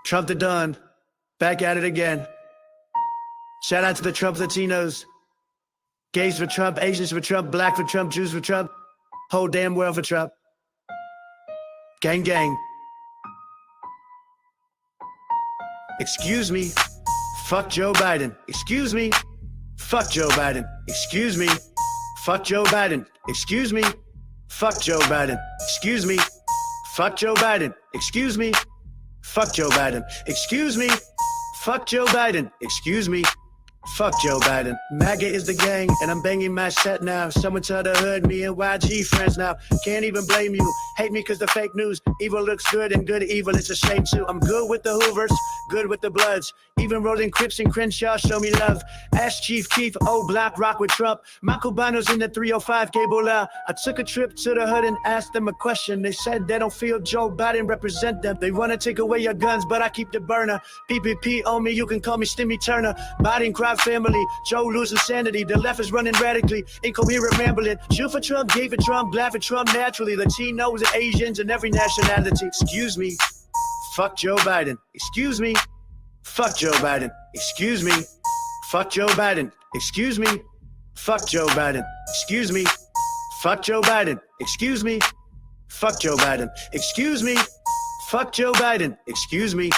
Trump the Don, back at it again. Shout out to the Trump Latinos. Gays for Trump, Asians for Trump, black for Trump, Jews for Trump. Whole damn world for Trump. Gang, gang. Excuse me. Fuck Joe Biden. Excuse me. Fuck Joe Biden. Excuse me. Fuck Joe Biden. Excuse me. Fuck Joe Biden. Excuse me. Fuck Joe Biden. Excuse me. Fuck Joe Biden. Excuse me. Fuck Joe Biden. Excuse me. Fuck Joe Biden. MAGA is the gang, and I'm banging my set now. Someone tell the hood, me and YG friends now. Can't even blame you. Hate me cause the fake news. Evil looks good and good evil, it's a shame too. I'm good with the Hoovers, good with the Bloods. Even rolling Crips and Crenshaw show me love. Ask Chief Keef, oh Black Rock with Trump. My Cubanos in the 305 cable out. I took a trip to the hood and asked them a question. They said they don't feel Joe Biden represent them. They wanna take away your guns, but I keep the burner. PPP on me, you can call me Stimmy Turner. Biden cry family, Joe losing sanity. The left is running radically, incoherent rambling. Shoot for Trump, gay for Trump, black for Trump naturally. Latinos and Asians and every nationality. Excuse me, fuck Joe Biden. Excuse me, fuck Joe Biden. Excuse me, fuck Joe Biden. Excuse me, fuck Joe Biden. Excuse me, fuck Joe Biden. Excuse me, fuck Joe Biden. Excuse me, fuck Joe Biden. Excuse me.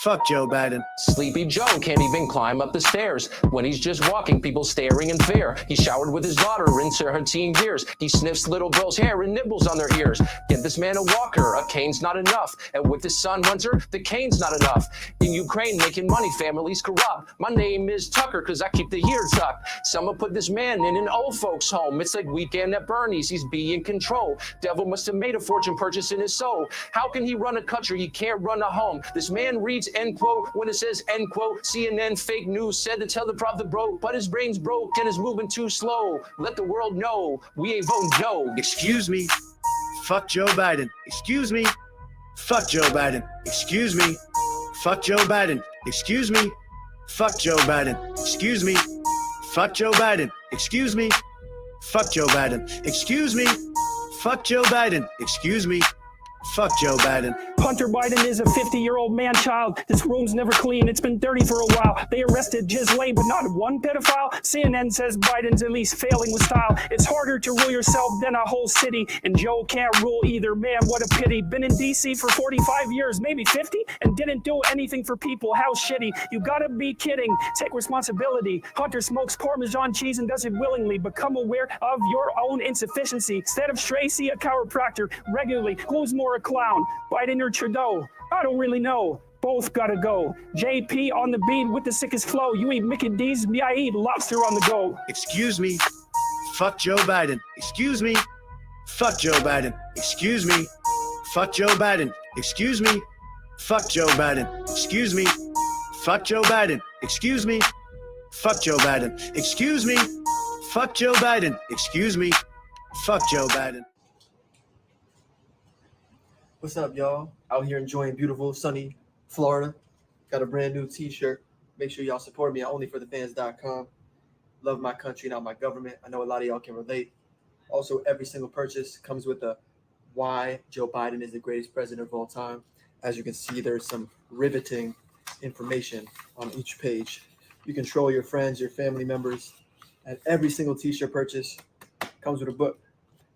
Fuck Joe Biden. Sleepy Joe can't even climb up the stairs. When he's just walking, people staring in fear. He showered with his daughter into her teen years. He sniffs little girls' hair and nibbles on their ears. Get this man a walker, a cane's not enough. And with his son Hunter, the cane's not enough. In Ukraine, making money, families corrupt. My name is Tucker, cause I keep the year tucked. Someone put this man in an old folks' home. It's like Weekend at Bernie's, he's being control. Devil must have made a fortune purchasing his soul. How can he run a country? He can't run a home. This man reads end quote when it says end quote. CNN fake news said to tell the prophet broke, but his brain's broke and is moving too slow. Let the world know we ain't voting Joe. Excuse me, fuck Joe Biden. Excuse me, fuck Joe Biden. Excuse me, fuck Joe Biden. Excuse me, fuck Joe Biden. Excuse me, fuck Joe Biden. Excuse me, fuck Joe Biden. Excuse me, fuck Joe Biden. Excuse me, fuck Joe Biden. Hunter Biden is a 50-year-old man-child. This room's never clean. It's been dirty for a while. They arrested Ghislaine, but not one pedophile. CNN says Biden's at least failing with style. It's harder to rule yourself than a whole city, and Joe can't rule either. Man, what a pity. Been in D.C. for 45 years, maybe 50, and didn't do anything for people. How shitty. You gotta be kidding. Take responsibility. Hunter smokes Parmesan cheese and does it willingly. Become aware of your own insufficiency. Instead of Stray, see a chiropractor regularly. Who's more a clown? Biden or Trudeau? I don't really know. Both gotta go. JP on the beat with the sickest flow. You eat Mickey D's, me I eat lobster on the go. Excuse me, fuck Joe Biden. Excuse me, fuck Joe Biden. Excuse me, fuck Joe Biden. Excuse me, fuck Joe Biden. Excuse me, fuck Joe Biden. Excuse me, fuck Joe Biden. Excuse me, fuck Joe Biden. Excuse me, fuck Joe Biden. What's up, y'all? Out here enjoying beautiful, sunny Florida. Got a brand new t-shirt. Make sure y'all support me at onlyforthefans.com. Love my country, not my government. I know a lot of y'all can relate. Also, every single purchase comes with a why Joe Biden is the greatest president of all time. As you can see, there's some riveting information on each page. You can troll your friends, your family members, and every single t-shirt purchase comes with a book.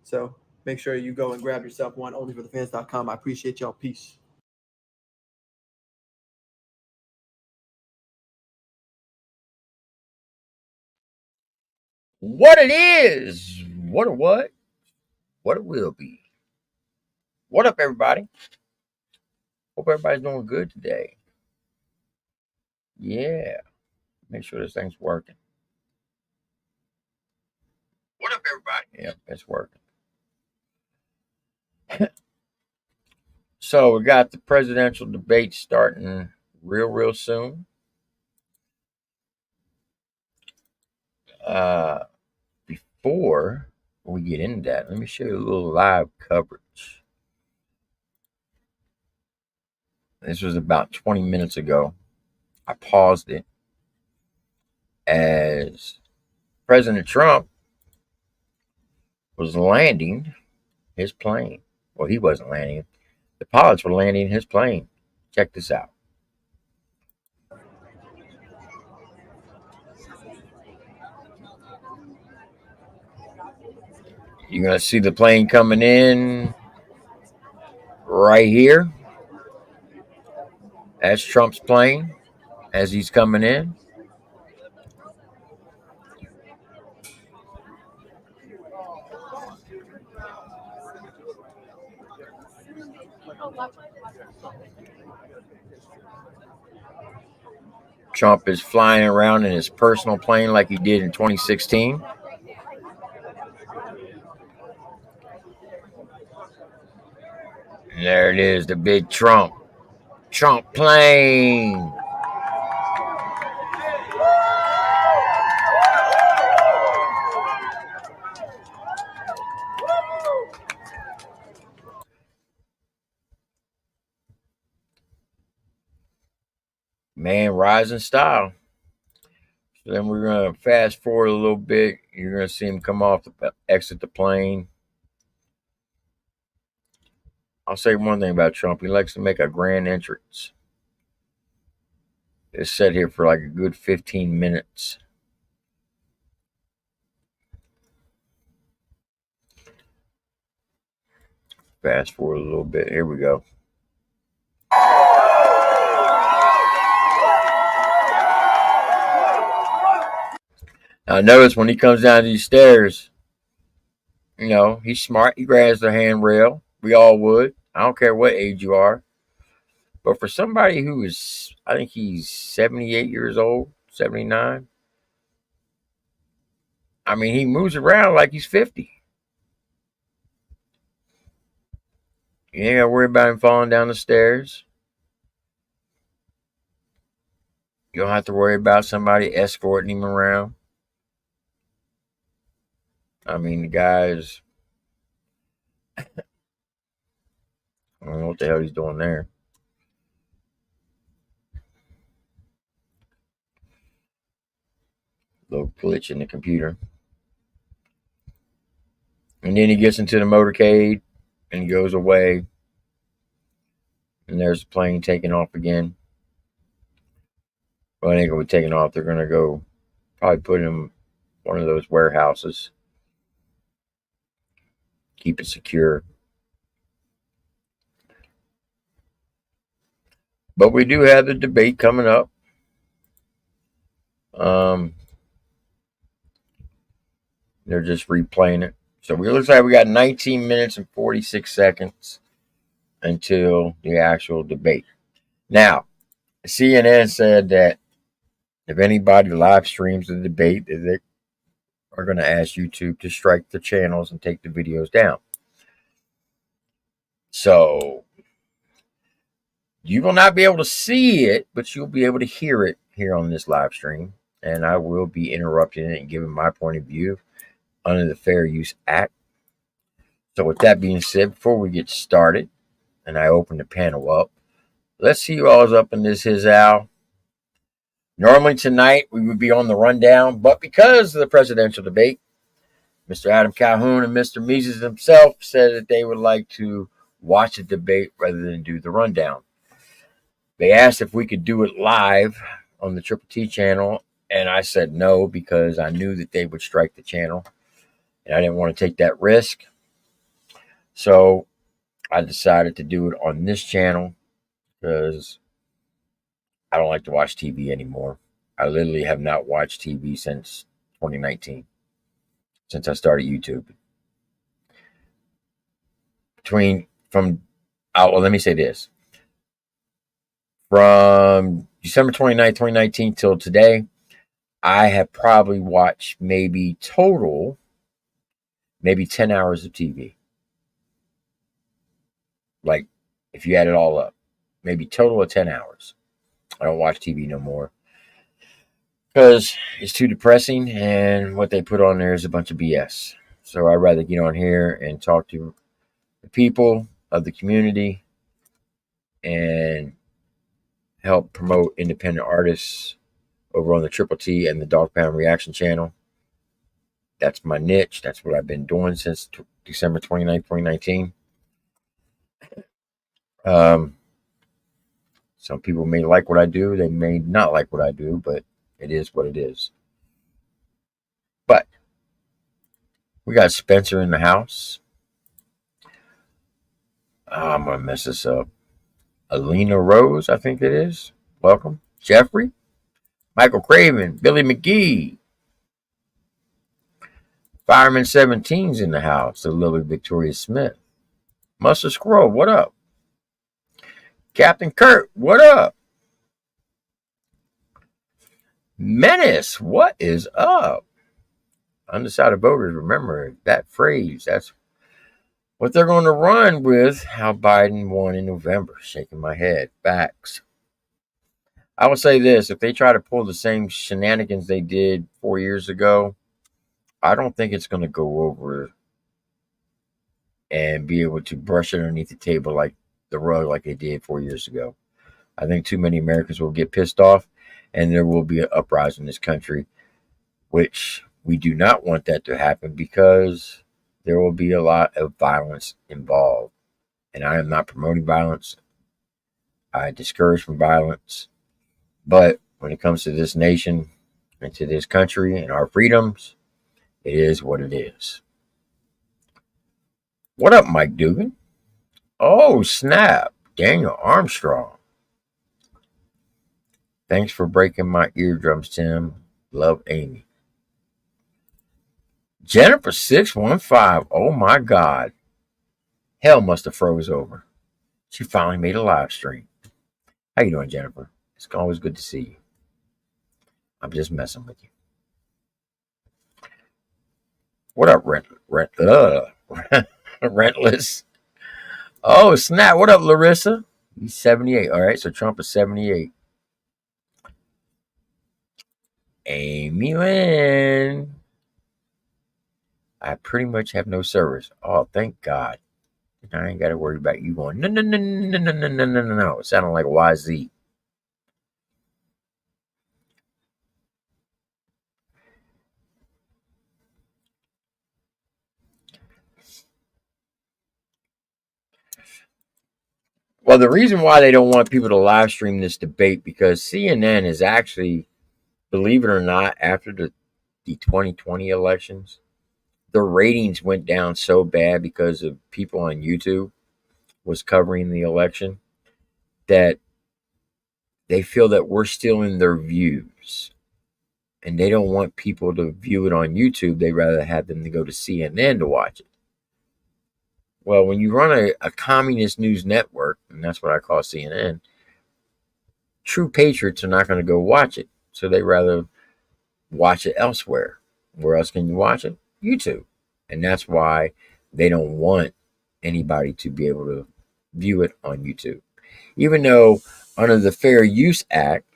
So make sure you go and grab yourself one, onlyforthefans.com. I appreciate y'all. Peace. What it is, what it will be. What up, everybody? Hope everybody's doing good today. Yeah, make sure this thing's working. What up, everybody? Yep, it's working. So we got the presidential debate starting real soon. Before we get into that, let me show you a little live coverage. This was about 20 minutes ago. I paused it as President Trump was landing his plane. Well, he wasn't landing it. The pilots were landing his plane. Check this out. You're going to see the plane coming in right here. That's Trump's plane as he's coming in. Trump is flying around in his personal plane like he did in 2016. And there it is, the big Trump plane. Man, rise in style. So then we're going to fast forward a little bit. You're going to see him come off, exit the plane. I'll say one thing about Trump. He likes to make a grand entrance. It's set here for like a good 15 minutes. Fast forward a little bit. Here we go. Now notice when he comes down these stairs, you know, he's smart. He grabs the handrail. We all would. I don't care what age you are. But for somebody who is, I think he's 78 years old, 79. I mean, he moves around like he's 50. You ain't got to worry about him falling down the stairs. You don't have to worry about somebody escorting him around. I mean, the guy's... I don't know what the hell he's doing there. Little glitch in the computer. And then he gets into the motorcade and he goes away. And there's the plane taking off again. Well, it ain't going to be taking off. They're going to go probably put him in one of those warehouses. Keep it secure. But we do have the debate coming up. They're just replaying it. So it looks like we got 19 minutes and 46 seconds until the actual debate. Now, CNN said that if anybody live streams the debate, they are going to ask YouTube to strike the channels and take the videos down. So you will not be able to see it, but you'll be able to hear it here on this live stream. And I will be interrupting it and giving my point of view under the Fair Use Act. So with that being said, before we get started, and I open the panel up, let's see who all is up in this his owl. Normally tonight we would be on the rundown, but because of the presidential debate, Mr. Adam Calhoun and Mr. Mises himself said that they would like to watch the debate rather than do the rundown. They asked if we could do it live on the Triple T channel, and I said no because I knew that they would strike the channel, and I didn't want to take that risk. So I decided to do it on this channel because I don't like to watch TV anymore. I literally have not watched TV since 2019, since I started YouTube. Let me say this. From December 29, 2019 till today, I have probably watched maybe 10 hours of TV. Like, if you add it all up, maybe total of 10 hours. I don't watch TV no more because it's too depressing, and what they put on there is a bunch of BS. So I'd rather get on here and talk to the people of the community and help promote independent artists over on the Triple T and the Dog Pound Reaction channel. That's my niche. That's what I've been doing since December 29, 2019. Some people may like what I do. They may not like what I do, but it is what it is. But We got Spencer in the house. I'm going to mess this up. Alina Rose, I think it is. Welcome. Jeffrey. Michael Craven. Billy McGee. Fireman 17's in the house. The Lily Victoria Smith. Mustard Scroll, what up? Captain Kurt, what up? Menace, what is up? Undecided voters, remember that phrase. That's what they're going to run with. How Biden won in November. Shaking my head. Facts. I will say this. If they try to pull the same shenanigans they did 4 years ago, I don't think it's going to go over and be able to brush it underneath the table like the rug like they did 4 years ago. I think too many Americans will get pissed off and there will be an uprising in this country, which we do not want that to happen because there will be a lot of violence involved. And I am not promoting violence. I discourage from violence. But when it comes to this nation and to this country and our freedoms, it is what it is. What up, Mike Dugan? Oh, snap. Daniel Armstrong. Thanks for breaking my eardrums, Tim. Love, Amy. Jennifer 615. Oh my God. Hell must have froze over. She finally made a live stream. How you doing, Jennifer? It's always good to see you. I'm just messing with you. What up, Rentless? Oh, snap. What up, Larissa? He's 78. All right, so Trump is 78. Amy Lynn. I pretty much have no service. Oh, thank God. I ain't got to worry about you going, no, no, no, no, no, no, no, no, no, no. It sounded like YZ. Well, the reason why they don't want people to live stream this debate because CNN is actually, believe it or not, after the 2020 elections, the ratings went down so bad because of people on YouTube was covering the election that they feel that we're stealing their views. And they don't want people to view it on YouTube. They'd rather have them to go to CNN to watch it. Well, when you run a communist news network, and that's what I call CNN, true patriots are not going to go watch it. So they rather watch it elsewhere. Where else can you watch it? YouTube. And that's why they don't want anybody to be able to view it on YouTube. Even though under the Fair Use Act,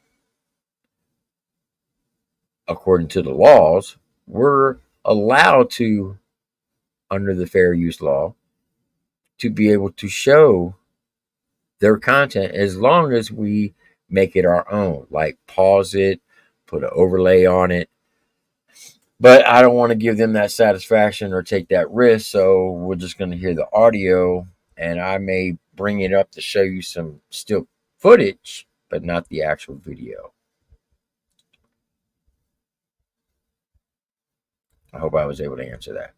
according to the laws, we're allowed to, under the fair use law, to be able to show their content as long as we make it our own, like pause it, put an overlay on it. But I don't want to give them that satisfaction or take that risk, so we're just going to hear the audio, and I may bring it up to show you some still footage, but not the actual video. I hope I was able to answer that.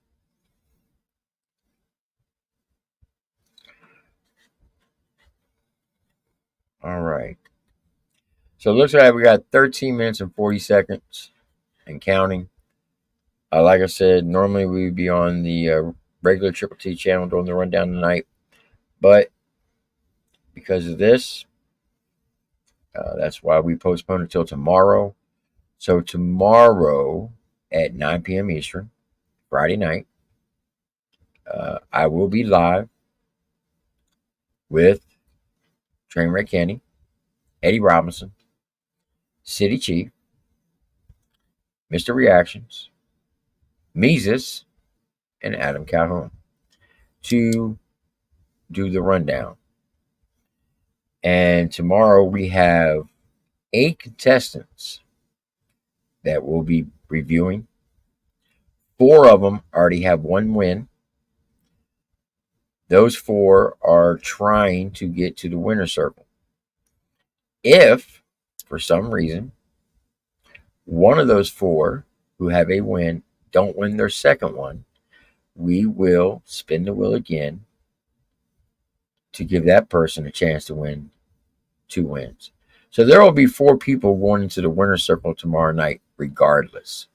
All right. So it looks like we got 13 minutes and 40 seconds and counting. Like I said, normally we would be on the regular Triple T channel doing the rundown tonight. But because of this, that's why we postponed it till tomorrow. So tomorrow at 9 p.m. Eastern, Friday night, I will be live with Trainwreck Kenny, Eddie Robinson, City Chief, Mr. Reactions, Mises, and Adam Calhoun to do the rundown. And tomorrow we have 8 contestants that we'll be reviewing. 4 of them already have 1 win. Those 4 are trying to get to the winner's circle. If, for some reason, one of those 4 who have a win don't win their second one, we will spin the wheel again to give that person a chance to win 2 wins. So there will be 4 people going into the winner's circle tomorrow night, regardless.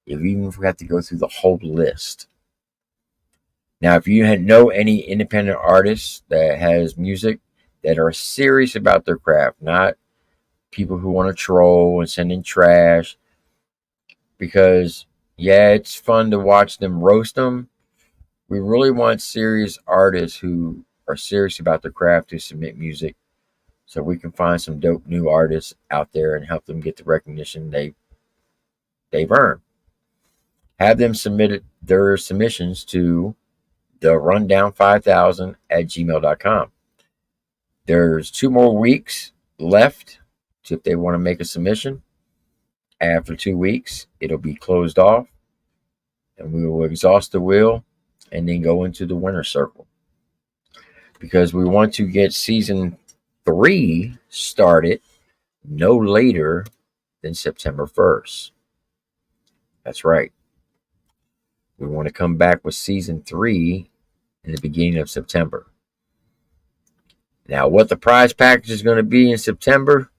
Even if we have to go through the whole list. Now, if you know any independent artists that has music that are serious about their craft, not people who want to troll and send in trash, because yeah, it's fun to watch them roast them. We really want serious artists who are serious about their craft to submit music, so we can find some dope new artists out there and help them get the recognition they've earned. Have them submit their submissions to the rundown5000 at gmail.com. There's 2 more weeks left if they want to make a submission. After 2 weeks, it'll be closed off, and we will exhaust the wheel and then go into the winner's circle, because we want to get season 3 started no later than September 1st. That's right. We want to come back with season 3 in the beginning of September. Now, what the prize package is going to be in September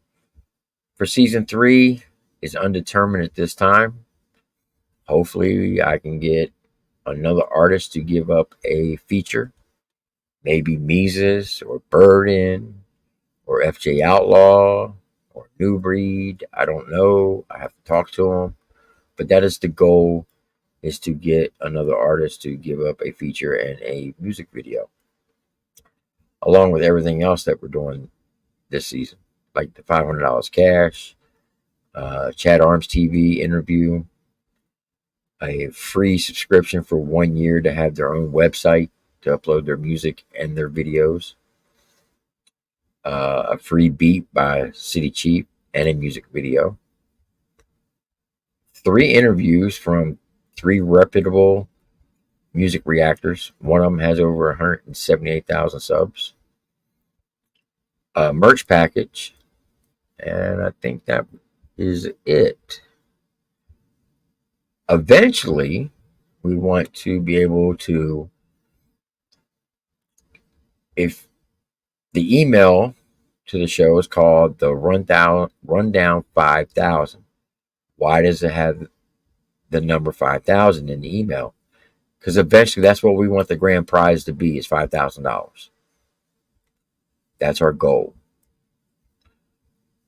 for season 3 is undetermined at this time. Hopefully, I can get another artist to give up a feature. Maybe Mises or Burden or FJ Outlaw or New Breed. I don't know. I have to talk to them. But that is the goal, is to get another artist to give up a feature and a music video, along with everything else that we're doing this season, like the $500 cash, Chad Arms TV interview, a free subscription for 1 year to have their own website to upload their music and their videos, a free beat by City Chief, and a music video, 3 interviews from 3 reputable music reactors. One of them has over 178,000 subs. A merch package, and I think that is it. Eventually, we want to be able to, if the email to the show is called the Rundown 5000. Why does it have the number 5,000 in the email? Because eventually that's what we want the grand prize to be, is $5,000. That's our goal.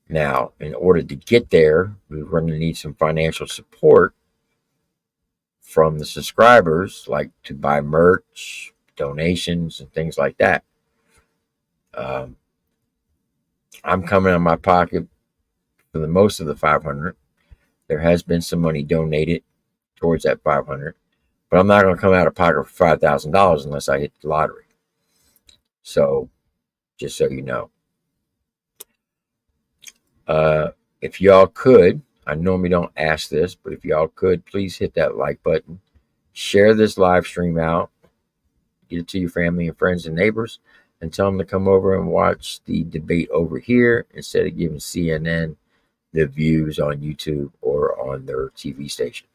Now, in order to get there, we're going to need some financial support from the subscribers, like to buy merch, donations, and things like that. I'm coming out of my pocket for the most of the 500. There has been some money donated towards that 500, but I'm not going to come out of pocket for $5,000 unless I hit the lottery. So, just so you know, if y'all could, I normally don't ask this, but if y'all could, please hit that like button, share this live stream out, get it to your family and friends and neighbors, and tell them to come over and watch the debate over here instead of giving CNN the views on YouTube or on their TV station.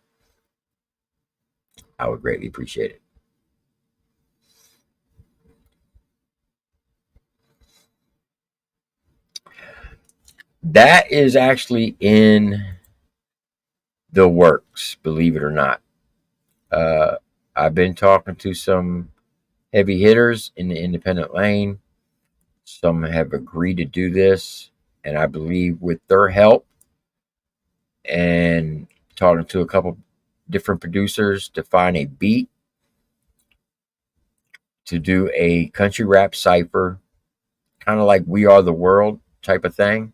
I would greatly appreciate it. That is actually in the works, believe it or not. I've been talking to some heavy hitters in the independent lane. Some have agreed to do this, and I believe with their help and talking to a couple different producers to find a beat to do a country rap cipher, kind of like We Are the World type of thing.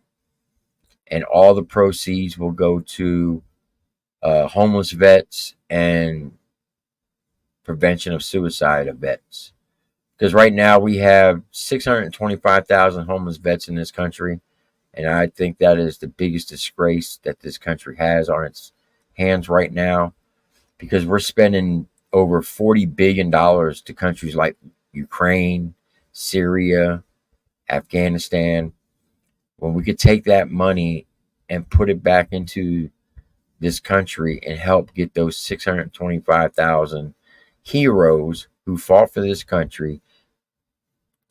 And all the proceeds will go to homeless vets and prevention of suicide of vets. Because right now we have 625,000 homeless vets in this country. And I think that is the biggest disgrace that this country has on its hands right now. Because we're spending over $40 billion to countries like Ukraine, Syria, Afghanistan, when we could take that money and put it back into this country and help get those 625,000 heroes who fought for this country,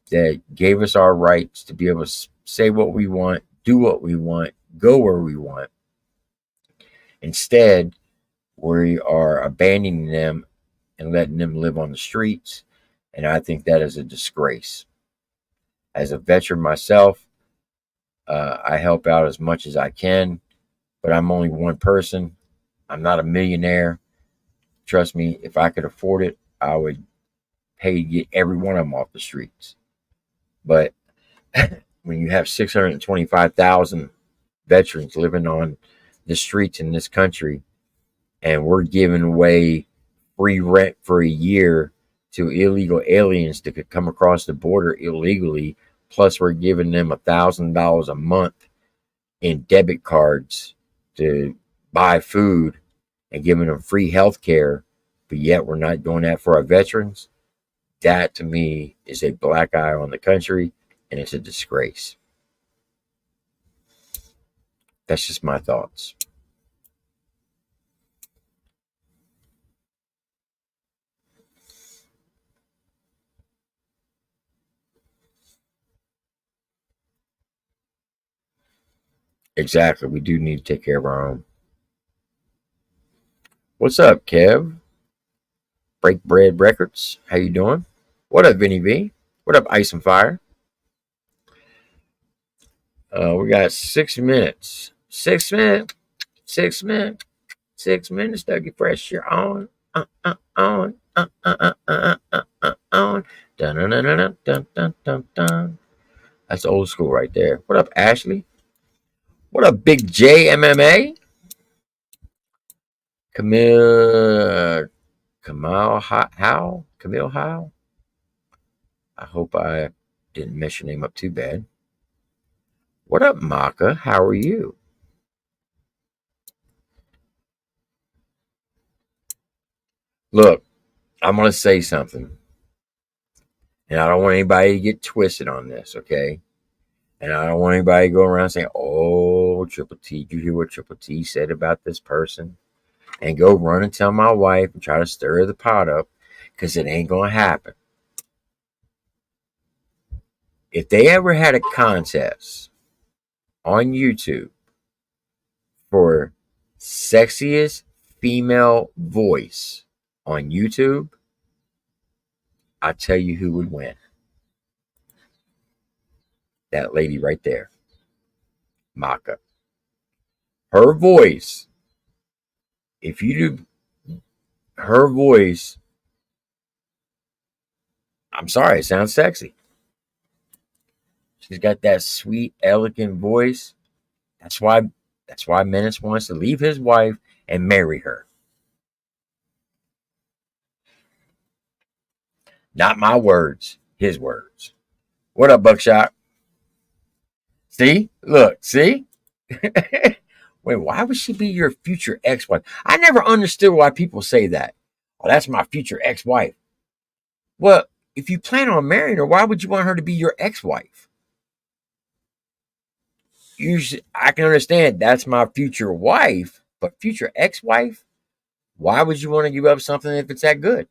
that gave us our rights to be able to say what we want, do what we want, go where we want. Instead, we are abandoning them and letting them live on the streets. And I think that is a disgrace. As a veteran myself, I help out as much as I can, but I'm only one person. I'm not a millionaire. Trust me, if I could afford it, I would pay to get every one of them off the streets. But when you have 625,000 veterans living on the streets in this country, and we're giving away free rent for a year to illegal aliens that could come across the border illegally, plus we're giving them $1,000 a month in debit cards to buy food and giving them free health care, but yet we're not doing that for our veterans. That to me is a black eye on the country, and it's a disgrace. That's just my thoughts. Exactly. We do need to take care of our own. What's up, Kev? Break Bread Records. How you doing? What up, Vinny V? What up, Ice and Fire? We got 6 minutes. 6 minutes. 6 minutes. 6 minutes. Dougie Fresh, you're on. On. On. Dun, dun, dun, dun, dun, dun, dun, dun. That's old school right there. What up, Ashley? What up, Big J MMA? Camille Howe? I hope I didn't mess your name up too bad. What up, Maka? How are you? Look, I'm going to say something. And I don't want anybody to get twisted on this, okay? And I don't want anybody to go around saying, oh, Triple T, did you hear what Triple T said about this person? And go run and tell my wife and try to stir the pot up, because it ain't going to happen. If they ever had a contest on YouTube for sexiest female voice on YouTube, I tell you who would win. That lady right there, Maka. Her voice, if you do her voice, I'm sorry, it sounds sexy. She's got that sweet, elegant voice. That's why Menace wants to leave his wife and marry her. Not my words, his words. What up, Buckshot? See? Look, see? Wait, why would she be your future ex-wife? I never understood why people say that. Oh, that's my future ex-wife. Well, if you plan on marrying her, why would you want her to be your ex-wife? I can understand that's my future wife, but future ex-wife? Why would you want to give up something if it's that good?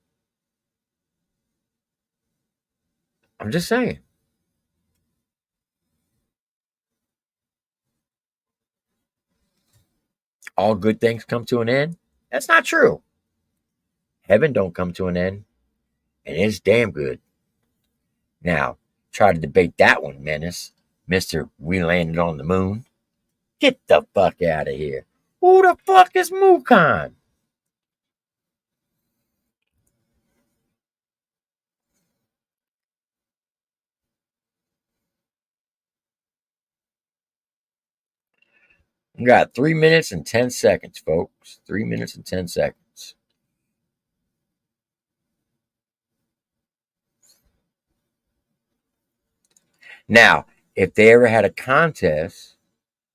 I'm just saying. All good things come to an end? That's not true. Heaven don't come to an end, and it's damn good. Now, try to debate that one, Menace. Mr. We landed on the moon. Get the fuck out of here. Who the fuck is Mukon? We got 3 minutes and 10 seconds, folks. 3 minutes and 10 seconds. Now, if they ever had a contest,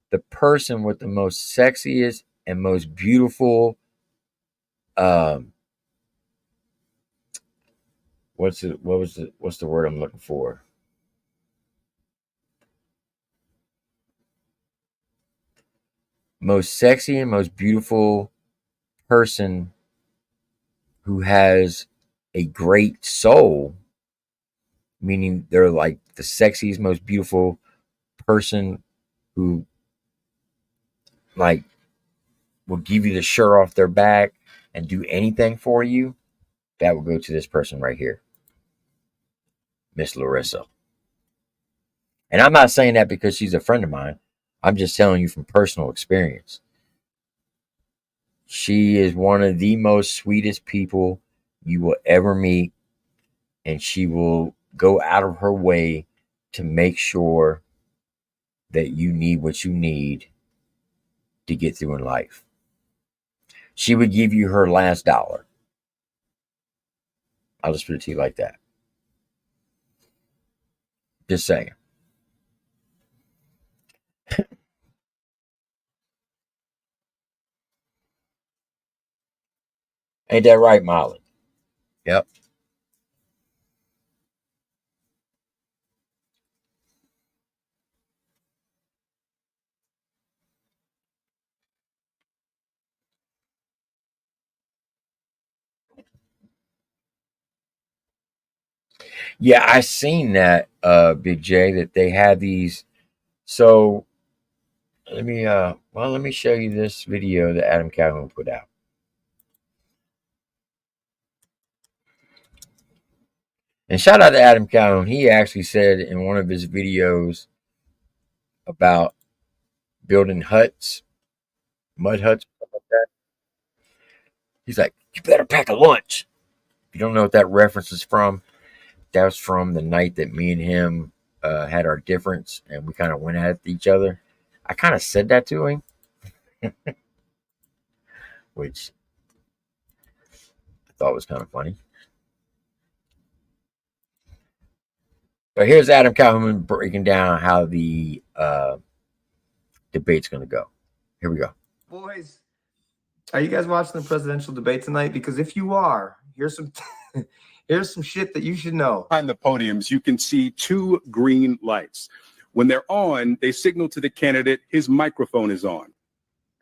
the person with the most sexiest and most beautiful, what's the word I'm looking for? Most sexy and most beautiful person who has a great soul, meaning they're like the sexiest, most beautiful person who like will give you the shirt off their back and do anything for you, that will go to this person right here, Miss Larissa. And I'm not saying that because she's a friend of mine. I'm just telling you from personal experience. She is one of the most sweetest people you will ever meet, and she will go out of her way to make sure that you need what you need to get through in life. She would give you her last dollar. I'll just put it to you like that. Just saying. Ain't that right, Molly? Yep. Yeah, I seen that, Big J, that they have these. So let me show you this video that Adam Calhoun put out. And shout out to Adam Calhoun. He actually said in one of his videos about building huts, mud huts, stuff like that. He's like, you better pack a lunch. If you don't know what that reference is from, that was from the night that me and him had our difference and we kind of went at each other. I kind of said that to him, which I thought was kind of funny. But here's Adam Calhoun breaking down how the debate's going to go. Here we go. Boys, are you guys watching the presidential debate tonight? Because if you are, here's some here's some shit that you should know. Behind the podiums, you can see two green lights. When they're on, they signal to the candidate his microphone is on.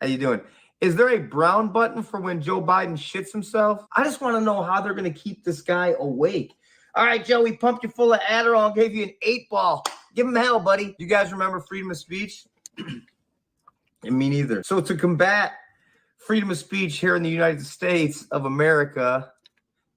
How you doing? Is there a brown button for when Joe Biden shits himself? I just want to know how they're going to keep this guy awake. All right, Joe, we pumped you full of Adderall and gave you an 8-ball. Give him hell, buddy. You guys remember freedom of speech? Me neither. So to combat freedom of speech here in the United States of America,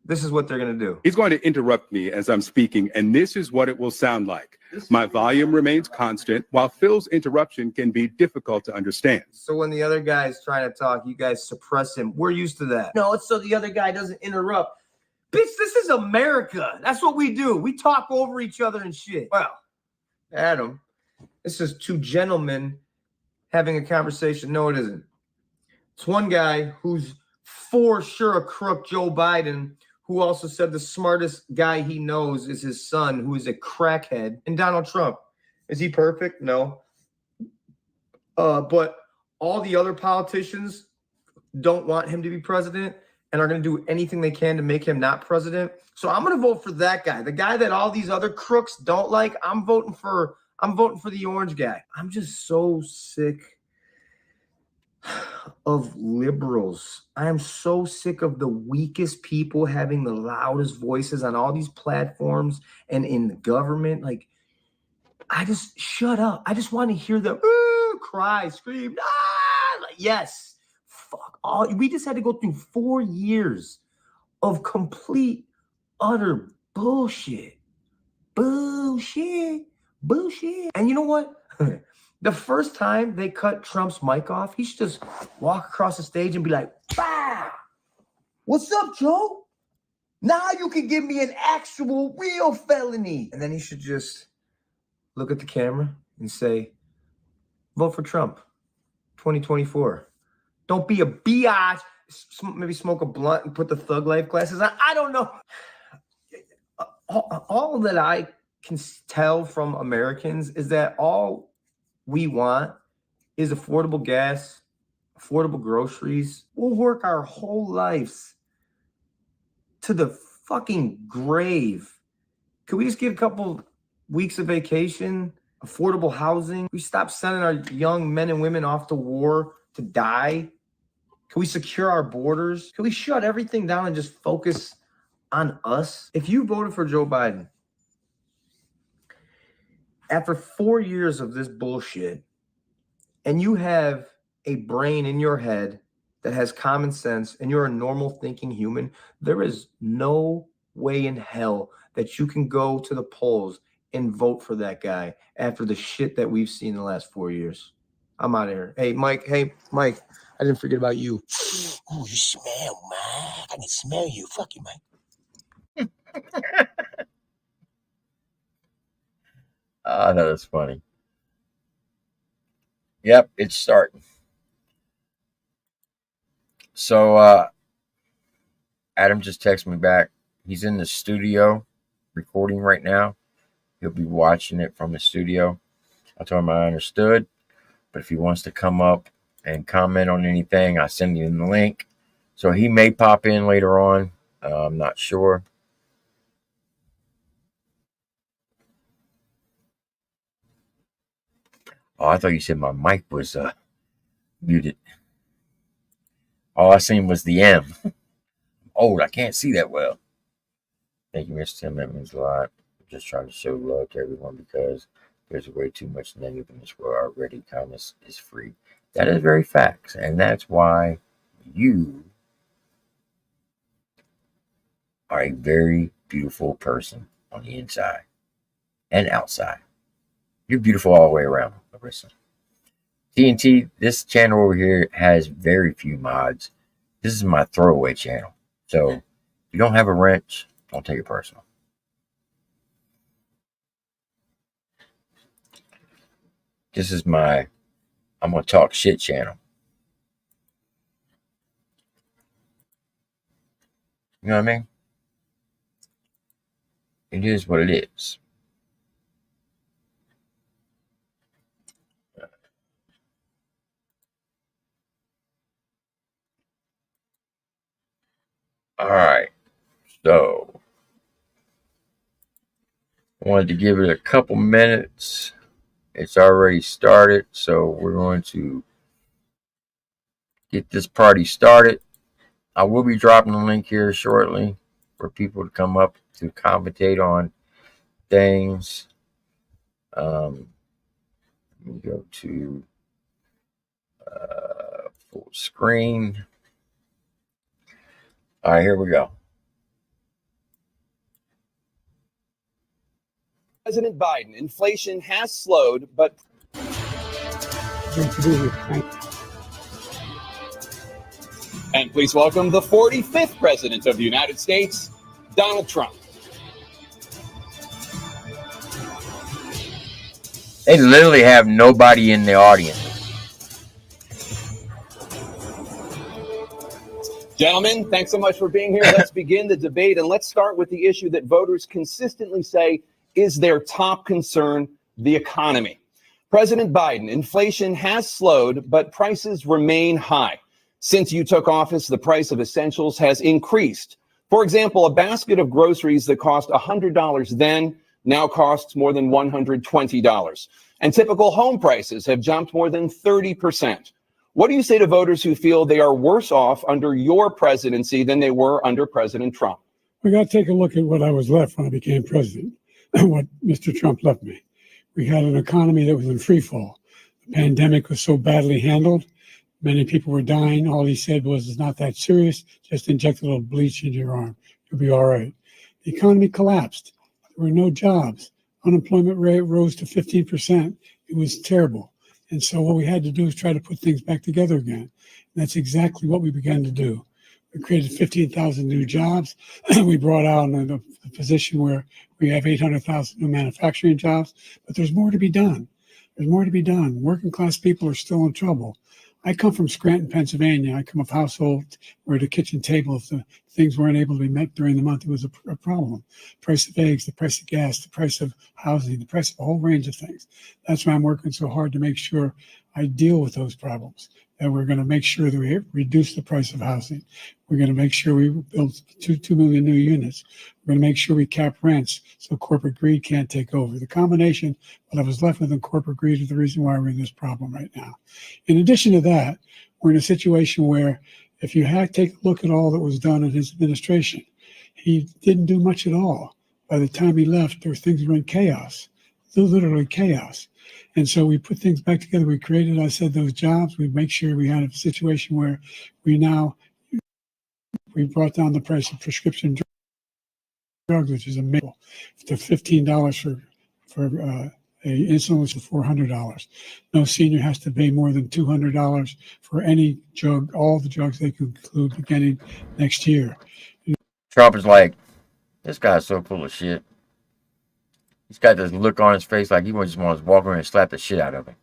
this is what they're going to do. He's going to interrupt me as I'm speaking, and this is what it will sound like. My volume remains constant, while Phil's interruption can be difficult to understand. So when the other guy's trying to talk, you guys suppress him. We're used to that. No, it's so the other guy doesn't interrupt. Bitch, this is America. That's what we do. We talk over each other and shit. Well, Adam, this is two gentlemen having a conversation. No, it isn't. It's one guy who's for sure a crook, Joe Biden, who also said the smartest guy he knows is his son, who is a crackhead, and Donald Trump. Is he perfect? No. But all the other politicians don't want him to be president and are going to do anything they can to make him not president. So I'm going to vote for that guy. The guy that all these other crooks don't like, I'm voting for the orange guy. I'm just so sick of liberals. I am so sick of the weakest people having the loudest voices on all these platforms and in the government. Like, I just shut up. I just want to hear them cry, scream. Like, yes. Fuck all. We just had to go through 4 years of complete, utter bullshit. Bullshit. And you know what? The first time they cut Trump's mic off, he should just walk across the stage and be like, bah! What's up, Joe? Now you can give me an actual real felony. And then he should just look at the camera and say, vote for Trump, 2024. Don't be a biatch. Maybe smoke a blunt and put the thug life glasses on. I don't know. All that I can tell from Americans is that all we want is affordable gas, affordable groceries. We'll work our whole lives to the fucking grave. Could we just get a couple weeks of vacation, affordable housing? We stop sending our young men and women off to war to die. Can we secure our borders? Can we shut everything down and just focus on us. If you voted for Joe Biden, after 4 years of this bullshit, and you have a brain in your head that has common sense and you're a normal thinking human, there is no way in hell that you can go to the polls and vote for that guy after the shit that we've seen in the last 4 years. I'm out of here. Hey, Mike, I didn't forget about you. Oh, you smell, man. I can smell you. Fuck you, Mike. That was funny. Yep, it's starting. So Adam just texted me back. He's in the studio recording right now. He'll be watching it from the studio. I told him I understood, but if he wants to come up and comment on anything, I send you the link. So he may pop in later on. I'm not sure. Oh, I thought you said my mic was muted. All I seen was the M. Old, I can't see that well. Thank you, Mr. Tim. That means a lot. I'm just trying to show love to everyone because there's way too much negative in this world already. Kindness is free. That is very facts. And that's why you are a very beautiful person on the inside and outside. You're beautiful all the way around, Larissa. TNT, this channel over here has very few mods. This is my throwaway channel. So if you don't have a wrench, don't take it personal. This is my I'm going to talk shit channel. You know what I mean? It is what it is. All right, so I wanted to give it a couple minutes. It's already started, so we're going to get this party started. I will be dropping a link here shortly for people to come up to commentate on things. Let me go to full screen. All right, here we go. President Biden, inflation has slowed, but and please welcome the 45th President of the United States, Donald Trump. They literally have nobody in the audience. Gentlemen, thanks so much for being here. Let's begin the debate, and let's start with the issue that voters consistently say is their top concern, the economy. President Biden, inflation has slowed, but prices remain high. Since you took office, the price of essentials has increased. For example, a basket of groceries that cost $100 then now costs more than $120. And typical home prices have jumped more than 30%. What do you say to voters who feel they are worse off under your presidency than they were under President Trump? We got to take a look at what I was left when I became president, what Mr. Trump left me. We had an economy that was in free fall. The pandemic was so badly handled. Many people were dying. All he said was, it's not that serious. Just inject a little bleach into your arm. You'll be all right. The economy collapsed. There were no jobs. Unemployment rate rose to 15%. It was terrible. And so what we had to do is try to put things back together again. And that's exactly what we began to do. We created 15,000 new jobs. We brought out a position where we have 800,000 new manufacturing jobs. But there's more to be done. There's more to be done. Working class people are still in trouble. I come from Scranton, Pennsylvania. I come of a household where the kitchen table, if the things weren't able to be met during the month, it was a problem. Price of eggs, the price of gas, the price of housing, the price of a whole range of things. That's why I'm working so hard to make sure I deal with those problems. And we're going to make sure that we reduce the price of housing. We're going to make sure we build 2 million new units. We're going to make sure we cap rents so corporate greed can't take over. The combination, what I was left with in corporate greed, is the reason why we're in this problem right now. In addition to that, we're in a situation where if you take a look at all that was done in his administration, He didn't do much at all. By the time he left, there were things were in chaos, literally chaos. And so we put things back together. We created, I said, those jobs. We make sure we had a situation where we brought down the price of prescription drugs, which is amazing, to $15 for a insulin to $400. No senior has to pay more than $200 for any drug, all the drugs they can include beginning next year. Trump is like, this guy's so full of shit. He's got this look on his face like he just wants to walk around and slap the shit out of him.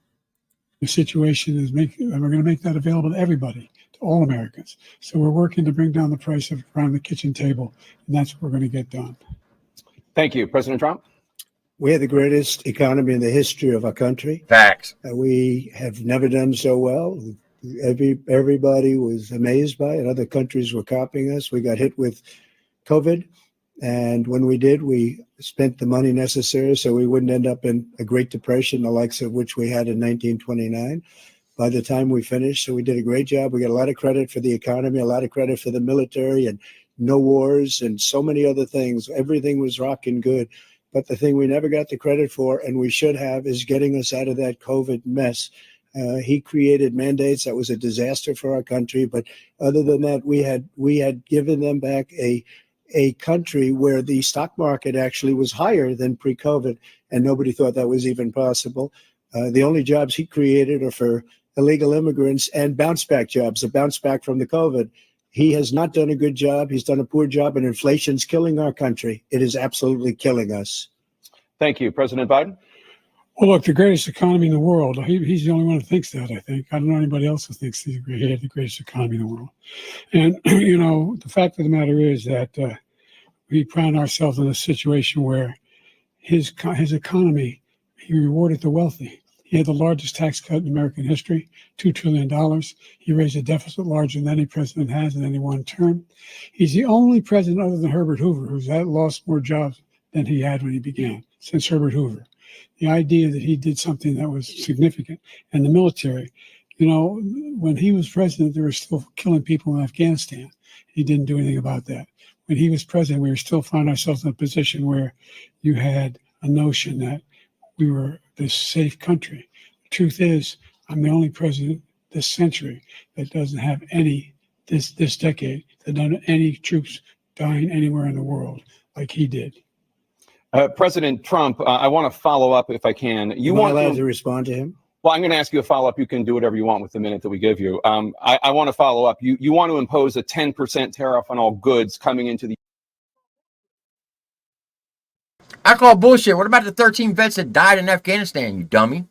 The situation is we're going to make that available to everybody, to all Americans. So we're working to bring down the price of around the kitchen table, and that's what we're going to get done. Thank you, President Trump. We have the greatest economy in the history of our country. Facts. We have never done so well. Everybody was amazed by it. Other countries were copying us. We got hit with COVID. And when we did, we spent the money necessary so we wouldn't end up in a Great Depression, the likes of which we had in 1929. By the time we finished, so we did a great job. We got a lot of credit for the economy, a lot of credit for the military, and no wars and so many other things. Everything was rocking good. But the thing we never got the credit for, and we should have, is getting us out of that COVID mess. He created mandates. That was a disaster for our country. But other than that, we had given them back a country where the stock market actually was higher than pre-COVID, and nobody thought that was even possible. The only jobs he created are for illegal immigrants and bounce back jobs, a bounce back from the COVID. He has not done a good job. He's done a poor job, and inflation's killing our country. It is absolutely killing us. Thank you, President Biden. Well, look, the greatest economy in the world. He's the only one who thinks that, I think. I don't know anybody else who thinks he had the greatest economy in the world. And, the fact of the matter is that we found ourselves in a situation where his economy, he rewarded the wealthy. He had the largest tax cut in American history, $2 trillion. He raised a deficit larger than any president has in any one term. He's the only president other than Herbert Hoover who's lost more jobs than he had when he began, since Herbert Hoover. The idea that he did something that was significant. And the military, when he was president, they were still killing people in Afghanistan. He didn't do anything about that. When he was president, we were still finding ourselves in a position where you had a notion that we were this safe country. The truth is, I'm the only president this century that doesn't have this decade, that doesn't have any troops dying anywhere in the world like he did. President Trump, I want to follow up if I can. Am I allowed to respond to him? Well, I'm going to ask you a follow-up. You can do whatever you want with the minute that we give you. I want to follow up. You want to impose a 10% tariff on all goods coming into the I call bullshit. What about the 13 vets that died in Afghanistan, you dummy?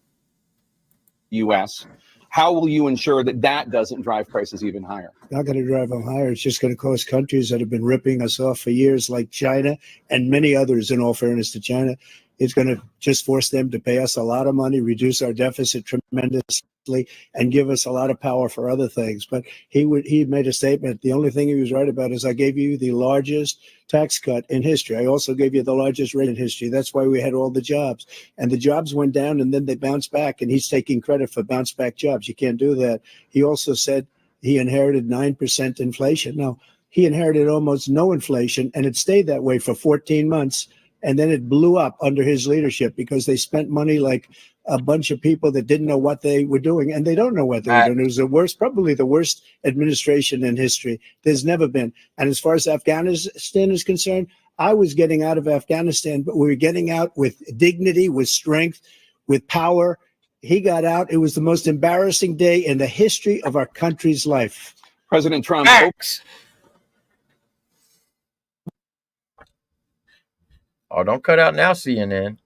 U.S. How will you ensure that that doesn't drive prices even higher? Not going to drive them higher. It's just going to cost countries that have been ripping us off for years, like China and many others, in all fairness to China. It's going to just force them to pay us a lot of money, reduce our deficit tremendously, and give us a lot of power for other things. But he made a statement. The only thing he was right about is I gave you the largest tax cut in history. I also gave you the largest rate in history. That's why we had all the jobs. And the jobs went down, and then they bounced back, and he's taking credit for bounce back jobs. You can't do that. He also said he inherited 9% inflation. No, he inherited almost no inflation, and it stayed that way for 14 months. And then it blew up under his leadership because they spent money like a bunch of people that didn't know what they were doing, and they don't know what they were doing. It was probably the worst administration in history. There's never been. And as far as Afghanistan is concerned, I was getting out of Afghanistan, but we were getting out with dignity, with strength, with power. He got out. It was the most embarrassing day in the history of our country's life. President Trump. Facts. Oh, don't cut out now, CNN.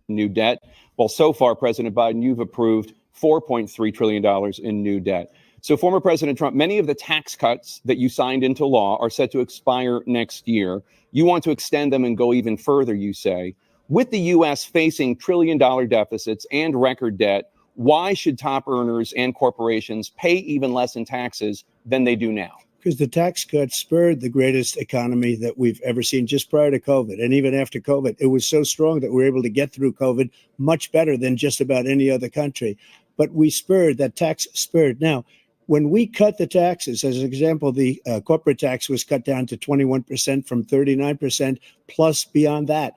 New debt. Well, so far, President Biden, you've approved $4.3 trillion in new debt. So, former President Trump, many of the tax cuts that you signed into law are set to expire next year. You want to extend them and go even further, you say. With the U.S. facing trillion-dollar deficits and record debt, why should top earners and corporations pay even less in taxes than they do now? Because the tax cuts spurred the greatest economy that we've ever seen just prior to COVID. And even after COVID, it was so strong that we were able to get through COVID much better than just about any other country. But we spurred, that tax spurred. Now, when we cut the taxes, as an example, the corporate tax was cut down to 21% from 39%, plus beyond that.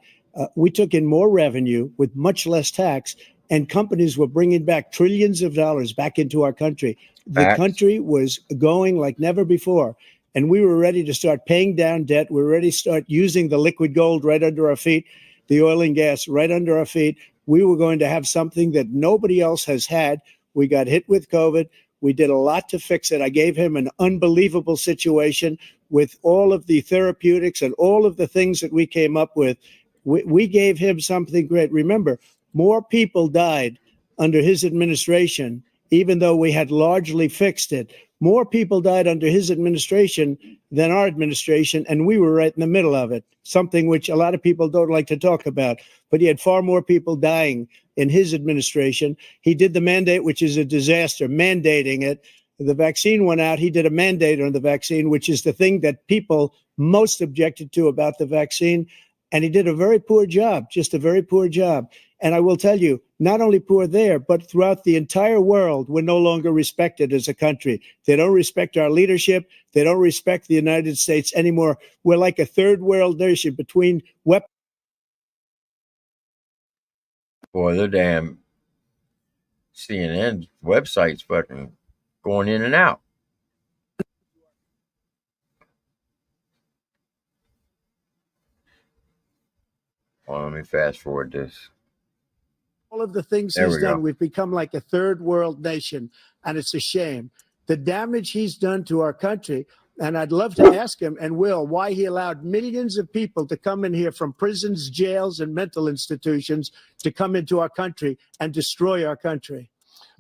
We took in more revenue with much less tax, and companies were bringing back trillions of dollars back into our country. The Facts. country was going like never before, and we were ready to start paying down debt. We were ready to start using the liquid gold right under our feet, the oil and gas right under our feet. We were going to have something that nobody else has had. We got hit with COVID. We did a lot to fix it. I gave him an unbelievable situation with all of the therapeutics and all of the things that we came up with. We gave him something great. Remember, more people died under his administration, even though we had largely fixed it. More people died under his administration than our administration, and we were right in the middle of it, something which a lot of people don't like to talk about. But he had far more people dying in his administration. He did the mandate, which is a disaster, mandating it. The vaccine went out. He did a mandate on the vaccine, which is the thing that people most objected to about the vaccine. And he did a very poor job, just a very poor job. And I will tell you, not only poor there, but throughout the entire world, we're no longer respected as a country. They don't respect our leadership. They don't respect the United States anymore. We're like a third world nation between weapons. Boy, the damn CNN website's fucking going in and out. Well, let me fast forward this. All of the things There he's we go. done, we've become like a third world nation, and it's a shame. The damage he's done to our country, and I'd love to ask him, and will, why he allowed millions of people to come in here from prisons, jails, and mental institutions to come into our country and destroy our country.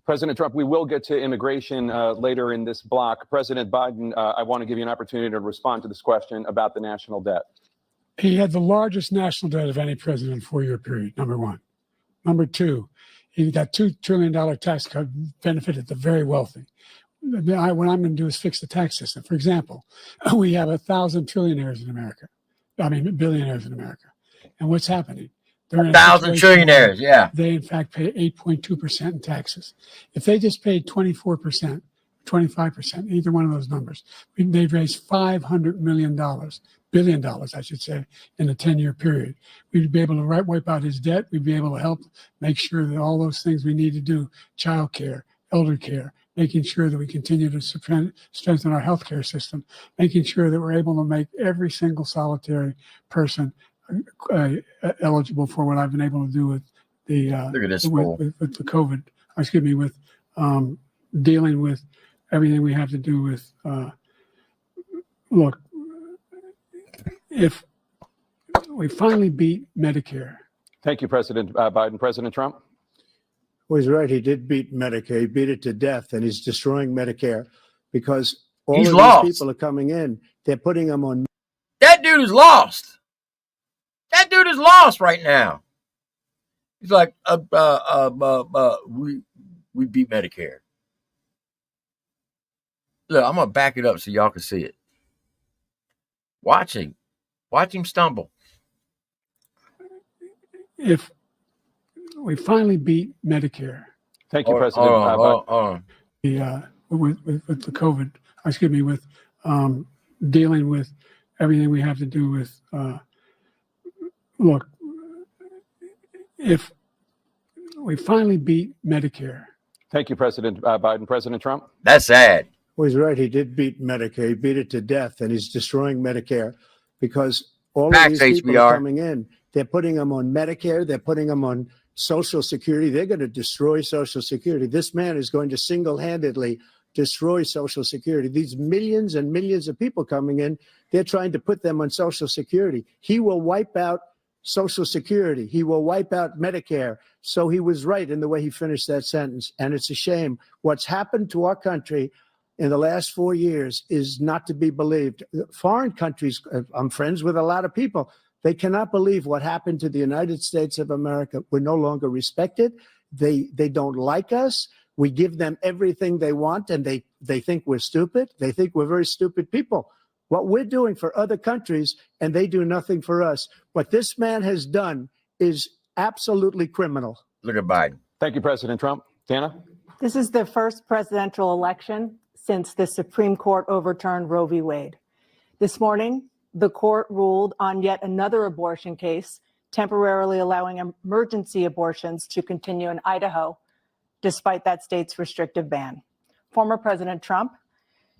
President Trump, we will get to immigration later in this block. President Biden, I want to give you an opportunity to respond to this question about the national debt. He had the largest national debt of any president in a 4-year period, number one. Number two, he got $2 trillion tax cut, benefited the very wealthy. What I'm going to do is fix the tax system. For example, we have 1,000 trillionaires in America. I mean, billionaires in America. And what's happening? They're in a 1,000 situation where trillionaires, yeah. They, in fact, pay 8.2% in taxes. If they just paid 24%, 25%, either one of those numbers, they'd raise $500 million, billion dollars, I should say, in a 10-year period. We'd be able to wipe out his debt. We'd be able to help make sure that all those things we need to do, child care, elder care, making sure that we continue to strengthen our healthcare system, making sure that we're able to make every single solitary person eligible for what I've been able to do with the Look at this with the COVID. Excuse me, with dealing with everything we have to do with. Look, if we finally beat Medicare. Thank you, President Biden. President Trump? Well, he's right. He did beat Medicare. He beat it to death, and he's destroying Medicare because all He's of lost. these people are coming in. They're putting them on. That dude is lost. That dude is lost right now. He's like, we beat Medicare. Look, I'm gonna back it up so y'all can see it. Watch him stumble. If we finally beat Medicare. Thank you, President Biden. With the COVID, excuse me, with dealing with everything we have to do with. Look, if we finally beat Medicare. Thank you, President Biden. President Trump? That's sad. Well, he's right. He did beat Medicare. He beat it to death, and he's destroying Medicare because all of these people are coming in. They're putting them on Medicare. They're putting them on Social Security. They're going to destroy Social Security. This man is going to single-handedly destroy Social Security. These millions and millions of people coming in, they're trying to put them on Social Security. He will wipe out Social Security. He will wipe out Medicare. So he was right in the way he finished that sentence. And it's a shame. What's happened to our country in the last 4 years is not to be believed. Foreign countries, I'm friends with a lot of people. They cannot believe what happened to the United States of America. We're no longer respected. They don't like us. We give them everything they want, and they think we're stupid. They think we're very stupid people. What we're doing for other countries, and they do nothing for us. What this man has done is absolutely criminal. Look at Biden. Thank you, President Trump. Dana? This is the first presidential election since the Supreme Court overturned Roe v. Wade. This morning, the court ruled on yet another abortion case, temporarily allowing emergency abortions to continue in Idaho, despite that state's restrictive ban. Former President Trump,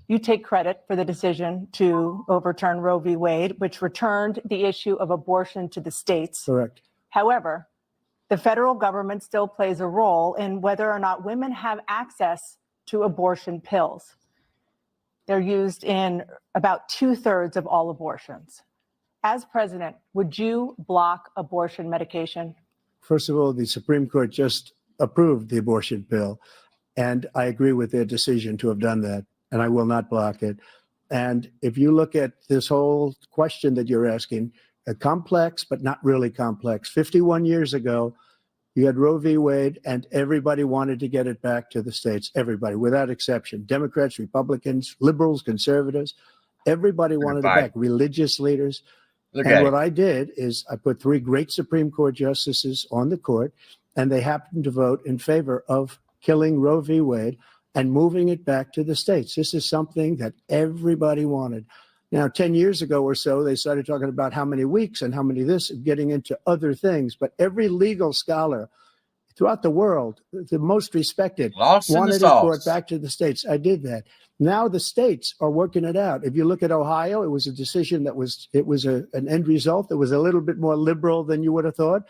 you take credit for the decision to overturn Roe v. Wade, which returned the issue of abortion to the states. Correct. However, the federal government still plays a role in whether or not women have access to abortion pills. They're used in about 2/3 of all abortions. As president, would you block abortion medication? First of all, the Supreme Court just approved the abortion bill, and I agree with their decision to have done that, and I will not block it. And if you look at this whole question that you're asking, complex, but not really complex. 51 years ago, you had Roe v. Wade, and everybody wanted to get it back to the states. Everybody, without exception. Democrats, Republicans, liberals, conservatives. Everybody wanted it back. Religious leaders. And what I did is I put 3 great Supreme Court justices on the court, and they happened to vote in favor of killing Roe v. Wade and moving it back to the states. This is something that everybody wanted. Now, 10 years ago or so, they started talking about how many weeks and how many this, getting into other things. But every legal scholar throughout the world, the most respected, wanted it brought back to the states. I did that. Now the states are working it out. If you look at Ohio, it was a decision that was an end result that was a little bit more liberal than you would have thought.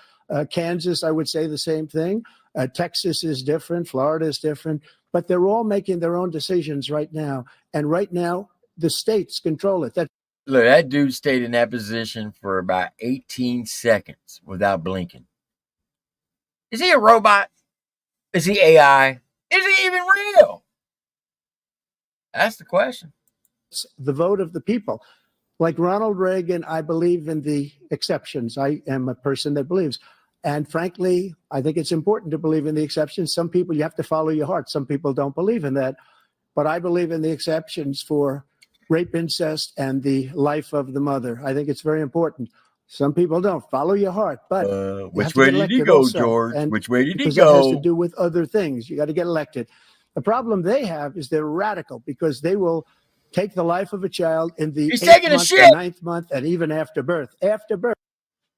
Kansas, I would say the same thing. Texas is different. Florida is different. But they're all making their own decisions right now. And right now, the states control it. Look, that dude stayed in that position for about 18 seconds without blinking. Is he a robot? Is he AI? Is he even real? That's the question. It's the vote of the people. Like Ronald Reagan, I believe in the exceptions. I am a person that believes. And frankly, I think it's important to believe in the exceptions. Some people, you have to follow your heart. Some people don't believe in that. But I believe in the exceptions for rape, incest, and the life of the mother. I think it's very important. Some people don't. Follow your heart. But which way did he go, George? Which way did he go? That has to do with other things. You got to get elected. The problem they have is they're radical because they will take the life of a child in the 8th month, the 9th month, and even after birth. After birth.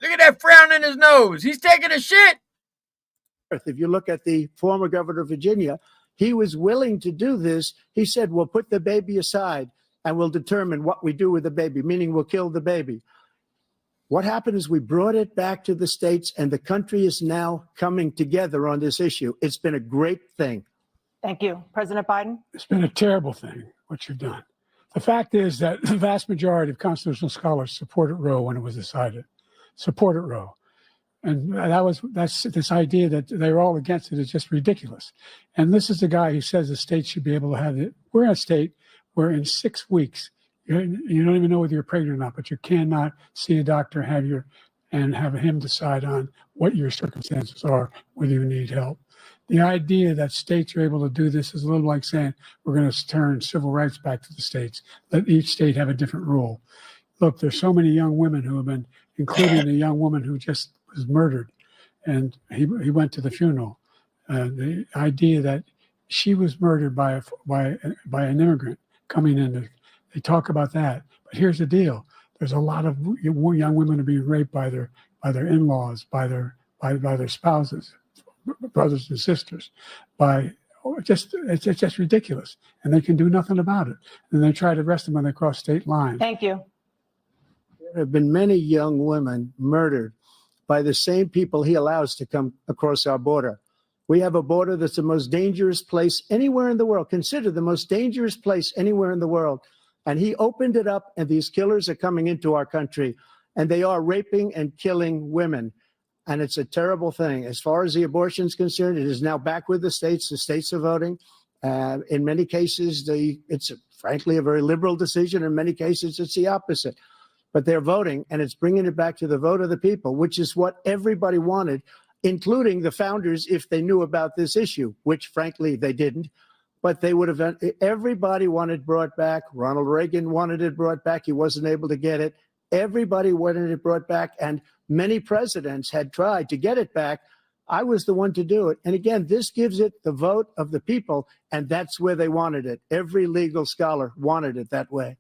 Look at that frown in his nose. He's taking a shit. If you look at the former governor of Virginia, he was willing to do this. He said, we'll put the baby aside and we'll determine what we do with the baby, meaning we'll kill the baby. What happened is we brought it back to the states, and the country is now coming together on this issue. It's been a great thing. Thank you. President Biden? It's been a terrible thing, what you've done. The fact is that the vast majority of constitutional scholars supported Roe when it was decided. Supported Roe. And that's this idea that they're all against it is just ridiculous. And this is the guy who says the state should be able to have it. We're in a state where in 6 weeks, you don't even know whether you're pregnant or not, but you cannot see a doctor, have him decide on what your circumstances are, whether you need help. The idea that states are able to do this is a little like saying we're going to turn civil rights back to the states, let each state have a different rule. Look, there's so many young women who have been, including a young woman who just was murdered, and he went to the funeral. The idea that she was murdered by an immigrant coming in, they talk about that. But here's the deal: there's a lot of young women are being raped by their in-laws, by their spouses, brothers and sisters. It's just ridiculous, and they can do nothing about it. And they try to arrest them when they cross state lines. Thank you. There have been many young women murdered by the same people he allows to come across our border. We have a border that's the most dangerous place anywhere in the world, considered the most dangerous place anywhere in the world. And he opened it up, and these killers are coming into our country, and they are raping and killing women. And it's a terrible thing. As far as the abortion is concerned, it is now back with the states. The states are voting. In many cases, it's frankly a very liberal decision. In many cases, it's the opposite. But they're voting, and it's bringing it back to the vote of the people, which is what everybody wanted, including the founders, if they knew about this issue, which frankly they didn't. But they would have, everybody wanted brought back. Ronald Reagan wanted it brought back. He wasn't able to get it. Everybody wanted it brought back. And many presidents had tried to get it back, I was the one to do it. And again, this gives it the vote of the people, and that's where they wanted it. Every legal scholar wanted it that way.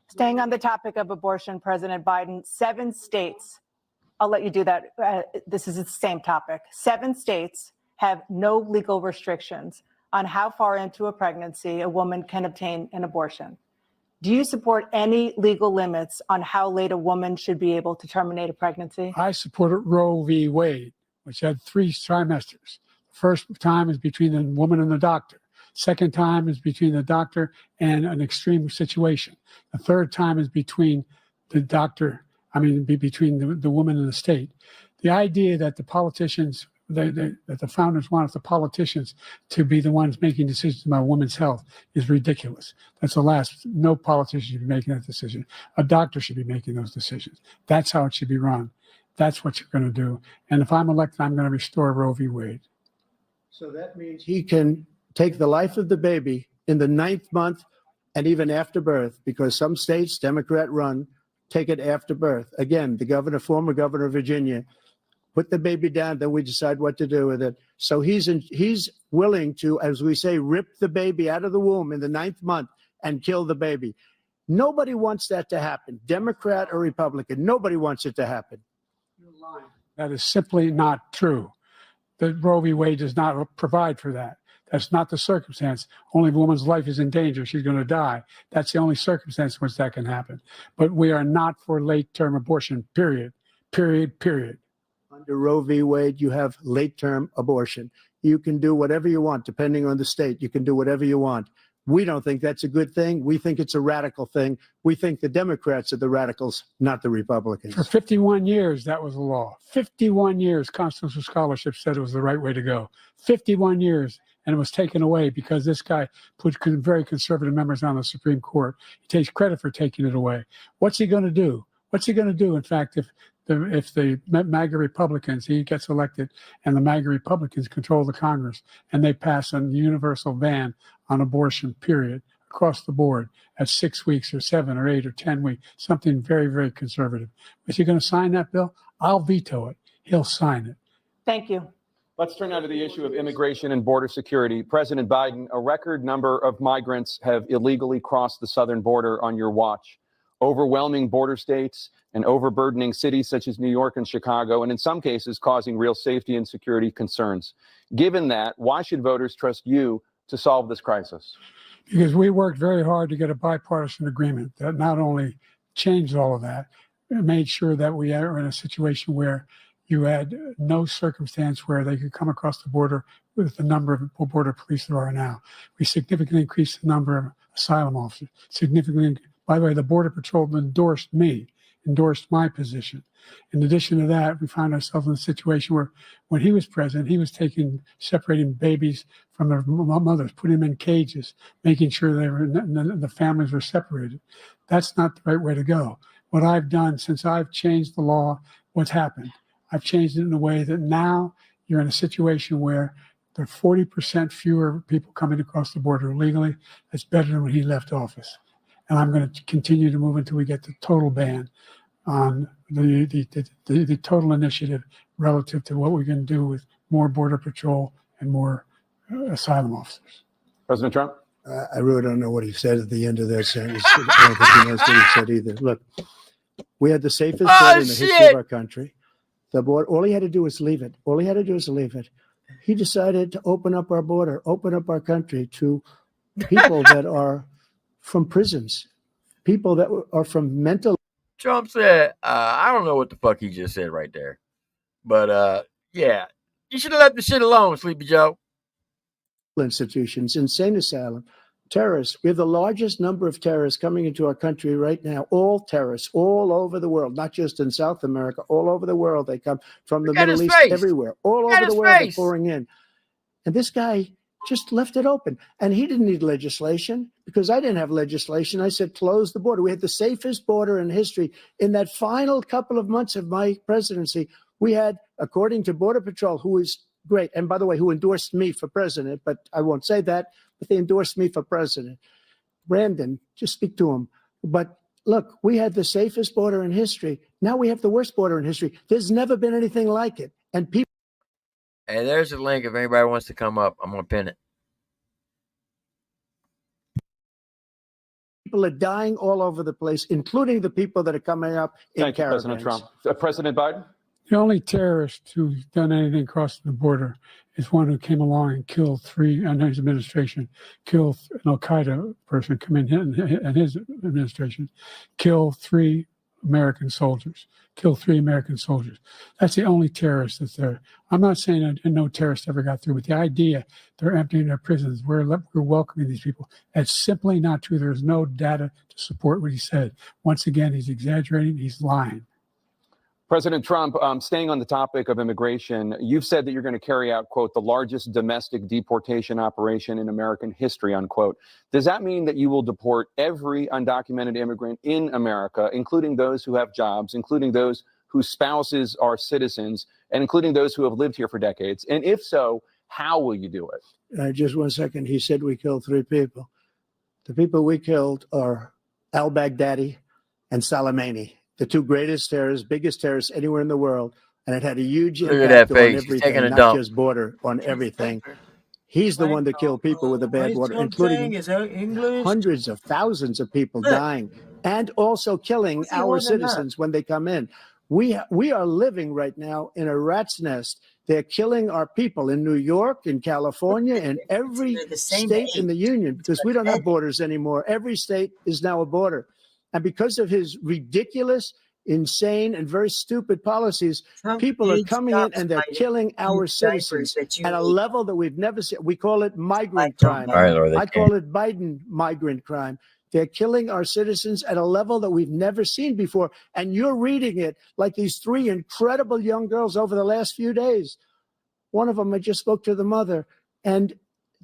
Staying on the topic of abortion, President Biden, 7 states, I'll let you do that. This is the same topic. 7 states have no legal restrictions on how far into a pregnancy a woman can obtain an abortion. Do you support any legal limits on how late a woman should be able to terminate a pregnancy? I supported Roe v. Wade, which had 3 trimesters. The first time is between the woman and the doctor. Second time is between the doctor and an extreme situation. The third time is between the doctor, between the woman and the state. The idea that the politicians, that the founders wanted the politicians to be the ones making decisions about women's health is ridiculous. That's the last. No politician should be making that decision. A doctor should be making those decisions. That's how it should be run. That's what you're going to do. And if I'm elected, I'm going to restore Roe v. Wade. So that means he can take the life of the baby in the 9th month and even after birth, because some states, Democrat run, take it after birth. Again, the former governor of Virginia, put the baby down, then we decide what to do with it. So he's willing to, as we say, rip the baby out of the womb in the 9th month and kill the baby. Nobody wants that to happen, Democrat or Republican. Nobody wants it to happen. That is simply not true. The Roe v. Wade does not provide for that. That's not the circumstance. Only if a woman's life is in danger, she's going to die. That's the only circumstance in which that can happen. But we are not for late-term abortion, period. Under Roe v. Wade, you have late-term abortion. You can do whatever you want, depending on the state. You can do whatever you want. We don't think that's a good thing. We think it's a radical thing. We think the Democrats are the radicals, not the Republicans. For 51 years, that was the law. 51 years, constitutional scholarship said it was the right way to go. 51 years. And it was taken away because this guy put very conservative members on the Supreme Court. He takes credit for taking it away. What's he going to do? What's he going to do, in fact, if the MAGA Republicans, he gets elected, and the MAGA Republicans control the Congress, and they pass a universal ban on abortion, period, across the board at 6 weeks or 7 or 8 or 10 weeks, something very, very conservative. Is he going to sign that bill? I'll veto it. He'll sign it. Thank you. Let's turn now to the issue of immigration and border security. President Biden, a record number of migrants have illegally crossed the southern border on your watch. Overwhelming border states and overburdening cities such as New York and Chicago, and in some cases causing real safety and security concerns. Given that, why should voters trust you to solve this crisis? Because we worked very hard to get a bipartisan agreement that not only changed all of that, it made sure that we are in a situation where you had no circumstance where they could come across the border with the number of border police there are now. We significantly increased the number of asylum officers. By the way, the Border Patrol endorsed my position. In addition to that, we found ourselves in a situation where when he was president, he was separating babies from their mothers, putting them in cages, making sure the families were separated. That's not the right way to go. What I've done since I've changed the law, what's happened? I've changed it in a way that now you're in a situation where there are 40% fewer people coming across the border illegally. That's better than when he left office. And I'm going to continue to move until we get the total ban on the total initiative relative to what we can do with more Border Patrol and more asylum officers. President Trump? I really don't know what he said at the end of that sentence. I don't think he knows what he said either. Look, we had the safest border in the history of our country. The border, all he had to do was leave it. All he had to do was leave it. He decided to open up our border, open up our country to people that are from prisons, people that are from mental. Trump said, I don't know what the fuck he just said right there. But yeah, you should have left the shit alone, Sleepy Joe. Institutions, insane asylum, terrorists. We have the largest number of terrorists coming into our country right now. All terrorists, all over the world, not just in South America, all over the world. They come from the Middle East, everywhere, all over the world. They're pouring in. And this guy just left it open. And he didn't need legislation because I didn't have legislation. I said, close the border. We had the safest border in history. In that final couple of months of my presidency, we had, according to Border Patrol, who is great, and by the way, who endorsed me for president, but I won't say that, but they endorsed me for president. Brandon, just speak to him. But look, we had the safest border in history. Now we have the worst border in history. There's never been anything like it. And people And there's a link if anybody wants to come up. I'm going to pin it. People are dying all over the place, including the people that are coming up in Thank you, President caravans. Trump. President Biden? The only terrorist who's done anything crossing the border is one who came along and killed three, and his administration, killed an Al-Qaeda person come in and his administration, kill three American soldiers. That's the only terrorist that's there. I'm not saying that no terrorist ever got through, but the idea they're emptying their prisons, we're welcoming these people, that's simply not true. There's no data to support what he said. Once again, he's exaggerating, he's lying. President Trump, staying on the topic of immigration, you've said that you're going to carry out, quote, the largest domestic deportation operation in American history, unquote. Does that mean that you will deport every undocumented immigrant in America, including those who have jobs, including those whose spouses are citizens, and including those who have lived here for decades? And if so, how will you do it? Just 1 second. He said we killed three people. The people we killed are al-Baghdadi and Soleimani, the two greatest terrorists, biggest terrorists anywhere in the world. And it had a huge Look at impact that on face. He's everything, taking a not dump. just border, on everything. He's the one that killed people with a bad water, including hundreds of thousands of people dying, and also killing our citizens when they come in. We are living right now in a rat's nest. They're killing our people in New York, in California, in every state in the union, because we don't have borders anymore. Every state is now a border. And because of his ridiculous, insane, and very stupid policies, people are coming in and they're killing our citizens at a level that we've never seen. We call it migrant crime. All right, Lord, I call it Biden migrant crime. They're killing our citizens at a level that we've never seen before. And you're reading it like these three incredible young girls over the last few days. One of them, I just spoke to the mother, and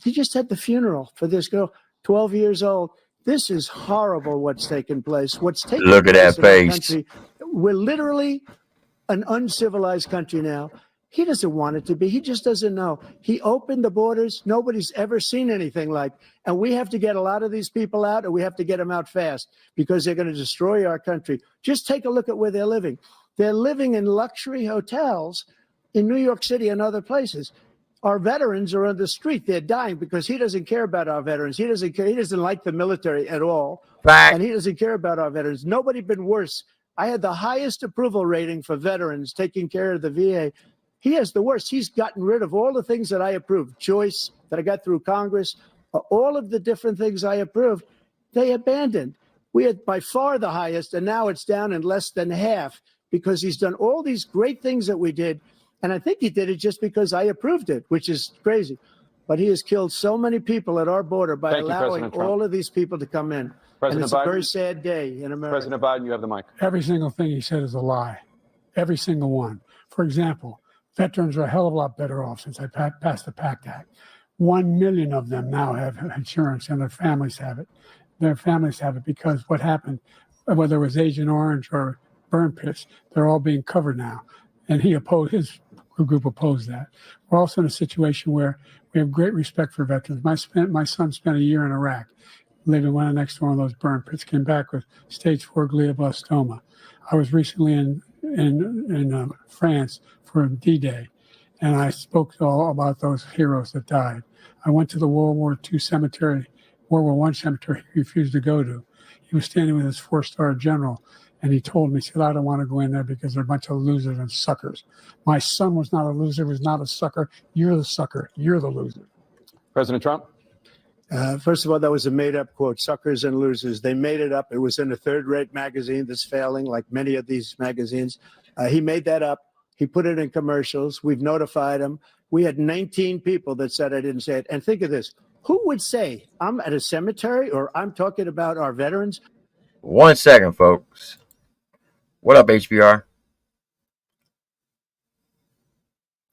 he just had the funeral for this girl, 12 years old. This is horrible what's taken place. What's taking Look at place that in our face. country. We're literally an uncivilized country now. He doesn't want it to be. He just doesn't know. He opened the borders. Nobody's ever seen anything like. And we have to get a lot of these people out, and we have to get them out fast because they're going to destroy our country. Just take a look at where they're living. They're living in luxury hotels in New York City and other places. Our veterans are on the street. They're dying because he doesn't care about our veterans. He doesn't care. He doesn't like the military at all. Fact. And he doesn't care about our veterans. Nobody been worse. I had the highest approval rating for veterans taking care of the VA. He has the worst. He's gotten rid of all the things that I approved. Choice that I got through Congress, all of the different things I approved, they abandoned. We had by far the highest, and now it's down in less than half because he's done all these great things that we did. And I think he did it just because I approved it, which is crazy. But he has killed so many people at our border by allowing all of these people to come in. And it's a very sad day in America. President Biden, you have the mic. Every single thing he said is a lie. Every single one. For example, veterans are a hell of a lot better off since I passed the PACT Act. 1 million of them now have insurance, and their families have it. Their families have it because what happened, whether it was Agent Orange or burn pits, they're all being covered now. And he opposed, his group opposed that. We're also in a situation where we have great respect for veterans. My son spent a year in Iraq, living right next to one of those burn pits, came back with stage 4 glioblastoma. I was recently in France for D-Day, and I spoke all about those heroes that died. I went to the World War II cemetery, World War I cemetery he refused to go to. He was standing with his 4-star general, and he told me, he said, I don't want to go in there because they're a bunch of losers and suckers. My son was not a loser, was not a sucker. You're the sucker. You're the loser. President Trump? First of all, that was a made-up quote, suckers and losers. They made it up. It was in a third-rate magazine that's failing, like many of these magazines. He made that up. He put it in commercials. We've notified him. We had 19 people that said I didn't say it. And think of this. Who would say I'm at a cemetery or I'm talking about our veterans? 1 second, folks. What up, HBR?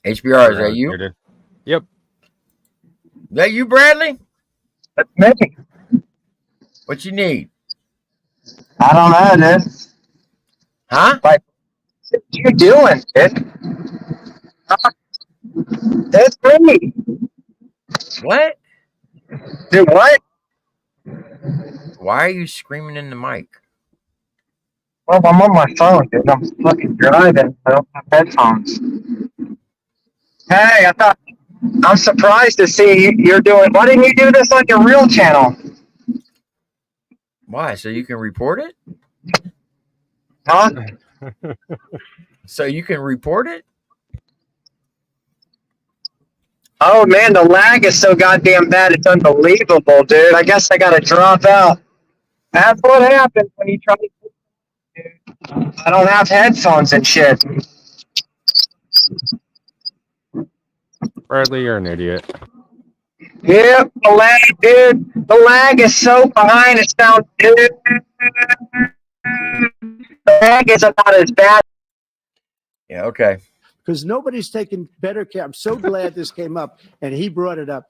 HBR, is that you? Yep. Is that you, Bradley? That's me. What you need? I don't know, dude. Huh? Like, what you doing, dude? Huh? That's me. What? Dude, what? Why are you screaming in the mic? Well, I'm on my phone, dude. I'm fucking driving. I don't have headphones. Hey, I'm surprised to see you're doing. Why didn't you do this on your real channel? Why? So you can report it? Huh? So you can report it? Oh man, the lag is so goddamn bad. It's unbelievable, dude. I guess I gotta drop out. That's what happens when you try to. I don't have headphones and shit. Bradley, you're an idiot. Yep, the lag, dude. The lag is so behind. It sounds good. The lag is about as bad. Yeah, okay. Because nobody's taken better care. I'm so glad this came up, and he brought it up.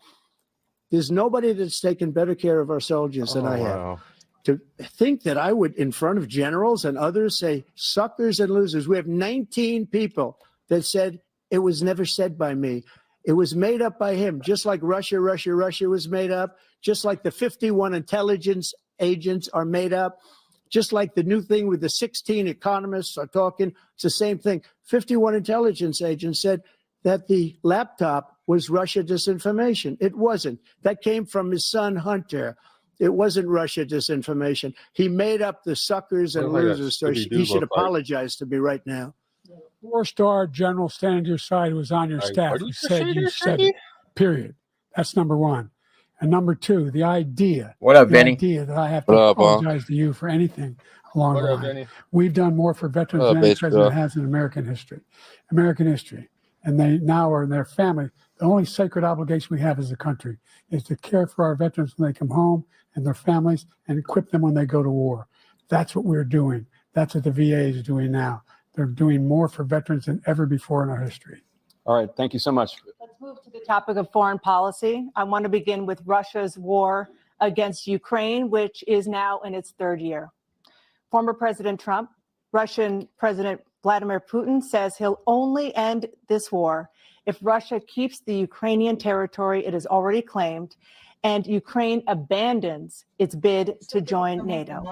There's nobody that's taken better care of our soldiers than I have. To think that I would, in front of generals and others, say suckers and losers. We have 19 people that said it was never said by me. It was made up by him, just like Russia was made up, just like the 51 intelligence agents are made up, just like the new thing with the 16 economists are talking. It's the same thing. 51 intelligence agents said that the laptop was Russia disinformation. It wasn't. That came from his son, Hunter. It wasn't Russia disinformation. He made up the suckers and losers. So he should apologize to me right now. Four-star general standing to your side who was on your staff who said you said it, period. That's number one. And number two, the idea. What up, Benny? The idea that I have to apologize to you for anything along the line. We've done more for veterans than any president has in American history. And they now are in their family. The only sacred obligation we have as a country is to care for our veterans when they come home and their families and equip them when they go to war. That's what we're doing. That's what the VA is doing now. They're doing more for veterans than ever before in our history. All right. Thank you so much. Let's move to the topic of foreign policy. I want to begin with Russia's war against Ukraine, which is now in its third year. Former President Trump, Russian President Vladimir Putin says he'll only end this war if Russia keeps the Ukrainian territory it has already claimed and Ukraine abandons its bid to join NATO.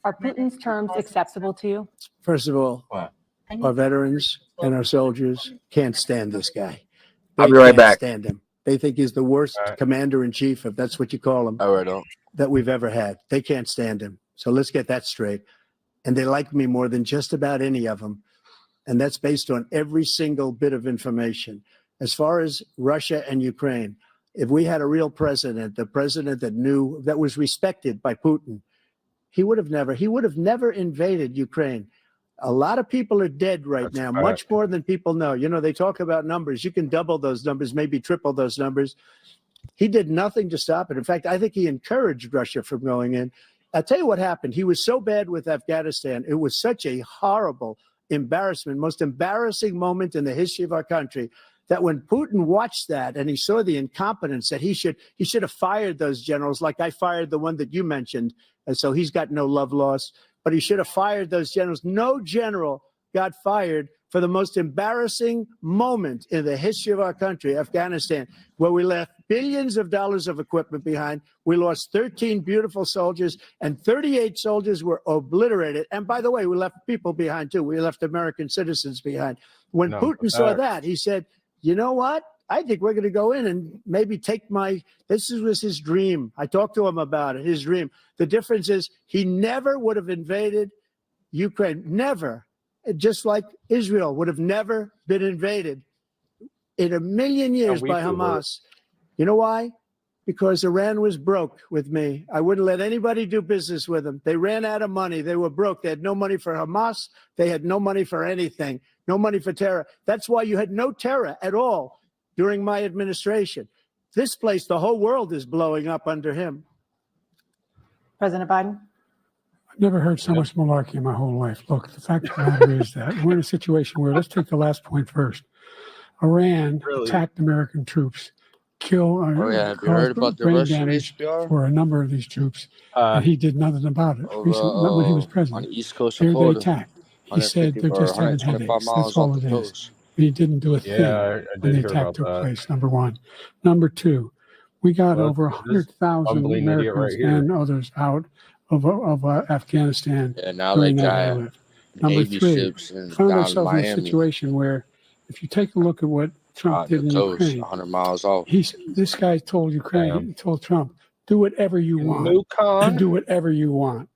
Are Putin's terms acceptable to you? First of all, our veterans and our soldiers can't stand this guy. I'll be right back. Stand him. They think he's the worst commander-in-chief, if that's what you call him, that we've ever had. They can't stand him. So let's get that straight. And they like me more than just about any of them. And that's based on every single bit of information. As far as Russia and Ukraine, if we had a real president, the president that knew, that was respected by Putin, he would have never invaded Ukraine. A lot of people are dead right now, much more than people know. You know, they talk about numbers. You can double those numbers, maybe triple those numbers. He did nothing to stop it. In fact, I think he encouraged Russia from going in. I'll tell you what happened. He was so bad with Afghanistan. It was such a horrible embarrassment, most embarrassing moment in the history of our country, that when Putin watched that and he saw the incompetence, that he should have fired those generals, like I fired the one that you mentioned. And so he's got no love lost, but he should have fired those generals. No general got fired for the most embarrassing moment in the history of our country, Afghanistan, where we left billions of dollars of equipment behind. We lost 13 beautiful soldiers and 38 soldiers were obliterated. And by the way, we left people behind too. We left American citizens behind. When Putin saw that, he said, you know what? I think we're going to go in and maybe take this was his dream. I talked to him about it, his dream. The difference is he never would have invaded Ukraine, never. Just like Israel would have never been invaded in a million years by Hamas. You know why? Because Iran was broke with me. I wouldn't let anybody do business with them. They ran out of money. They were broke. They had no money for Hamas. They had no money for anything, no money for terror. That's why you had no terror at all during my administration. This place, the whole world is blowing up under him. President Biden? I've never heard so much malarkey in my whole life. Look, the fact of the matter is that we're in a situation where, let's take the last point first. Iran attacked American troops, caused brain damage for a number of these troops, and he did nothing about it. Recently, when he was president, on the East Coast of Florida, they attacked. He said they're just having headaches. That's all it is. He didn't do a thing when the attack took place, number one. Number two, we got over 100,000 Americans and others out of Afghanistan. Yeah, now during they that got airlift. Number Navy three, ships found down ourselves in a Miami. situation where, if you take a look at what Trump did in Ukraine. 100 miles off. This guy told Ukraine, he told Trump, do whatever you want. Do whatever you want.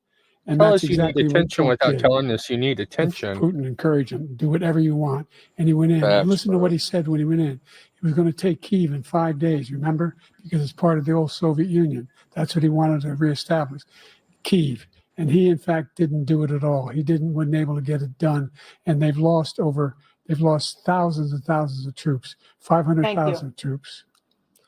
And Tell that's us you need exactly what attention Trump without did. telling us you need attention. Putin encouraged him, do whatever you want. And he went in. Facts, And listen to what he said when he went in. He was going to take Kyiv in 5 days, remember? Because it's part of the old Soviet Union. That's what he wanted to reestablish, Kyiv. And he, in fact, didn't do it at all. He wasn't able to get it done. And they've lost thousands and thousands of troops, 500,000 troops.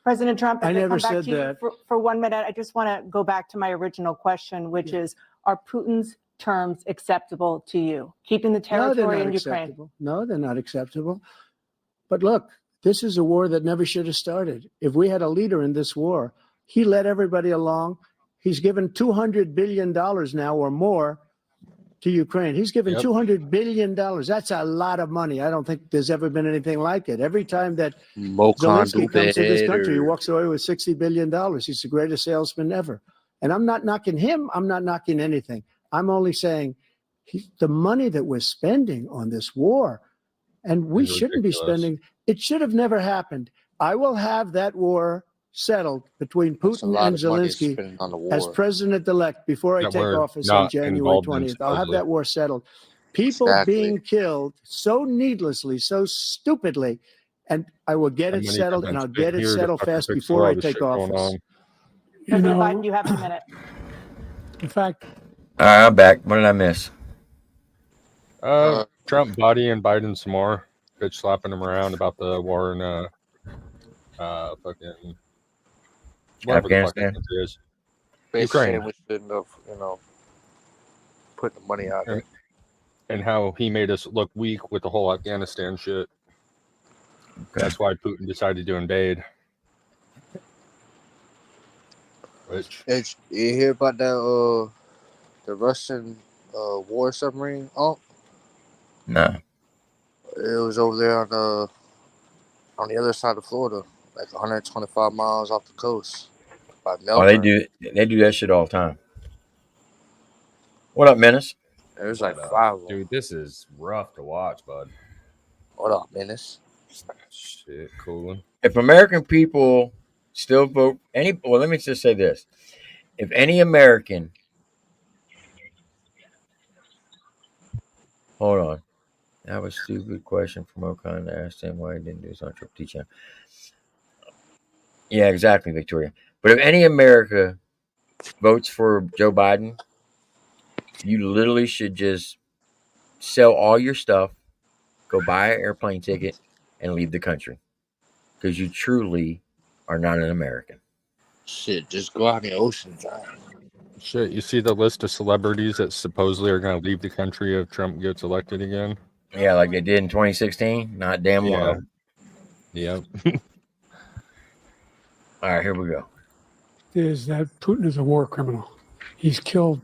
President Trump, I if never come back said to you that. for 1 minute, I just want to go back to my original question, which is, are Putin's terms acceptable to you? Keeping the No, they're territory not in Ukraine. acceptable. No, they're not acceptable. But look, this is a war that never should have started. If we had a leader in this war, he led everybody along. He's given $200 billion now or more to Ukraine. He's given $200 billion. That's a lot of money. I don't think there's ever been anything like it. Every time that Zelensky comes to this country, he walks away with $60 billion. He's the greatest salesman ever. And I'm not knocking him. I'm not knocking anything. I'm only saying the money that we're spending on this war, and we shouldn't be spending, it should have never happened. I will have that war settled between Putin and Zelensky as president-elect before I take office on January 20th. I'll have that war settled. People being killed so needlessly, so stupidly, and I will get it settled, and I'll get it settled fast before I take office. President Biden, you have a minute. In fact, I'm back. What did I miss? Trump bodying Biden some more, bitch slapping him around about the war in fucking Afghanistan. Ukraine. We shouldn't have, put the money out there. And how he made us look weak with the whole Afghanistan shit. Okay. That's why Putin decided to invade. You hear about that? The Russian war submarine? Oh, no. It was over there on the other side of Florida, like 125 miles off the coast. By Melbourne. Oh, they do that shit all the time. What up, Menace? There's like 5 of them. Dude, this is rough to watch, bud. What up, Menace? Shit, cool. If American people still vote well, let me just say this. If any American, hold on. That was a stupid question from Okan. I asked him why he didn't do his own trip teaching. Yeah, exactly, Victoria. But if any America votes for Joe Biden, you literally should just sell all your stuff, go buy an airplane ticket, and leave the country. Because you truly are not an American. Shit, just go out in the ocean, John. Shit, you see the list of celebrities that supposedly are going to leave the country if Trump gets elected again? Yeah, like they did in 2016. Not damn well. Yep. All right, here we go. Is that Putin is a war criminal. He's killed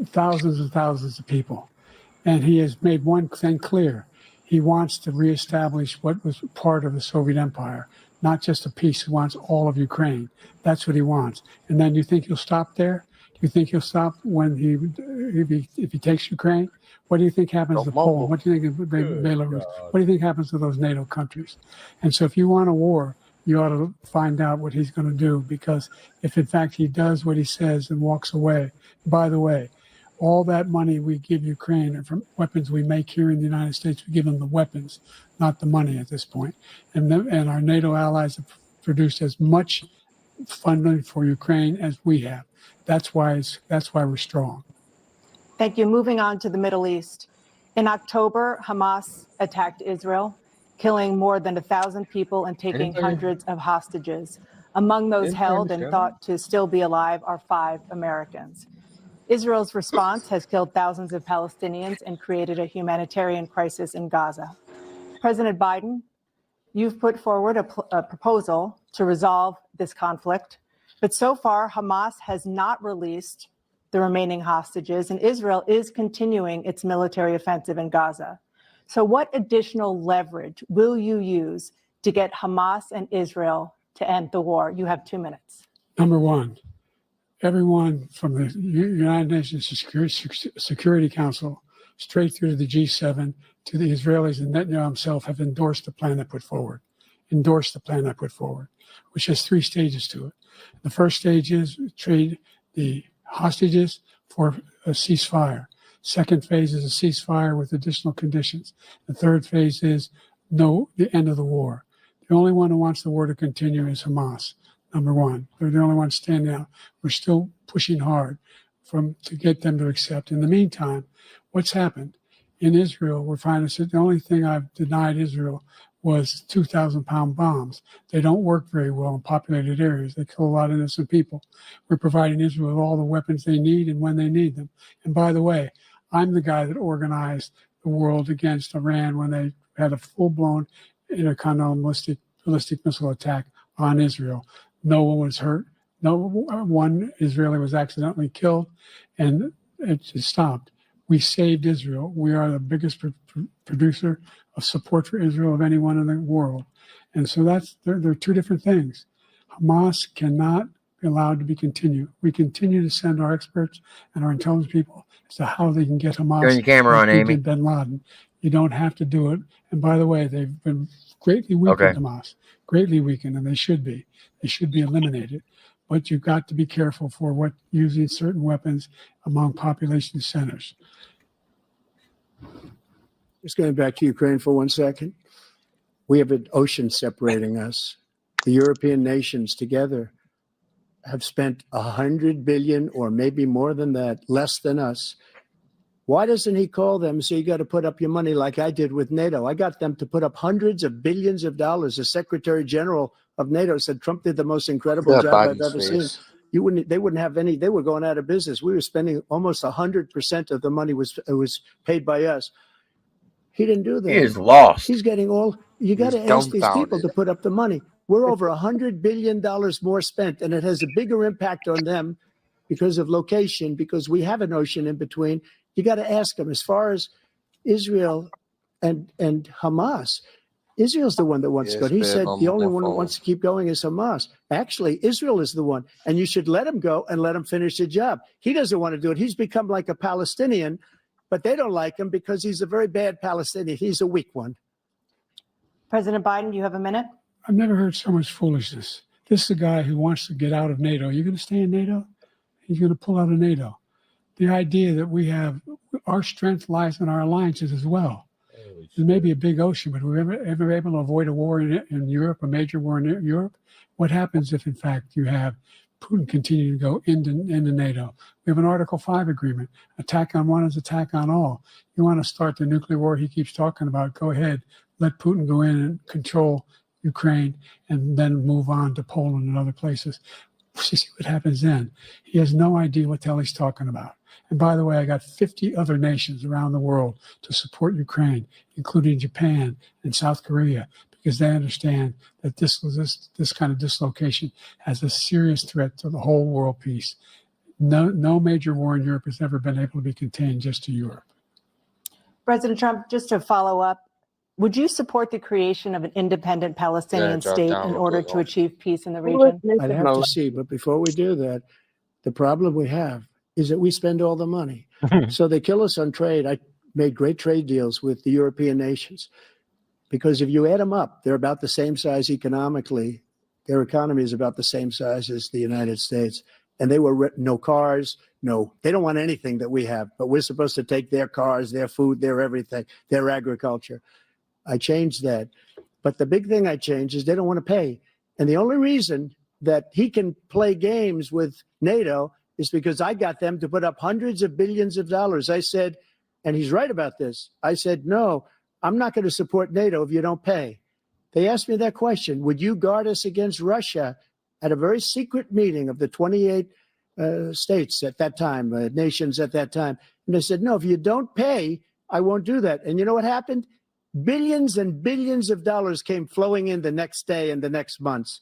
thousands and thousands of people. And he has made one thing clear. He wants to reestablish what was part of the Soviet Empire, not just a piece. He wants all of Ukraine. That's what he wants. And then you think he'll stop there? Do you think he'll stop when if he takes Ukraine? What do you think happens to Poland? What do you think of Belarus? What do you think happens to those NATO countries? And so if you want a war, you ought to find out what he's going to do, because if in fact he does what he says and walks away, by the way, all that money we give Ukraine are from weapons we make here in the United States. We give them the weapons, not the money at this point. And our NATO allies have produced as much funding for Ukraine as we have. That's why we're strong. Thank you. Moving on to the Middle East. In October, Hamas attacked Israel, killing more than 1,000 people and taking hundreds of hostages. Among those held and thought to still be alive are 5 Americans. Israel's response has killed thousands of Palestinians and created a humanitarian crisis in Gaza. President Biden, you've put forward a proposal to resolve this conflict, but so far Hamas has not released the remaining hostages, and Israel is continuing its military offensive in Gaza. So what additional leverage will you use to get Hamas and Israel to end the war? You have 2 minutes. Number one, everyone from the United Nations Security Council straight through to the G7 to the Israelis and Netanyahu himself have endorsed the plan they put forward. endorsed the plan I put forward, which has 3 stages to it. The first stage is trade the hostages for a ceasefire. Second phase is a ceasefire with additional conditions. The third phase is the end of the war. The only one who wants the war to continue is Hamas, number one. They're the only ones standing out. We're still pushing hard to get them to accept. In the meantime, what's happened? In Israel, we're finding that the only thing I've denied Israel was 2,000-pound bombs. They don't work very well in populated areas. They kill a lot of innocent people. We're providing Israel with all the weapons they need and when they need them. And by the way, I'm the guy that organized the world against Iran when they had a full-blown intercontinental ballistic missile attack on Israel. No one was hurt. No one Israeli was accidentally killed, and it just stopped. We saved Israel. We are the biggest producer of support for Israel of anyone in the world. And so there are 2 different things. Hamas cannot be allowed to be continued. We continue to send our experts and our intelligence people as to how they can get Hamas. Turn your camera on, Amy. Bin Laden. You don't have to do it. And by the way, they've been greatly weakened, Hamas, greatly weakened, and they should be. They should be eliminated. But you've got to be careful for using certain weapons among population centers. Just going back to Ukraine for 1 second. We have an ocean separating us. The European nations together have spent 100 billion, or maybe more than that, less than us. Why doesn't he call them and say, you got to put up your money like I did with NATO? I got them to put up hundreds of billions of dollars. The Secretary General of NATO said Trump did the most incredible job I've ever seen. They wouldn't have any, they were going out of business. We were spending almost 100% of the money was paid by us. He didn't do that. He is lost. He's getting all, you got to ask these people to put up the money. We're over $100 billion more spent, and it has a bigger impact on them because of location, because we have an ocean in between. You got to ask them. As far as Israel and Hamas, Israel's the one that wants to go. He said the only one who wants to keep going is Hamas. Actually, Israel is the one, and you should let him go and let him finish the job. He doesn't want to do it. He's become like a Palestinian, but they don't like him because he's a very bad Palestinian. He's a weak one. President Biden, you have a minute. I've never heard so much foolishness. This is a guy who wants to get out of NATO. You're going to stay in NATO? He's going to pull out of NATO. The idea that we have, our strength lies in our alliances as well. There may be a big ocean, but we're ever able to avoid a war in Europe, a major war in Europe? What happens if, in fact, you have Putin continue to go into NATO? We have an Article 5 agreement. Attack on one is attack on all. You want to start the nuclear war he keeps talking about, go ahead. Let Putin go in and control Ukraine and then move on to Poland and other places. See what happens then. He has no idea what the hell he's talking about. And by the way, I got 50 other nations around the world to support Ukraine, including Japan and South Korea, because they understand that this kind of dislocation has a serious threat to the whole world peace. No major war in Europe has ever been able to be contained just to Europe. President Trump, just to follow up, would you support the creation of an independent Palestinian state in order to achieve peace in the region? I'd have to see, but before we do that, the problem we have is that we spend all the money. So they kill us on trade. I made great trade deals with the European nations because if you add them up, they're about the same size economically. Their economy is about the same size as the United States. And they were no cars, they don't want anything that we have, but we're supposed to take their cars, their food, their everything, their agriculture. I changed that. But the big thing I changed is they don't want to pay. And the only reason that he can play games with NATO is because I got them to put up hundreds of billions of dollars. I said, and he's right about this, I said, no, I'm not going to support NATO if you don't pay. They asked me that question. Would you guard us against Russia at a very secret meeting of the 28 states at that time, nations at that time? And I said, no, if you don't pay, I won't do that. And you know what happened? Billions and billions of dollars came flowing in the next day and the next months.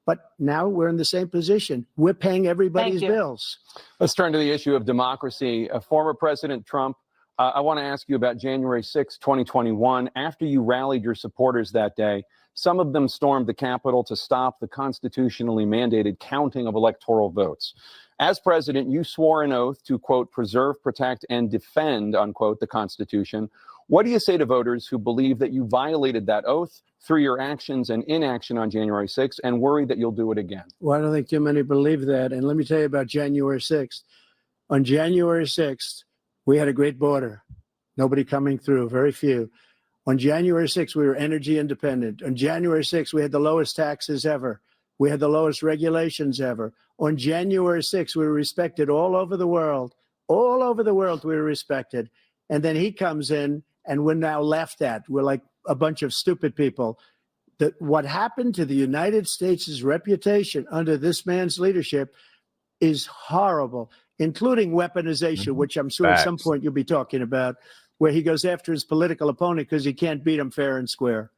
But now we're in the same position. We're paying everybody's bills. Let's turn to the issue of democracy. Former President Trump I want to ask you about January 6, 2021. After you rallied your supporters that day, some of them stormed the Capitol to stop the constitutionally mandated counting of electoral votes. As president, you swore an oath to, quote, preserve, protect, and defend, unquote, the Constitution. What do you say to voters who believe that you violated that oath through your actions and inaction on January 6th and worry that you'll do it again? Well, I don't think too many believe that. And let me tell you about January 6th. On January 6th, we had a great border. Nobody coming through, very few. On January 6th, we were energy independent. On January 6th, we had the lowest taxes ever. We had the lowest regulations ever. On January 6th, we were respected all over the world. All over the world, we were respected. And then he comes in, and we're now laughed at. We're like a bunch of stupid people. That what happened to the United States' reputation under this man's leadership is horrible, including weaponization, which I'm sure at some point you'll be talking about, where he goes after his political opponent because he can't beat him fair and square.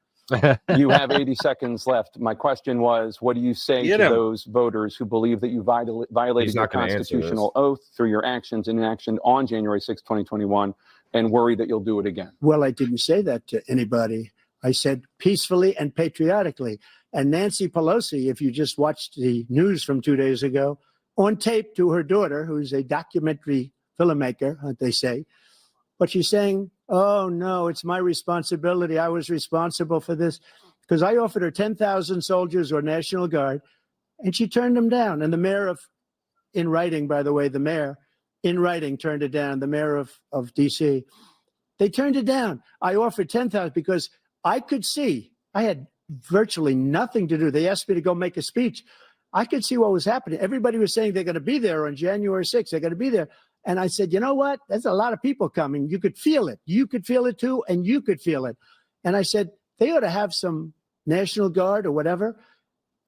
You have 80 seconds left. My question was, what do you say to those voters who believe that you violated your constitutional oath through your actions and inaction on January 6, 2021, and worry that you'll do it again? Well, I didn't say that to anybody. I said peacefully and patriotically. And Nancy Pelosi, if you just watched the news from 2 days ago, on tape to her daughter, who's a documentary filmmaker, they say, but she's saying, oh, no, it's my responsibility. I was responsible for this because I offered her 10,000 soldiers or National Guard, and she turned them down. And the mayor in writing, by the way, the mayor in writing turned it down, the mayor of D.C. They turned it down. I offered 10,000 because I could see I had virtually nothing to do. They asked me to go make a speech. I could see what was happening. Everybody was saying they're going to be there on January 6th. They're going to be there. And I said, you know what? There's a lot of people coming. You could feel it. You could feel it too, and you could feel it. And I said, they ought to have some National Guard or whatever.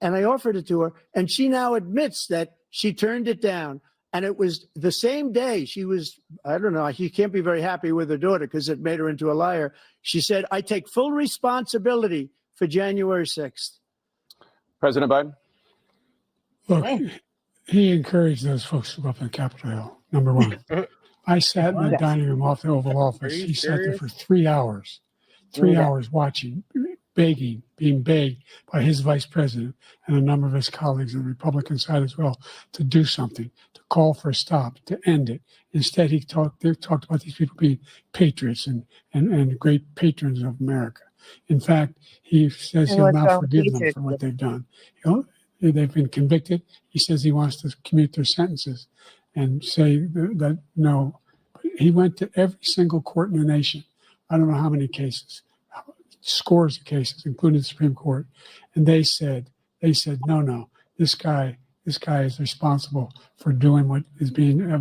And I offered it to her. And she now admits that she turned it down. And it was the same day she was, I don't know, she can't be very happy with her daughter because it made her into a liar. She said, I take full responsibility for January 6th. President Biden? Look, he encouraged those folks to go up to Capitol Hill, number one. I sat in the dining room off the Oval Office. He sat there for 3 hours, 3 hours watching, begging, being begged by his vice president and a number of his colleagues on the Republican side as well to do something, to call for a stop, to end it. Instead, they talked about these people being patriots and great patrons of America. In fact, he says he'll now forgive them for what they've done. You know, they've been convicted. He says he wants to commute their sentences and say that no. He went to every single court in the nation. I don't know how many cases, scores of cases, including the Supreme Court. And they said, no, this guy is responsible for doing what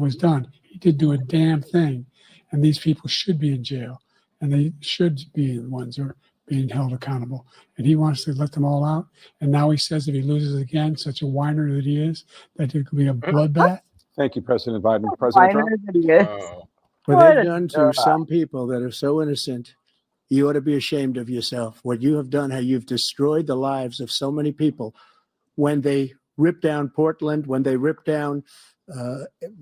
was done. He did do a damn thing. And these people should be in jail. And they should be the ones who are being held accountable. And he wants to let them all out. And now he says if he loses again, such a whiner that he is, that it could be a bloodbath. Thank you, President Biden. President Trump? What they've done to some people that are so innocent, you ought to be ashamed of yourself. What you have done, how you've destroyed the lives of so many people. When they ripped down Portland, when they ripped down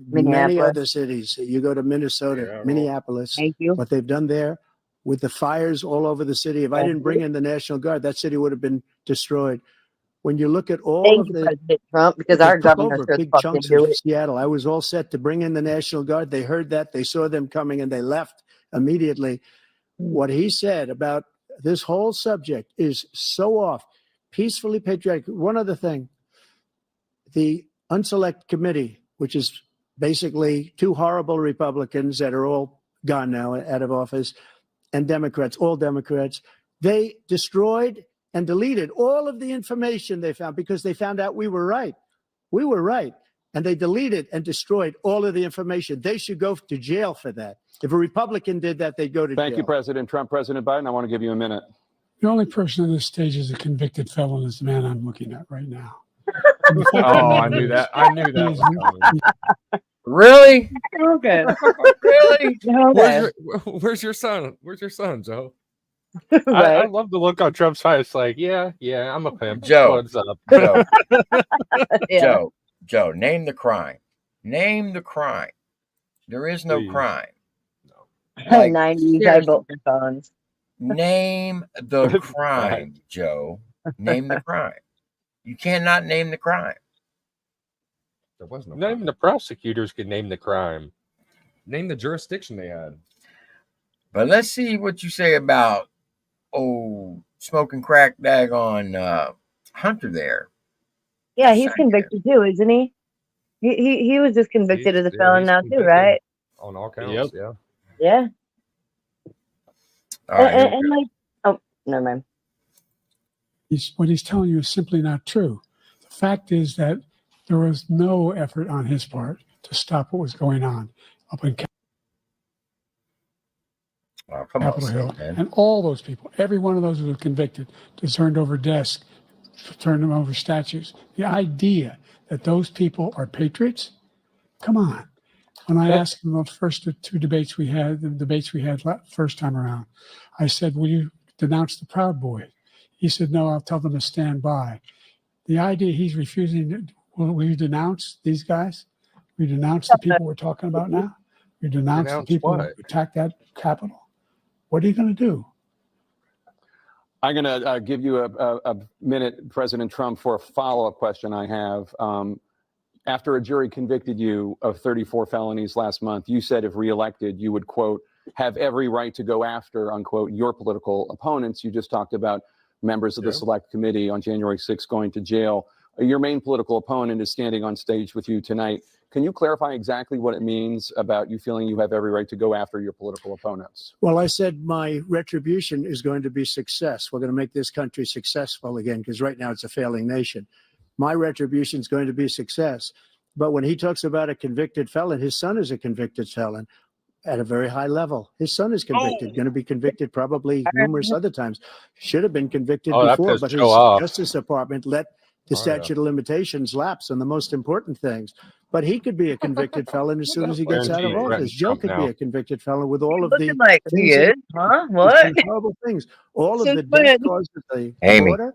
many other cities, you go to Minnesota, Minneapolis, what they've done there with the fires all over the city. If I didn't bring in the National Guard, that city would have been destroyed. When you look at all of the President Trump, because our governor big chunks of Seattle, I was all set to bring in the National Guard. They heard that, they saw them coming, and they left immediately. What he said about this whole subject is so off. Peacefully patriotic. One other thing, the Unselect Committee, which is basically two horrible Republicans that are all gone now, out of office, and Democrats, all Democrats, they destroyed and deleted all of the information they found because they found out we were right. We were right. And they deleted and destroyed all of the information. They should go to jail for that. If a Republican did that, they'd go to jail. Thank you, President Trump. President Biden, I want to give you a minute. The only person on this stage is a convicted felon is the man I'm looking at right now. Oh, I knew that. I knew that was coming. Really? Okay. Really? Where's your son? Where's your son, Joe? I love the look on Trump's face. Like, yeah, I'm a pimp. Joe, what's up? Joe, Joe, name the crime. Name the crime. There is no crime. Like, 90s, I seriously, vote for felons. name the crime, Joe. Name the crime. You cannot name the crime. There was no. Not even the prosecutors could name the crime. Name the jurisdiction they had. But let's see what you say about smoking crack daggone Hunter there. Yeah, he's convicted too, isn't he? He was just convicted as a felon now too, right? On all counts, yeah. Yeah. All right, And like, oh, never mind. What he's telling you is simply not true. The fact is that there was no effort on his part to stop what was going on up in Capitol Hill. And all those people, every one of those who were convicted, turned over desks, turned them over statues. The idea that those people are patriots, come on. When I asked him the first two debates we had, first time around, I said, will you denounce the Proud Boys? He said, no, I'll tell them to stand by. The idea he's refusing, will you denounce these guys? Will you denounce the people we're talking about now? Will you denounce the people who attacked that Capitol? What are you going to do? I'm going to give you a minute, President Trump, for a follow-up question I have. After a jury convicted you of 34 felonies last month, you said if reelected, you would, quote, have every right to go after, unquote, your political opponents. You just talked about members of the select committee on January 6th going to jail. Your main political opponent is standing on stage with you tonight. Can you clarify exactly what it means about you feeling you have every right to go after your political opponents? Well, I said my retribution is going to be success. We're going to make this country successful again, because right now it's a failing nation. My retribution is going to be success. But when he talks about a convicted felon, his son is a convicted felon at a very high level. His son is convicted, going to be convicted probably numerous other times. Should have been convicted before, but his Justice Department let the statute of limitations lapse on the most important things. But he could be a convicted felon as soon as he gets out of office. Joe could be a convicted felon with all of the like he is, huh? What? horrible things. All of the death cause of the border,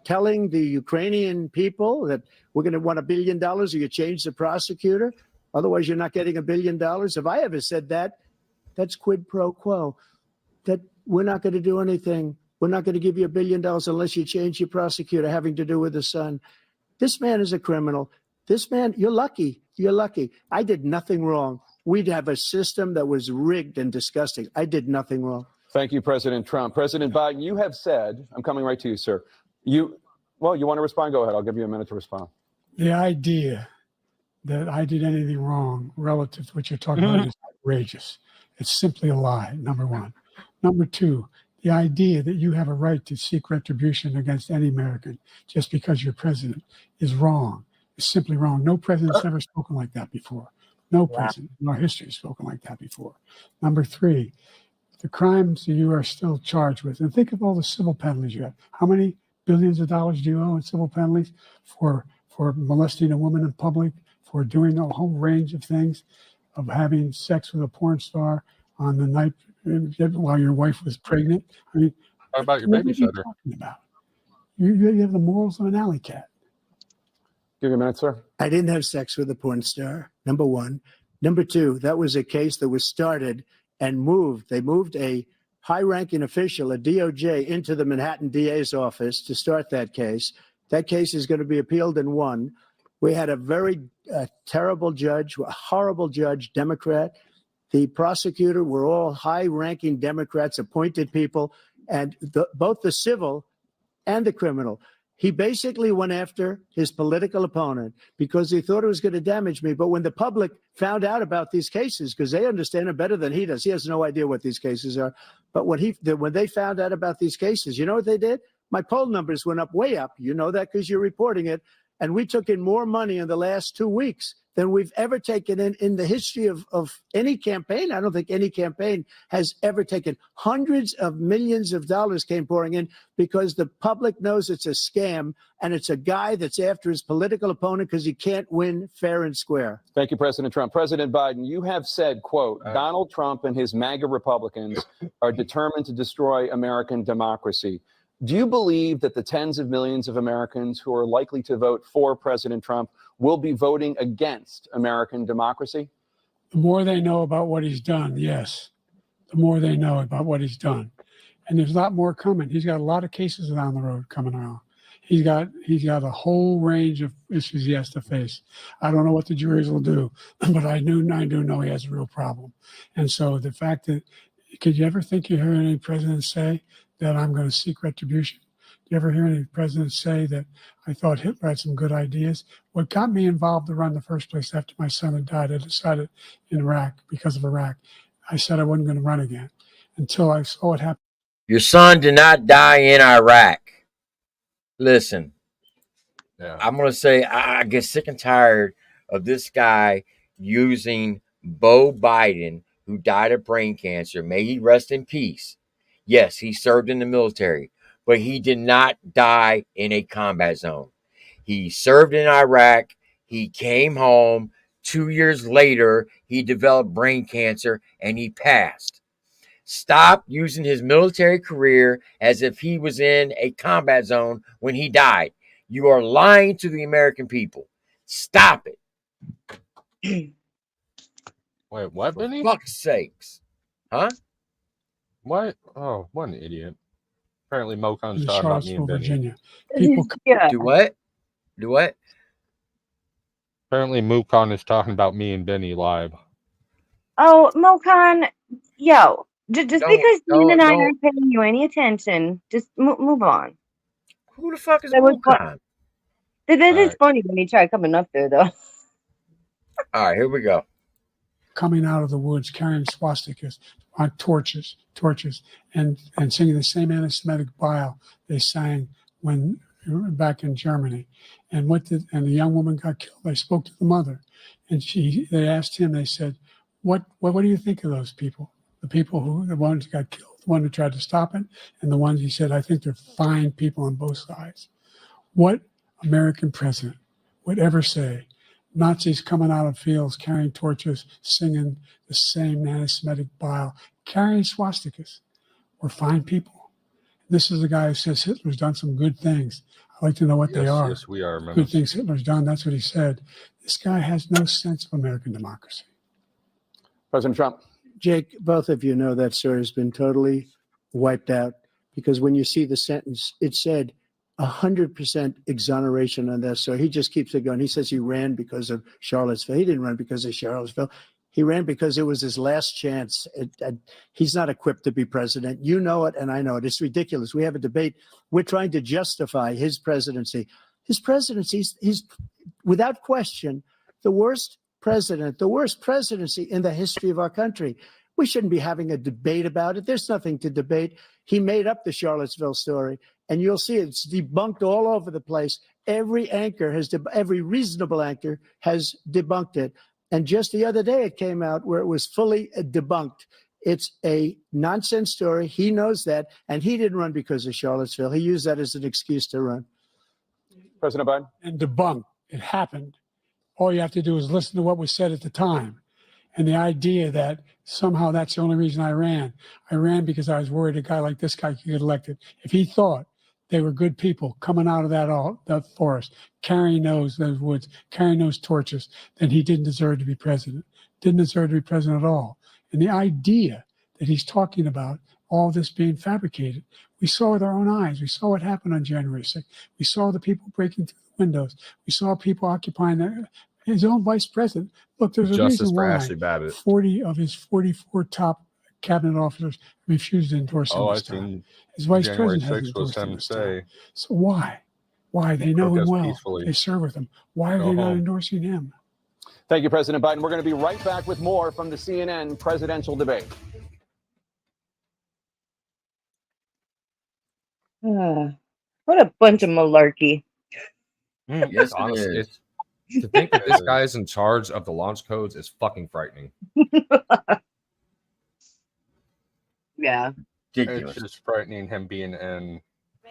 telling the Ukrainian people that we're going to want $1 billion or you change the prosecutor. Otherwise, you're not getting $1 billion. If I ever said that, that's quid pro quo. That we're not going to do anything. We're not going to give you $1 billion unless you change your prosecutor, having to do with the son. This man is a criminal. This man, you're lucky. You're lucky. I did nothing wrong. We'd have a system that was rigged and disgusting. I did nothing wrong. Thank you, President Trump. President Biden, you have said, I'm coming right to you, sir. You want to respond? Go ahead. I'll give you a minute to respond. The idea that I did anything wrong relative to what you're talking about is outrageous. It's simply a lie, number one. Number two, the idea that you have a right to seek retribution against any American just because you're president is wrong. It's simply wrong. No president's ever spoken like that before. No president in our history has spoken like that before. Number three, the crimes you are still charged with, and think of all the civil penalties you have. How many billions of dollars do you owe in civil penalties for molesting a woman in public, for doing a whole range of things, of having sex with a porn star on the night while your wife was pregnant? I mean, how about your what are you babysitter? talking about? You have the morals of an alley cat. Give you a minute, sir. I didn't have sex with a porn star, number one. Number two, that was a case that was started and moved. They moved a high-ranking official, a DOJ, into the Manhattan DA's office to start that case. That case is going to be appealed and won. We had a very terrible judge, a horrible judge, Democrat. The prosecutor were all high-ranking Democrats, appointed people, and both the civil and the criminal. He basically went after his political opponent because he thought it was going to damage me. But when the public found out about these cases, because they understand it better than he does, he has no idea what these cases are. But when they found out about these cases, you know what they did? My poll numbers went up, way up. You know that because you're reporting it. And we took in more money in the last 2 weeks than we've ever taken in the history of any campaign. I don't think any campaign has ever taken. Hundreds of millions of dollars came pouring in because the public knows it's a scam and it's a guy that's after his political opponent because he can't win fair and square. Thank you, President Trump. President Biden, you have said, quote, Donald Trump and his MAGA Republicans are determined to destroy American democracy. Do you believe that the tens of millions of Americans who are likely to vote for President Trump will be voting against American democracy? The more they know about what he's done, yes. the more they know about what he's done. And there's a lot more coming. He's got a lot of cases down the road coming around. He's got a whole range of issues he has to face. I don't know what the juries will do, but I do know he has a real problem. And so the fact that, could you ever think you hear any president say that I'm going to seek retribution? Do you ever hear any president say that I thought Hitler had some good ideas? What got me involved to run in the first place after my son had died, I decided in Iraq, because of Iraq, I said I wasn't going to run again until I saw what happened. Your son did not die in Iraq. Listen, I'm going to say I get sick and tired of this guy using Beau Biden, who died of brain cancer. May he rest in peace. Yes, he served in the military, but he did not die in a combat zone. He served in Iraq. He came home. 2 years later, he developed brain cancer and he passed. Stop using his military career as if he was in a combat zone when he died. You are lying to the American people. Stop it. Wait, what, Benny? For fuck's sakes. Huh? What? Oh, what an idiot. Apparently Mocon's In talking about me and Charlottesville, Benny. Virginia. People Do what? Do what? Apparently Mukon is talking about me and Benny live. Oh, Mokan, yo, just because Ian and I aren't paying you any attention, just move on. Who the fuck is That was Mukon? That is funny when he tried coming up there, though. All right, here we go. Coming out of the woods carrying swastikas on torches, and singing the same anti-Semitic bile they sang when back in Germany. And the young woman got killed. They spoke to the mother, and they asked him. They said, "What do you think of those people? The ones who got killed, the one who tried to stop it, and the ones," he said, "I think they're fine people on both sides." What American president would ever say Nazis coming out of fields carrying torches, singing the same anti-Semitic bile, carrying swastikas were fine people? This is the guy who says Hitler's done some good things. I'd like to know what they are. Yes, we are. Good things Hitler's done. That's what he said. This guy has no sense of American democracy. President Trump. Jake, both of you know that story has been totally wiped out, because when you see the sentence, it said 100% exoneration on that. So he just keeps it going. He says he ran because of Charlottesville. He didn't run because of Charlottesville. He ran because it was his last chance. He's not equipped to be president. You know it, and I know it. It's ridiculous. We have a debate. We're trying to justify his presidency. His presidency, he's without question the worst president, the worst presidency in the history of our country. We shouldn't be having a debate about it. There's nothing to debate. He made up the Charlottesville story, and you'll see it's debunked all over the place. Every reasonable anchor has debunked it. And just the other day, it came out where it was fully debunked. It's a nonsense story. He knows that, and he didn't run because of Charlottesville. He used that as an excuse to run. President Biden. And debunked. It happened. All you have to do is listen to what was said at the time. And the idea that somehow that's the only reason I ran because I was worried a guy like this guy could get elected. If he thought they were good people coming out of that forest, carrying those woods, carrying those torches, then he didn't deserve to be president. Didn't deserve to be president at all. And the idea that he's talking about all this being fabricated, we saw with our own eyes. We saw what happened on January 6th. We saw the people breaking through the windows. We saw people occupying his own vice president. Look, there's a Justice reason for why Ashley Babbitt. 40 of his 44 top cabinet officers refused to endorse him this time. His vice January president hasn't 6th was endorsed him him this say. time. So why? Why? They know him Protest well. peacefully. They serve with him. Why are Go they not home. endorsing him? Thank you, President Biden. We're going to be right back with more from the CNN presidential debate. What a bunch of malarkey. Yes, Honestly, it is. to think that this guy is in charge of the launch codes is fucking frightening. Yeah. Ridiculous. It's just frightening him being in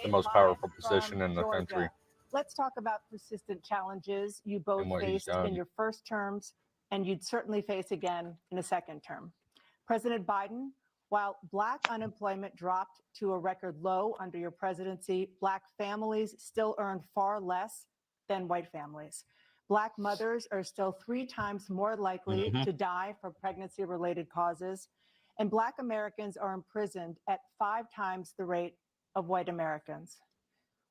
the most powerful position in the country. Let's talk about persistent challenges you both And what he's faced done. in your first terms, and you'd certainly face again in a second term. President Biden, while Black unemployment dropped to a record low under your presidency, Black families still earn far less than white families. Black mothers are still 3 times more likely to die from pregnancy-related causes. and Black Americans are imprisoned at 5 times the rate of white Americans.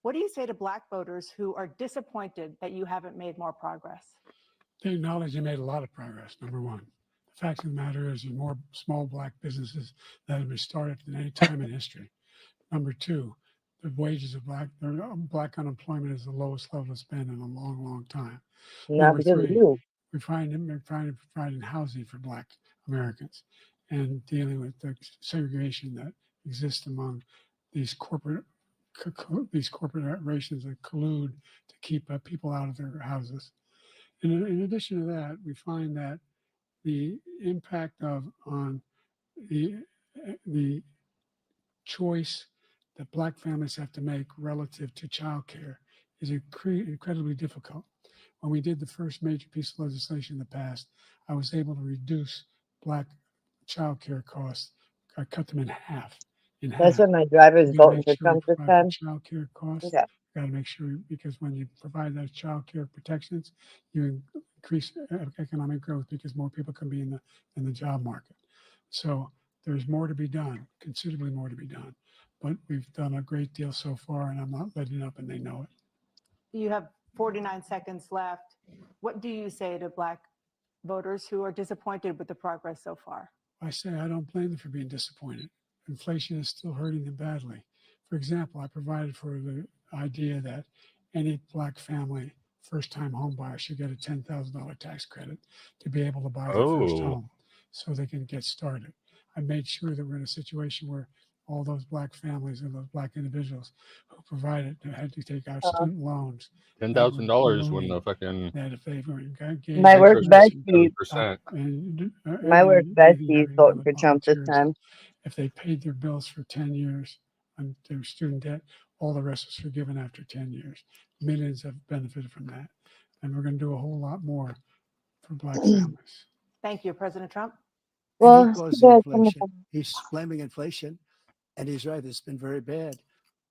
What do you say to Black voters who are disappointed that you haven't made more progress? They acknowledge they made a lot of progress, number one. The fact of the matter is there's more small Black businesses that have been started than any time in history. Number two, the wages of Black unemployment is the lowest level it's been in a long, long time. Not Number because of three, you. we're providing housing for Black Americans and dealing with the segregation that exists among these corporations that collude to keep people out of their houses. In addition to that, we find that the impact on the choice that Black families have to make relative to childcare is incredibly difficult. When we did the first major piece of legislation in the past, I was able to reduce Black childcare costs. I cut them in half. That's what my driver's voting for Trump this time. Childcare costs. Okay. Got to make sure, because when you provide those childcare protections, you increase economic growth because more people can be in the job market. So there's more to be done, considerably more to be done. But we've done a great deal so far, and I'm not letting up, and they know it. You have 49 seconds left. What do you say to Black voters who are disappointed with the progress so far? I say I don't blame them for being disappointed. Inflation is still hurting them badly. For example, I provided for the idea that any Black family, first-time home buyer, should get a $10,000 tax credit to be able to buy their first home so they can get started. I made sure that we're in a situation where all those Black families and those Black individuals who provided had to take out student loans. $10,000 when the fucking That if they were My worst bestie, 7%. my worst bestie is voting for Trump this time. If they paid their bills for 10 years on their student debt, all the rest was forgiven after 10 years. Millions have benefited from that. And we're going to do a whole lot more for Black families. Thank you, President Trump. Well, He caused the inflation. He's blaming inflation, and he's right. It's been very bad.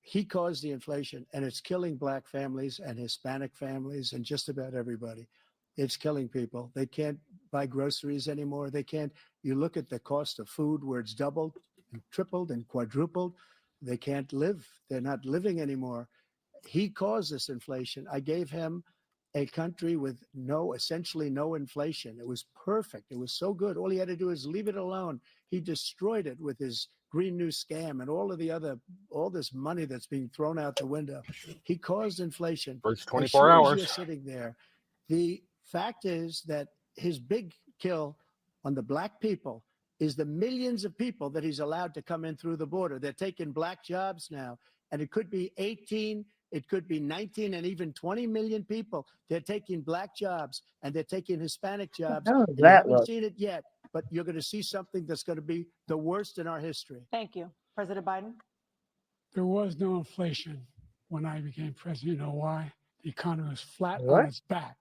He caused the inflation, and it's killing Black families and Hispanic families and just about everybody. It's killing people. They can't buy groceries anymore. They can't. You look at the cost of food where it's doubled and tripled and quadrupled. They can't live. They're not living anymore. He caused this inflation. I gave him a country with essentially no inflation. It was perfect. It was so good. All he had to do is leave it alone. He destroyed it with his Green New Scam and all this money that's being thrown out the window. He caused inflation. First As 24 sure as hours. you're sitting there, the fact is that his big kill on the Black people is the millions of people that he's allowed to come in through the border. They're taking Black jobs now, and it could be 18, it could be 19, and even 20 million people. They're taking Black jobs, and they're taking Hispanic jobs. How does And you that haven't look? seen it yet, but you're going to see something that's going to be the worst in our history. Thank you. President Biden? There was no inflation when I became president. You know why? The economy was flat What? on its back.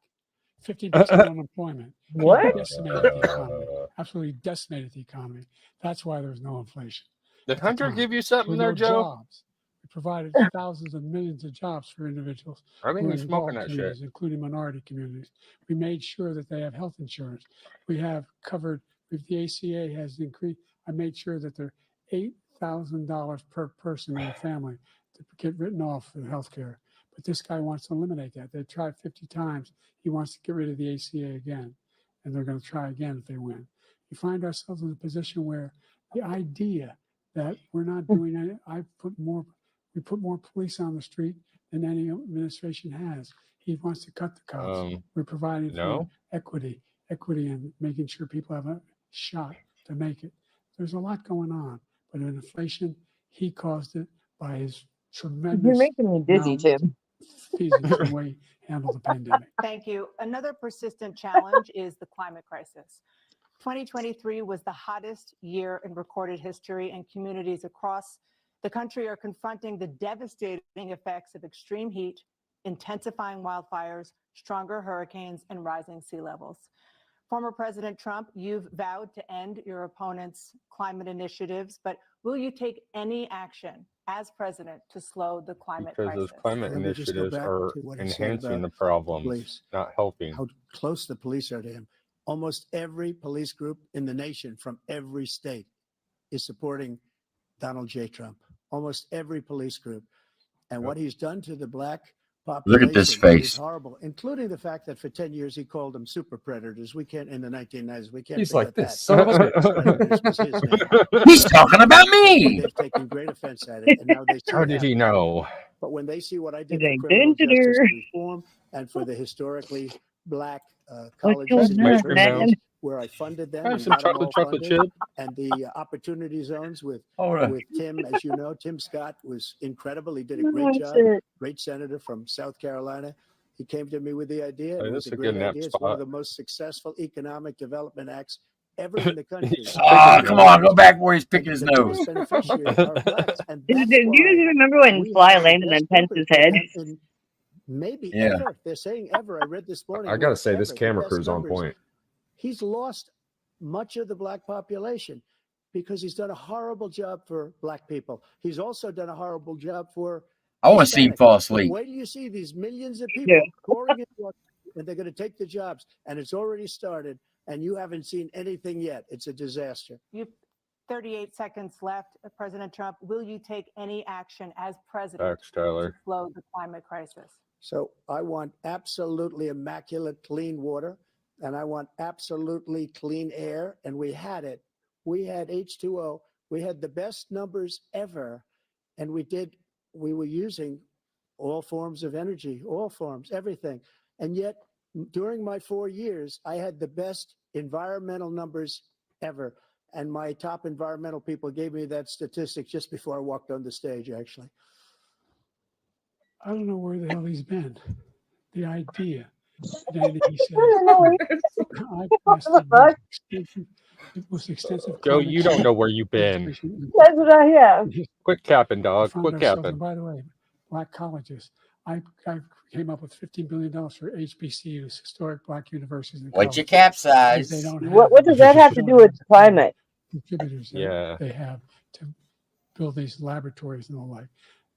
15% unemployment. What? Decimated the economy. Absolutely decimated the economy. That's why there was no inflation. Did Hunter time. give you There something were there, no Joe? jobs. We provided thousands of millions of jobs for individuals. I think who are you're in smoking involved that shit. communities, including minority communities. We made sure that they have health insurance. We have covered, if the ACA has increased, I made sure that they're $8,000 per person in a family to get written off for health care. But this guy wants to eliminate that. They tried 50 times. He wants to get rid of the ACA again. And they're going to try again if they win. We find ourselves in a position where the idea that we're not doing any, we put more police on the street than any administration has. He wants to cut the cops. We're providing for equity and making sure people have a shot to make it. There's a lot going on, but in inflation, he caused it by his tremendous. You're making me dizzy, Tim. The way he handled the pandemic. Thank you. Another persistent challenge is the climate crisis. 2023 was the hottest year in recorded history, and communities across the country are confronting the devastating effects of extreme heat, intensifying wildfires, stronger hurricanes, and rising sea levels. Former President Trump, you've vowed to end your opponent's climate initiatives, but will you take any action as president to slow the climate Because crisis? those climate Let me just go initiatives back are to what he said enhancing about the problems, police. not helping. How close the police are to him. Almost every police group in the nation from every state is supporting Donald J. Trump. Almost every police group. And what he's done to the black population Look at this is face. horrible, including the fact that for 10 years he called them super predators. We can't, in the 1990s, we can't He's forget like, this that. son of a bitch. Super predators was his name. He's talking about me. They've taken great offense at it, and now they see How it did he happening. know? But when they see what I did They for criminal did justice it. reform and for the historically black What's colleges going and on, universities man? where I funded them Have and some got them all chocolate funded, chip. and the opportunity zones with Tim, as you know, Tim Scott was incredible. He did a great job. Great senator from South Carolina. He came to me with the idea. Hey, It this was is a a great good nap idea. It's one of spot. the most successful economic development acts ever in the country. Oh, come on, go back where he's picking his The nose. biggest beneficiaries are blacks, and Do that's you guys why remember when we Fly have the landed on best numbers Pence's for head? them in maybe Yeah. ever. They're saying ever. I read this morning. I gotta where say, this ever, the camera best crew's on numbers. point. He's lost much of the black population because he's done a horrible job for black people. He's also done a horrible job for I want to see him Hispanics. fall But asleep. wait till you see these millions of Yeah. people pouring into our country, and they're going to take the jobs, and it's already started, and you haven't seen anything yet. It's a disaster. You've 38 seconds left. President Trump, will you take any action as president Thanks, to Tyler. slow the climate crisis? So I want absolutely immaculate clean water, and I want absolutely clean air. And we had it. We had H2O. We had the best numbers ever. And we were using all forms of energy, all forms, everything. And yet, during my 4 years, I had the best environmental numbers ever. And my top environmental people gave me that statistic just before I walked on the stage, actually. I don't know where the hell he's been. The idea that he said, I've tested the most extensive Joe, climate you don't change know where you've been. demonstration That's what I have. in history. Quit capping, dog. We found Quit ourselves, capping. and by the way, black colleges. I came up with $15 billion for HBCUs, historic black universities. And What'd you colleges, because capsize? they don't have What does that have to do with climate? contributors that Yeah. they have to build these laboratories and the like.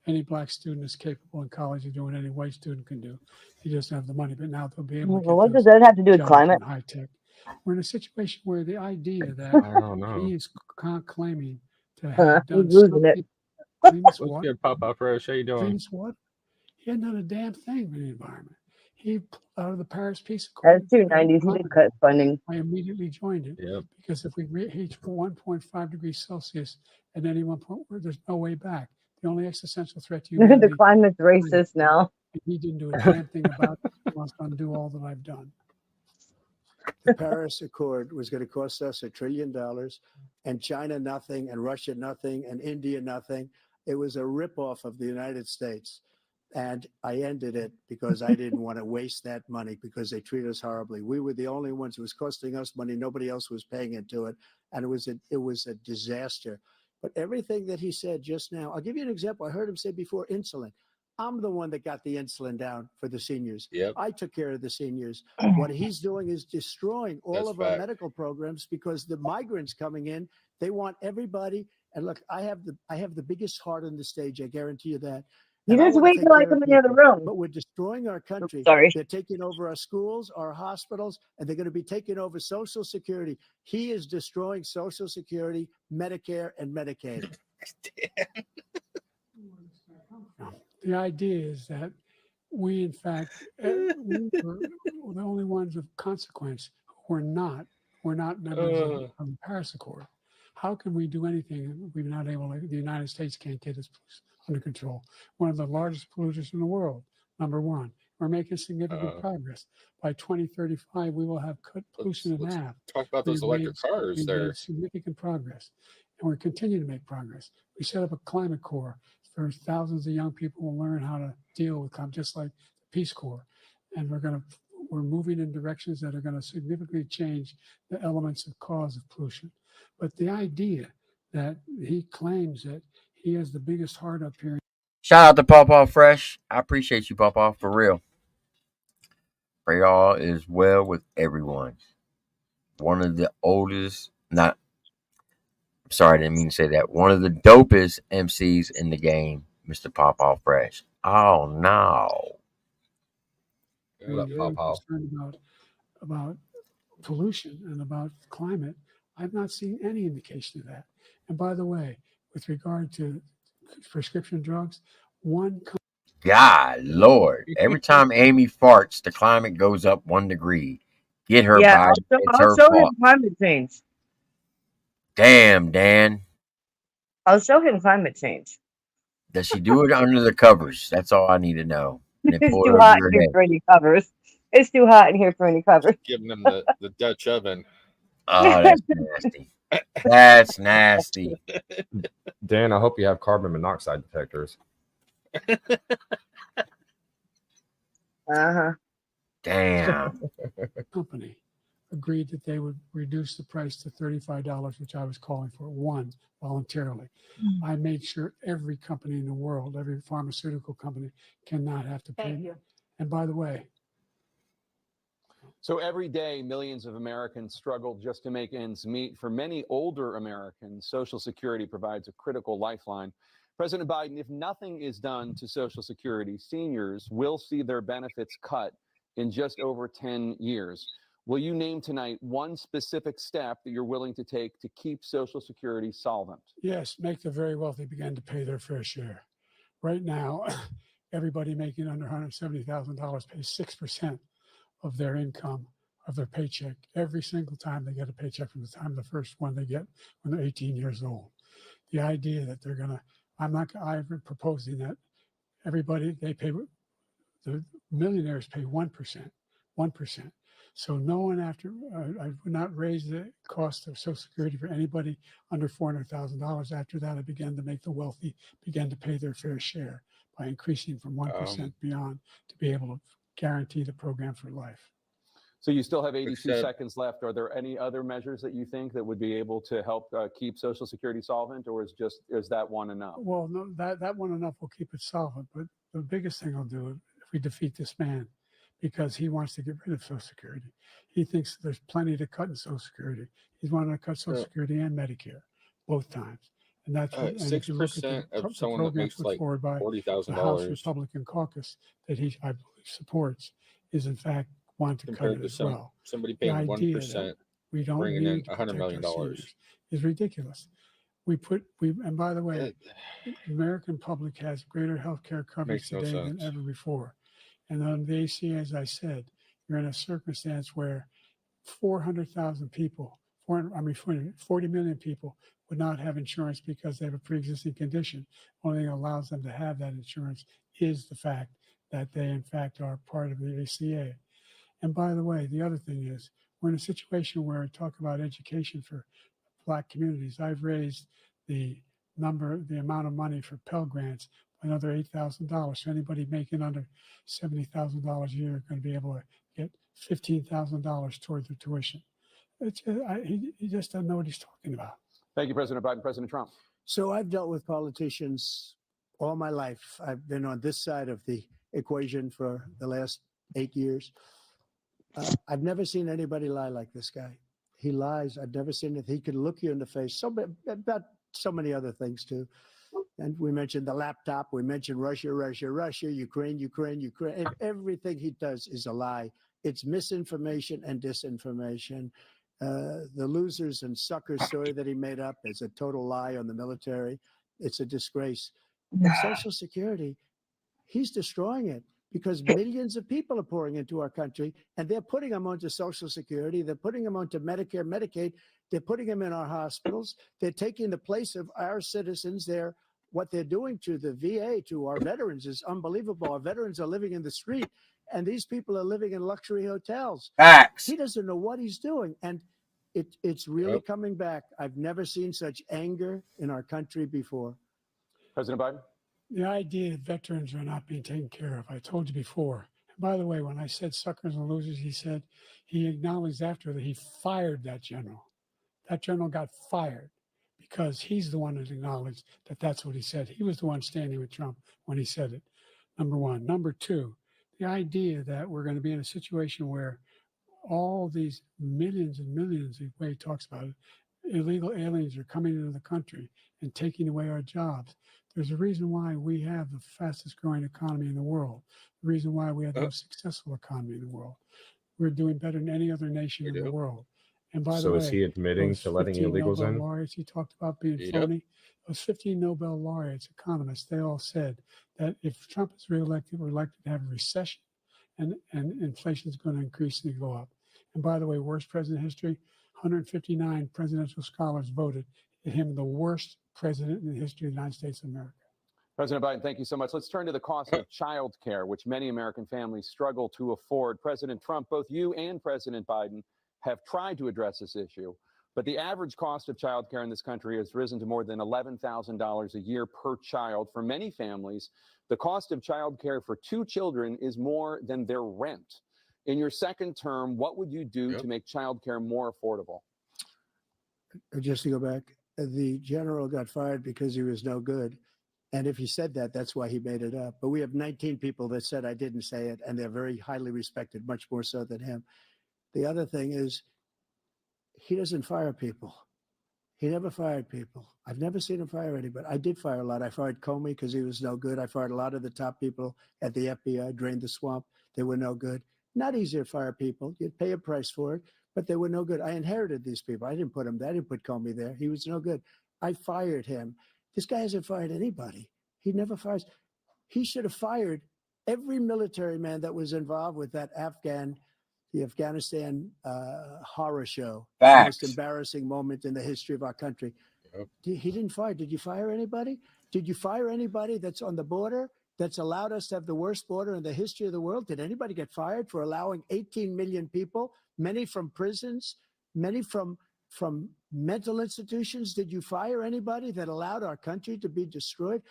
Any black student is capable in college of doing any white student can do. He doesn't have the money, but now they'll be able to Well, get what does those that have to do with jobs climate? in high tech. We're in a situation where the idea that I don't know. he is claiming to Huh, have he's done losing it. something cleanest What's water, good, Papa Fresh? How you doing? cleanest water. He hadn't done a damn thing for the environment. He pulled out of the Paris Peace Accord. That's 290s. He did cut funding. I immediately joined it Yep. because if we reach 1.5 degrees Celsius at any one point, there's no way back. The only existential threat to The humanity. climate's racist now. And he didn't do a damn thing about it. He wants to undo all that I've done. The Paris Accord was going to cost us $1 trillion, and China nothing, and Russia nothing, and India nothing. It was a ripoff of the United States. And I ended it because I didn't want to waste that money because they treat us horribly. We were the only ones. It was costing us money. Nobody else was paying into it. And it was a disaster. But everything that he said just now, I'll give you an example. I heard him say before insulin. I'm the one that got the insulin down for the seniors. Yep. I took care of the seniors. What he's doing is destroying all That's of our fact. medical programs because the migrants coming in, they want everybody. And look, I have the biggest heart on the stage. I guarantee you that. You And I just wanna wait take till I care of come in the other people, room. But we're destroying our country. Sorry. They're taking over our schools, our hospitals, and they're going to be taking over Social Security. He is destroying Social Security, Medicare, and Medicaid. The idea is that we, in fact, we were the only ones of consequence who were not members of the Paris Accord. How can we do anything if we're not able to? The United States can't get its under control. One of the largest polluters in the world, number one. We're making significant progress. By 2035, we will have cut pollution in let's half. talk about those We've electric made- cars we've there. made significant progress, and we're continuing to make progress. We set up a climate corps where thousands of young people will learn how to deal with climate, just like the Peace Corps. And we're moving in directions that are going to significantly change the elements of cause of pollution. But the idea that he claims that he has the biggest heart up here. Shout out to Pawpaw Fresh. I appreciate you, Pawpaw, for real. Pray all is well with everyone. One of the oldest, I didn't mean to say that. One of the dopest MCs in the game, Mr. Pawpaw Fresh. Oh, no. When you're concerned about pollution and about climate, I've not seen any indication of that. And by the way, with regard to prescription drugs, one God, Lord. Every time Amy farts, the climate goes up 1 degree. Get her, Yeah, Biden. It's I'll her show him fault. climate change. Damn, Dan. I'll show him climate change. Does she do it under the covers? That's all I need to know. And then It's pull it too over hot your in here head. for any covers. It's too hot in here for any covers. Giving them the Dutch oven. Oh, that's nasty. That's nasty. Dan, I hope you have carbon monoxide detectors. Uh-huh. Damn. company agreed that they would reduce the price to $35, which I was calling for, one, voluntarily. I made sure every company in the world, every pharmaceutical company, cannot have to pay. Thank you. And by the way, So every day, millions of Americans struggle just to make ends meet. For many older Americans, Social Security provides a critical lifeline. President Biden, if nothing is done to Social Security, seniors will see their benefits cut in just over 10 years. Will you name tonight one specific step that you're willing to take to keep Social Security solvent? yes, make the very wealthy begin to pay their fair share. Right now, everybody making under $170,000 pays 6% of their income, of their paycheck, every single time they get a paycheck from the time of the first one they get when they're 18 years old. The idea that they're going to, I'm proposing that everybody, they pay, the millionaires pay 1%. So no one after, I would not raise the cost of Social Security for anybody under $400,000. After that, I began to make the wealthy begin to pay their fair share by increasing from 1% beyond to be able to guarantee the program for life. So you still have 82 Except- seconds left. Are there any other measures that you think that would be able to help keep Social Security solvent, or is that one enough? Well, no, that one enough will keep it solvent. But the biggest thing I'll do if we defeat this man, because he wants to get rid of Social Security. He thinks there's plenty to cut in Social Security. He's wanting to cut Social Security and Medicare both times. And that's what, and if you look at 6% the of someone that programs makes put like forward by the House $40,000 Republican caucus that he, I believe, supports, is in fact want to cut compared it to as well. somebody The paying idea 1%, that we don't bringing in need to $100 protect million. our seniors is ridiculous. And by the way, the American public has greater health care coverage Makes no today than sense. ever before. And on the ACA, as I said, you're in a circumstance where 400,000 people, 40 million people would not have insurance because they have a pre-existing condition. Only thing that allows them to have that insurance is the fact that they, in fact, are part of the ACA. And by the way, the other thing is, we're in a situation where I talk about education for Black communities. I've raised the amount of money for Pell Grants by another $8,000. So anybody making under $70,000 a year is going to be able to get $15,000 toward their tuition. He just doesn't know what he's talking about. Thank you, President Biden. President Trump. So I've dealt with politicians all my life. I've been on this side of the equation for the last 8 years. I've never seen anybody lie like this guy. He lies. I've never seen it. He could look you in the face. About so many other things too. And we mentioned the laptop. We mentioned Russia, Ukraine. Everything he does is a lie. It's misinformation and disinformation. The losers and suckers story that he made up is a total lie on the military. It's a disgrace. But Social Security, he's destroying it because millions of people are pouring into our country and they're putting them onto Social Security. They're putting them onto Medicare, Medicaid. They're putting them in our hospitals. They're taking the place of our citizens. What they're doing to the VA, to our veterans, is unbelievable. Our veterans are living in the street, and these people are living in luxury hotels. Facts. He doesn't know what he's doing, and it's really coming back. I've never seen such anger in our country before. President Biden? The idea that veterans are not being taken care of, I told you before. And by the way, when I said suckers and losers, he acknowledged after that he fired that general. That general got fired because he's the one that acknowledged that that's what he said. He was the one standing with Trump when he said it, number one. Number two, the idea that we're going to be in a situation where all these millions and millions, the way he talks about it, illegal aliens are coming into the country and taking away our jobs. There's a reason why we have the fastest growing economy in the world. The reason why we have the most successful economy in the world. We're doing better than any other nation in the world. And by the So way, is he admitting those to letting 15 illegals Nobel in? laureates he talked about being Yep. phony, those 15 Nobel laureates, economists, they all said that if Trump is reelected, we're likely to have a recession and inflation is going to increasingly go up. And by the way, worst president in history, 159 presidential scholars voted him the worst president in the history of the United States of America. President Biden, thank you so much. Let's turn to the cost of child care, which many American families struggle to afford. President Trump, both you and President Biden have tried to address this issue, but the average cost of child care in this country has risen to more than $11,000 a year per child. For many families, the cost of child care for 2 children is more than their rent. In your second term, what would you do to make child care more affordable? Just to go back, the general got fired because he was no good. And if he said that, that's why he made it up. But we have 19 people that said I didn't say it, and they're very highly respected, much more so than him. The other thing is, he doesn't fire people. He never fired people. I've never seen him fire anybody. I did fire a lot. I fired Comey because he was no good. I fired a lot of the top people at the FBI, drained the swamp. They were no good. Not easy to fire people. You'd pay a price for it, but they were no good. I inherited these people. I didn't put him there. I didn't put Comey there. He was no good. I fired him. This guy hasn't fired anybody. He never fires. He should have fired every military man that was involved with that the Afghanistan horror show. Facts. The most embarrassing moment in the history of our country. He didn't fire. Did you fire anybody? Did you fire anybody that's on the border that's allowed us to have the worst border in the history of the world? Did anybody get fired for allowing 18 million people, many from prisons, many from mental institutions? Did you fire anybody that allowed our country to be destroyed?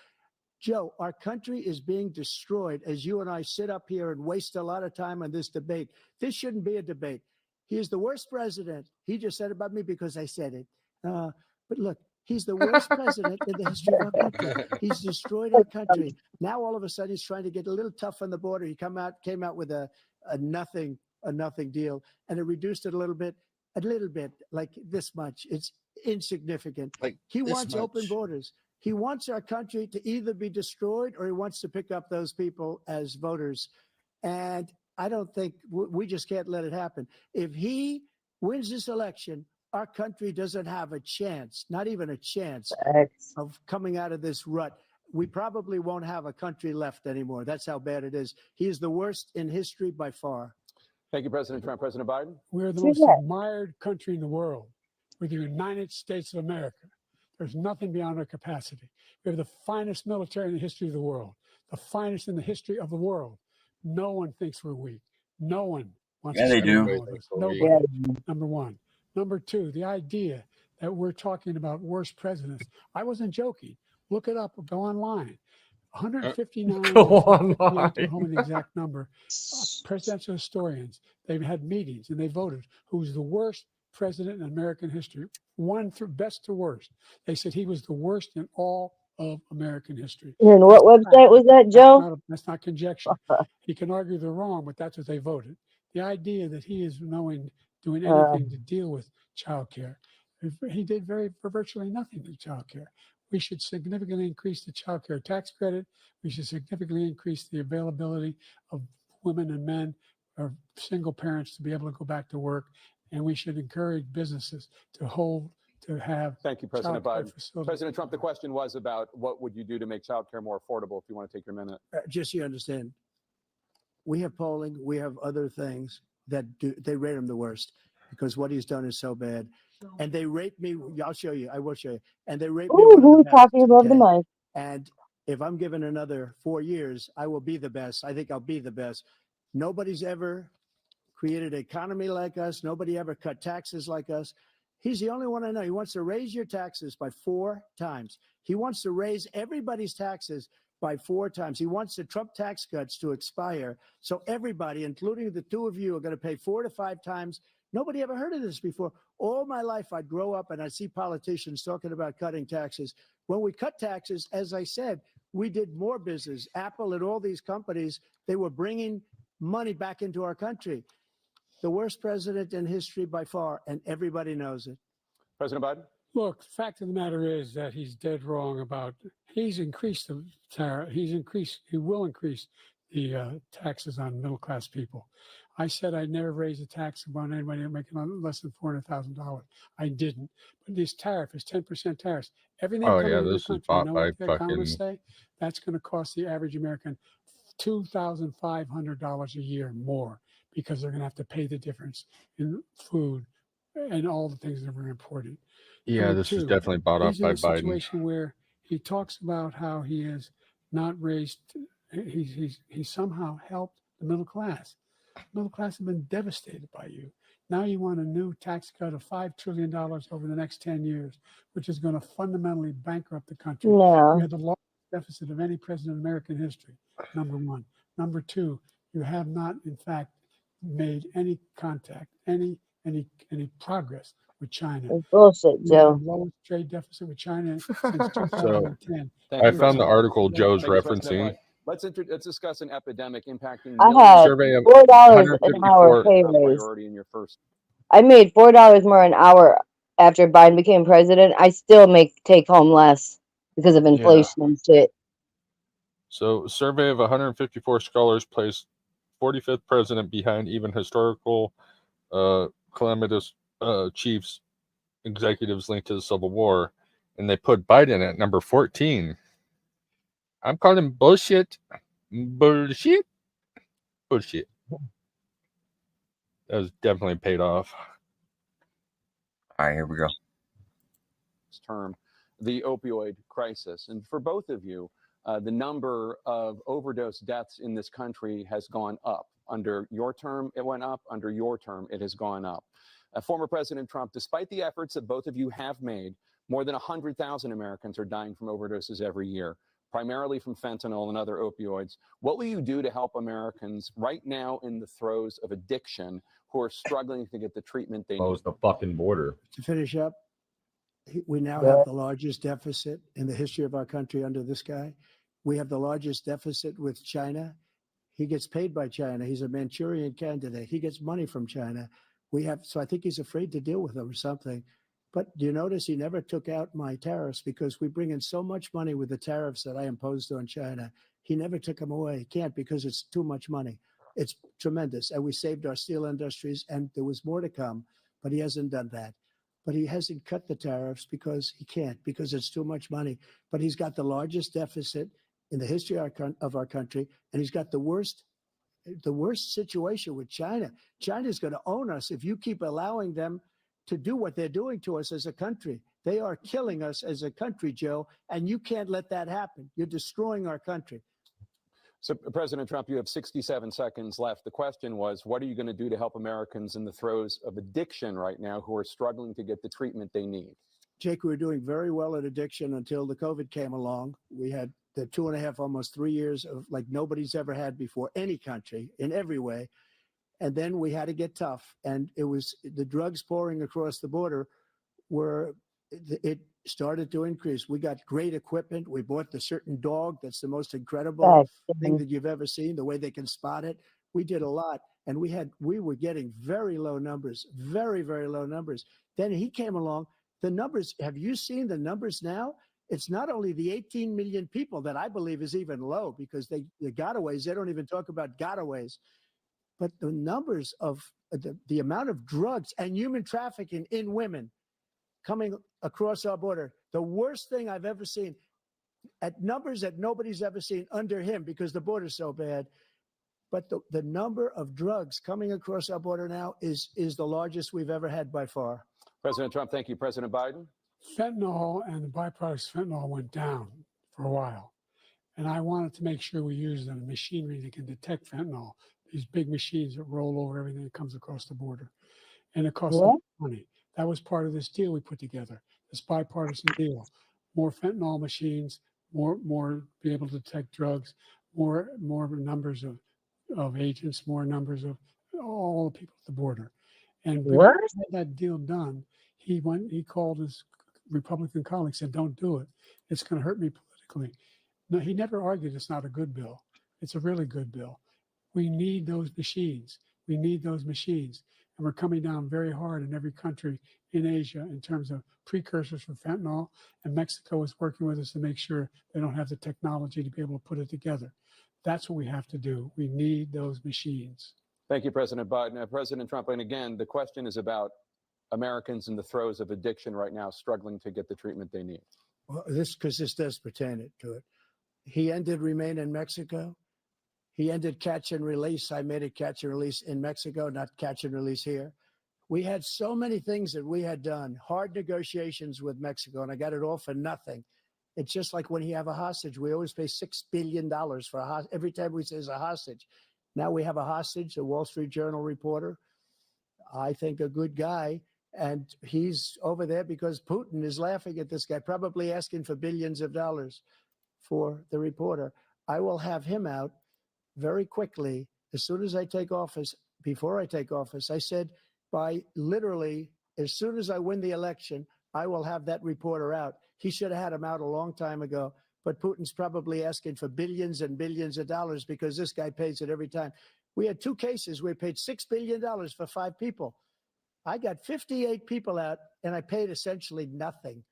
Joe, our country is being destroyed as you and I sit up here and waste a lot of time on this debate. This shouldn't be a debate. He is the worst president. He just said about me because I said it. But look, he's the worst president in the history of our country. He's destroyed our country. Now all of a sudden he's trying to get a little tough on the border. He came out with a nothing deal, and it reduced it a little bit, like this much. It's insignificant. Like he this wants open much. borders. He wants our country to either be destroyed or he wants to pick up those people as voters. And I don't think we just can't let it happen. If he wins this election, our country doesn't have a chance, not even a chance of coming out of this rut. We probably won't have a country left anymore. That's how bad it is. He is the worst in history by far. Thank you, President Trump. President Biden? We're the most admired country in the world. We're the United States of America. There's nothing beyond our capacity. We have the finest military in the history of the world, the finest in the history of the world. No one thinks we're weak. No one wants to they spend do. more on us. Nobody. Number one. Number two, the idea that we're talking about worst presidents. I wasn't joking. Look it up. Go online. 159. Go online. To home the exact number. Presidential historians. They've had meetings and they voted who's the worst president in American history. One through best to worst. They said he was the worst in all of American history. And what website was that, Joe? That's not conjecture. He can argue they're wrong, but that's what they voted. The idea that he is doing anything to deal with child care. He did for virtually nothing to child care. We should significantly increase the child care tax credit. We should significantly increase the availability of women and men or single parents to be able to go back to work. And we should encourage businesses to have. Thank you, President childcare Biden. facilities. President Trump, the question was about what would you do to make childcare more affordable, if you want to take your minute. Just so you understand, we have polling, we have other things that they rate him the worst because what he's done is so bad. And they rate me, I will show you. And they rate me. Ooh, who's talking above the mic? And if I'm given another 4 years, I will be the best. I think I'll be the best. Nobody's ever created an economy like us. Nobody ever cut taxes like us. He's the only one I know. He wants to raise your taxes by 4 times. He wants to raise everybody's taxes by 4 times. He wants the Trump tax cuts to expire. So everybody, including the two of you, are going to pay 4 to 5 times. Nobody ever heard of this before. All my life, I'd grow up and I'd see politicians talking about cutting taxes. When we cut taxes, as I said, we did more business. Apple and all these companies, they were bringing money back into our country. The worst president in history by far, and everybody knows it. President Biden? Look, the fact of the matter is that he's dead wrong about, he's increased the tariff, he will increase the taxes on middle-class people. I said I'd never raise a tax on anybody making less than $400,000. I didn't. But this tariff is 10% tariffs. Everything Oh coming yeah, into the this is country, you bought know by what the economists fucking. say? That's going to cost the average American $2,500 a year more because they're going to have to pay the difference in food and all the things that were imported. Yeah, Number this is two, definitely bought up he's in by a Biden. situation where he talks about how he has not raised, he somehow helped the middle class. Middle class have been devastated by you. Now you want a new tax cut of $5 trillion over the next 10 years, which is going to fundamentally bankrupt the country. No. You had the largest deficit of any president in American history, number one. Number two, you have not, in fact, made any contact, any progress with China. It's bullshit, You have Joe. the lowest trade deficit with China since So 2010. Thank I you, found the President. article Joe's Thank you, President referencing. Biden. Let's discuss an epidemic impacting I millions. had Survey of $4 an hour 154. pay Top raise. priority in your first. I made $4 more an hour after Biden became president. I still take home less because of Yeah. inflation and shit. So survey of 154 scholars placed 45th president behind even historical calamitous chiefs executives linked to the Civil War, and they put Biden at number 14. I'm calling bullshit. Bullshit. Bullshit. That was definitely paid off. All right, here we go. Term, the opioid crisis. And for both of you, the number of overdose deaths in this country has gone up. Under your term, it went up. Under your term, it has gone up. Former President Trump, despite the efforts that both of you have made, more than 100,000 Americans are dying from overdoses every year, primarily from fentanyl and other opioids. What will you do to help Americans right now in the throes of addiction who are struggling to get the treatment they need? Close the fucking border. To finish up, we now Yeah. have the largest deficit in the history of our country under this guy. We have the largest deficit with China. He gets paid by China. He's a Manchurian candidate. He gets money from China. So I think he's afraid to deal with them or something. But do you notice he never took out my tariffs because we bring in so much money with the tariffs that I imposed on China. He never took them away. He can't because it's too much money. It's tremendous. And we saved our steel industries and there was more to come, but he hasn't done that. But he hasn't cut the tariffs because he can't, because it's too much money. But he's got the largest deficit in the history of our country, and he's got the worst situation with China. China's going to own us if you keep allowing them to do what they're doing to us as a country. They are killing us as a country, Joe, and you can't let that happen. You're destroying our country. So, President Trump, you have 67 seconds left. The question was, what are you going to do to help Americans in the throes of addiction right now who are struggling to get the treatment they need? Jake, we were doing very well at addiction until the COVID came along. We had the 2.5, almost 3 years of like nobody's ever had before, any country in every way. And then we had to get tough. And it was the drugs pouring across the border it started to increase. We got great equipment. We bought the certain dog that's the most incredible thing that you've ever seen, the way they can spot it. We did a lot. And we were getting very low numbers, very, very low numbers. Then he came along. The numbers, have you seen the numbers now? It's not only the 18 million people that I believe is even low because the gotaways, they don't even talk about gotaways. But the numbers of the amount of drugs and human trafficking in women coming across our border, the worst thing I've ever seen, at numbers that nobody's ever seen under him because the border's so bad. But the number of drugs coming across our border now is the largest we've ever had by far. President Trump, thank you. President Biden? Fentanyl and the byproducts of fentanyl went down for a while. And I wanted to make sure we use the machinery that can detect fentanyl, these big machines that roll over everything that comes across the border. And it costs money. That was part of this deal we put together, this bipartisan deal. More fentanyl machines, more be able to detect drugs, more numbers of agents, more numbers of all the people at the border. And before he had that deal done, he called his Republican colleagues, said, don't do it. It's going to hurt me politically. No, he never argued it's not a good bill. It's a really good bill. We need those machines. We need those machines. And we're coming down very hard in every country in Asia in terms of precursors for fentanyl. And Mexico is working with us to make sure they don't have the technology to be able to put it together. That's what we have to do. We need those machines. Thank you, President Biden. President Trump, and again, the question is about Americans in the throes of addiction right now, struggling to get the treatment they need. Well, because this does pertain to it. He ended Remain in Mexico. He ended catch and release. I made it catch and release in Mexico, not catch and release here. We had so many things that we had done, hard negotiations with Mexico, and I got it all for nothing. It's just like when you have a hostage, we always pay $6 billion for a hostage. Every time we say it's a hostage. Now we have a hostage, a Wall Street Journal reporter, I think a good guy, and he's over there because Putin is laughing at this guy, probably asking for billions of dollars for the reporter. I will have him out very quickly as soon as I take office. Before I take office, I said by literally as soon as I win the election, I will have that reporter out. He should have had him out a long time ago, but Putin's probably asking for billions and billions of dollars because this guy pays it every time. We had 2 cases where we paid $6 billion for 5 people. I got 58 people out and I paid essentially nothing.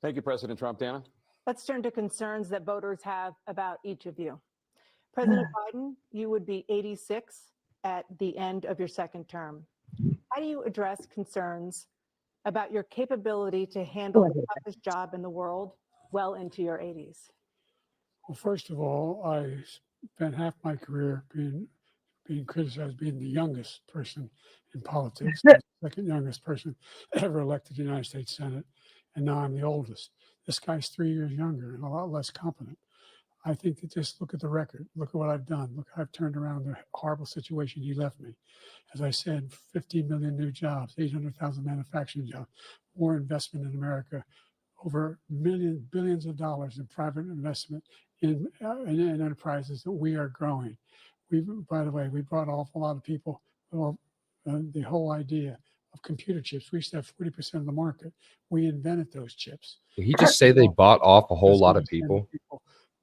Thank you, President Trump. Dana? Let's turn to concerns that voters have about each of you. President Biden, you would be 86 at the end of your second term. How do you address concerns about your capability to handle the toughest job in the world well into your 80s? Well, first of all, I spent half my career being criticized being the youngest person in politics, the second youngest person ever elected to the United States Senate, and now I'm the oldest. This guy's 3 years younger and a lot less competent. I think that just look at the record. Look at what I've done. Look how I've turned around the horrible situation he left me. As I said, 15 million new jobs, 800,000 manufacturing jobs, more investment in America, over billions of dollars in private investment in enterprises that we are growing. By the way, we brought off a lot of people. Well, the whole idea of computer chips. We used to have 40% of the market. We invented those chips. Did he just say they bought off a whole lot of people?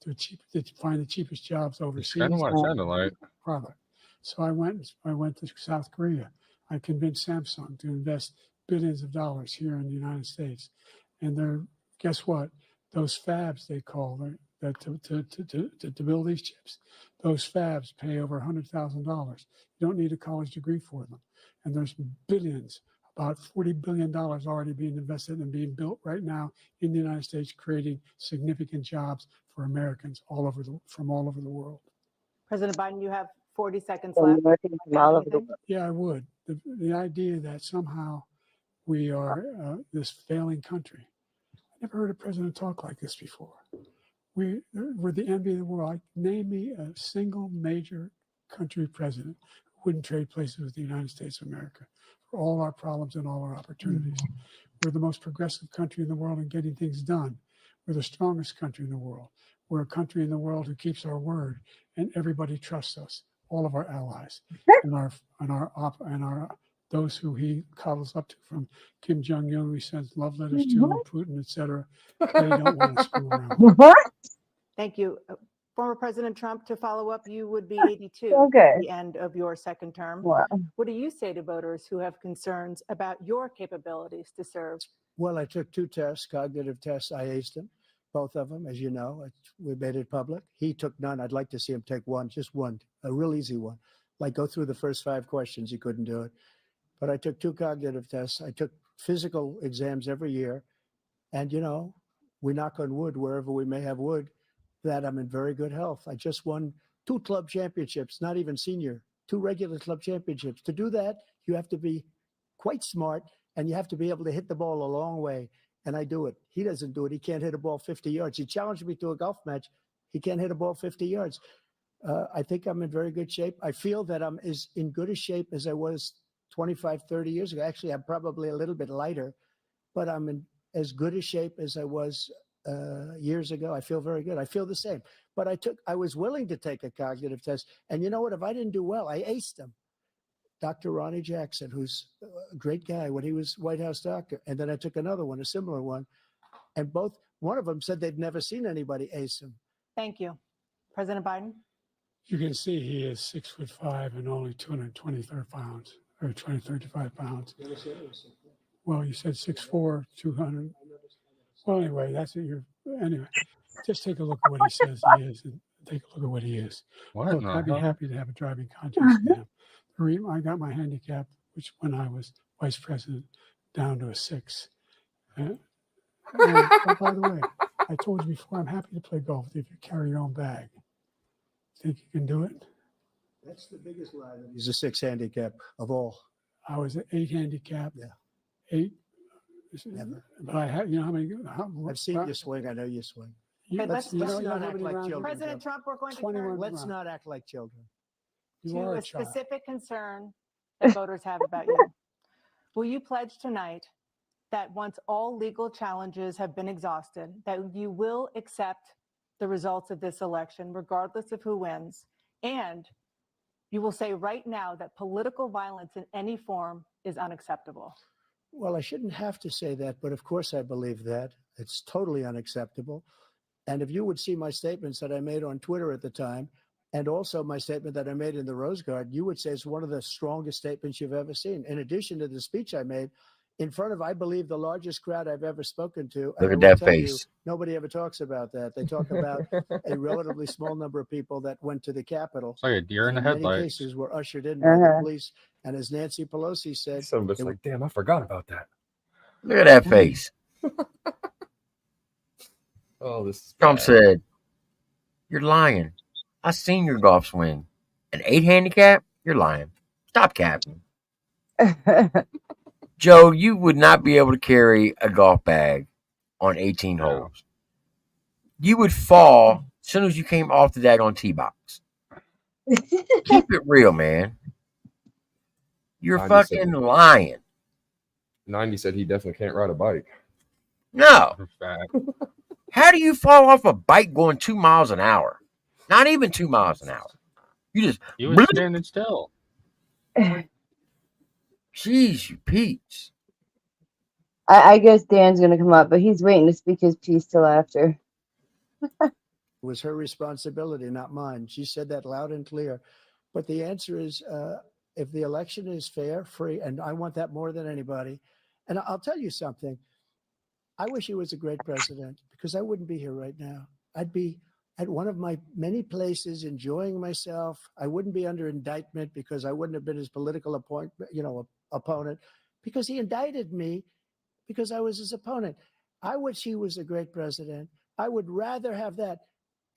To find the cheapest jobs overseas. Kind of what it sounded like. Product. So I went to South Korea. I convinced Samsung to invest billions of dollars here in the United States. And guess what? Those fabs they call that to build these chips. Those fabs pay over $100,000. You don't need a college degree for them. And there's billions, about $40 billion already being invested and being built right now in the United States, creating significant jobs for Americans from all over the world. President Biden, you have 40 seconds left. Yeah, I would. The idea that somehow we are this failing country. I never heard a president talk like this before. We're the envy of the world. Name me a single major country president who wouldn't trade places with the United States of America for all our problems and all our opportunities. We're the most progressive country in the world in getting things done. We're the strongest country in the world. We're a country in the world who keeps our word, and everybody trusts us. All of our allies and those who he cuddles up to, from Kim Jong-un, who he sends love letters to, Putin, etc. They don't want to screw around. Thank you. Former President Trump, to follow up, you would be 82 Okay. at the end of your second term. Wow. What do you say to voters who have concerns about your capabilities to serve? Well, I took 2 tests, cognitive tests. I aced them, both of them, as you know. We made it public. He took none. I'd like to see him take one, just one, a real easy one. Like go through the first 5 questions. He couldn't do it. But I took 2 cognitive tests. I took physical exams every year. And, we knock on wood wherever we may have wood, that I'm in very good health. I just won 2 club championships, not even senior, 2 regular club championships. To do that, you have to be quite smart and you have to be able to hit the ball a long way. And I do it. He doesn't do it. He can't hit a ball 50 yards. He challenged me to a golf match. He can't hit a ball 50 yards. I think I'm in very good shape. I feel that I'm as in good a shape as I was 25, 30 years ago. Actually, I'm probably a little bit lighter, but I'm in as good a shape as I was years ago. I feel very good. I feel the same. But I was willing to take a cognitive test. And you know what? If I didn't do well, I aced them. Dr. Ronnie Jackson, who's a great guy when he was White House doctor. And then I took another one, a similar one. And one of them said they'd never seen anybody ace him. Thank you. President Biden? You can see he is 6'5" and only 225 pounds, or 235 pounds. Well, you said 6'4", 200. Well, anyway, that's it. Anyway, just take a look at what he says he is, and take a look at what he is. What? Look, I'd be happy to have a driving contest with him. I got my handicap, which when I was vice president, down to a 6. Oh, by the way, I told you before, I'm happy to play golf if you carry your own bag. Think you can do it? That's the biggest lie. He's a 6 handicap of all. I was at 8 handicap. Yeah. 8. Never. But I had, you know how many? I've seen you swing. I know you swing. Okay, let's not act like children. President Trump, we're going to 21 turn Let's not act like children. You to are a a child. specific concern that voters have about you. Will you pledge tonight that once all legal challenges have been exhausted, that you will accept the results of this election, regardless of who wins, and you will say right now that political violence in any form is unacceptable? Well, I shouldn't have to say that, but of course I believe that. It's totally unacceptable. And if you would see my statements that I made on Twitter at the time, and also my statement that I made in the Rose Garden, you would say it's one of the strongest statements you've ever seen. In addition to the speech I made in front of, I believe, the largest crowd I've ever spoken to. Look And at I will that tell you, face. nobody ever talks about that. They talk about a relatively small number of people that went to the Capitol. It's like a deer in the Many headlights. cases were ushered in by the police. And as Nancy Pelosi said, Some of us it like, damn, I forgot about that. Look at that face. Oh, this is Trump bad. said, "You're lying. I seen your golf swing. An 8 handicap? You're lying. Stop capping." Joe, you would not be able to carry a golf bag on 18 holes. You would fall as soon as you came off the daggone tee box. Keep it real, man. You're 90 fucking said- lying. 90 said he definitely can't ride a bike. No. In fact, How do you fall off a bike going 2 miles an hour? Not even 2 miles an hour. You just, he was bloop. standing still. Jeez, you peeps. I guess Dan's gonna come up, but he's waiting to speak his piece till after. It was her responsibility, not mine. She said that loud and clear. But the answer is, if the election is fair, free, and I want that more than anybody. And I'll tell you something. I wish he was a great president because I wouldn't be here right now. I'd be at one of my many places enjoying myself. I wouldn't be under indictment because I wouldn't have been his political opponent because he indicted me because I was his opponent. I wish he was a great president. I would rather have that.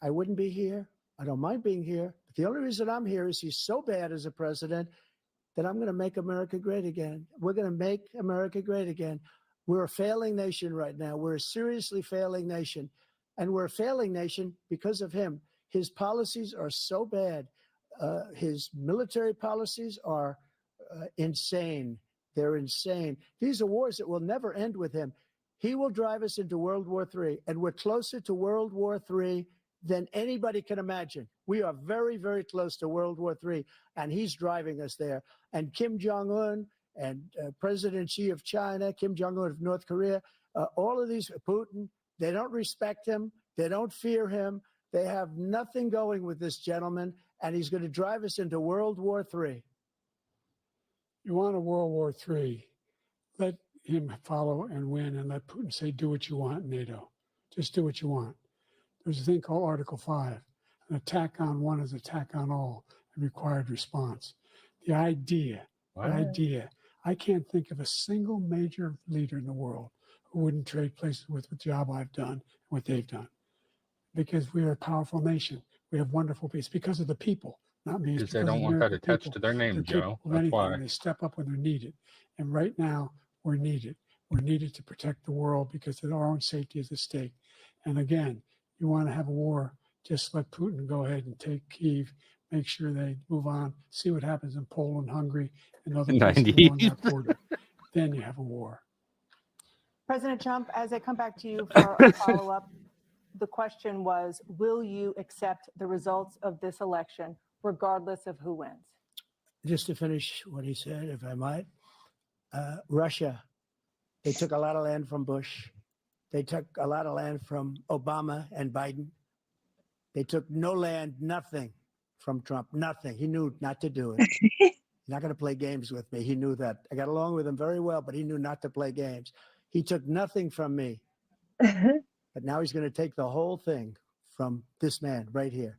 I wouldn't be here. I don't mind being here. But the only reason I'm here is he's so bad as a president that I'm going to make America great again. We're going to make America great again. We're a failing nation right now. We're a seriously failing nation. And we're a failing nation because of him. His policies are so bad. His military policies are insane. They're insane. These are wars that will never end with him. He will drive us into World War III, and we're closer to World War III than anybody can imagine. We are very, very close to World War III, and he's driving us there. And Kim Jong-un and President Xi of China, Kim Jong-un of North Korea, all of these, Putin, they don't respect him. They don't fear him. They have nothing going with this gentleman, and he's going to drive us into World War III. You want a World War III, let him follow and win and let Putin say, do what you want, NATO. Just do what you want. There's a thing called Article 5. An attack on one is attack on all, a required response. The idea, I can't think of a single major leader in the world who wouldn't trade places with the job I've done and what they've done. Because we are a powerful nation. We have wonderful peace because of the people, not me. Because they don't want that attached to their name, Joe. That's why. They step up when they're needed. And right now, we're needed. We're needed to protect the world because our own safety is at stake. And again, you want to have a war, just let Putin go ahead and take Kyiv, make sure they move on, see what happens in Poland, Hungary, and other places along that border. Then you have a war. President Trump, as I come back to you for a follow-up, the question was, will you accept the results of this election, regardless of who wins? Just to finish what he said, if I might, Russia, they took a lot of land from Bush. They took a lot of land from Obama and Biden. They took no land, nothing from Trump, nothing. He knew not to do it. He's not going to play games with me. He knew that. I got along with him very well, but he knew not to play games. He took nothing from me. But now he's going to take the whole thing from this man right here.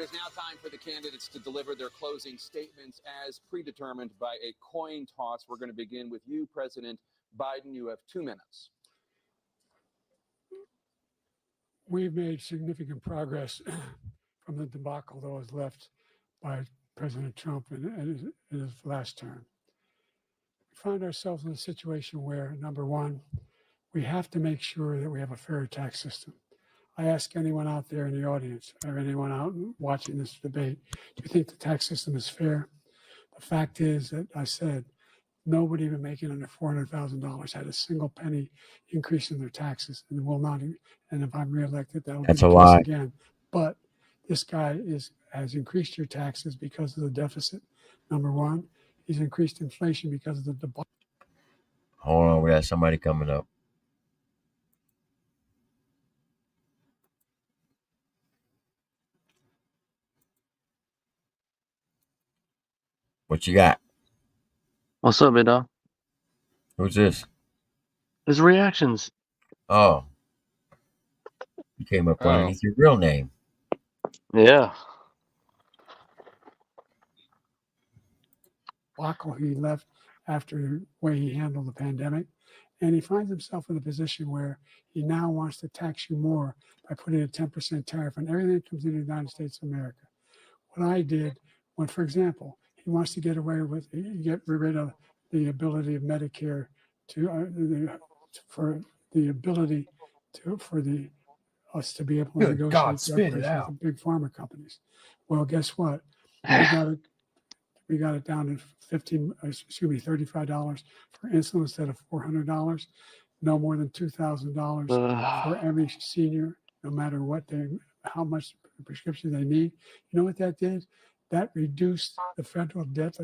It is now time for the candidates to deliver their closing statements as predetermined by a coin toss. We're going to begin with you, President Biden. You have 2 minutes. We've made significant progress from the debacle that was left by President Trump in his last term. We find ourselves in a situation where, number one, we have to make sure that we have a fair tax system. I ask anyone out there in the audience or anyone out watching this debate, do you think the tax system is fair? The fact is that I said nobody even making under $400,000 had a single penny increase in their taxes, and will not. And if I'm reelected, that'll That's be the a case lie. again. But this guy has increased your taxes because of the deficit. Number one, he's increased inflation because of the debacle. Hold on, we got somebody coming up. What you got? What's up, big dog? Who's this? It's reactions. Oh, you came up underneath your real name. Yeah. Debacle he left after the way he handled the pandemic. And he finds himself in a position where he now wants to tax you more by putting a 10% tariff on everything that comes into the United States of America. What I did, when, for example, he wants to get rid of the ability of Medicare for us to be able to Good negotiate God, the spit it operations out. of big pharma companies. Well, guess what? We got it down to $35 for insulin instead of $400. No more than $2,000 for every senior, no matter how much prescription they need. You know what that did? That reduced the federal debt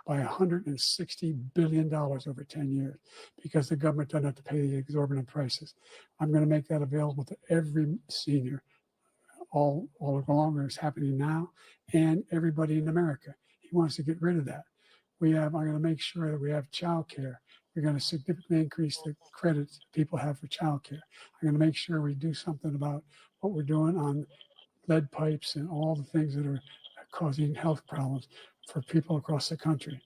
by $160 billion over 10 years because the government doesn't have to pay the exorbitant prices. I'm going to make that available to every senior all along. It's happening now, and everybody in America. He wants to get rid of that. I'm going to make sure that we have child care. We're going to significantly increase the credits people have for child care. I'm going to make sure we do something about what we're doing on lead pipes and all the things that are causing health problems for people across the country.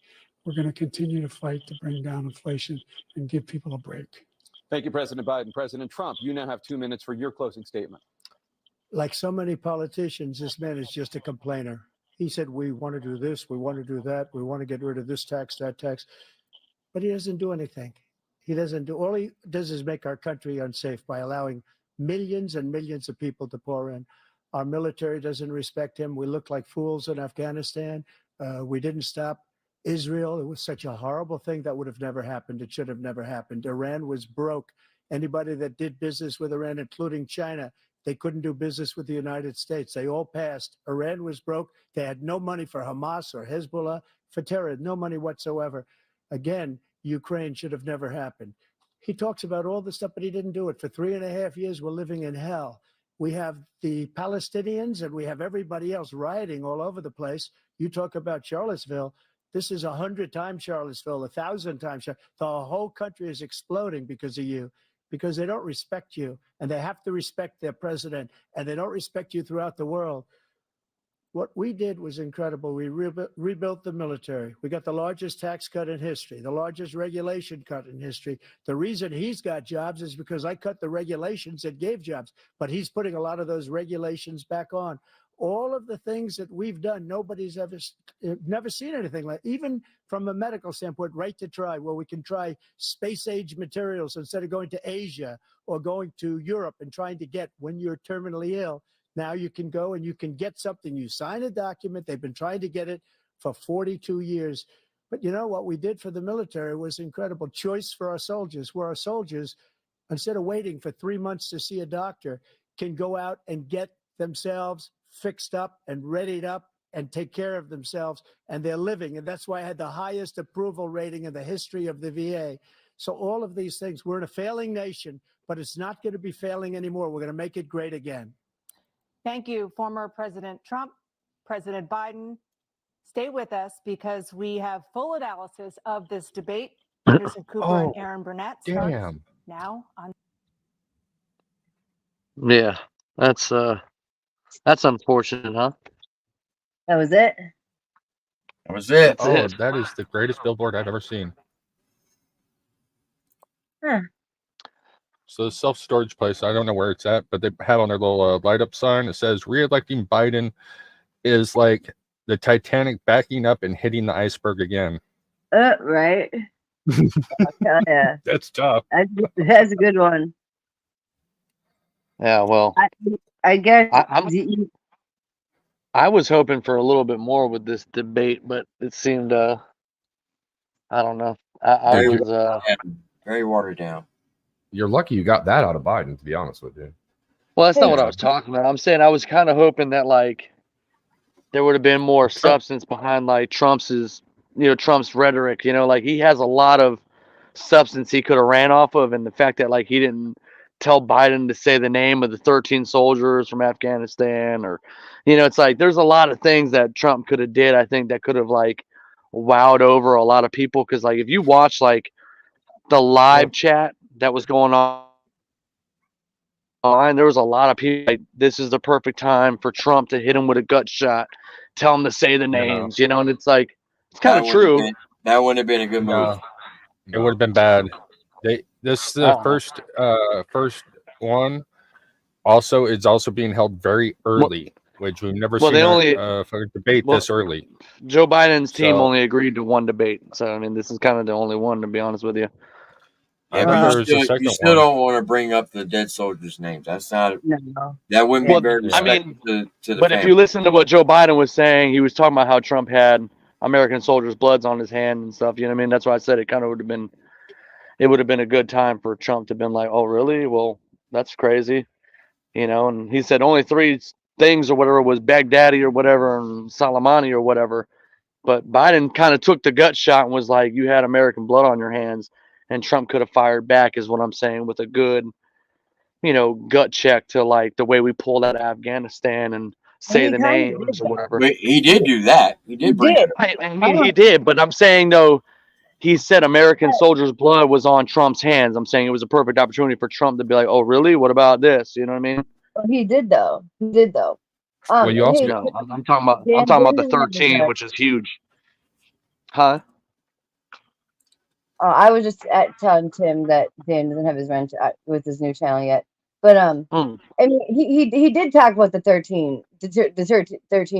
We're going to continue to fight to bring down inflation and give people a break. Thank you, President Biden. President Trump, you now have 2 minutes for your closing statement. Like so many politicians, this man is just a complainer. He said, we want to do this, we want to do that, we want to get rid of this tax, that tax. But he doesn't do anything. All he does is make our country unsafe by allowing millions and millions of people to pour in. Our military doesn't respect him. We look like fools in Afghanistan. We didn't stop Israel. It was such a horrible thing that would have never happened. It should have never happened. Iran was broke. Anybody that did business with Iran, including China, they couldn't do business with the United States. They all passed. Iran was broke. They had no money for Hamas or Hezbollah, for terror, no money whatsoever. Again, Ukraine should have never happened. He talks about all this stuff, but he didn't do it. For 3.5 years, we're living in hell. We have the Palestinians and we have everybody else rioting all over the place. You talk about Charlottesville. This is 100 times Charlottesville, 1,000 times. The whole country is exploding because of you, because they don't respect you, and they have to respect their president, and they don't respect you throughout the world. What we did was incredible. We rebuilt the military. We got the largest tax cut in history, the largest regulation cut in history. The reason he's got jobs is because I cut the regulations that gave jobs, but he's putting a lot of those regulations back on. All of the things that we've done, nobody's never seen anything like, even from a medical standpoint, right to try, where we can try space age materials instead of going to Asia or going to Europe and trying to get when you're terminally ill. Now you can go and you can get something. You sign a document. They've been trying to get it for 42 years. But you know what we did for the military was incredible. Choice for our soldiers, where our soldiers, instead of waiting for 3 months to see a doctor, can go out and get themselves fixed up and readied up and take care of themselves, and they're living. And that's why I had the highest approval rating in the history of the VA. So all of these things, we're in a failing nation, but it's not going to be failing anymore. We're going to make it great again. Thank you, former President Trump, President Biden. Stay with us because we have full analysis of this debate. Anderson Cooper and Aaron Burnett starts now on. Yeah, that's That's unfortunate, huh? That was it. That was it. That's Oh, it. that is the greatest billboard I've ever seen. Huh. So the self-storage place, I don't know where it's at, but they have on their little light-up sign, it says, re-electing Biden is like the Titanic backing up and hitting the iceberg again. Right. Hell yeah. That's tough. That's a good one. Yeah, well, I guess I was hoping for a little bit more with this debate, but it seemed, I don't know. I was, very watered down. You're lucky you got that out of Biden, to be honest with you. well, that's not what I was talking about. I'm saying I was kind of hoping that like there would have been more substance behind like Trump's rhetoric. Like he has a lot of substance he could have ran off of, and the fact that like he didn't tell Biden to say the name of the 13 soldiers from Afghanistan, or it's like there's a lot of things that Trump could have did. I think that could have like wowed over a lot of people, because like if you watch like the live chat that was going on, there was a lot of people like, this is the perfect time for Trump to hit him with a gut shot, tell him to say the names, and it's like it's kind of true. That wouldn't have been a good move. It would have been bad. This is the first one. Also, it's also being held very early, which we've never seen a debate this early. Joe Biden's team only agreed to one debate, so I mean this is kind of the only one, to be honest with you. Yeah, but you still don't want to bring up the dead soldiers' names. That's not. That wouldn't be very respectful to the But if family. you listen to what Joe Biden was saying, he was talking about how Trump had American soldiers' bloods on his hand and stuff. You know what I mean? That's why I said it kind of would have been. It would have been a good time for Trump to have been like, "Oh, really? Well, that's crazy," And he said only 3 things or whatever was Baghdadi or whatever and Soleimani or whatever. But Biden kind of took the gut shot and was like, "You had American blood on your hands." And Trump could have fired back, is what I'm saying, with a good, gut check to like the way we pulled out of Afghanistan and say the names or whatever. But he did do that. He did bring it up. He did, but I'm saying though, he said American soldiers' blood was on Trump's hands. I'm saying it was a perfect opportunity for Trump to be like, "Oh, really? What about this?" You know what I mean? He did though. Well, you also I'm talking about the 13, which is huge. Huh? I was just telling Tim that Dan doesn't have his wrench with his new channel yet, but I mean he did talk about the 13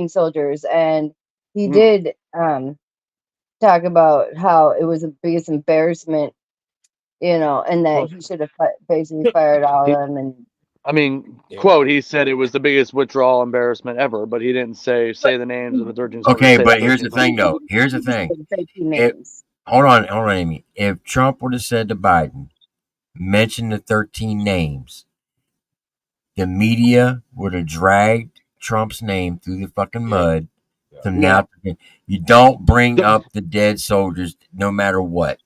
soldiers, and he did talk about how it was the biggest embarrassment, and that he should have basically fired all of them. And I mean, quote, he said it was the biggest withdrawal embarrassment ever, but he didn't say the names of the 13 soldiers. Okay, but here's the thing, though. Here's the thing. Hold on, Amy. If Trump would have said to Biden, mention the 13 names, the media would have dragged Trump's name through the fucking mud. Now, you don't bring up the dead soldiers, no matter what.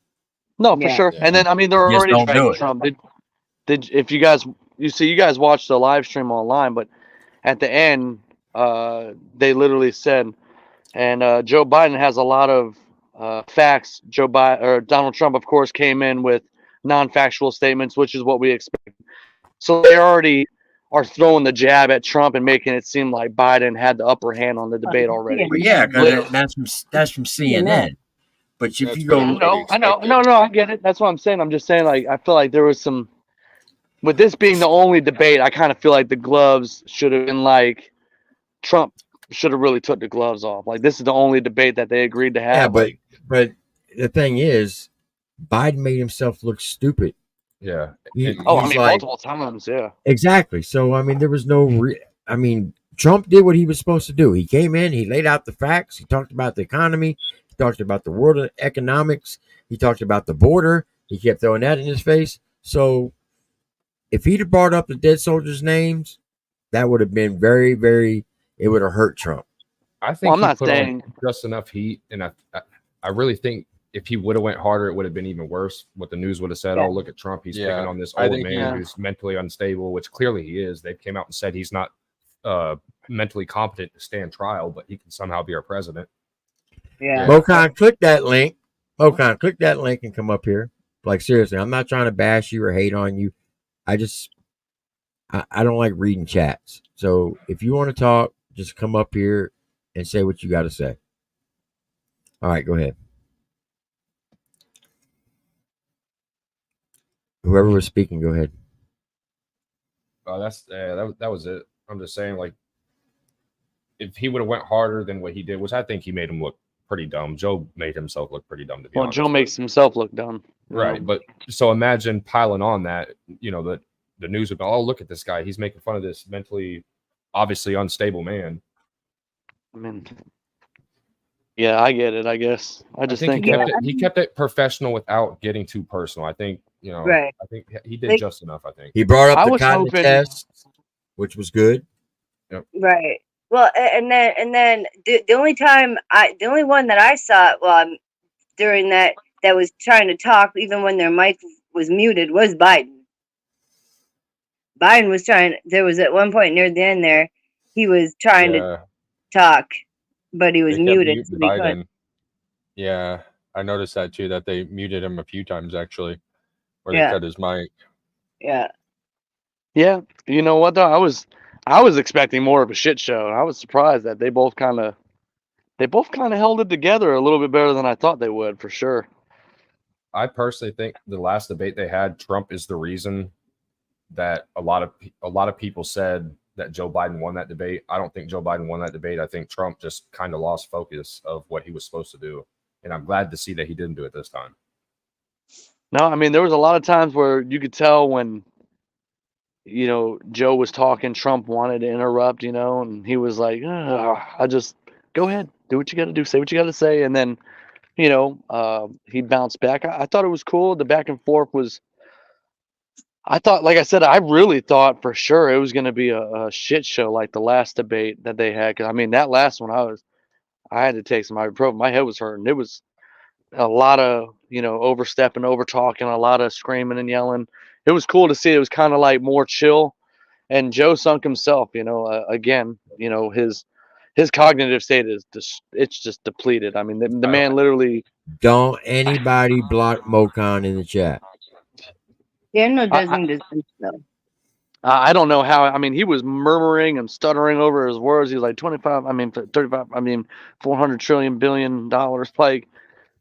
No, for sure. And then I mean, they're already dragging Trump. If you guys watched the live stream online, but at the end, they literally said, and Joe Biden has a lot of facts. Donald Trump, of course, came in with non-factual statements, which is what we expect. So they already are throwing the jab at Trump and making it seem like Biden had the upper hand on the debate already. Well, yeah, because that's from CNN. But if you go, I know, I get it. That's what I'm saying. I'm just saying, like, I feel like there was some. With this being the only debate, I kind of feel like the gloves should have been like Trump should have really took the gloves off. Like, this is the only debate that they agreed to have. Yeah, but the thing is, Biden made himself look stupid. Yeah. Multiple times. Yeah. Exactly. So I mean, there was no. Trump did what he was supposed to do. He came in, he laid out the facts, he talked about the economy, he talked about the world of economics, he talked about the border. He kept throwing that in his face. So if he'd have brought up the dead soldiers' names, that would have been very, very. It would have hurt Trump. I think I'm not saying just enough heat, and I really think if he would have went harder, it would have been even worse. What the news would have said, "Oh, look at Trump, he's picking on this old man who's mentally unstable," which clearly he is. They came out and said he's not mentally competent to stand trial, but he can somehow be our president. Yeah. Mokan, click that link. Mokan, click that link and come up here. Like, seriously, I'm not trying to bash you or hate on you. I just I don't like reading chats. So if you want to talk, just come up here and say what you got to say. All right, go ahead. Whoever was speaking, go ahead. That was it. I'm just saying, like, if he would have went harder than what he did, which I think he made him look pretty dumb. Joe made himself look pretty dumb, to be honest. Joe makes himself look dumb. Right. But so imagine piling on that, the news would go, oh, look at this guy. He's making fun of this mentally, obviously unstable man. I mean, yeah, I get it, I guess. I think he kept it professional without getting too personal. I think, Right. I think he did just enough, I think. He brought up the cotton test, which was good. Yep. Right. Well, and then the only one that I saw during that was trying to talk even when their mic was muted was Biden. Biden was trying. There was at one point near the end there, he was trying to talk, but he was muted. So he couldn't. Yeah, I noticed that too. That they muted him a few times actually, where Yeah. they cut his mic. Yeah. Yeah, you know what though? I was expecting more of a shit show. I was surprised that they both kind of held it together a little bit better than I thought they would, for sure. I personally think the last debate they had, Trump is the reason that a lot of people said that Joe Biden won that debate. I don't think Joe Biden won that debate. I think Trump just kind of lost focus of what he was supposed to do, and I'm glad to see that he didn't do it this time. No, I mean, there was a lot of times where you could tell when, Joe was talking, Trump wanted to interrupt, and he was like, I just go ahead, do what you got to do, say what you got to say. And then, he bounced back. I thought it was cool. The back and forth was, I thought, like I said, I really thought for sure it was going to be a shit show like the last debate that they had. Cause I mean, that last one, I had to take some ibuprofen. My head was hurting. It was a lot of, overstepping, over talking, a lot of screaming and yelling. It was cool to see. It was kind of like more chill, and Joe sunk himself. Again, his cognitive state is it's just depleted. I mean, the man literally. Don't anybody block Mokan in the chat. Daniel doesn't though. I don't know how. I mean, he was murmuring and stuttering over his words. He was like 25. I mean, 35. I mean, $400 trillion billion. Like,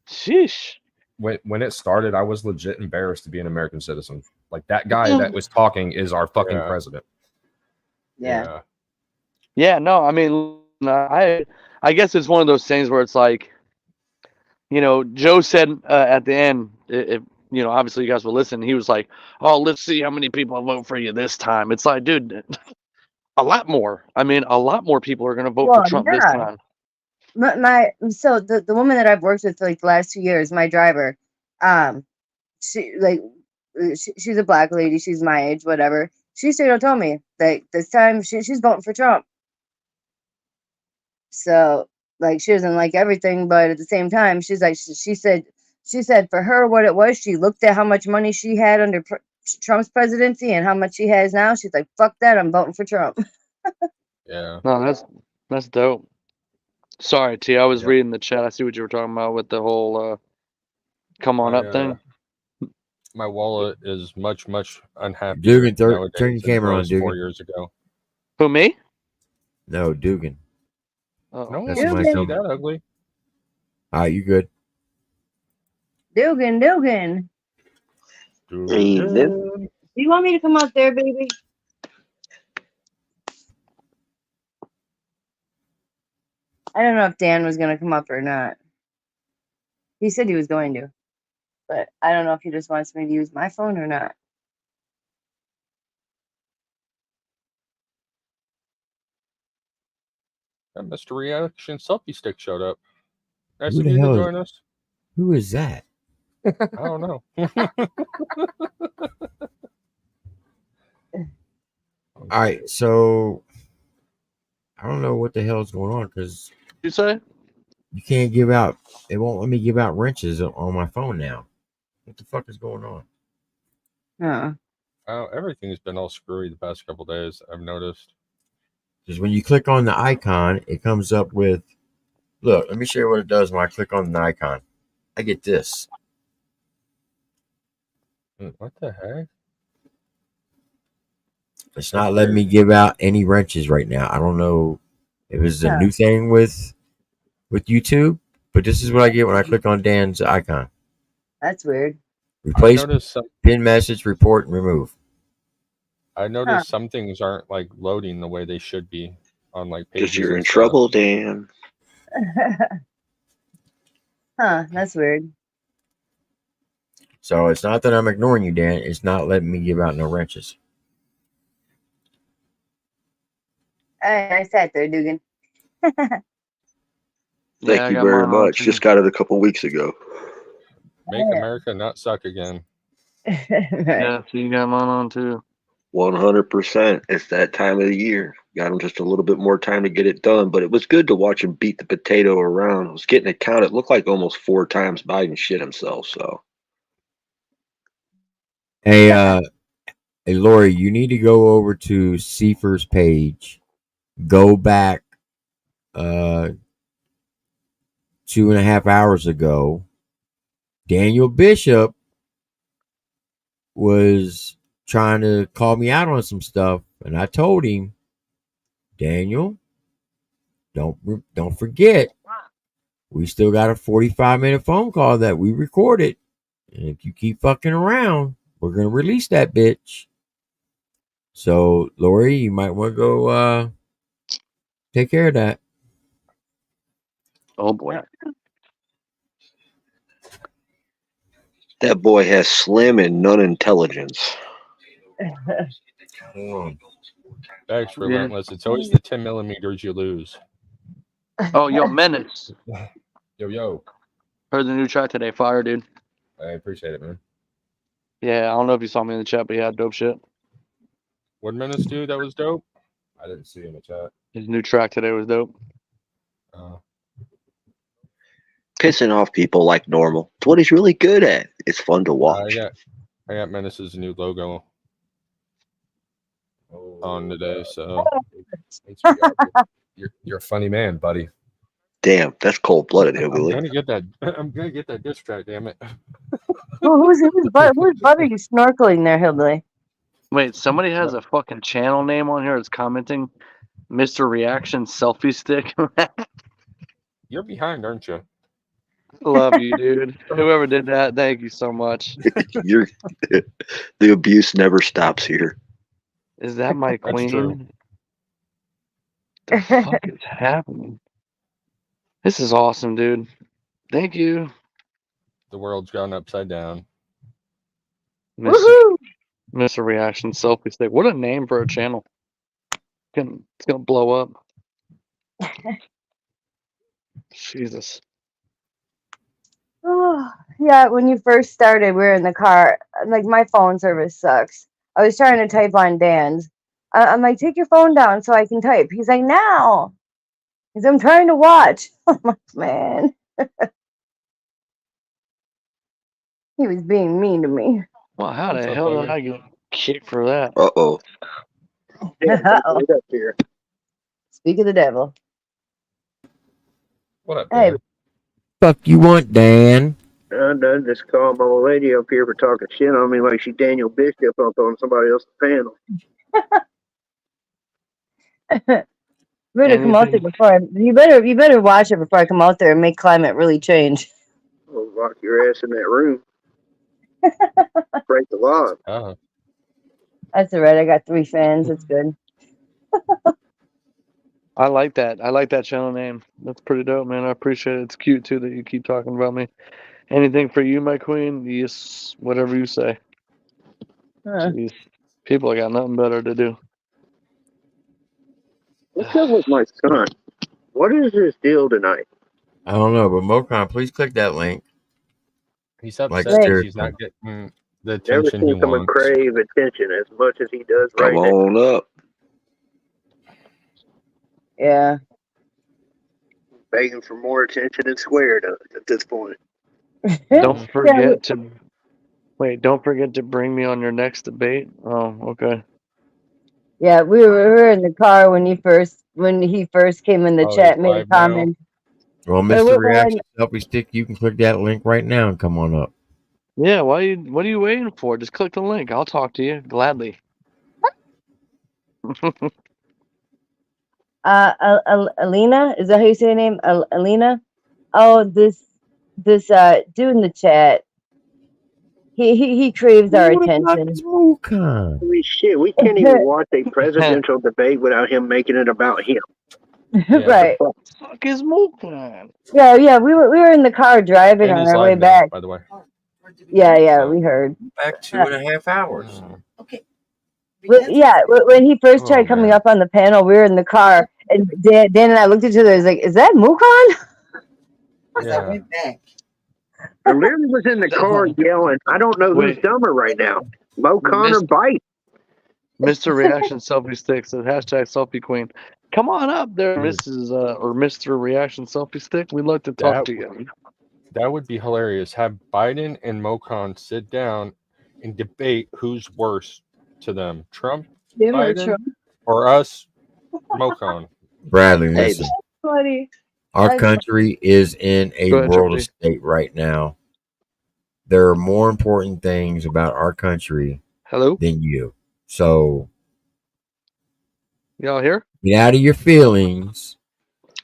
sheesh. When it started, I was legit embarrassed to be an American citizen. Like, that guy that was talking is our fucking president. Yeah. Yeah. No, I mean, I guess it's one of those things where it's like, Joe said at the end, if obviously you guys will listen, he was like, oh, let's see how many people vote for you this time. It's like, dude, a lot more. I mean, a lot more people are going to vote for Trump this time. So the woman that I've worked with for like the last 2 years, my driver, she's a black lady. She's my age, whatever. She straight up told me that this time she's voting for Trump. So like, she doesn't like everything, but at the same time, she's like, she said for her what it was, she looked at how much money she had under Trump's presidency and how much she has now. She's like, fuck that, I'm voting for Trump. Yeah. No, that's dope. Sorry, T. I was reading the chat. I see what you were talking about with the whole come on up thing. My wallet is much unhappy. Dugan, turn your camera on, Dugan. 4 years ago. Who, me? No, Dugan. Oh, no, that's it's my not that ugly. All right, you good? Dugan. Do you want me to come out there, baby? I don't know if Dan was going to come up or not. He said he was going to, but I don't know if he just wants me to use my phone or not. That Mr. Reaction Selfie Stick showed up. Nice Who of the you to hell join us. Who is that? I don't know. All right, so I don't know what the hell is going on because you say you can't give out. It won't let me give out wrenches on my phone now. What the fuck is going on? Everything's been all screwy the past couple days, I've noticed. Because when you click on the icon, it comes up with. Look, let me show you what it does when I click on the icon. I get this. What the heck? It's not letting me give out any wrenches right now. I don't know if it's a new thing with YouTube, but this is what I get when I click on Dan's icon. That's weird. Replace pin message, report, and remove. I noticed some things aren't like loading the way they should be on like pages. Because you're in trouble, Dan. That's weird. So it's not that I'm ignoring you, Dan. It's not letting me give out no wrenches. I sat there, Dugan. Thank you very much. Just got it a couple weeks ago. Make America not suck again. Yeah, so you got mine on too. 100%. It's that time of the year. Got him just a little bit more time to get it done, but it was good to watch him beat the potato around. I was getting it counted. It looked like almost 4 times Biden shit himself. So, hey, Lori, you need to go over to Seifer's page. Go back 2.5 hours ago. Daniel Bishop was trying to call me out on some stuff, and I told him, Daniel, don't forget, we still got a 45-minute phone call that we recorded, and if you keep fucking around, we're gonna release that bitch. So, Lori, you might want to go take care of that. oh boy. That boy has slim and none intelligence. That's relentless. It's always the 10 millimeters you lose. Oh, yo, Menace. Yo. Heard the new track today. Fire, dude. I appreciate it, man. Yeah, I don't know if you saw me in the chat, but he had dope shit. What Menace do that was dope? I didn't see in the chat. His new track today was dope. Pissing off people like normal. It's what he's really good at. It's fun to watch. I got Menace's new logo on today, so You're a funny man, buddy. Damn, that's cold-blooded, I'm hillbilly. gonna get that diss track, damn it. Whose butt are you snorkeling there, hillbilly? Wait, somebody has a fucking channel name on here that's commenting Mr. Reaction Selfie Stick. You're behind, aren't you? Love you, dude. Whoever did that, thank you so much. The abuse never stops here. Is that my That's queen? true. The fuck is happening? This is awesome, dude. Thank you. The world's gone upside down. Mr. Reaction Selfie Stick. What a name for a channel. It's gonna blow up. Jesus. Oh, yeah, when you first started, we were in the car. Like, my phone service sucks. I was trying to type on Dan's. I'm like, take your phone down so I can type. He's like, no. He's like, I'm trying to watch. I'm like, man. He was being mean to me. Well, how the hell did I get kicked for that? Uh-oh. Uh-oh. Speak of the devil. What up, Hey, Fuck you want, Dan? I done just called my old lady up here for talking shit on me like she Daniel Bishop up on somebody else's panel. better come out there before you better watch it before I come out there and make climate really change. I'll lock your ass in that room. Break the law. That's all right. I got 3 fans. It's good. I like that. I like that channel name. That's pretty dope, man. I appreciate it. It's cute too that you keep talking about me. Anything for you, my queen? Yes, whatever you say. Jeez. People got nothing better to do. What's up with my son? What is his deal tonight? I don't know, but Mocon, please click that link. He's upset Like because seriously. he's not getting the Never attention he seen someone wants. crave attention as much as he does right Come now. on up. Yeah. Begging for more attention and squared at this point. Don't forget to wait. Don't forget to bring me on your next debate. Oh, okay. Yeah, we were in the car when he first came in the Oh, chat, he's made a live now? comment. Well, But Mr. we're Reaction Selfie Stick, you can click that link right now and come on up. Yeah. What are you waiting for? Just click the link. I'll talk to you gladly. Alina, is that how you say her name? Alina? Oh, this dude in the chat. He craves our attention. Holy shit, we can't even watch a presidential debate without him making it about him. Right. Fuck is Mulcan? Yeah. We were in the car driving And on he's our way live now, back. by the way. Yeah, we heard. Back 2.5 hours. When he first tried coming up on the panel, we were in the car, and Dan and I looked at each other. I was like, "Is that Mukon?" Yeah. I literally was in the car yelling, I don't know who's dumber right now, Mocon or Bite. Mr. Reaction Selfie Stick says hashtag Selfie Queen. Come on up there, Mrs. Or Mr. Reaction Selfie Stick. We'd like to talk to you. That would be hilarious. Have Biden and Mocon sit down and debate who's worse to them, Trump, Him or Biden, Trump? or us, Mocon. Bradley, listen. Funny. Our country is in a Go ahead, world Georgie. of state right now. There are more important things about our country than you. So y'all here? get out of your feelings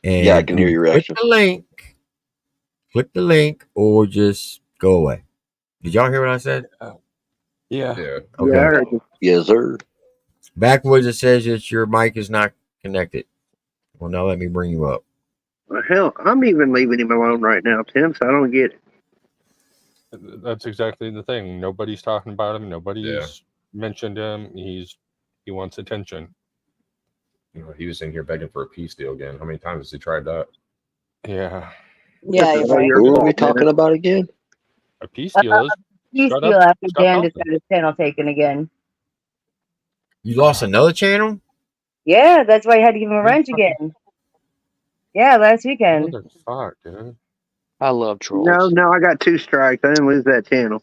and Yeah, I can hear your reaction. Click the link or just go away. Did y'all hear what I said? Yeah. Okay. Yeah, I heard you. Yes, sir. Backwards, it says that your mic is not connected. Well, now let me bring you up. Well, hell, I'm even leaving him alone right now, Tim, so I don't get it. That's exactly the thing. Nobody's talking about him. Nobody's mentioned him. He wants attention. You know, he was in here begging for a peace deal again. How many times has he tried that? Yeah. Yeah, you're right. Who are we talking about again? A peace deal is. Peace Shut deal up. after Stop Dan just talking. got his channel taken again. You lost another channel? Yeah, that's why I had to give him a wrench again. Yeah, last weekend. What the fuck, dude? I love trolls. No, I got 2 strikes. I didn't lose that channel.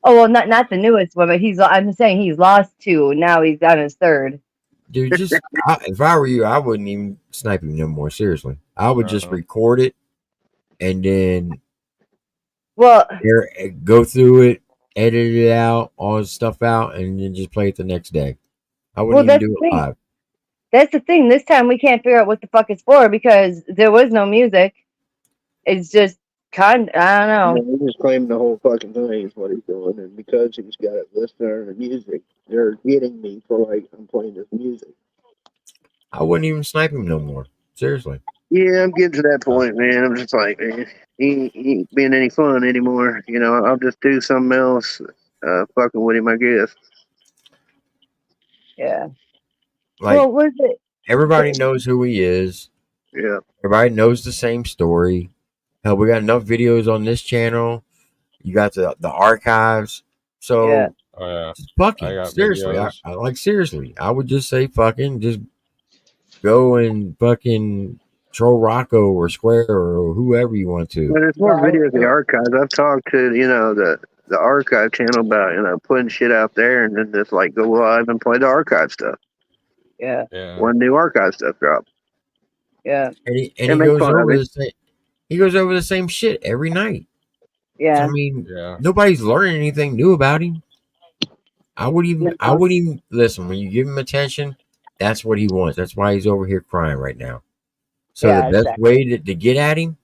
Oh well, not the newest one, but I'm saying he's lost 2. Now he's on his 3rd. Dude, just if I were you, I wouldn't even snipe him no more. Seriously, I would just record it and then go through it, edit it out, all the stuff out, and then just play it the next day. I wouldn't even do it live. That's the thing. This time we can't figure out what the fuck it's for because there was no music. It's just I don't know. He's just claiming the whole fucking thing is what he's doing, and because he's got a listener and music, they're getting me for like I'm playing this music. I wouldn't even snipe him no more. Seriously. Yeah, I'm getting to that point, man. I'm just like, man, he ain't being any fun anymore. You know, I'll just do something else, fucking with him, I guess. Yeah. Like, what was it? Everybody knows who he is. Yeah. Everybody knows the same story. Hell, we got enough videos on this channel. You got the archives. So just fucking seriously. I like seriously. I would just say fucking just go and fucking troll Rocco or Square or whoever you want to. Well, there's more videos of the archives. I've talked to, the archive channel about, putting shit out there and then just like go live and play the archive stuff. Yeah. When new archive stuff drops. Yeah. And he goes over the same. He goes over the same shit every night. Yeah. So, I mean, nobody's learning anything new about him. I wouldn't even listen. When you give him attention, that's what he wants. That's why he's over here crying right now. So the best way to get at him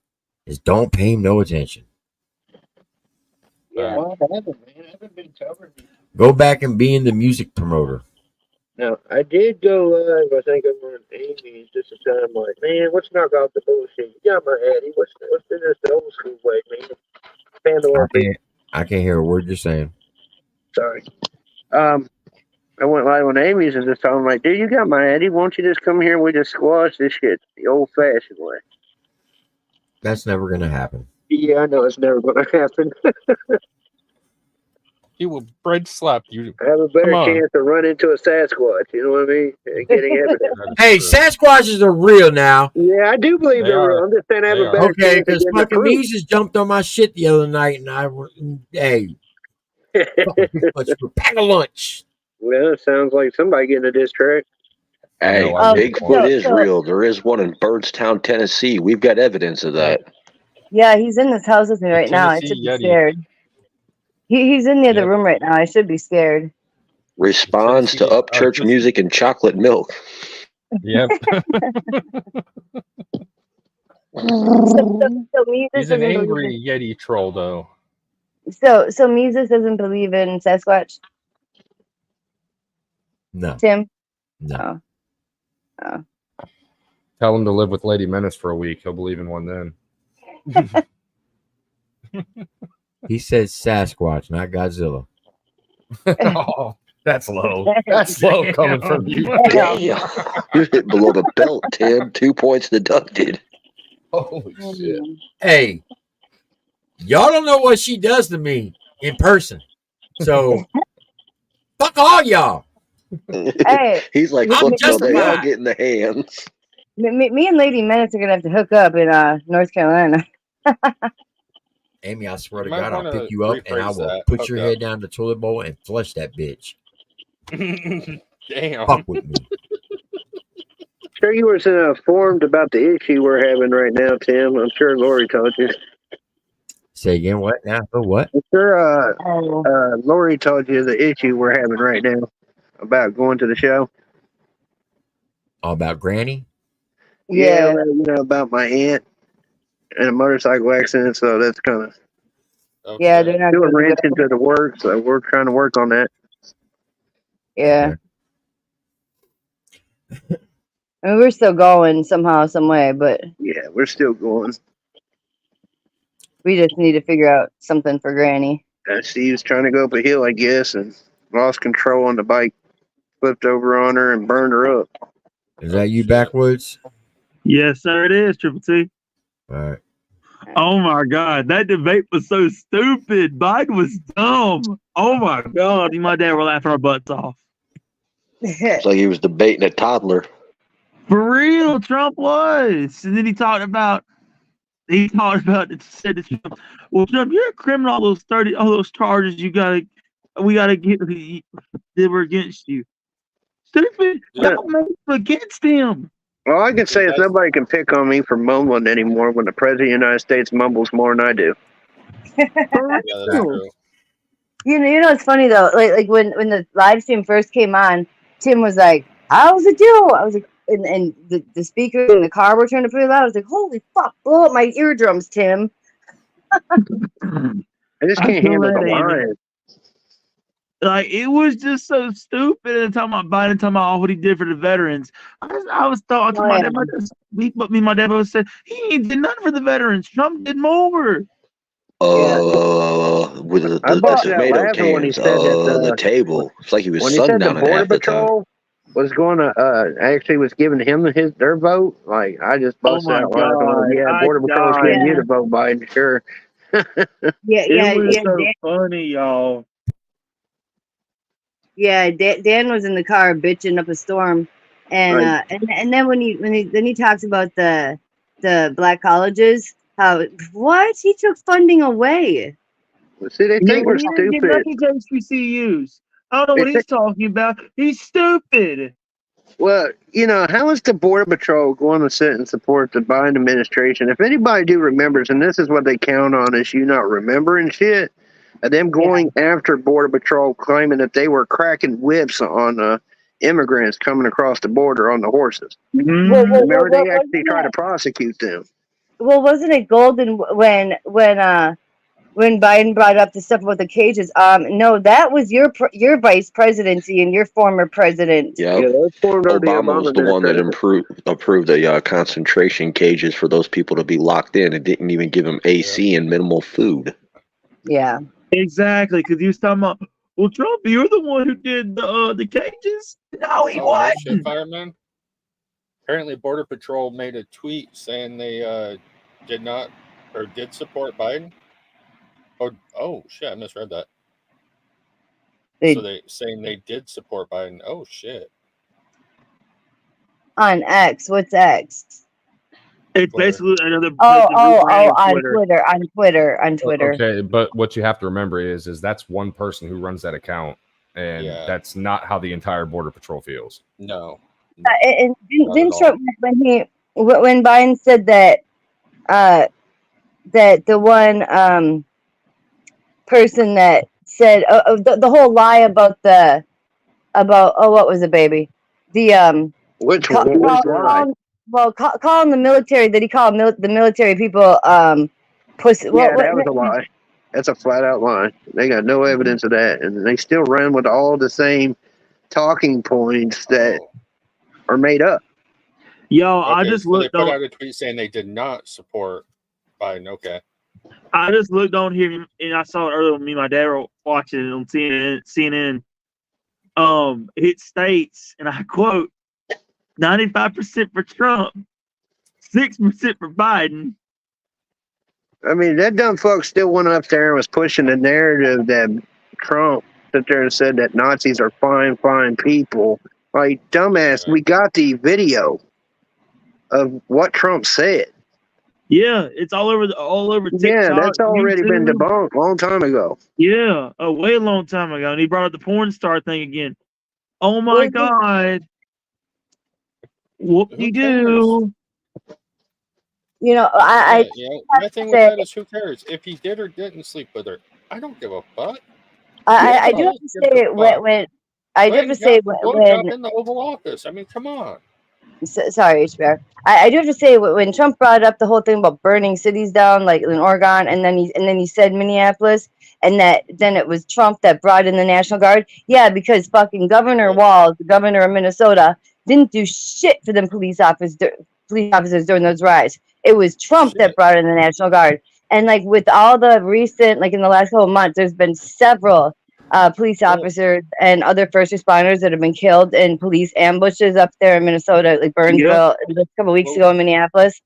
is don't pay him no attention. Yeah. Well, I haven't been covering it. Go back and be in the music promoter. Now, I did go live, I think, on Amy's just a time, like, man, let's knock off the bullshit. You got my Addy. What's in this old school way, man? I can't hear a word you're saying. Sorry. I went live on Amy's and just told him, like, dude, you got my Addy. Won't you just come here and we just squash this shit the old-fashioned way? That's never going to happen. Yeah, I know it's never going to happen. He will bread slap you. I have a better chance to run into a Sasquatch, you know what I mean? And getting evidence. Hey, Sasquatches are real now. Yeah, I do believe they're real. I'm just saying I have a better Okay, chance. because fucking Mises jumped on my shit the other night, and hey, pack a lunch. Well, it sounds like somebody getting a diss track. Hey, Bigfoot is real. There is one in Birdstown, Tennessee. We've got evidence of that. Yeah, he's in this house with me right now. I should be scared. He's in the other room right now. I should be scared. Responds to up church music and chocolate milk. Yep. So Mises He's an doesn't believe angry Yeti troll, though. so Mises doesn't believe in Sasquatch. No. Tim. No. Oh. Tell him to live with Lady Menace for a week. He'll believe in one then. He says Sasquatch, not Godzilla. Oh, that's low. That's low coming from you. Damn. You hit below the belt, Tim. 2 points deducted. Holy shit. Hey, y'all don't know what she does to me in person. So, fuck all y'all. Hey, He's like, I'm fuck y'all, they all justified. get in the hands. me and Lady Menace are gonna have to hook up in North Carolina. Amy, I swear to You might God, I'll wanna pick you up and I rephrase will that. put Hook your up. head down the toilet bowl and flush that bitch. Damn. Fuck with me. Sure, you were informed about the issue we're having right now, Tim. I'm sure Lori told you. Say again, what now? For what? I'm sure Lori told you the issue we're having right now about going to the show. All about Granny? Yeah. Well, you know, about my aunt and a motorcycle accident, so that's kind of Yeah, they're not doing gonna wrench go. into the work, so we're trying to work on that. Yeah. I mean, we're still going somehow, some way, but Yeah, we're still going. we just need to figure out something for Granny. Steve's trying to go up a hill, I guess, and lost control on the bike, flipped over on her and burned her up. Is that you, Backwoods? Yes, sir, it is, Triple T. All right. Oh my God, that debate was so stupid. Biden was dumb. Oh my God, me and my dad were laughing our butts off. It's like he was debating a toddler. For real, Trump was. And then he talked about said to Trump, well, Trump, you're a criminal. All those charges we gotta get that were against you. Stupid. Y'all made them against him. All I can say is nobody can pick on me for mumbling anymore when the President of the United States mumbles more than I do. Yeah, that's true. You know, it's funny though. Like when the live stream first came on, Tim was like, "How's it do?" I was like, and the speaker in the car were trying to pretty loud. I was like, "Holy fuck, blow up my eardrums, Tim." I just can't handle the line. Like, it was just so stupid. And talking about Biden, talking about what he did for the veterans. I was talking about that. Me and my dad both said he ain't did nothing for the veterans. Trump did more. With the tomato cans. The table. It's like he was when he said the sundowning Border half the time. Patrol was going to actually was giving him their vote, like I just busted out laughing. Yeah, Border Patrol's getting you to vote Biden, sure. It was so funny, y'all. Yeah, Dan was in the car bitching up a storm, and and then when he talks about the black colleges, how he took funding away. See, they think we're stupid. Get lucky HBCUs. I don't know what he's talking about. He's stupid. Well, you know, how is the Border Patrol going to sit and support the Biden administration? If anybody remembers, and this is what they count on, is you not remembering shit, and them going after Border Patrol, claiming that they were cracking whips on immigrants coming across the border on the horses. Remember, they actually tried to prosecute them. Well, wasn't it golden when Biden brought up the stuff about the cages? No, that was your vice presidency and your former president. Yeah, Obama was the one that approved the concentration cages for those people to be locked in and didn't even give them AC and minimal food. Yeah, exactly. Because he was talking about, well, Trump, you're the one who did the cages. No, he wasn't. Shit, fireman. Apparently, Border Patrol made a tweet saying they did not or did support Biden. Oh shit! I misread that. So they saying they did support Biden. Oh shit! On X, what's X? It's basically another. On Twitter. Okay, but what you have to remember is that's one person who runs that account, and that's not how the entire Border Patrol feels. No. And didn't Trump, when Biden said that that the one person that said the whole lie about the about what was it, baby? The Which one? calling the military that he called the military people pussy. Yeah, that was a lie. That's a flat out lie. They got no evidence of that, and they still run with all the same talking points that are made up. Yo, I Okay, just so they looked put on. out a tweet saying they did not support Biden. Okay. I just looked on here and I saw it earlier when me and my dad were watching it on CNN. It states, and I quote, 95% for Trump, 6% for Biden. I mean, that dumb fuck still went up there and was pushing the narrative that Trump sit there and said that Nazis are fine people. Like, dumbass, we got the video of what Trump said. Yeah, it's all over TikTok. Yeah, that's already been YouTube. debunked a long time ago. Yeah, a way long time ago. And he brought up the porn star thing again. Oh my God. Whoop-de-doo. You know, My thing with that is, who cares if he did or didn't sleep with her? I don't give a fuck. I do have to say when I do have to say when in the Oval Office. I mean, come on. sorry, HBR. I do have to say when Trump brought up the whole thing about burning cities down, like in Oregon, and then he said Minneapolis, and that then it was Trump that brought in the National Guard. Yeah, because fucking Governor Walz, the governor of Minnesota, didn't do shit for them police officers during those riots. It was Trump that brought in the National Guard. And like with all the recent, like in the last couple of months, there's been several police officers and other first responders that have been killed in police ambushes up there in Minnesota, like Burnsville, a couple of weeks ago in Minneapolis.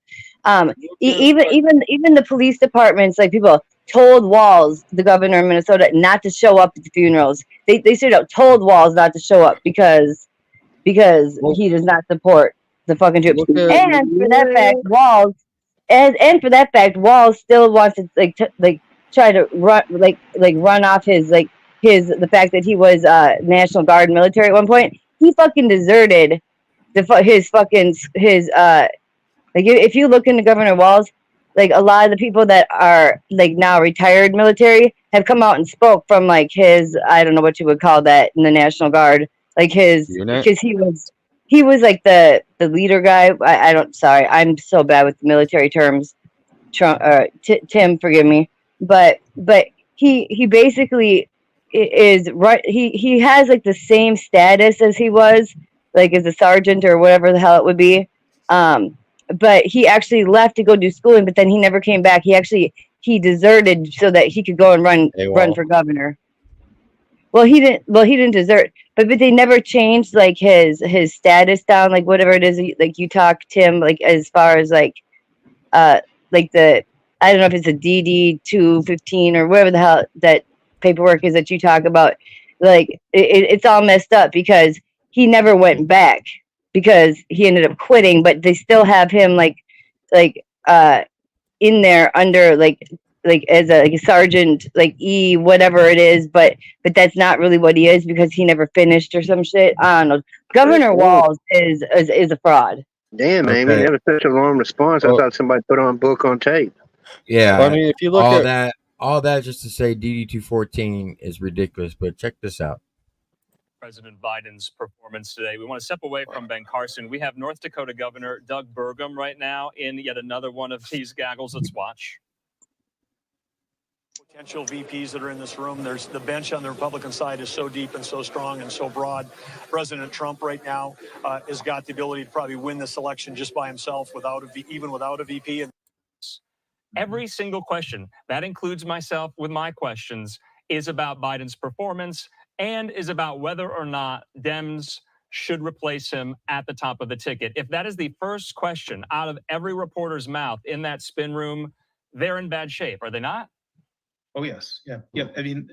Even the police departments, like people told Walz, the governor of Minnesota, not to show up at the funerals. They straight up told Walz not to show up because he does not support the fucking troops. And for that fact, Walz. And for that fact, Walz still wants to try to run off the fact that he was National Guard military at one point. He fucking deserted if you look into Governor Walz, like a lot of the people that are like now retired military have come out and spoke from like his, I don't know what you would call that in the National Guard, like his, because he was like the leader guy. Sorry, I'm so bad with military terms. Tim, forgive me, but he basically is right. He has like the same status as he was, like as a sergeant or whatever the hell it would be. But he actually left to go do schooling, but then he never came back. He deserted so that he could go and run for governor. Well, he didn't desert, but they never changed like his status down, like whatever it is, like you talk, Tim, like as far as like I don't know if it's a DD 215 or whatever the hell that paperwork is that you talk about. Like it's all messed up because he never went back because he ended up quitting, but they still have him in there under like as a sergeant, like E whatever it is, but that's not really what he is because he never finished or some shit. I don't know. Governor Walz is a fraud. Damn, Amy, that was such a long response. I thought somebody put on book on tape. Yeah, Well, I mean, if you look at all that just to say DD 214 is ridiculous. But check this out. President Biden's performance today. We want to step away from Ben Carson. We have North Dakota Governor Doug Burgum right now in yet another one of these gaggles. Let's watch. Potential VPs that are in this room. There's the bench on the Republican side is so deep and so strong and so broad. President Trump right now has got the ability to probably win this election just by himself even without a VP. And every single question, that includes myself with my questions, is about Biden's performance and is about whether or not Dems should replace him at the top of the ticket. If that is the first question out of every reporter's mouth in that spin room, they're in bad shape, are they not? Oh, yes. Yeah. I mean,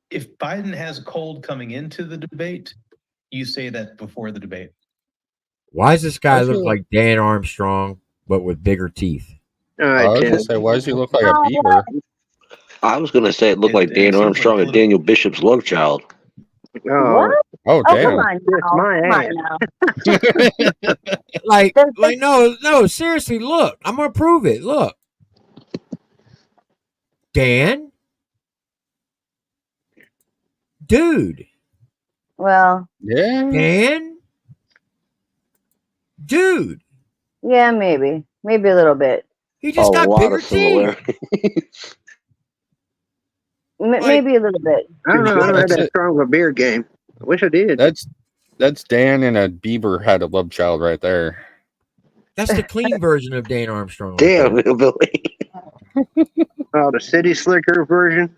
if Biden has a cold coming into the debate, you say that before the debate. Why does this guy look like Dan Armstrong, but with bigger teeth? I was gonna say, why does he look like a beaver? I was going to say it looked like Dan Armstrong and Daniel Bishop's love child. Oh, oh damn. No, seriously, look. I'm going to prove it. Look. Dan? Dude. Well, Yeah. And dude, yeah, maybe a little bit. he just got bigger teeth. Maybe a little bit. I don't know. I don't have that strong of a beer game. I wish I did. That's Dan and a Bieber had a love child right there. That's the clean version of Dan Armstrong. Damn, Billy. Oh, the City Slicker version.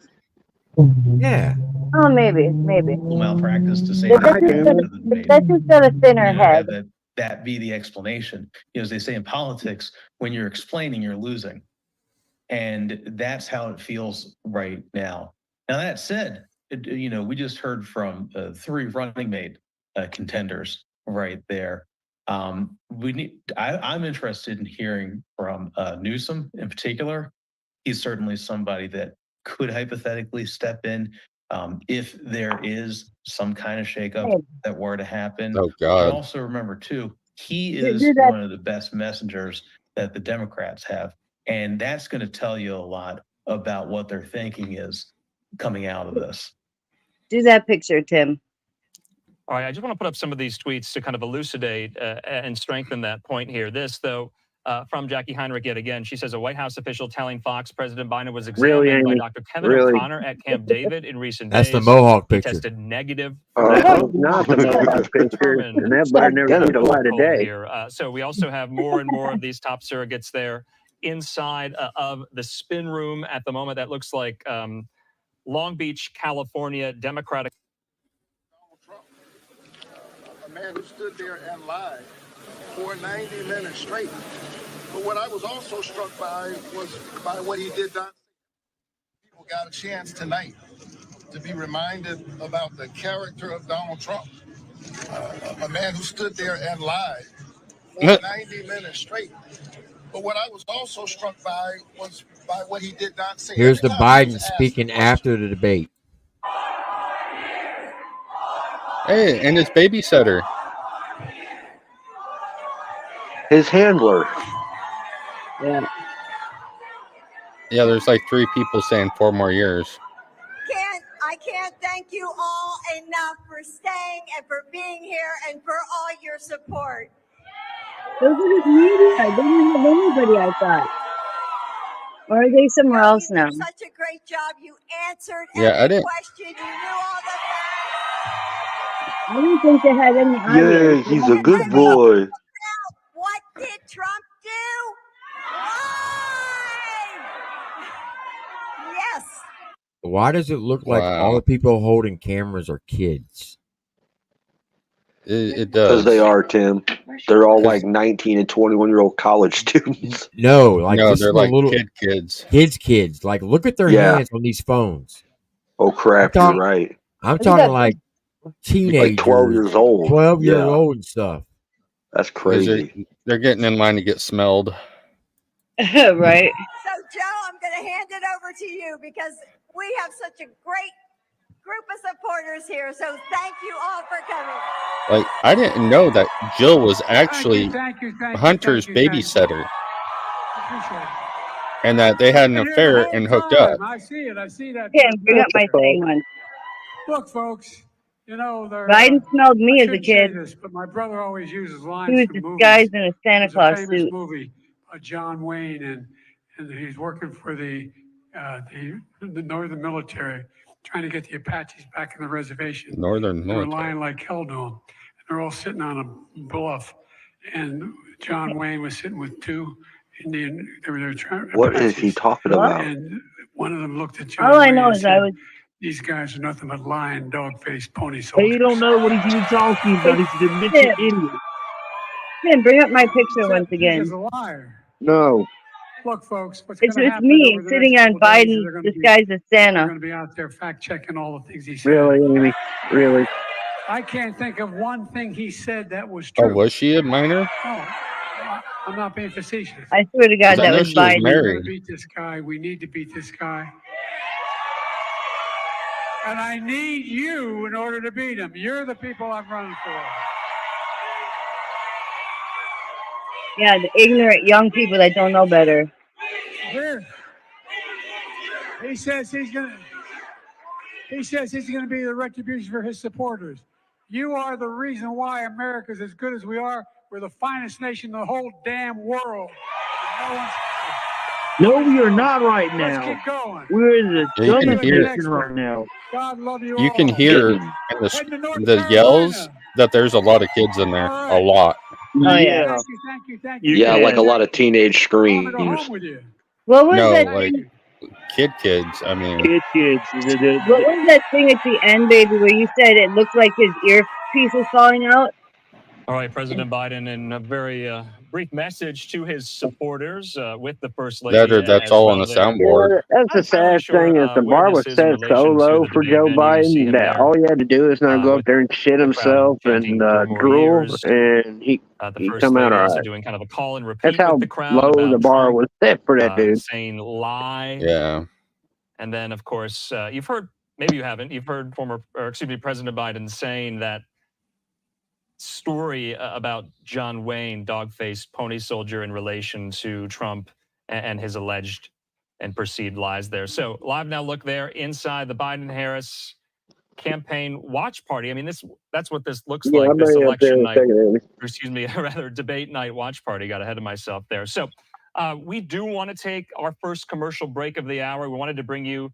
Yeah. Oh, maybe. Malpractice to say But that's just got a thinner head. that be the explanation. As they say in politics, when you're explaining, you're losing. And that's how it feels right now. Now, that said, we just heard from 3 running mate contenders right there. I'm interested in hearing from Newsom in particular. He's certainly somebody that could hypothetically step in if there is some kind of shakeup that were to happen. Oh, God. But also remember, too, he is one of the best messengers that the Democrats have. And that's going to tell you a lot about what their thinking is coming out of this. Do that picture, Tim. All right, I just want to put up some of these tweets to kind of elucidate and strengthen that point here. This, though, from Jackie Heinrich yet again. She says a White House official telling Fox President Biden was examined by Dr. Kevin O'Connor at Camp David in recent days. That's the Mohawk He picture. tested negative. Not the Mohawk picture. And that bar never seen the light of day. Here. So we also have more and more of these top surrogates there inside of the spin room at the moment. That looks like Long Beach, California, Democratic. A man who stood there and lied for 90 minutes straight. But what I was also struck by was by what he did not say. People got a chance tonight to be reminded about the character of Donald Trump. A man who stood there and lied for 90 minutes straight. But what I was also struck by was by what he did not say. Here's the Biden speaking after the debate. Hey, and his babysitter. His handler. Yeah, there's like 3 people saying 4 more years. I can't thank you all enough for staying and for being here and for all your support. Those are just media. They didn't have anybody, I thought. Or are they somewhere else now? You did such a great job. You answered Yeah, I every didn't. question. You knew all the facts. I didn't think they had any Yeah, audience. he's a good boy. What did Trump do? Why? Yes. Why does it look like Wow. all the people holding cameras are kids? It Because does. they are, Tim. They're all like 19 and 21-year-old college students. No, like No, this they're is a like little kids. kids. Like, look at their Yeah. hands on these phones. Oh, crap, I'm you're talking- right. I'm talking like teenagers, Like 12 years old. 12-year Yeah. old and stuff. That's Because crazy. They're getting in line to get smelled. Right. So, Joe, I'm going to hand it over to you because we have such a great group of supporters here. So thank you all for coming. Like, I didn't know that Jill was actually Thank you. Hunter's thank you. babysitter, Appreciate it. and that they had an Been here affair the whole and hooked time. up. I see it. I see that. Tim, bring up my thing once. Look, folks, you know, there, Biden smelled me I as a shouldn't say kid. this, but my brother always uses lines He was from movies. disguised in a Santa There's Claus a famous suit. movie by John Wayne, and he's working for the Northern military, trying to get the Apaches back in the reservation. Northern They were military. lying like hell to him. They're all sitting on a bluff, and John Wayne was sitting with 2 Indian. They were trying. What is he talking about? And one of them looked at John All I Wayne know and is I said, was. "These guys are nothing but lying, dog-faced pony But soldiers." you don't know what he's even talking about. He's a demented idiot. Tim, bring up my picture once again. He's a liar. No. Look, folks, what's It's going to with happen me over the sitting next on couple days is Biden they're gonna be- disguised as They're Santa. going to be out there fact-checking all the things he said. Really, Amy? Really? I can't think of one thing he said that was Oh, true. was she a minor? No, I'm not being facetious. I swear to God, I that know was she was Biden. We're married. going to beat this guy. We need to beat this guy. And I need you in order to beat him. You're the people I'm running for. Yeah, the ignorant young people that don't know better. Here. He says he's gonna be the retribution for his supporters. You are the reason why America's as good as we are. We're the finest nation in the whole damn world. No, we are not right Let's now. keep going. We're the Yeah, you can dumbest hear nation right now. God love you you all. can hear in the yells that there's a lot of kids in there. A lot. Oh, yeah. Thank you. Yeah, like a lot of teenage Go screams. home with you. What was No, that like thing? kids. I mean, Kids. What was that thing at the end, baby, where you said it looked like his earpiece was falling out? All right, President Biden, in a very brief message to his supporters with the First Lady. that's as all well on the there. soundboard. That's the sad thing is the bar was set so low for Joe Biden that all he had to do is not go up there and shit himself and drool, and he come out all right. Doing kind of a call and repeat That's how with the crowd low about the bar Trump, was set for that dude. saying lie. Yeah. And then, of course, you've heard, maybe you haven't, you've heard President Biden saying that story about John Wayne, dog-faced pony soldier, in relation to Trump and his alleged and perceived lies there. So live now look there inside the Biden-Harris campaign watch party. I mean, that's what this looks like, this election night, excuse me, rather debate night watch party. Got ahead of myself there. So we do want to take our first commercial break of the hour. We wanted to bring you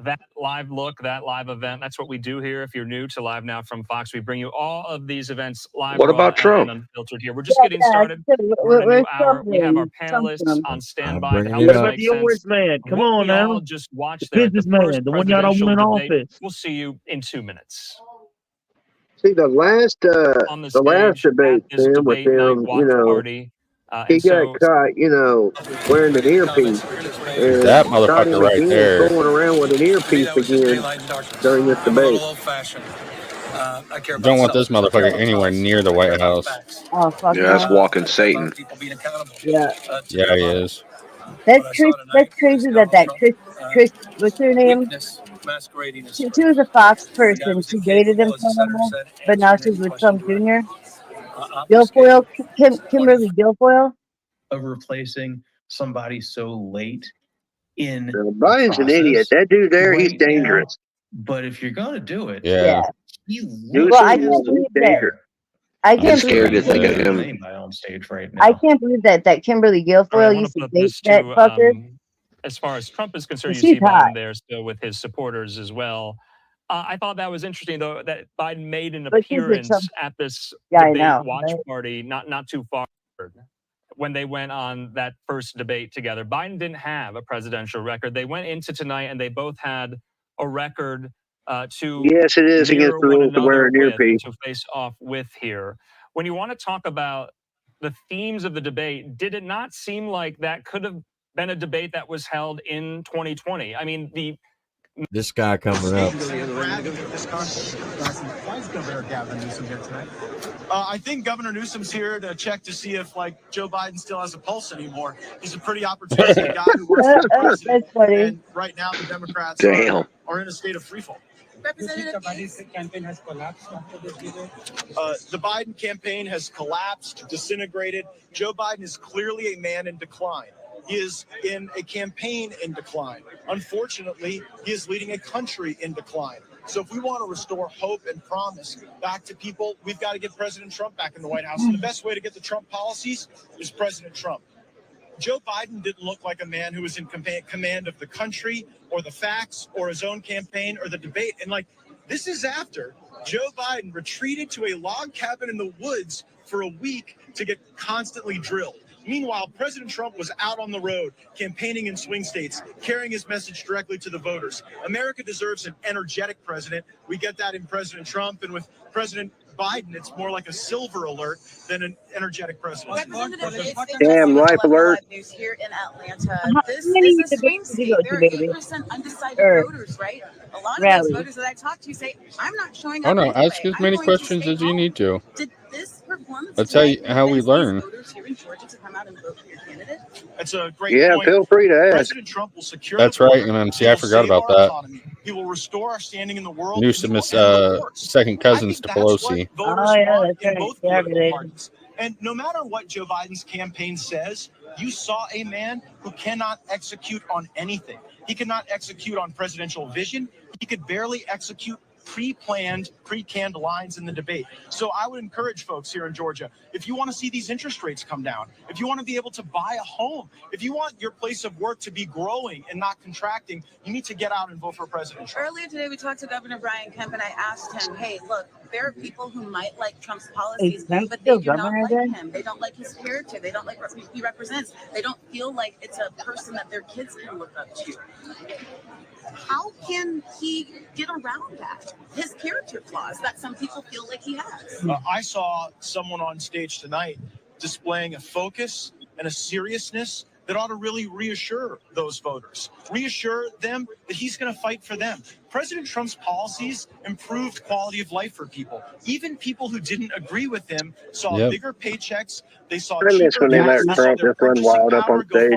that live look, that live event. That's what we do here. If you're new to Live Now from Fox, we bring you all of these events live. What about Trump? And unfiltered here. We're just getting started. We're in a new hour. We have our panelists on standby to help What us about make the sense. orange man? Come What on we now. all just watched The there at the businessman, first the one y'all don't presidential want in debate. office. We'll see you in 2 minutes. See, the last debate, Tim, with him, he got caught, wearing an earpiece. And That caught him motherfucker right again there. Going around with an earpiece again during this debate. Don't want this motherfucker anywhere near the White House. Oh, fuck Yeah, that's no. walking Satan. Yeah. Yeah, he is. That's crazy that Chris, what's her name? She was a Fox person. She dated him for a while, but now she's with Trump Jr. Guilfoyle, Kimberly Guilfoyle. Of replacing somebody so late in Biden's an idiot. That dude there, he's dangerous. But if you're going to do it, Yeah. Well, I can't believe that. I can't scared believe to think of him. on stage right now. I can't believe that Kimberly Guilfoyle used to date that fucker. As far as Trump is concerned, you She's see Biden hot. there still with his supporters as well. I thought that was interesting, though, that Biden made an But she's with appearance Trump. at this Yeah, I debate know, watch right? party not too far when they went on that first debate together. Biden didn't have a presidential record. They went into tonight and they both had a record to Yes, it is mirror against the one rules to wear an another with, earpiece. to face off with here. When you want to talk about the themes of the debate, did it not seem like that could have been a debate that was held in 2020? I mean, This guy coming up. Why is Governor Gavin Newsom here tonight? I think Governor Newsom's here to check to see if, Joe Biden still has a pulse anymore. He's a pretty opportunistic guy who works for the president. That's funny. And right now, the Democrats are in a state of freefall. The Biden campaign has collapsed after this debate? The Biden campaign has collapsed, disintegrated. Joe Biden is clearly a man in decline. He is in a campaign in decline. Unfortunately, he is leading a country in decline. So if we want to restore hope and promise back to people, we've got to get President Trump back in the White House. And the best way to get the Trump policies is President Trump. Joe Biden didn't look like a man who was in command of the country or the facts or his own campaign or the debate. And this is after Joe Biden retreated to a log cabin in the woods for a week to get constantly drilled. Meanwhile, President Trump was out on the road, campaigning in swing states, carrying his message directly to the voters. America deserves an energetic president. We get that in President Trump, and with President Biden, it's more like a silver alert than an energetic president. Damn, life alert. News here in Atlanta. How This many is a swing debates did you state. go There to, are baby? 8% undecided Or voters, right? A lot of rally. those voters that I talk to say, I'm not showing Oh up no, anyway. ask as I'm many going to questions stay as you home." need to. Did this performance That's how tonight how we convince learn. these voters here in Georgia to come out and vote for your candidate? That's a great Yeah, point. feel free to ask. President Trump will secure That's the right, border. and He I will forgot save about our that. economy. He will restore our standing in the world. Newsom and is he will end the wars. second cousins to That's what Pelosi. voters Oh, yeah, want that's in right. both Yeah, political related. parties. And no matter what Joe Biden's campaign says, you saw a man who cannot execute on anything. He cannot execute on presidential vision. He could barely execute pre-planned, pre-canned lines in the debate. So I would encourage folks here in Georgia, if you want to see these interest rates come down, if you want to be able to buy a home, if you want your place of work to be growing and not contracting, you need to get out and vote for President Trump. Earlier today, we talked to Governor Brian Kemp, and I asked him, hey, look, there are people who might like Trump's policies, but they do not like him. They don't like his character. They don't like what he represents. They don't feel like it's a person that their kids can look up to. How can he get around that? His character flaws that some people feel like he has. I saw someone on stage tonight displaying a focus and a seriousness that ought to really reassure those voters, reassure them that he's going to fight for them. President Trump's policies improved quality of life for people. Even people who didn't agree with him saw bigger paychecks. They saw cheaper when they gas, let they saw Trump their just run wild up on stage.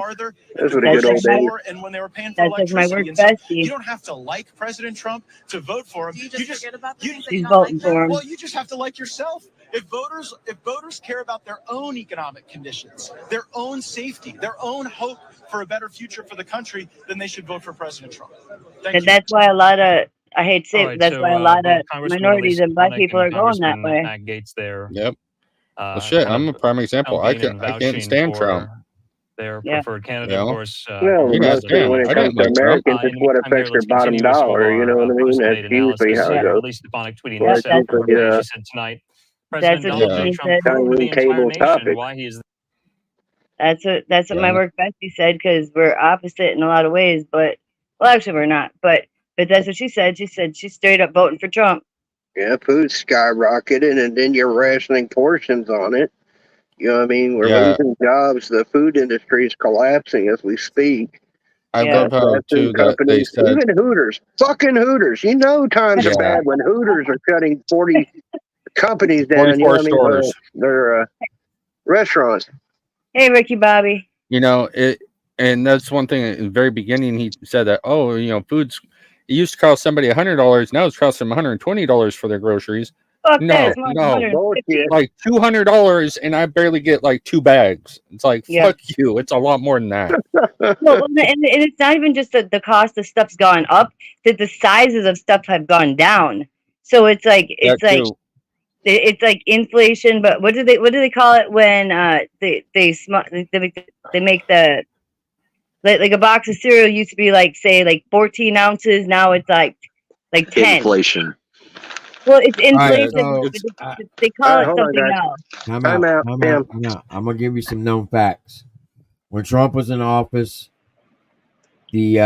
That's what a good old days. And when they were paying for electricity. And so you don't have to like President Trump to vote for him. You just forget about the things that He's you don't voting like for him. Well, you just have to like yourself. If voters care about their own economic conditions, their own safety, their own hope for a better future for the country, then they should vote for President Trump. Thank And you. that's why a lot of, I hate to say it, Right, but that's so, why a lot both of Congressman minorities Elise and black Stefanik people are and going that Congressman way. Matt Gaetz there. Yep. Well, Kind shit, I'm a of prime example. I campaigning and can't vouching stand for Trump. their Yeah. preferred candidate, You of know? course. Well, You know, mostly damn, when it I comes didn't to like Trump. Americans, In it's the what meantime, here, affects their let's bottom continue with some of dollar. You know what I our mean? That's post-debate usually analysis. how it goes. Elise Stefanik tweeting Well, this that's out from her usually page. She said tonight, That's President what Donald J. Tiffany Trump said. proved to the entire table nation topic. why he is the That's what my work bestie said, because we're opposite in a lot of ways, but well, actually we're not. But that's what she said. She said she's straight up voting for Trump. Yeah, food's skyrocketing, and then you're rationing portions on it. You know what I mean? We're Yeah, losing jobs. The food industry is collapsing as we speak. I Yeah. love how Fast too food that they companies, said, even Hooters, fucking Hooters. You know times are yeah, bad when Hooters are shutting 40 companies down. You know 44 what I mean? stores. Their restaurants. Hey, Ricky Bobby. You know it, and that's one thing. In the very beginning, he said that, oh, you know, food's it used to cost somebody $100, now it's costing them $120 for their groceries. Fuck that. No, It's more than no, 150. Bullshit. like $200, and I barely get like 2 bags. It's like, Yeah. fuck you. It's a lot more than that. Well, and it's not even just that the cost of stuff's gone up, that the sizes of stuff have gone down. So it's like That too. it's like inflation. But what do they call it when they make the like a box of cereal used to be like, say, like 14 ounces. Now it's like 10. Inflation. Well, it's All right, inflation. so but they call All right, it hold on, something guys. else. I'm out. I'm gonna give you some known facts. When Trump was in office, the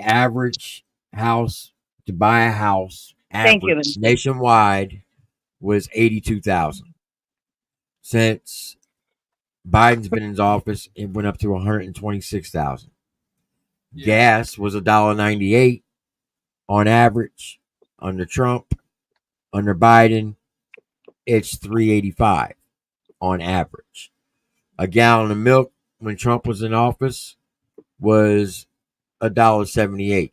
average house to buy a house Thank you. average nationwide was 82,000. Since Biden's been in office, it went up to 126,000. Gas was $1.98 on average under Trump. Under Biden, it's $3.85 on average. A gallon of milk when Trump was in office was $1.78.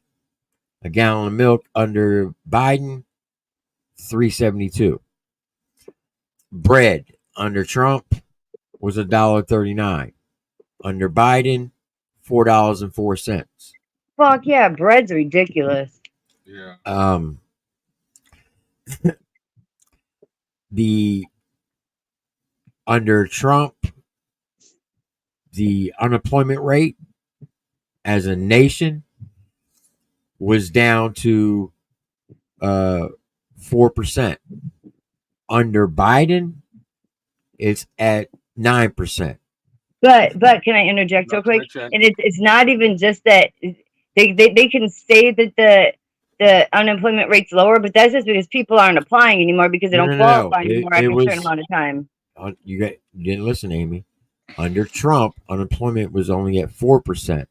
A gallon of milk under Biden, $3.72. Bread under Trump was $1.39. Under Biden, $4.04. Fuck yeah, bread's ridiculous. Yeah. The under Trump, the unemployment rate as a nation was down to 4%. Under Biden, it's at 9%. But can I interject real quick? And it's not even just that they can say that the unemployment rate's lower, but that's just because people aren't applying anymore because they don't qualify anymore after a certain amount of time. You didn't listen, Amy. Under Trump, unemployment was only at 4%.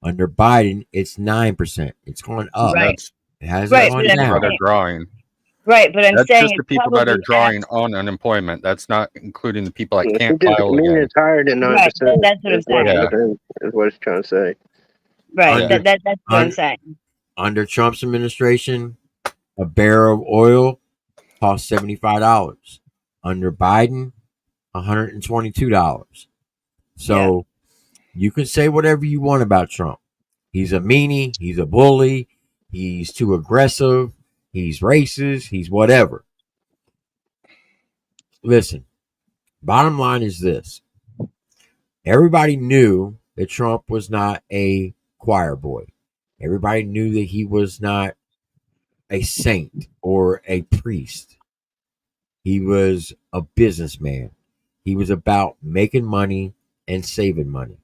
Under Biden, it's 9%. It's going up. Right. It hasn't Right, gone but I'm down. That are drawing. Right, but I'm That's saying just the it's people that are probably drawing on unemployment. That's not including the people that It can't just file means again. it's higher than 9%. Right, that's what I'm saying. Is what it's trying to say. Right, Under- that's what I'm saying. Under Trump's administration, a barrel of oil cost $75. Under Biden, $122. So you can say whatever you want about Trump. He's a meanie. He's a bully. He's too aggressive. He's racist. He's whatever. Listen, bottom line is this. Everybody knew that Trump was not a choir boy. Everybody knew that he was not a saint or a priest. He was a businessman. He was about making money and saving money.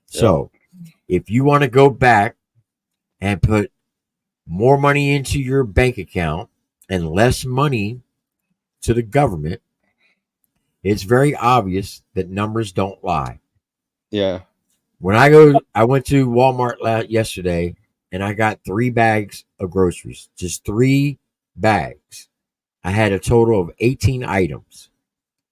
So if you want to go back and put more money into your bank account and less money to the government, it's very obvious that numbers don't lie. Yeah. When I went to Walmart yesterday and I got 3 bags of groceries, just 3 bags. I had a total of 18 items.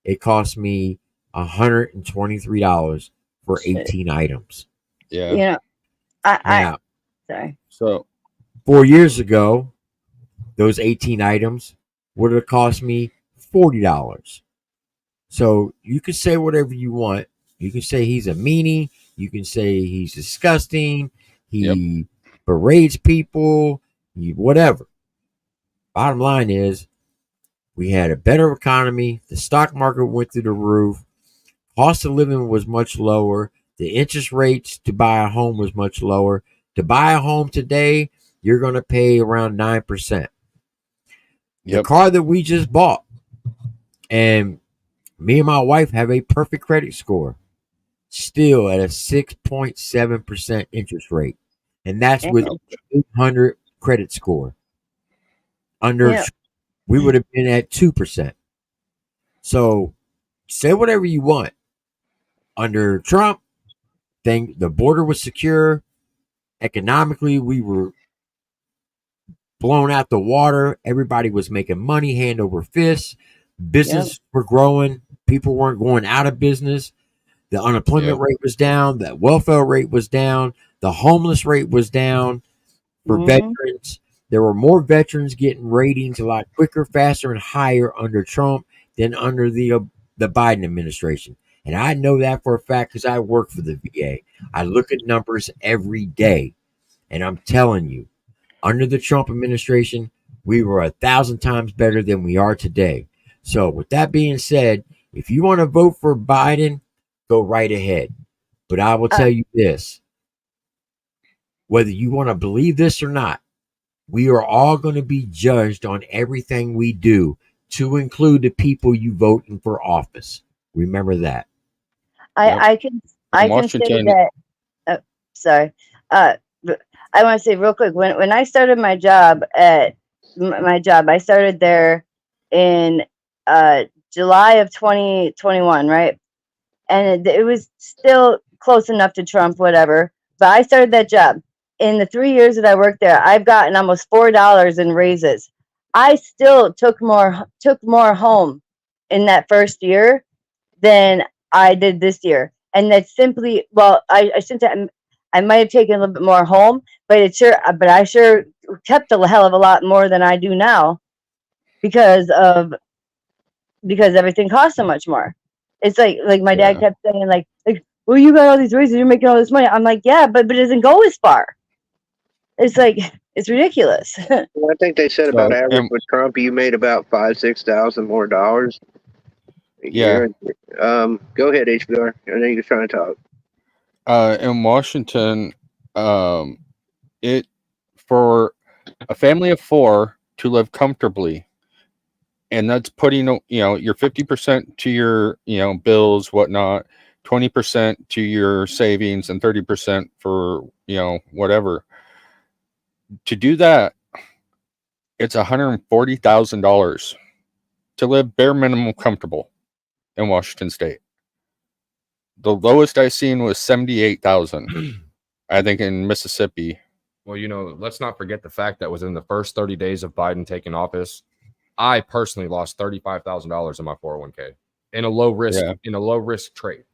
It cost me $123 for 18 items. Yeah. You know, Now, sorry. So 4 years ago, those 18 items would have cost me $40. So you can say whatever you want. You can say he's a meanie. You can say he's disgusting. He berates people. Whatever. Bottom line is, we had a better economy. The stock market went through the roof. Cost of living was much lower. The interest rates to buy a home was much lower. To buy a home today, you're going to pay around 9%. The car that we just bought, and me and my wife have a perfect credit score, still at a 6.7% interest rate. And that's with 800 credit score. We would have been at 2%. So say whatever you want. Under Trump, the border was secure. Economically, we were blown out the water. Everybody was making money hand over fist. Business were growing. People weren't going out of business. The unemployment rate was down. The welfare rate was down. The homeless rate was down for veterans. There were more veterans getting ratings a lot quicker, faster, and higher under Trump than under the Biden administration. And I know that for a fact because I work for the VA. I look at numbers every day. And I'm telling you, under the Trump administration, we were 1,000 times better than we are today. So with that being said, if you want to vote for Biden, go right ahead. But I will tell you this. Whether you want to believe this or not, we are all going to be judged on everything we do, to include the people you voting for office. Remember that. I can say that. Sorry. I want to say real quick, when I started my job, I started there in July of 2021, right? And it was still close enough to Trump, whatever. But I started that job. In the 3 years that I worked there, I've gotten almost $4 in raises. I still took more home in that first year than I did this year. And that's simply, well, I might have taken a little bit more home, but I sure kept a hell of a lot more than I do now because everything costs so much more. It's like my dad kept saying like, well, you got all these raises, you're making all this money. I'm like, yeah, but it doesn't go as far. It's like, it's ridiculous. Well, I think they said about average with Trump, you made about $5,000-6,000 more dollars. Yeah. Go ahead, HBR. I know you're trying to talk. In Washington, it for a family of 4 to live comfortably, and that's putting your 50% to your bills, whatnot, 20% to your savings, and 30% for whatever. To do that, it's $140,000 to live bare minimum comfortable in Washington State. The lowest I seen was 78,000, I think, in Mississippi. Well, let's not forget the fact that within the first 30 days of Biden taking office, I personally lost $35,000 in my 401k in a low risk trade.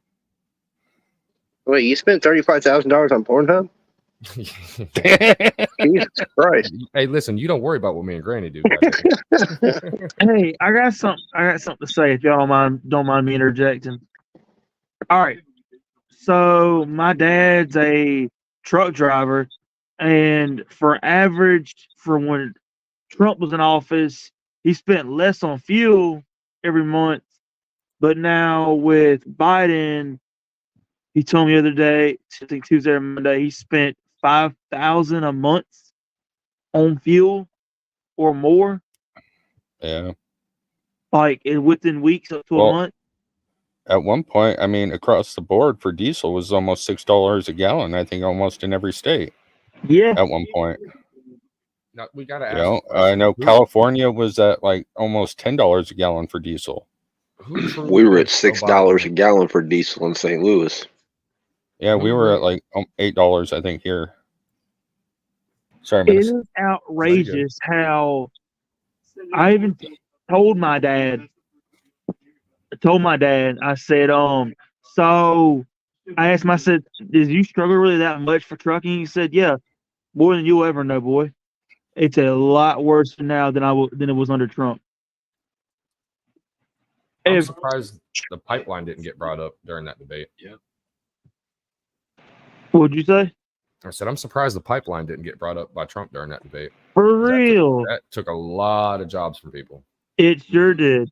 Wait, you spent $35,000 on Pornhub? Jesus Christ! Hey, listen, you don't worry about what me and Granny do. Hey, I got something to say. If y'all don't mind me interjecting. All right. So my dad's a truck driver, and for when Trump was in office, he spent less on fuel every month. But now with Biden, he told me the other day, I think Tuesday or Monday, he spent $5,000 a month on fuel or more. Yeah. Like within weeks up to a month. At one point, I mean, across the board for diesel was almost $6 a gallon. I think almost in every state. Yeah. At one point. Now, we gotta ask. You know, I know California was at like almost $10 a gallon for diesel. We were at $6 a gallon for diesel in St. Louis. Yeah, we were at like $8, I think, here. Sorry, It man. is outrageous how I even told my dad. I said, so I asked him, I said, did you struggle really that much for trucking? He said, yeah, more than you'll ever know, boy. It's a lot worse now than it was under Trump. I'm surprised the pipeline didn't get brought up during that debate. Yeah. What'd you say? I said I'm surprised the pipeline didn't get brought up by Trump during that debate. For real. That took a lot of jobs from people. It sure did.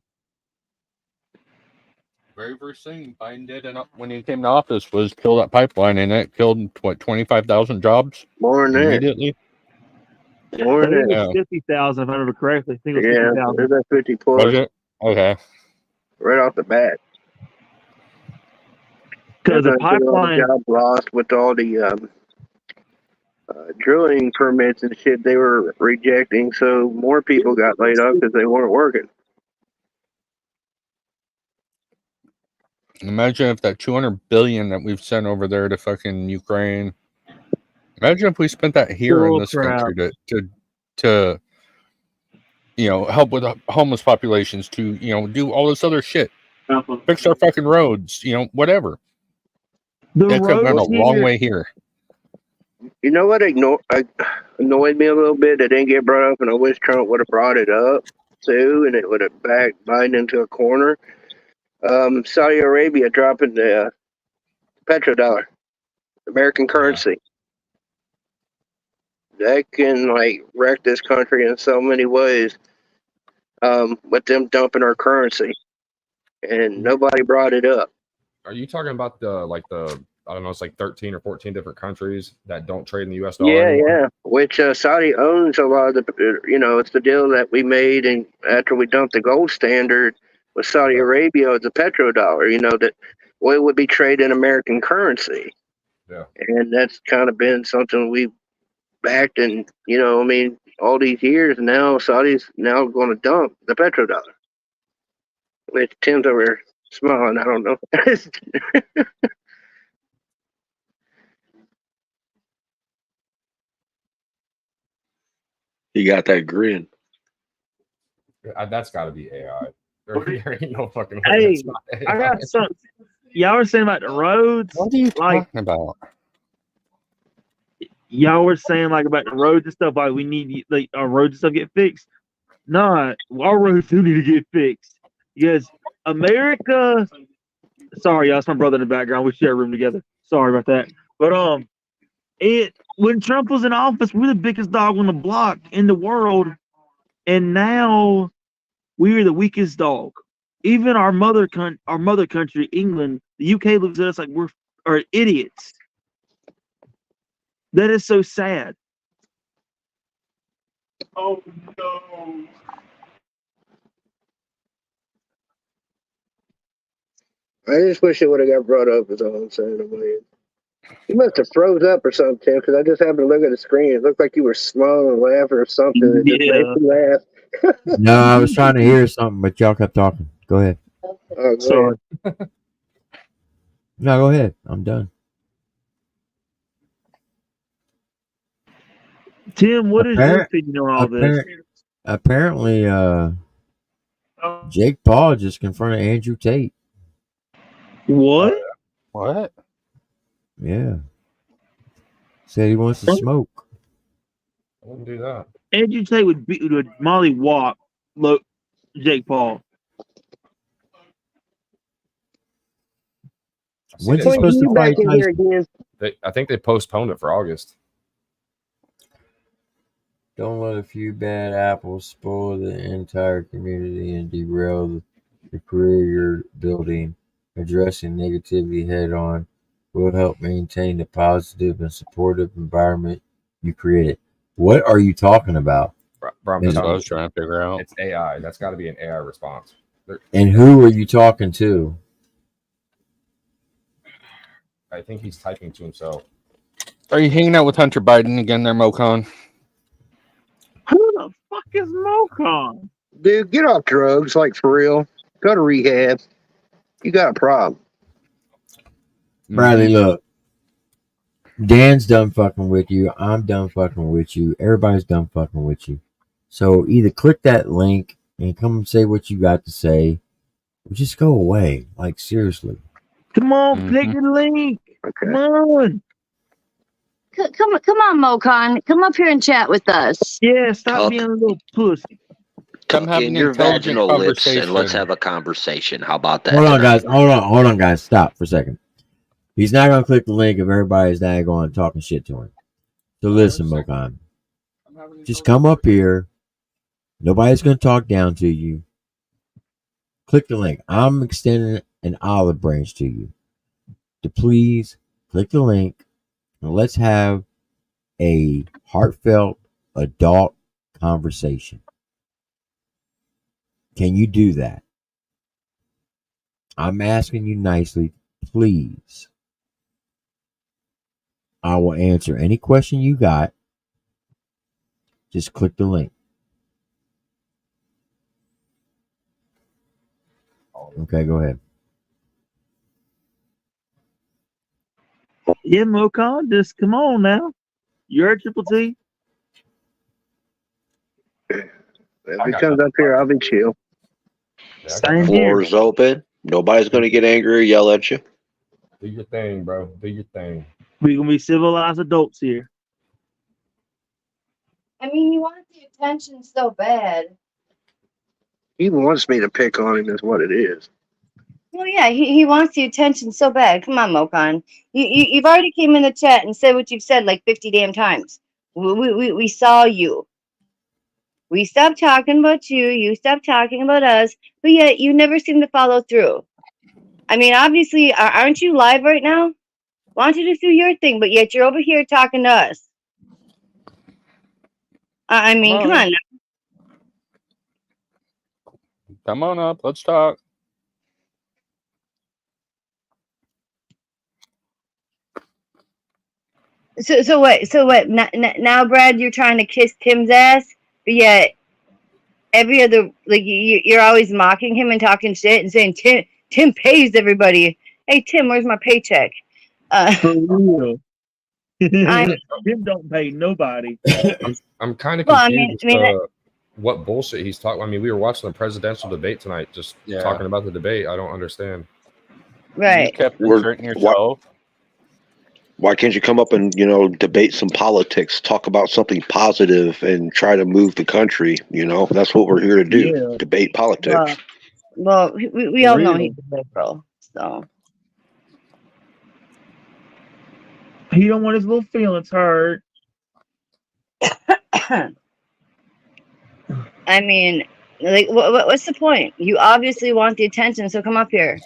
Very first thing Biden did when he came to office was kill that pipeline, and it killed, what, 25,000 jobs? More than that. Immediately? More than It that. was 50,000, if I remember correctly. I think it was Yeah, 50,000. there's that 50 plus. Was it? Okay. Right off the bat. Because the All pipeline. job lost with all the drilling permits and shit they were rejecting, so more people got laid off because they weren't working. Imagine if that $200 billion that we've sent over there to fucking Ukraine. Imagine if we spent that here in this country to help with the homeless populations, to do all this other shit, fix our fucking roads, whatever. That could have gone a long way here. You know what annoyed me a little bit that didn't get brought up, and I wish Trump would have brought it up too, and it would have backed Biden into a corner. Saudi Arabia dropping the petrodollar, American currency. That can wreck this country in so many ways. With them dumping our currency, and nobody brought it up. Are you talking about the I don't know, it's like 13 or 14 different countries that don't trade in the U.S. dollar? Yeah. Which Saudi owns a lot of the. It's the deal that we made, and after we dumped the gold standard with Saudi Arabia, it's a petrodollar. That we would be trading American currency. Yeah. And that's kind of been something we backed, and all these years now, Saudi's now going to dump the petrodollar. Which Tim's over smiling. I don't know. He got that grin. That's got to be AI. There ain't no fucking way. Hey, that's not AI. I got some. Y'all were saying about the roads. What are you talking about? Y'all were saying about the roads and stuff. We need our roads and stuff get fixed. Nah, our roads do need to get fixed because America. Sorry, y'all. It's my brother in the background. We share a room together. Sorry about that. But when Trump was in office, we were the biggest dog on the block in the world, and now we are the weakest dog. Even our mother country, England, the UK, looks at us like we're idiots. That is so sad. Oh no. I just wish it would have got brought up, is all I'm saying. You must have froze up or something, Tim, because I just happened to look at the screen. It looked like you were smiling and laughing or something. It just made me laugh. No, I was trying to hear something, but y'all kept talking. Go ahead. Oh, sorry. No, go ahead. I'm done. Tim, what is your opinion on all this? Apparently, Jake Paul just confronted Andrew Tate. What? What? Yeah. Said he wants to smoke. I wouldn't do that. Andrew Tate would Molly Wop Jake Paul. When's he supposed to fight Tyson? I think they postponed it for August. Don't let a few bad apples spoil the entire community and derail the career you're building. Addressing negativity head on will help maintain the positive and supportive environment you created. What are you talking about? That's what I was trying to figure out. It's AI. That's got to be an AI response. And who are you talking to? I think he's typing to himself. Are you hanging out with Hunter Biden again there, Mocon? Who the fuck is Mocon? Dude, get off drugs, like for real. Go to rehab. You got a problem. Bradley, look. Dan's done fucking with you. I'm done fucking with you. Everybody's done fucking with you. So either click that link and come and say what you got to say, or just go away. Like, seriously. Come on, click the link. Come on. Come on, Mocon. Come up here and chat with us. Yeah, stop being a little pussy. Come have in an your intelligent vaginal lips conversation. and let's have a conversation. How about that? Hold on, guys. Hold on, guys. Stop for a second. He's not going to click the link if everybody's not going talking shit to him. So listen, Mocon. Just come up here. Nobody's going to talk down to you. Click the link. I'm extending an olive branch to you. To please click the link and let's have a heartfelt adult conversation. Can you do that? I'm asking you nicely, please. I will answer any question you got. Just click the link. Okay, go ahead. Yeah, Mocon, just come on now. You're a Triple T. If he comes up here, I'll be chill. Same here. Floor's open. Nobody's going to get angry or yell at you. Do your thing, bro. Do your thing. We're going to be civilized adults here. I mean, you want the attention so bad. He wants me to pick on him, is what it is. Well, yeah, he wants the attention so bad. Come on, Mocon. You've already came in the chat and said what you've said like 50 damn times. We saw you. We stopped talking about you. You stopped talking about us. But yet you never seem to follow through. I mean, obviously, aren't you live right now? Why don't you just do your thing? But yet you're over here talking to us. I mean, come on now. Come on up. Let's talk. So what? Now, Brad, you're trying to kiss Tim's ass, but yet every other you're always mocking him and talking shit and saying Tim pays everybody. Hey Tim, where's my paycheck? For real. Tim don't pay nobody. I'm kind of Well, confused what bullshit he's talking. I mean, we were watching the presidential debate tonight, just talking about the debate. I don't understand. Right. You kept inserting yourself. Why can't you come up and, debate some politics, talk about something positive and try to move the country? That's what we're here to do. Yeah. Debate politics. Well, we all know he's a liberal, so. He don't want his little feelings hurt. I mean, what's the point? You obviously want the attention, so come up here.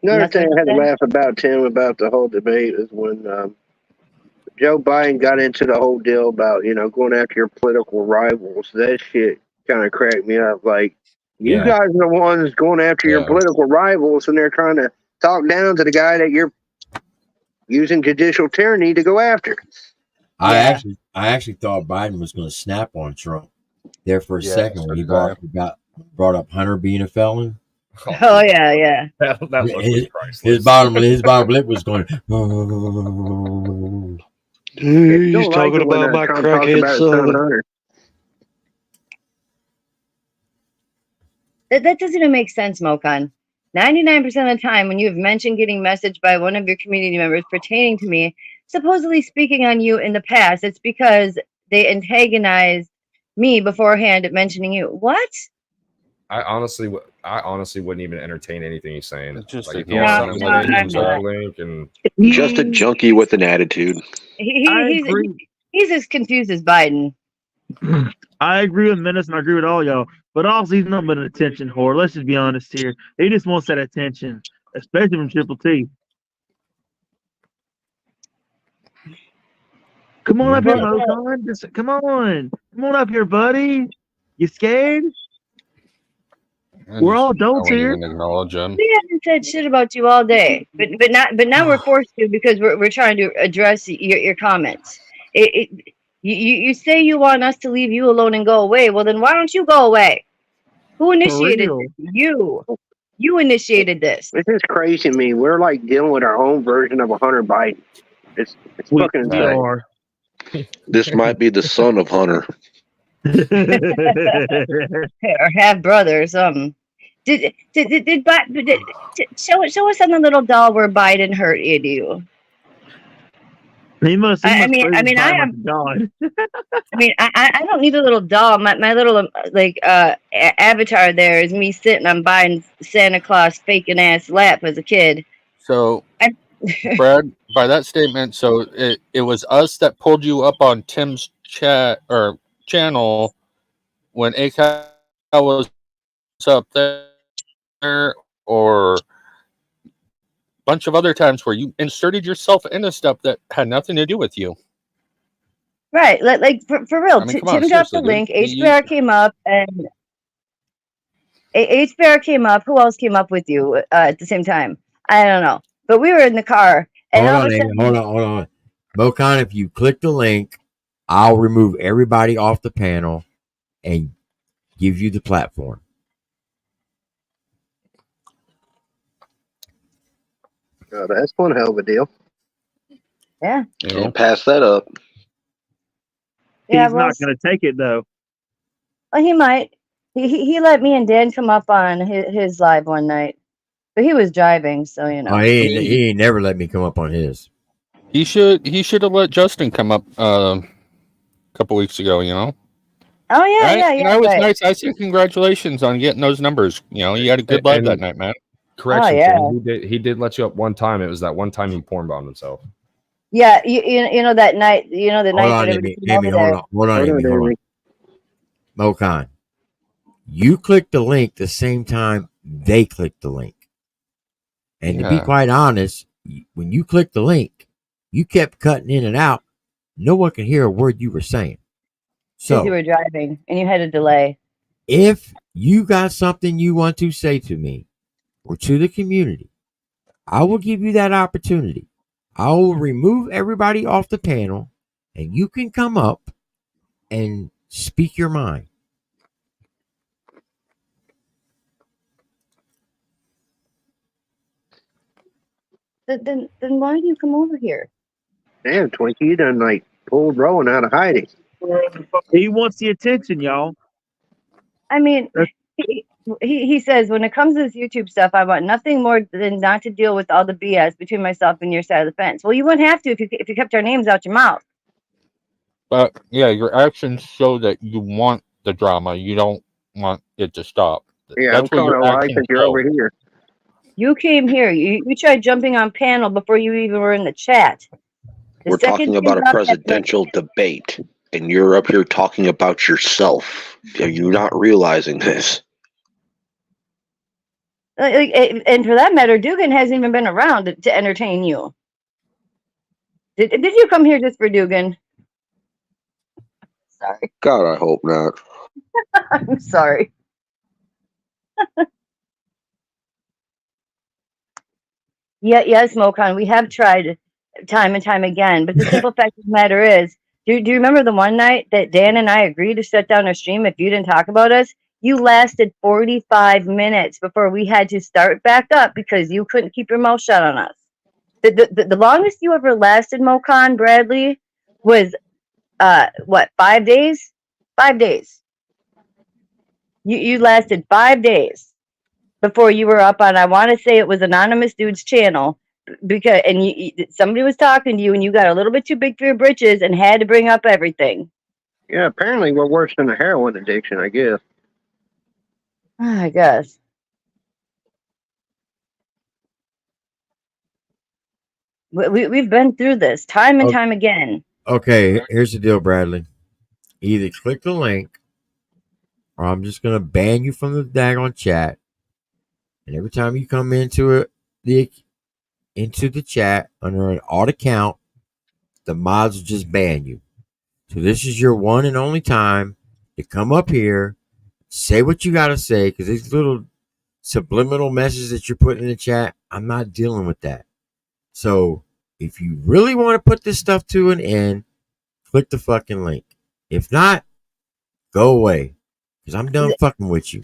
Another thing I had to laugh about, Tim, about the whole debate is when Joe Biden got into the whole deal about, going after your political rivals. That shit kind of cracked me up. Like, you guys are the ones going after your political rivals, and they're trying to talk down to the guy that you're using judicial tyranny to go after. I actually thought Biden was going to snap on Trump there for a second when he brought up Hunter being a felon. Oh yeah. That was priceless. His bottom lip was going. He's talking about my crackhead son. That doesn't even make sense, Mocon. 99% of the time when you have mentioned getting messaged by one of your community members pertaining to me, supposedly speaking on you in the past, it's because they antagonized me beforehand at mentioning you. What? I honestly wouldn't even entertain anything he's saying. It's just Like, if he ignore has it. something No, like that, I'm comes not. up the link and Just a junkie with an attitude. He's as confused as Biden. I agree with Menace and I agree with all y'all. But also, he's not but an attention whore. Let's just be honest here. He just wants that attention, especially from Triple T. Come on up here, Moton. Just come on. Come on up here, buddy. You scared? We're all I adults wouldn't here. even acknowledge him. We haven't said shit about you all day, but now we're forced to because we're trying to address your comments. You say you want us to leave you alone and go away. Well, then why don't you go away? Who initiated real. this? You initiated this. This is crazy to me. We're like dealing with our own version of a Hunter Biden. It's fucking We insane. are. This might be the son of Hunter. Or half brother or something. Did show us on the little doll where Biden hurt you? He must. I mean, I am. God. I mean, I don't need a little doll. My little avatar there is me sitting on Biden's Santa Claus faking ass lap as a kid. So, Brad, by that statement, so it was us that pulled you up on Tim's chat or channel when ACAL was up there, or a bunch of other times where you inserted yourself into stuff that had nothing to do with you. Right, like for real. I mean, come on, Tim dropped the seriously, dude. link. You- HBR came up, and HBR came up. Who else came up with you at the same time? I don't know, but we were in the car, and all of a sudden, Hold on. Mokan, if you click the link, I'll remove everybody off the panel and give you the platform. Oh, that's one hell of a deal. Yeah. Can't pass that up. Yeah, He's well, not going to take it though. well, he might. He let me and Dan come up on his live one night, but he was driving, so you know. Oh, he ain't never let me come up on his. He should have let Justin come up a couple weeks ago. You know. Oh yeah, And that was right. nice. I said congratulations on getting those numbers. You know, you had a good live And- that night, man. correction, yeah. Tim, he did let you up one time. It was that one time he porn bombed himself. Yeah, you know that night. You know the night that everybody came over there. Hold on. Mokan, you clicked the link the same time they clicked the link. And to be Yeah. quite honest, when you clicked the link, you kept cutting in and out. No one could hear a word you were saying. Because So you were driving and you had a delay. if you got something you want to say to me or to the community, I will give you that opportunity. I will remove everybody off the panel and you can come up and speak your mind. Then why do you come over here? Damn, Twinkie, you done like pulled Rowan out of hiding. He wants the attention, y'all. I mean, he says when it comes to this YouTube stuff, I want nothing more than not to deal with all the BS between myself and your side of the fence. Well, you wouldn't have to if you kept our names out your mouth. But yeah, your actions show that you want the drama. You don't want it to stop. Yeah, That's I'm what calling your a lie actions because you're show. over here. You came here. You tried jumping on panel before you even were in the chat. We're talking about a presidential debate, and you're up here talking about yourself. Are you not realizing this? And for that matter, Dugan hasn't even been around to entertain you. Did you come here just for Dugan? Sorry. God, I hope not. I'm sorry. Yes, Mokan, we have tried time and time again, but the simple fact of the matter is, do you remember the one night that Dan and I agreed to shut down our stream if you didn't talk about us? You lasted 45 minutes before we had to start back up because you couldn't keep your mouth shut on us. The longest you ever lasted, Mokan Bradley, was 5 days? 5 days. You lasted 5 days before you were up on, I want to say it was Anonymous Dude's channel, because somebody was talking to you and you got a little bit too big for your britches and had to bring up everything. Yeah, apparently we're worse than a heroin addiction, I guess. I guess. We've been through this time and time again. Okay, here's the deal, Bradley. Either click the link, or I'm just gonna ban you from the daggone chat. And every time you come into the chat under an odd account, the mods will just ban you. So this is your one and only time to come up here, say what you gotta say, because these little subliminal messages that you're putting in the chat, I'm not dealing with that. So if you really want to put this stuff to an end, click the fucking link. If not, go away, because I'm done fucking with you.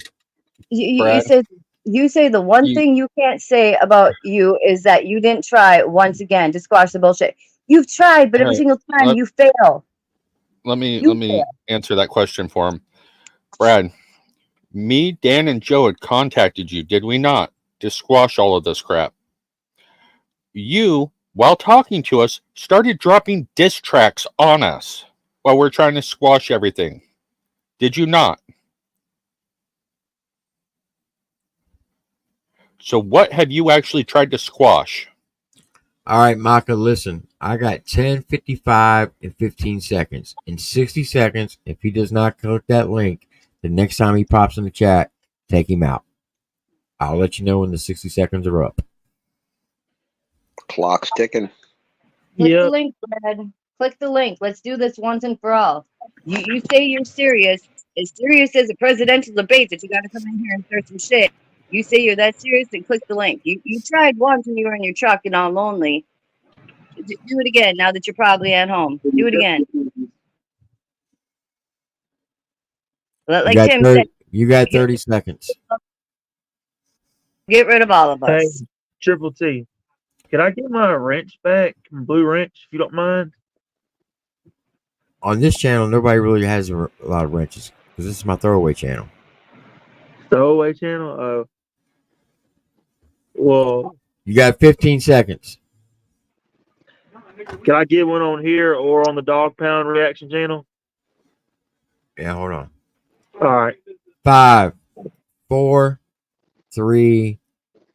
You say the one thing you can't say about you is that you didn't try once again to squash the bullshit. You've tried, but every single time you fail. Let me answer that question for him. Brad, me, Dan, and Joe had contacted you, did we not, to squash all of this crap? You, while talking to us, started dropping diss tracks on us while we're trying to squash everything. Did you not? So what have you actually tried to squash? All right, Maka, listen. I got 10, 55, and 15 seconds. In 60 seconds, if he does not click that link, the next time he pops in the chat, take him out. I'll let you know when the 60 seconds are up. Clock's ticking. Click the link, Brad. Click the link. Let's do this once and for all. You say you're serious. As serious as a presidential debate that you got to come in here and start some shit. You say you're that serious, and click the link. You tried once when you were in your truck and all lonely. Do it again now that you're probably at home. Do it again. Like Tim said, you got 30 seconds. Get rid of all of us. Hey, Triple T, can I get my wrench back? Blue wrench, if you don't mind. On this channel, nobody really has a lot of wrenches because this is my throwaway channel. Throwaway channel? Well, you got 15 seconds. Can I get one on here or on the Dog Pound reaction channel? Yeah, hold on. All right. 5, 4, 3,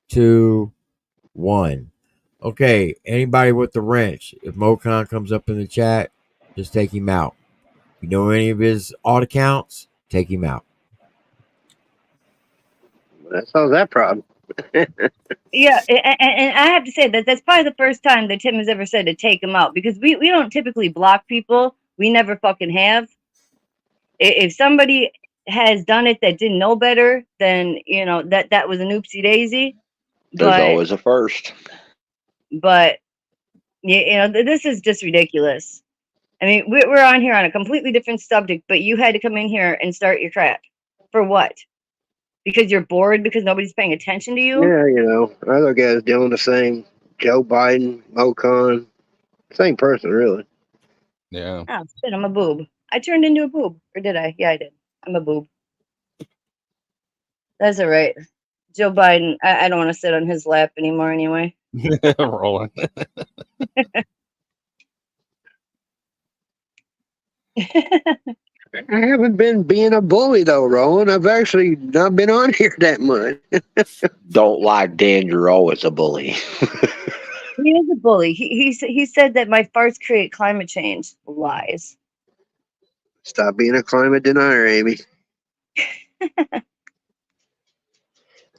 2, 1. Okay, anybody with the wrench, if Mocon comes up in the chat, just take him out. If you know any of his odd accounts, take him out. That solves that problem. Yeah, and I have to say that's probably the first time that Tim has ever said to take him out, because we don't typically block people. We never fucking have. If somebody has done it that didn't know better, then that was an oopsie daisy. There's always a first. But this is just ridiculous. I mean, we're on here on a completely different subject, but you had to come in here and start your crap for what? Because you're bored because nobody's paying attention to you? Yeah, other guys doing the same. Joe Biden, Mocon, same person, really. Yeah. Oh, shit, I'm a boob. I turned into a boob. Or did I? Yeah, I did. I'm a boob. That's all right. Joe Biden, I don't want to sit on his lap anymore anyway. Rolling. I haven't been being a bully, though, Roland. I've actually not been on here that much. Don't lie, Dan. You're always a bully. He is a bully. He said that my farts create climate change. Lies. Stop being a climate denier, Amy.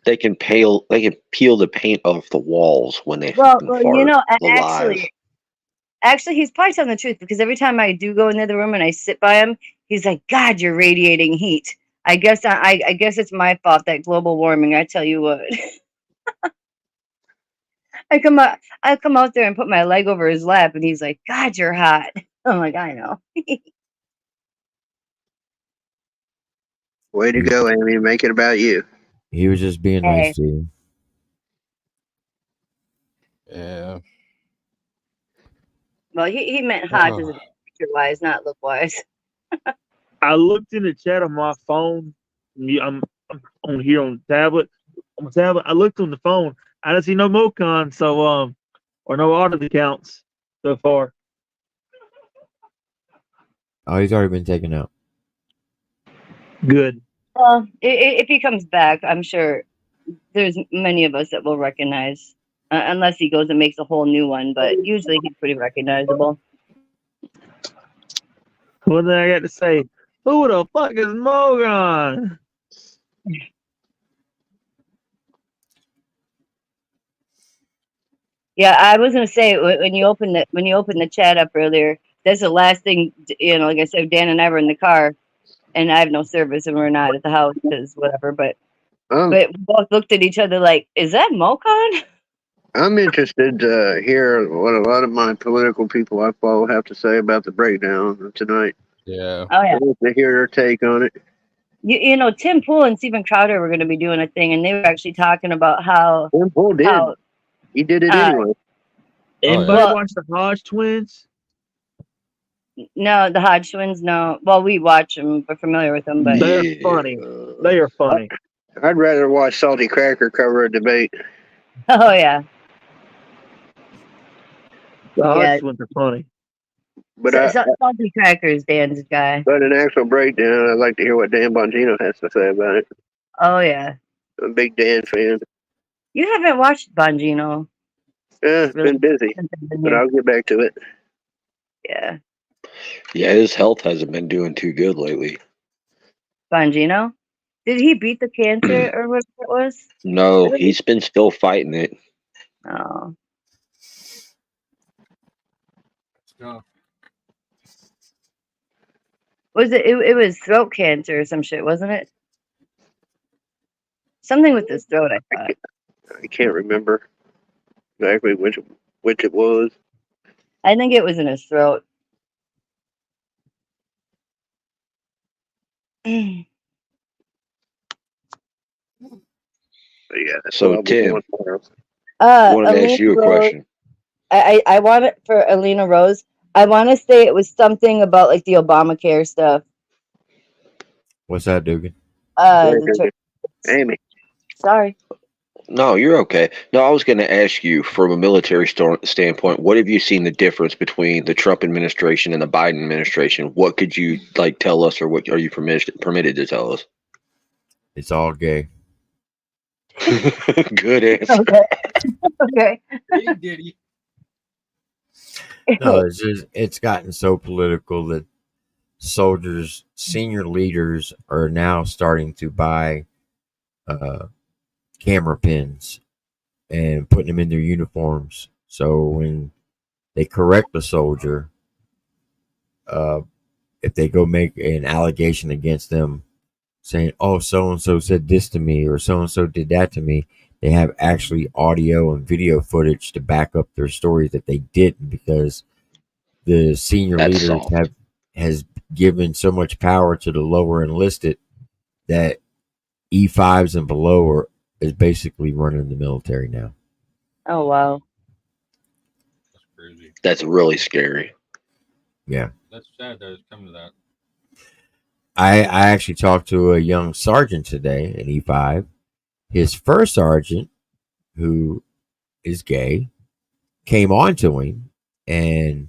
They can peel the paint off the walls when they Well, fart. actually, he's probably telling the truth, because every time I do go in the other room and I sit by him, he's like, "God, you're radiating heat." I guess it's my fault, that global warming. I tell you what. I come out there and put my leg over his lap, and he's like, "God, you're hot." I'm like, I know. Way to go, Amy. Make it about you. He was just being nice to you. Yeah. Well, he meant hot because picture-wise, not look-wise. I looked in the chat on my phone. I'm on here on the tablet. On the tablet, I looked on the phone. I didn't see no Mocon, so or no audit accounts so far. Oh, he's already been taken out. Good. Well, if he comes back, I'm sure there's many of us that will recognize, unless he goes and makes a whole new one. But usually he's pretty recognizable. What did I got to say? Who the fuck is Mogon? Yeah, I was gonna say when you open the chat up earlier, that's the last thing. Like I said, Dan and I were in the car, and I have no service, and we're not at the house because whatever. But we both looked at each other like, "Is that Mocon?" I'm interested to hear what a lot of my political people I follow have to say about the breakdown tonight. Yeah. Oh yeah. I'd like to hear their take on it. Tim Pool and Steven Crowder were going to be doing a thing, and they were actually talking about how Tim Pool did. He did it anyway. Anybody watch the Hodge twins? No, the Hodge twins. No, well, we watch them. We're familiar with them, but they're funny. They are funny. I'd rather watch Salty Cracker cover a debate. Oh yeah. The Hodge twins are funny. But Salty Cracker's Dan's guy. But an actual breakdown, I'd like to hear what Dan Bongino has to say about it. Oh yeah. I'm a big Dan fan. You haven't watched Bongino. Yeah, been busy, but I'll get back to it. Yeah. Yeah, his health hasn't been doing too good lately. Bongino? Did he beat the cancer or what it was? No, he's been still fighting it. Oh. Was it was throat cancer or some shit, wasn't it? Something with his throat, I thought. I can't remember exactly which it was. I think it was in his throat. But yeah. So Tim, I wanted to ask you a question. I want it for Alina Rose. I want to say it was something about like the Obamacare stuff. What's that, Dugan? Amy. Sorry. No, you're okay. No, I was going to ask you from a military standpoint, what have you seen the difference between the Trump administration and the Biden administration? What could you tell us, or what are you permitted to tell us? It's all gay. Good answer. Okay. No, it's gotten so political that soldiers, senior leaders are now starting to buy camera pins and putting them in their uniforms. So when they correct a soldier, if they go make an allegation against them saying, oh, so-and-so said this to me or so-and-so did that to me, they have actually audio and video footage to back up their stories that they didn't, because the senior leaders has given so much power to the lower enlisted that E5s and below is basically running the military now. Oh wow. That's really scary. Yeah. That's sad that it's come to that. I actually talked to a young sergeant today in E5. His first sergeant, who is gay, came on to him and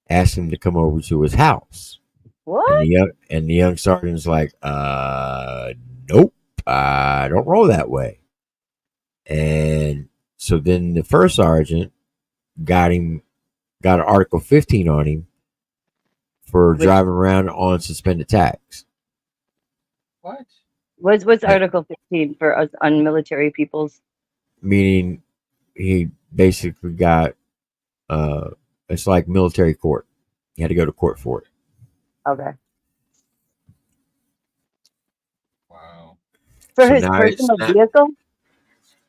asked him to come over to his house. What? And the young sergeant's like, nope, I don't roll that way. And so then the first sergeant got an Article 15 on him for driving around on suspended tax. What? What's Article 15 for us on military peoples? Meaning he basically got it's like military court. He had to go to court for it. Okay. Wow. For his personal vehicle?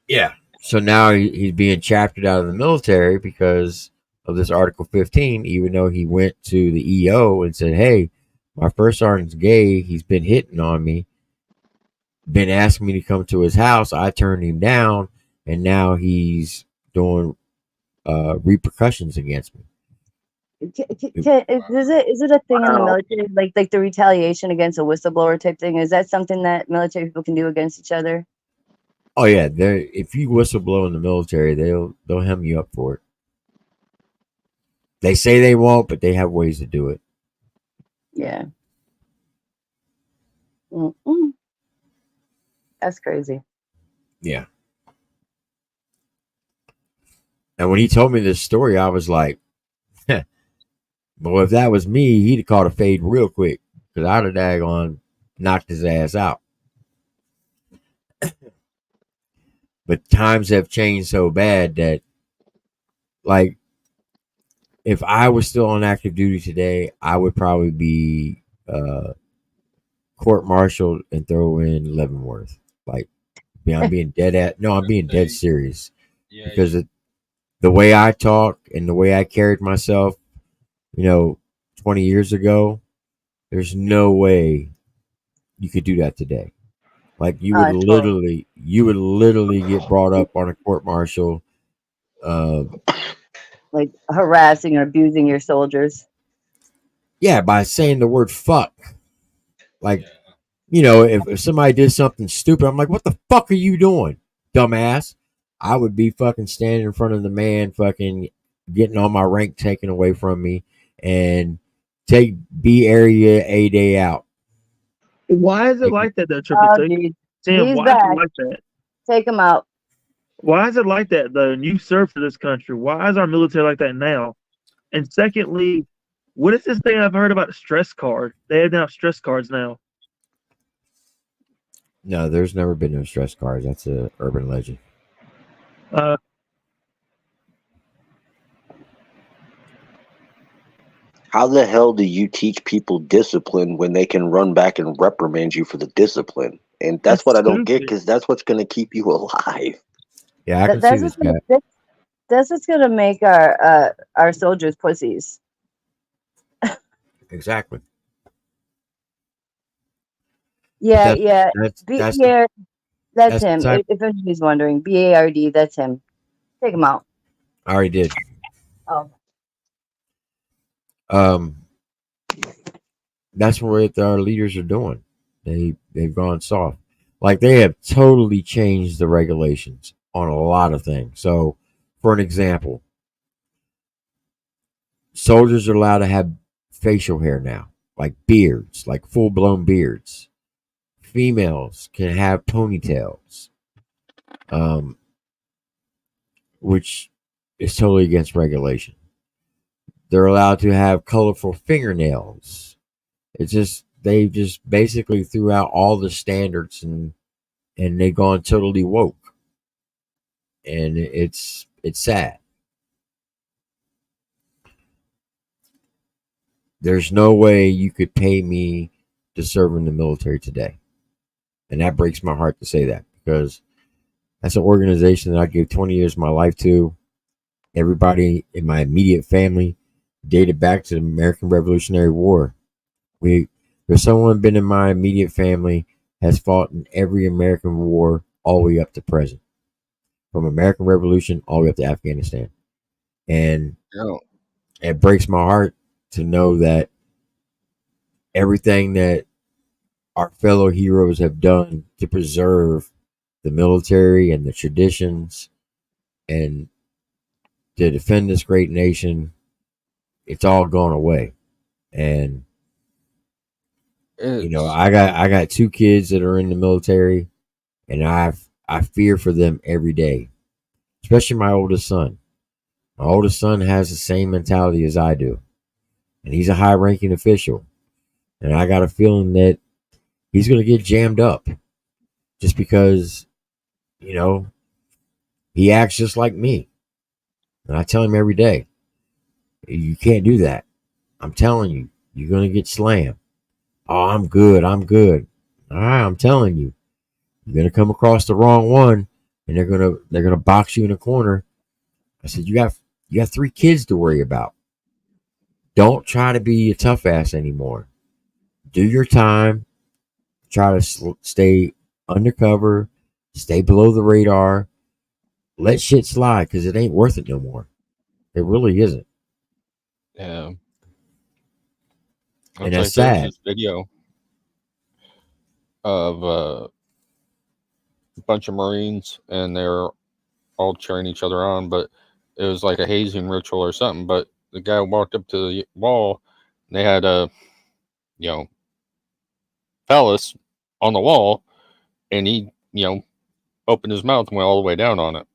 Yeah. So now he's being chaptered out of the military because of this Article 15, even though he went to the EO and said, hey, my first sergeant's gay. He's been hitting on me. Been asking me to come to his house. I turned him down, and now he's doing repercussions against me. Is it a thing in the military, like the retaliation against a whistleblower type thing? Is that something that military people can do against each other? Oh yeah, if you whistleblow in the military, they'll hem you up for it. They say they won't, but they have ways to do it. Yeah. Mm-mm. That's crazy. Yeah. And when he told me this story, I was like, well, if that was me, he'd have caught a fade real quick because I'd have daggone knocked his ass out. But times have changed so bad that, like, if I was still on active duty today, I would probably be court-martialed and throw in Leavenworth. Like, I'm being dead serious. Yeah, because the way I talk and the way I carried myself, 20 years ago, there's no way you could do that today. Like you would literally get brought up on a court martial, like harassing or abusing your soldiers. Yeah, by saying the word fuck. Like, if somebody did something stupid, I'm like, what the fuck are you doing, dumbass? I would be fucking standing in front of the man, fucking getting all my rank taken away from me, and take B area a day out. Why is it like that though, Triple T? Sam, He's why is back. it like that? Take him out. Why is it like that though? And you served for this country. Why is our military like that now? And secondly, what is this thing I've heard about the stress card? They have now stress cards now. No, there's never been no stress cards. That's a urban legend. How the hell do you teach people discipline when they can run back and reprimand you for the discipline? And that's what I don't get, because that's what's going to keep you alive. Yeah, I can That's see what's this guy. that's what's gonna make our soldiers pussies. Exactly. Yeah, That's- yeah. that's- that's- BARD, that's that's the him. type- If anybody's wondering, BARD, that's him. Take him out. I already did. Oh, That's what our leaders are doing. They've gone soft. Like, they have totally changed the regulations on a lot of things. So, for an example, soldiers are allowed to have facial hair now, like beards, like full blown beards. Females can have ponytails, which is totally against regulation. They're allowed to have colorful fingernails. They just basically threw out all the standards and they've gone totally woke. And it's sad. There's no way you could pay me to serve in the military today. And that breaks my heart to say that, because that's an organization that I gave 20 years of my life to. Everybody in my immediate family dated back to the American Revolutionary War. There's someone been in my immediate family has fought in every American war all the way up to present, from American Revolution all the way up to Afghanistan. And it breaks my heart to know that everything that our fellow heroes have done to preserve the military and the traditions and to defend this great nation, it's all gone away. And I got two kids that are in the military, and I fear for them every day, especially my oldest son. My oldest son has the same mentality as I do, and he's a high-ranking official, and I got a feeling that he's going to get jammed up just because, he acts just like me. And I tell him every day, you can't do that. I'm telling you, you're going to get slammed. Oh, I'm good. All right, I'm telling you, you're going to come across the wrong one, and they're going to box you in a corner. I said, you got 3 kids to worry about. Don't try to be a tough ass anymore. Do your time. Try to stay undercover, stay below the radar, let shit slide, because it ain't worth it no more. It really isn't. Yeah. And It's that's like, there's sad. this video of a bunch of Marines, and they're all cheering each other on, but it was like a hazing ritual or something. But the guy walked up to the wall, and they had a, phallus on the wall, and he opened his mouth and went all the way down on it.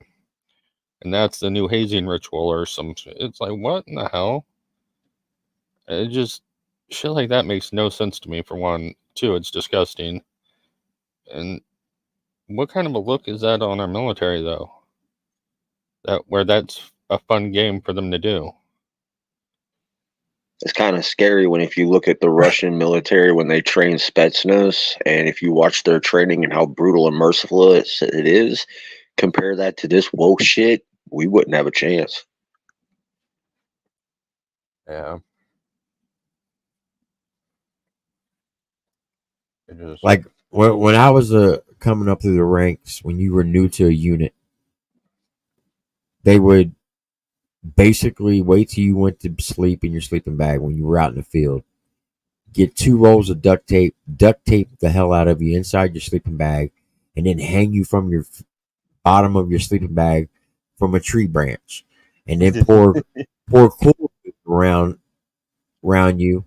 And that's the new hazing ritual or some shit. It's like, what in the hell? It just, shit like that makes no sense to me, for one. Two, it's disgusting. And what kind of a look is that on our military, though? Where that's a fun game for them to do. It's kind of scary if you look at the Russian military when they train Spetsnaz, and if you watch their training and how brutal and merciful it is, compare that to this woke shit, we wouldn't have a chance. Yeah. Like when I was coming up through the ranks, when you were new to a unit, they would basically wait till you went to sleep in your sleeping bag when you were out in the field. Get 2 rolls of duct tape the hell out of you inside your sleeping bag, and then hang you from your bottom of your sleeping bag from a tree branch, and then pour cool around you,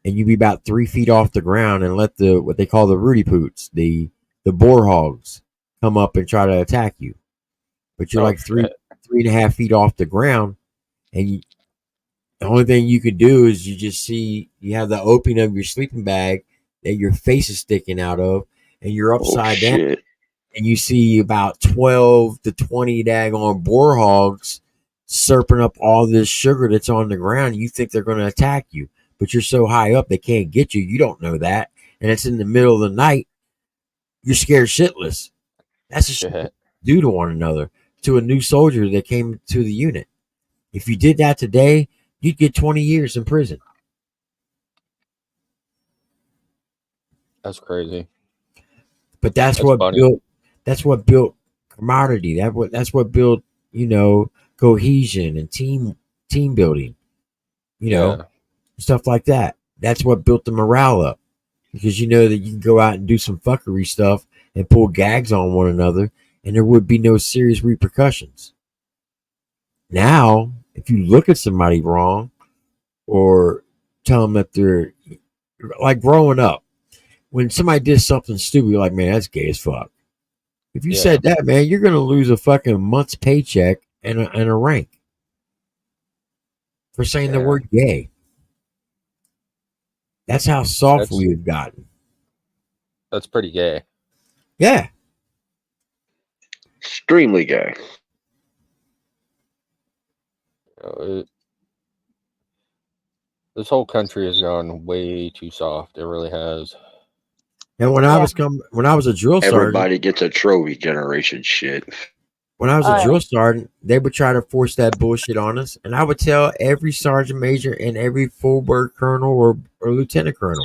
and you be about 3 feet off the ground, and let what they call the Rudy Poots, the boar hogs, come up and try to attack you. But you're like 3.5 feet off the ground, and the only thing you could do is you just see you have the opening of your sleeping bag that your face is sticking out of, and you're upside down, and you see about 12 to 20 daggone boar hogs slurping up all this sugar that's on the ground. You think they're going to attack you, but you're so high up they can't get you. You don't know that, and it's in the middle of the night. You're scared shitless. That's just shit do to one another, to a new soldier that came to the unit. If you did that today, you'd get 20 years in prison. That's crazy. But that's what built camaraderie. That's what built, cohesion and team building. Stuff like that. That's what built the morale up. Because you know that you can go out and do some fuckery stuff and pull gags on one another, and there would be no serious repercussions. Now, if you look at somebody wrong or tell them that they're like growing up, when somebody did something stupid, you're like, man, that's gay as fuck. If you said that, man, you're going to lose a fucking month's paycheck and a rank for saying the word gay. That's how soft we've gotten. That's pretty gay. Yeah. Extremely gay. This whole country has gone way too soft. It really has. And when I was a drill sergeant, everybody gets a trophy generation shit. When I was a drill sergeant, they would try to force that bullshit on us, and I would tell every sergeant major and every full bird colonel or lieutenant colonel,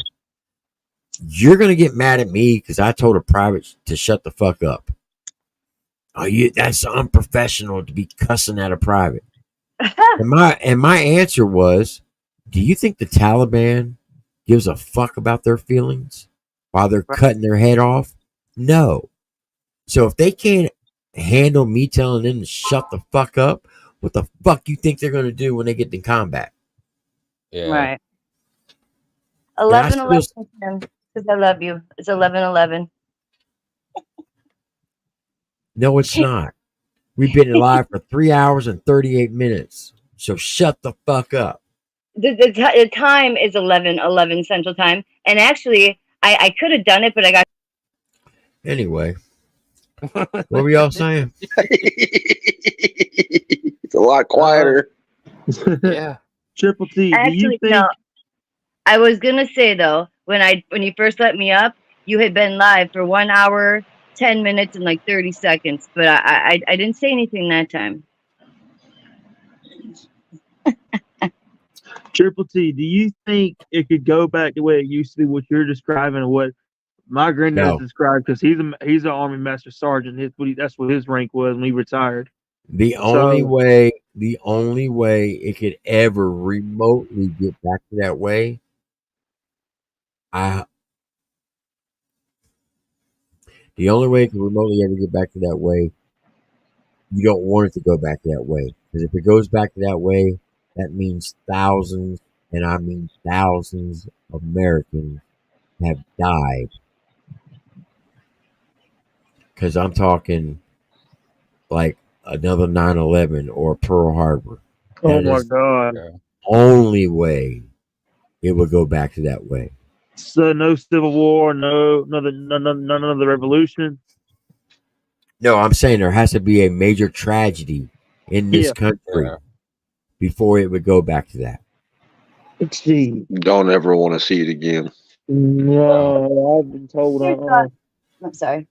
you're gonna get mad at me because I told a private to shut the fuck up. That's unprofessional to be cussing at a private. and my answer was, do you think the Taliban gives a fuck about their feelings while they're cutting their head off? No. So if they can't handle me telling them to shut the fuck up, what the fuck you think they're going to do when they get in combat? Yeah. Right. 11-11, because I love you. It's 11-11. No, it's not. We've been live for 3 hours and 38 minutes. So shut the fuck up. The time is 11:11 Central Time, and actually, I could have done it, but I got. Anyway, what were y'all saying? It's a lot quieter. Yeah. Triple T. Actually, do you think? No. I was gonna say though, when you first let me up, you had been live for 1 hour, 10 minutes, and like 30 seconds, but I didn't say anything that time. Triple T, do you think it could go back the way it used to be, what you're describing, or what my granddad described? Because he's an Army Master Sergeant. That's what his rank was when he retired. The only way it could ever remotely get back to that way, the only way it can remotely ever get back to that way, you don't want it to go back that way. Because if it goes back to that way, that means thousands, and I mean thousands of Americans have died. because I'm talking like another 9/11 or Pearl Harbor. Oh That my is God. the only way it would go back to that way. So no Civil War, none of the revolution. No, I'm saying there has to be a major tragedy in this Yeah. country before it would go back to that. Gee. Don't ever want to see it again. No, I've been told. I'm sorry.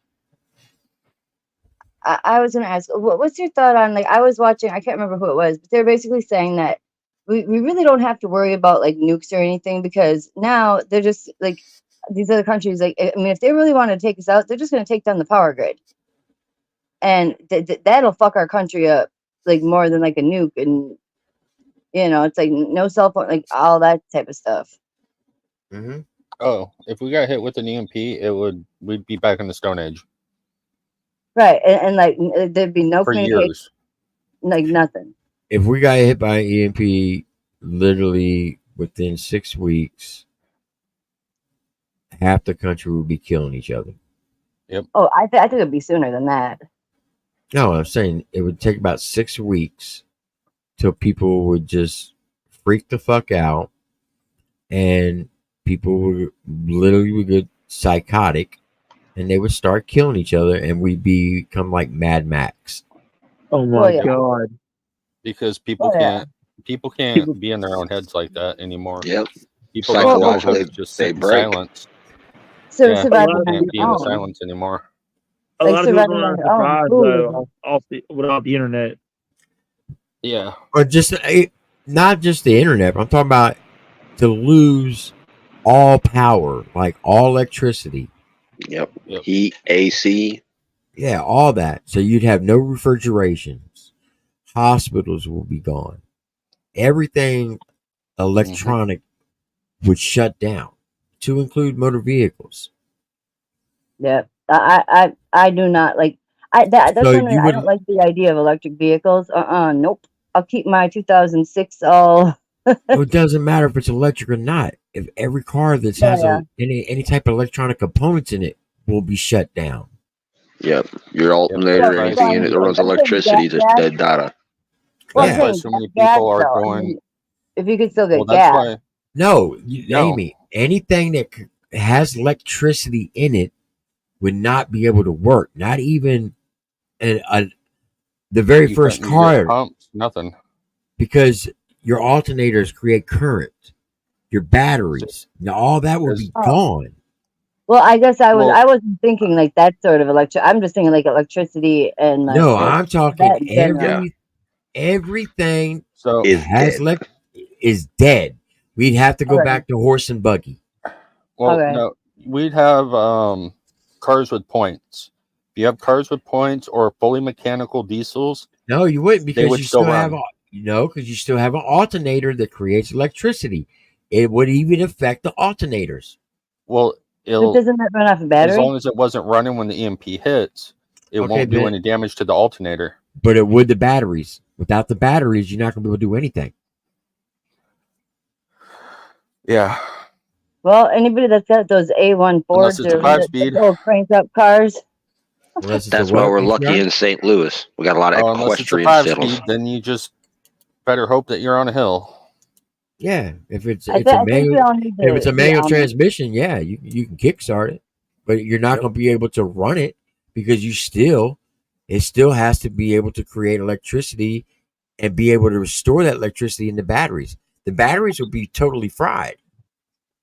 I was going to ask, what's your thought on, like, I was watching, I can't remember who it was, but they're basically saying that we really don't have to worry about like nukes or anything, because now they're just like these other countries, like, I mean, if they really want to take us out, they're just going to take down the power grid. And that'll fuck our country up like more than like a nuke. And, you know, it's like no cell phone, like all that type of stuff. Mm-hmm. Oh, if we got hit with an EMP, we'd be back in the Stone Age. Right. And like there'd be no For communication, years. like nothing. If we got hit by an EMP literally within 6 weeks, half the country would be killing each other. Yep. Oh, I think it'd be sooner than that. No, I'm saying it would take about 6 weeks till people would just freak the fuck out, and people would literally get psychotic, and they would start killing each other, and we'd become like Mad Max. Oh my God. Because people can't be in their own heads like that anymore. Yep. People don't know how to Psychologically, just they sit in break. silence. So Yeah, surviving people on can't your be in the own. silence anymore. A Like lot of people surviving on are your own surprised food. though without the internet. Yeah. Or just not just the internet, but I'm talking about to lose all power, like all electricity. Yep. Heat, AC. Yeah, all that. So you'd have no refrigerations. Hospitals will be gone. Everything electronic would shut down, to include motor vehicles. Yeah. I do not like that's So one of you I would. don't like the idea of electric vehicles. Nope. I'll keep my 2006 all. It doesn't matter if it's electric or not. If every car that has any type of electronic components in it will be shut down. Yep. Your alternator, anything in it that runs electricity, is just dead data. Well, Yeah. I'm saying So many gas, people are though. I going. mean, if you could still get Well, that's gas. why. No, No. Amy, anything that has electricity in it would not be able to work. Not even the very You first couldn't get car, pumps, nothing. because your alternators create current, your batteries, now all that will be Oh. gone. Well, I guess I Well- wasn't thinking like that sort of I'm just thinking like electricity and like No, I'm talking that in general. everything So that has is dead. We'd have to go Okay. back to horse and buggy. Well, Okay. no, we'd have cars with points. If you have cars with points or fully mechanical diesels, No, you wouldn't, they because would you still still have run. because you still have an alternator that creates electricity. It would even affect the alternators. Well, But doesn't that run off a as battery? long as it wasn't running when the EMP hits, it Okay, won't do but- any damage to the alternator. But it would the batteries. Without the batteries, you're not going to be able to do anything. Yeah. Well, anybody that's got those A1 Fords Unless it's a or 5-speed. little cranked up cars. Unless it's That's a why what, we're PTR? lucky in St. Louis. We got a lot of Unless it's a equestrian 5-speed, saddles. then you just better hope that you're on a hill. Yeah, if it's I it's a think we manual, all need if it's to a be manual honest. transmission, yeah, you can kickstart it, but you're not going to be able to run it because it still has to be able to create electricity and be able to restore that electricity in the batteries. The batteries would be totally fried.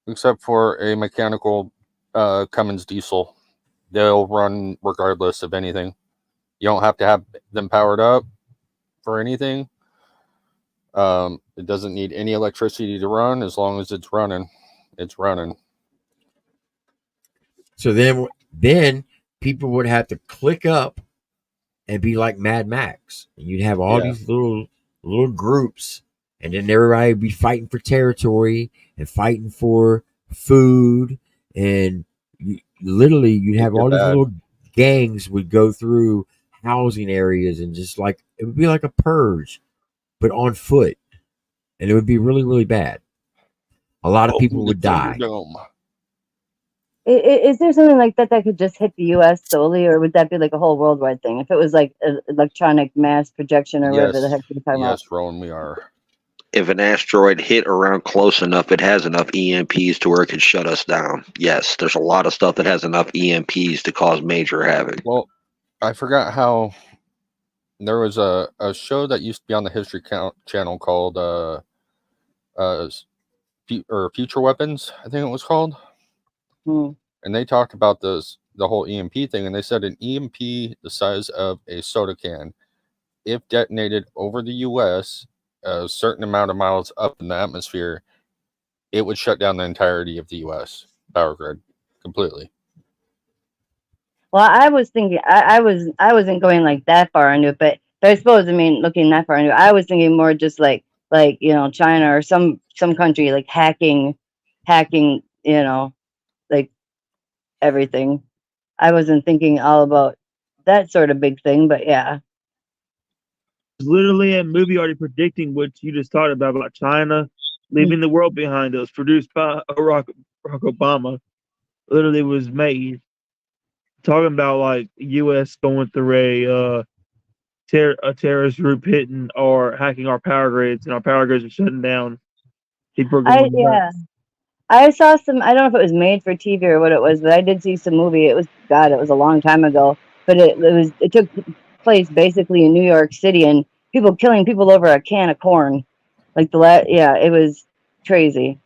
Except for a mechanical Cummins diesel. They'll run regardless of anything. You don't have to have them powered up for anything. It doesn't need any electricity to run. As long as it's running, it's running. So then people would have to click up and be like Mad Max. And you'd have all Yeah. these little groups, and then everybody would be fighting for territory and fighting for food, and literally you'd have It'd get all these bad. little gangs would go through housing areas, and just like it would be like a purge, but on foot, and it would be really, really bad. A lot of people would die. Thunderdome. Is there something like that that could just hit the U.S. solely, or would that be like a whole worldwide thing? If it was like electronic mass projection or whatever the heck you're talking about. Yes, Rowan, we are. If an asteroid hit around close enough, it has enough EMPs to where it could shut us down. Yes, there's a lot of stuff that has enough EMPs to cause major havoc. Well, I forgot how there was a show that used to be on the History Channel called Future Weapons, I think it was called. And they talked about the whole EMP thing, and they said an EMP the size of a soda can, if detonated over the U.S. a certain amount of miles up in the atmosphere, it would shut down the entirety of the U.S. power grid completely. Well, I was thinking I wasn't going like that far into it, but I suppose, I mean, looking that far into it, I was thinking more just like you know, China or some country like hacking, you know, like everything. I wasn't thinking all about that sort of big thing, but yeah. Literally a movie already predicting what you just talked about China leaving the world behind us, produced by Barack Obama. Literally was made talking about like U.S. going through a terrorist group hitting or hacking our power grids, and our power grids are shutting down. People are going nuts. I saw some. I don't know if it was made for TV or what it was, but I did see some movie. It was a long time ago, but it took place basically in New York City, and people killing people over a can of corn, like it was crazy.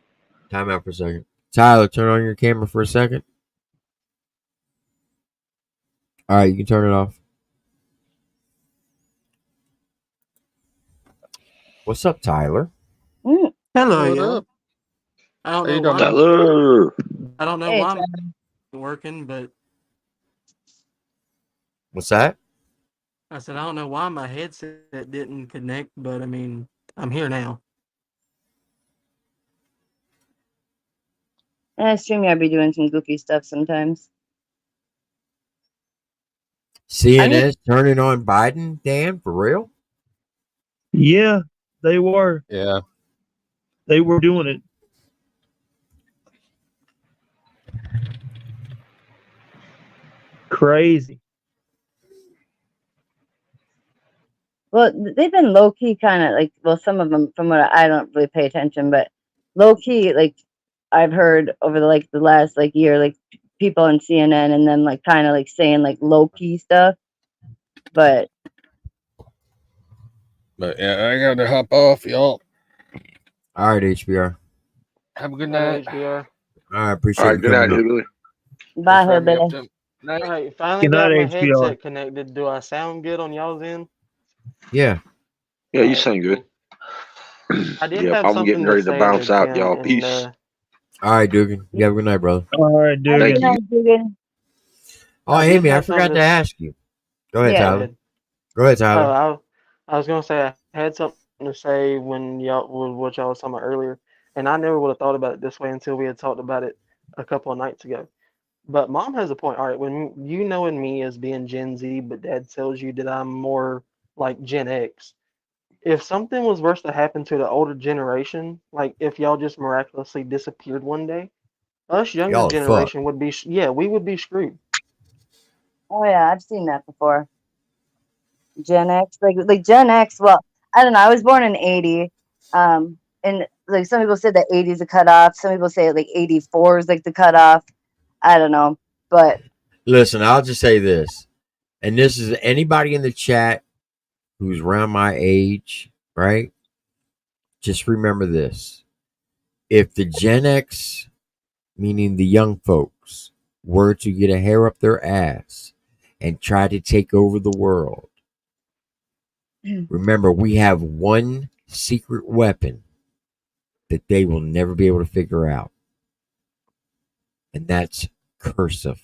Time out for a second. Tyler, turn on your camera for a second. All right, you can turn it off. What's up, Tyler? Hello, What yeah. up? I don't How you know doing, why. Tyler. I don't know Hey, why Tyler. I'm working, but What's that? I said I don't know why my headset didn't connect, but I mean I'm here now. StreamYard be doing some goofy stuff sometimes. CNN turning on Biden, Dan, for real? Yeah, they were. Yeah. They were doing it. Crazy. Well, they've been low key, kind of like. Well, some of them, from what I don't really pay attention, but low key, like I've heard over the last year, like people on CNN and then like kind of like saying like low key stuff, but yeah, I gotta hop off, y'all. All right, HBR. Have a good night. HBR. All right, appreciate All you right, good night, coming up. Hillbilly. bye, Thanks for having me up, Hillbilly. Tim. Night. All right, finally Good got night, my HBR. headset connected. Do I sound good on y'all's end? Yeah. Yeah, you sound good. I did Yep, have I'm something getting to ready to say bounce to out, Tim, y'all. and Peace. All right, Dugan. You have a good night, brother. All right, Have dude. a Thank good you. night, Dugan. Oh, I did Amy, I have forgot something to to. ask you. Go ahead, Yeah. Go Tyler. ahead. Go ahead, Tyler. I was gonna say I had something to say when what y'all was talking about earlier, and I never would have thought about it this way until we had talked about it a couple of nights ago. But Mom has a point. All right, when you knowing me as being Gen Z, but Dad tells you that I'm more like Gen X. If something was worse to happen to the older generation, like if y'all just miraculously disappeared one day, us younger Y'all are fucked. generation would be we would be screwed. Oh yeah, I've seen that before. Gen X, like Gen X. Well, I don't know. I was born in '80, and like some people said that '80 is a cutoff. Some people say like '84 is like the cutoff. I don't know, but Listen, I'll just say this, and this is anybody in the chat who's around my age, right? Just remember this. If the Gen X, meaning the young folks, were to get a hair up their ass and try to take over the world, remember, we have one secret weapon that they will never be able to figure out, and that's cursive.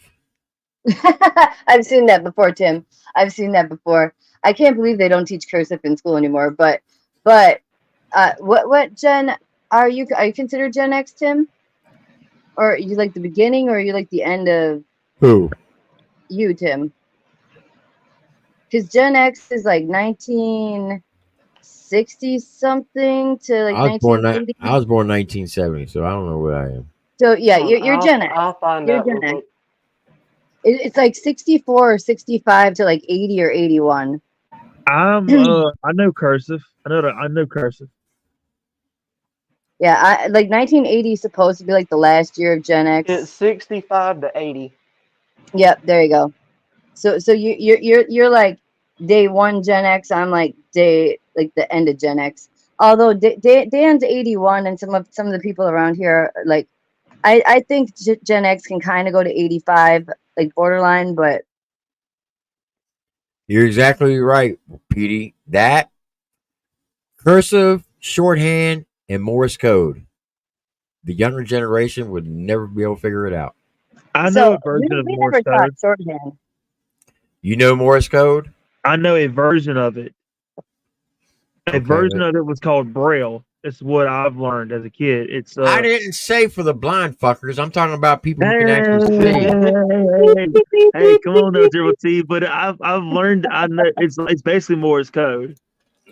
I've seen that before, Tim. I've seen that before. I can't believe they don't teach cursive in school anymore. But what gen are you? Are you considered Gen X, Tim? Or are you like the beginning, or are you like the end of Who? you, Tim? Because Gen X is like 1960 something to like I was born 1980. I was born 1970, so I don't know what I am. So yeah, Hold on, you're Gen X. I'll find You're out Gen real X. quick. It's like 64 or 65 to like 80 or 81. I know cursive. I know cursive. Yeah, like 1980 is supposed to be like the last year of Gen X. It's 65 to 80. Yep, there you go. So you're like day one Gen X. I'm like the end of Gen X. Although Dan's 81, and some of the people around here are like, I think Gen X can kind of go to 85, like borderline, but You're exactly right, Petey. That cursive, shorthand, and Morse code. The younger generation would never be able to figure it out. I know a version of we Morse never taught code. shorthand. You know Morse code? I know a version of it. A version of it was called Braille. It's what I've learned as a kid. It's I didn't say for the blind fuckers. I'm talking about people who can actually see. Hey, come on, no Triple T. But I've learned. I know it's basically Morse code.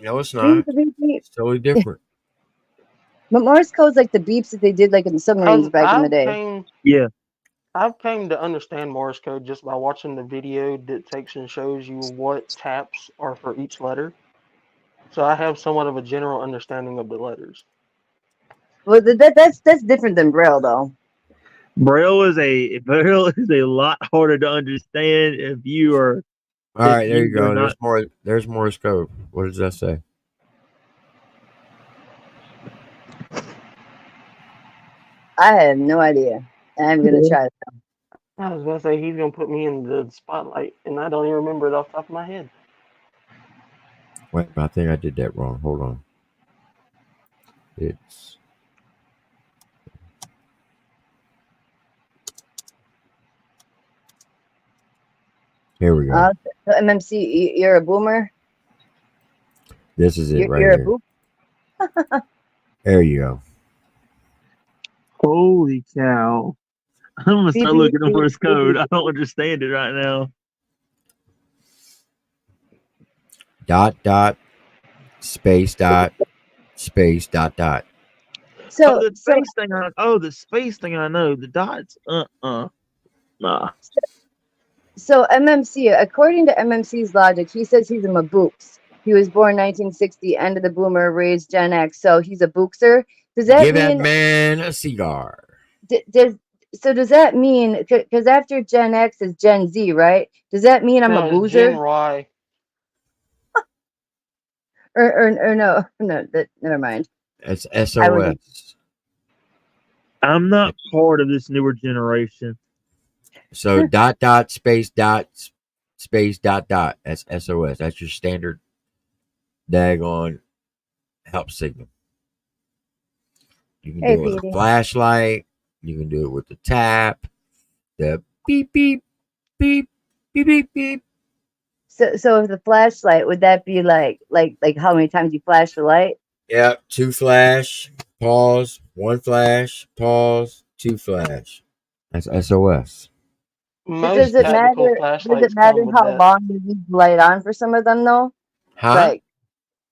No, it's not. It's totally different. But Morse code's like the beeps that they did like in the submarines back in the day. I've came to understand Morse code just by watching the video that takes and shows you what taps are for each letter. So I have somewhat of a general understanding of the letters. Well, that's different than Braille, though. Braille is a lot harder to understand if you are. All right, there you are go. not- There's Morse code. What does that say? I have no idea. I'm gonna try it. I was gonna say he's gonna put me in the spotlight, and I don't even remember it off the top of my head. Wait, I think I did that wrong. Hold on. It's here we go. So MMC, you're a boomer. This is it You're right a here. boomer. There you go. Holy cow! I'm gonna start Beep, looking at beep, Morse beep, code. I don't understand it right now. Dot space dot space dot dot. So the space thing. The space thing. I know the dots. Nah. So MMC, according to MMC's logic, he says he's a mabooks. He was born 1960, end of the boomer, raised Gen X, so he's a bookser. Does that Give mean that man a cigar. does that mean, because after Gen X is Gen Z, right? Does that mean I'm a No, it's boozer? Gen Y. or no, never mind. It's I was- SOS. I'm not part of this newer generation. So dot space dot space dot. That's SOS. That's your standard daggone help signal. You can do it with a Petey. flashlight. You can do it with the tap. The beep beep beep beep beep beep. So if the flashlight, would that be like how many times you flash the light? Yep. 2 flash. Pause. 1 flash. Pause. 2 flash. That's SOS. Does it matter? Does it matter how long you leave the light on for some of them, though? Huh? Like,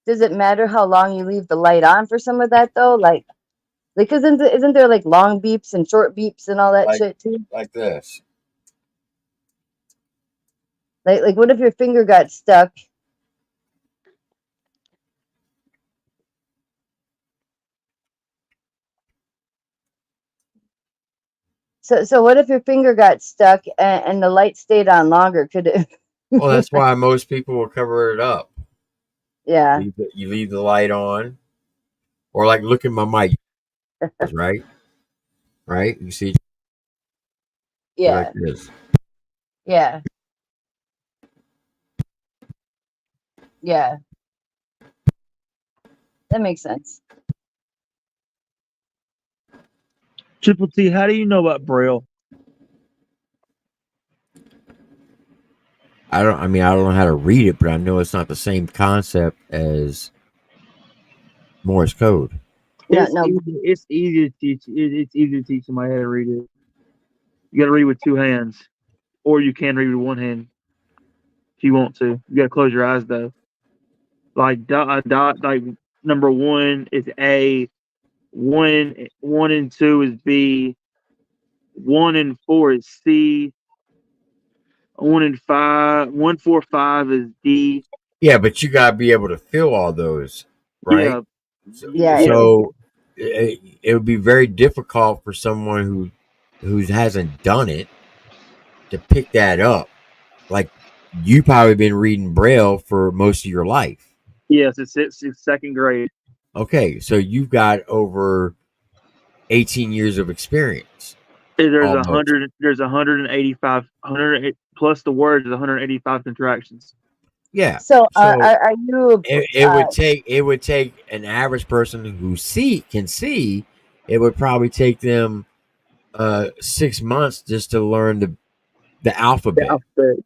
does it matter how long you leave the light on for some of that, though? Like isn't there like long beeps and short beeps and all that shit too? Like this. Like what if your finger got stuck? So what if your finger got stuck and the light stayed on longer? Could it? Well, that's why most people will cover it up. Yeah. You leave the light on, or like look at my mic, right? Right? You see? Yeah. Like this. Yeah. Yeah. That makes sense. Triple T, how do you know about Braille? I don't know how to read it, but I know it's not the same concept as Morse code. It's easy to teach. It's easy to teach somebody how to read it. You got to read with 2 hands, or you can read with 1 hand if you want to. You got to close your eyes though. Like dot, like number 1 is A, 1 and 2 is B, 1 and 4 is C. 1 and 5, 1, 4, 5 is D. Yeah, but you gotta be able to fill all those, right? Yeah. Yeah. So it would be very difficult for someone who hasn't done it to pick that up. Like you probably been reading Braille for most of your life. Yes, it's second grade. Okay, so you've got over 18 years of experience. There's almost. 100. There's 185. 108 plus the words is 185 contractions. Yeah. So are you? It would take an average person who can see. It would probably take them 6 months just to learn the alphabet.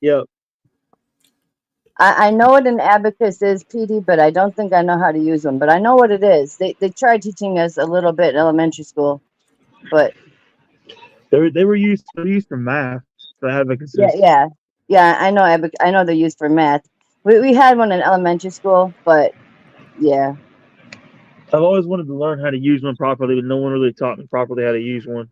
Yep. I know what an abacus is, PD, but I don't think I know how to use one. But I know what it is. They tried teaching us a little bit in elementary school, but they were used for math. The abacuses. Yeah. I know I know they're used for math. We had one in elementary school, but yeah. I've always wanted to learn how to use one properly, but no one really taught me properly how to use one.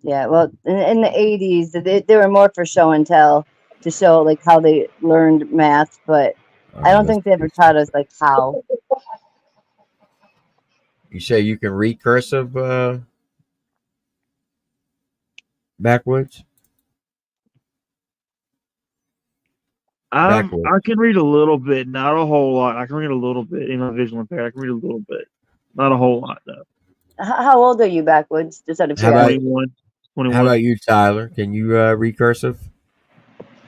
Yeah, well, in the 80s, they were more for show and tell, to show like how they learned math, but I don't think they ever taught us like how. You say you can read cursive backwards? I can read a little bit, not a whole lot. I can read a little bit in my visual impaired. I can read a little bit, not a whole lot though. How old are you, Backwoods? Just out of curiosity. 21. How about you, Tyler? Can you read cursive?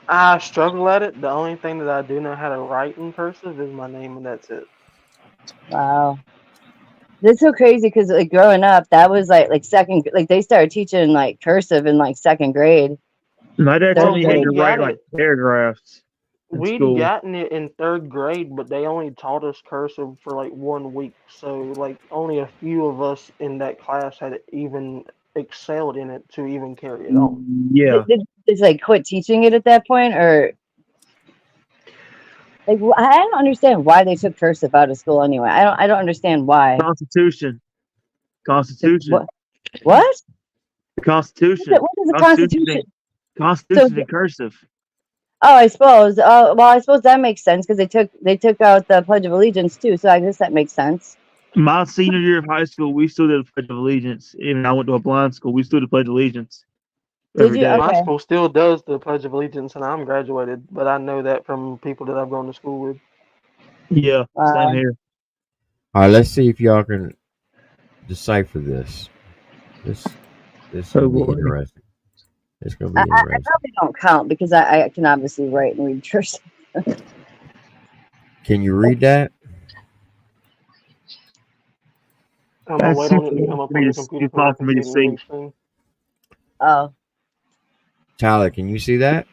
I struggle at it. The only thing that I do know how to write in cursive is my name, and that's it. Wow. That's so crazy because like growing up, that was like second, like they started teaching like cursive in like second grade. My dad told me Well, he had to we write got like paragraphs. We'd school. gotten it in third grade, but they only taught us cursive for like 1 week. So like only a few of us in that class had even excelled in it to even carry it on. Yeah. Did they like quit teaching it at that point, or like I don't understand why they took cursive out of school anyway. I don't understand why. Constitution. What? The Constitution. What is the Constitution? Constitution in cursive. Oh, I suppose. Well, I suppose that makes sense because they took out the Pledge of Allegiance too. So I guess that makes sense. My senior year of high school, we still did the Pledge of Allegiance. Even I went to a blind school, we still did the Pledge of Allegiance. Every day. My school still does the Pledge of Allegiance, and I'm graduated, but I know that from people that I've gone to school with. Yeah, same here. All right, let's see if y'all can decipher this. This is going to be interesting. It's going to be I interesting. probably don't count because I can obviously write and read cursive. Can you read that? I'm gonna wait on it to come up on the computer for me to see. Oh. Tyler, can you see that?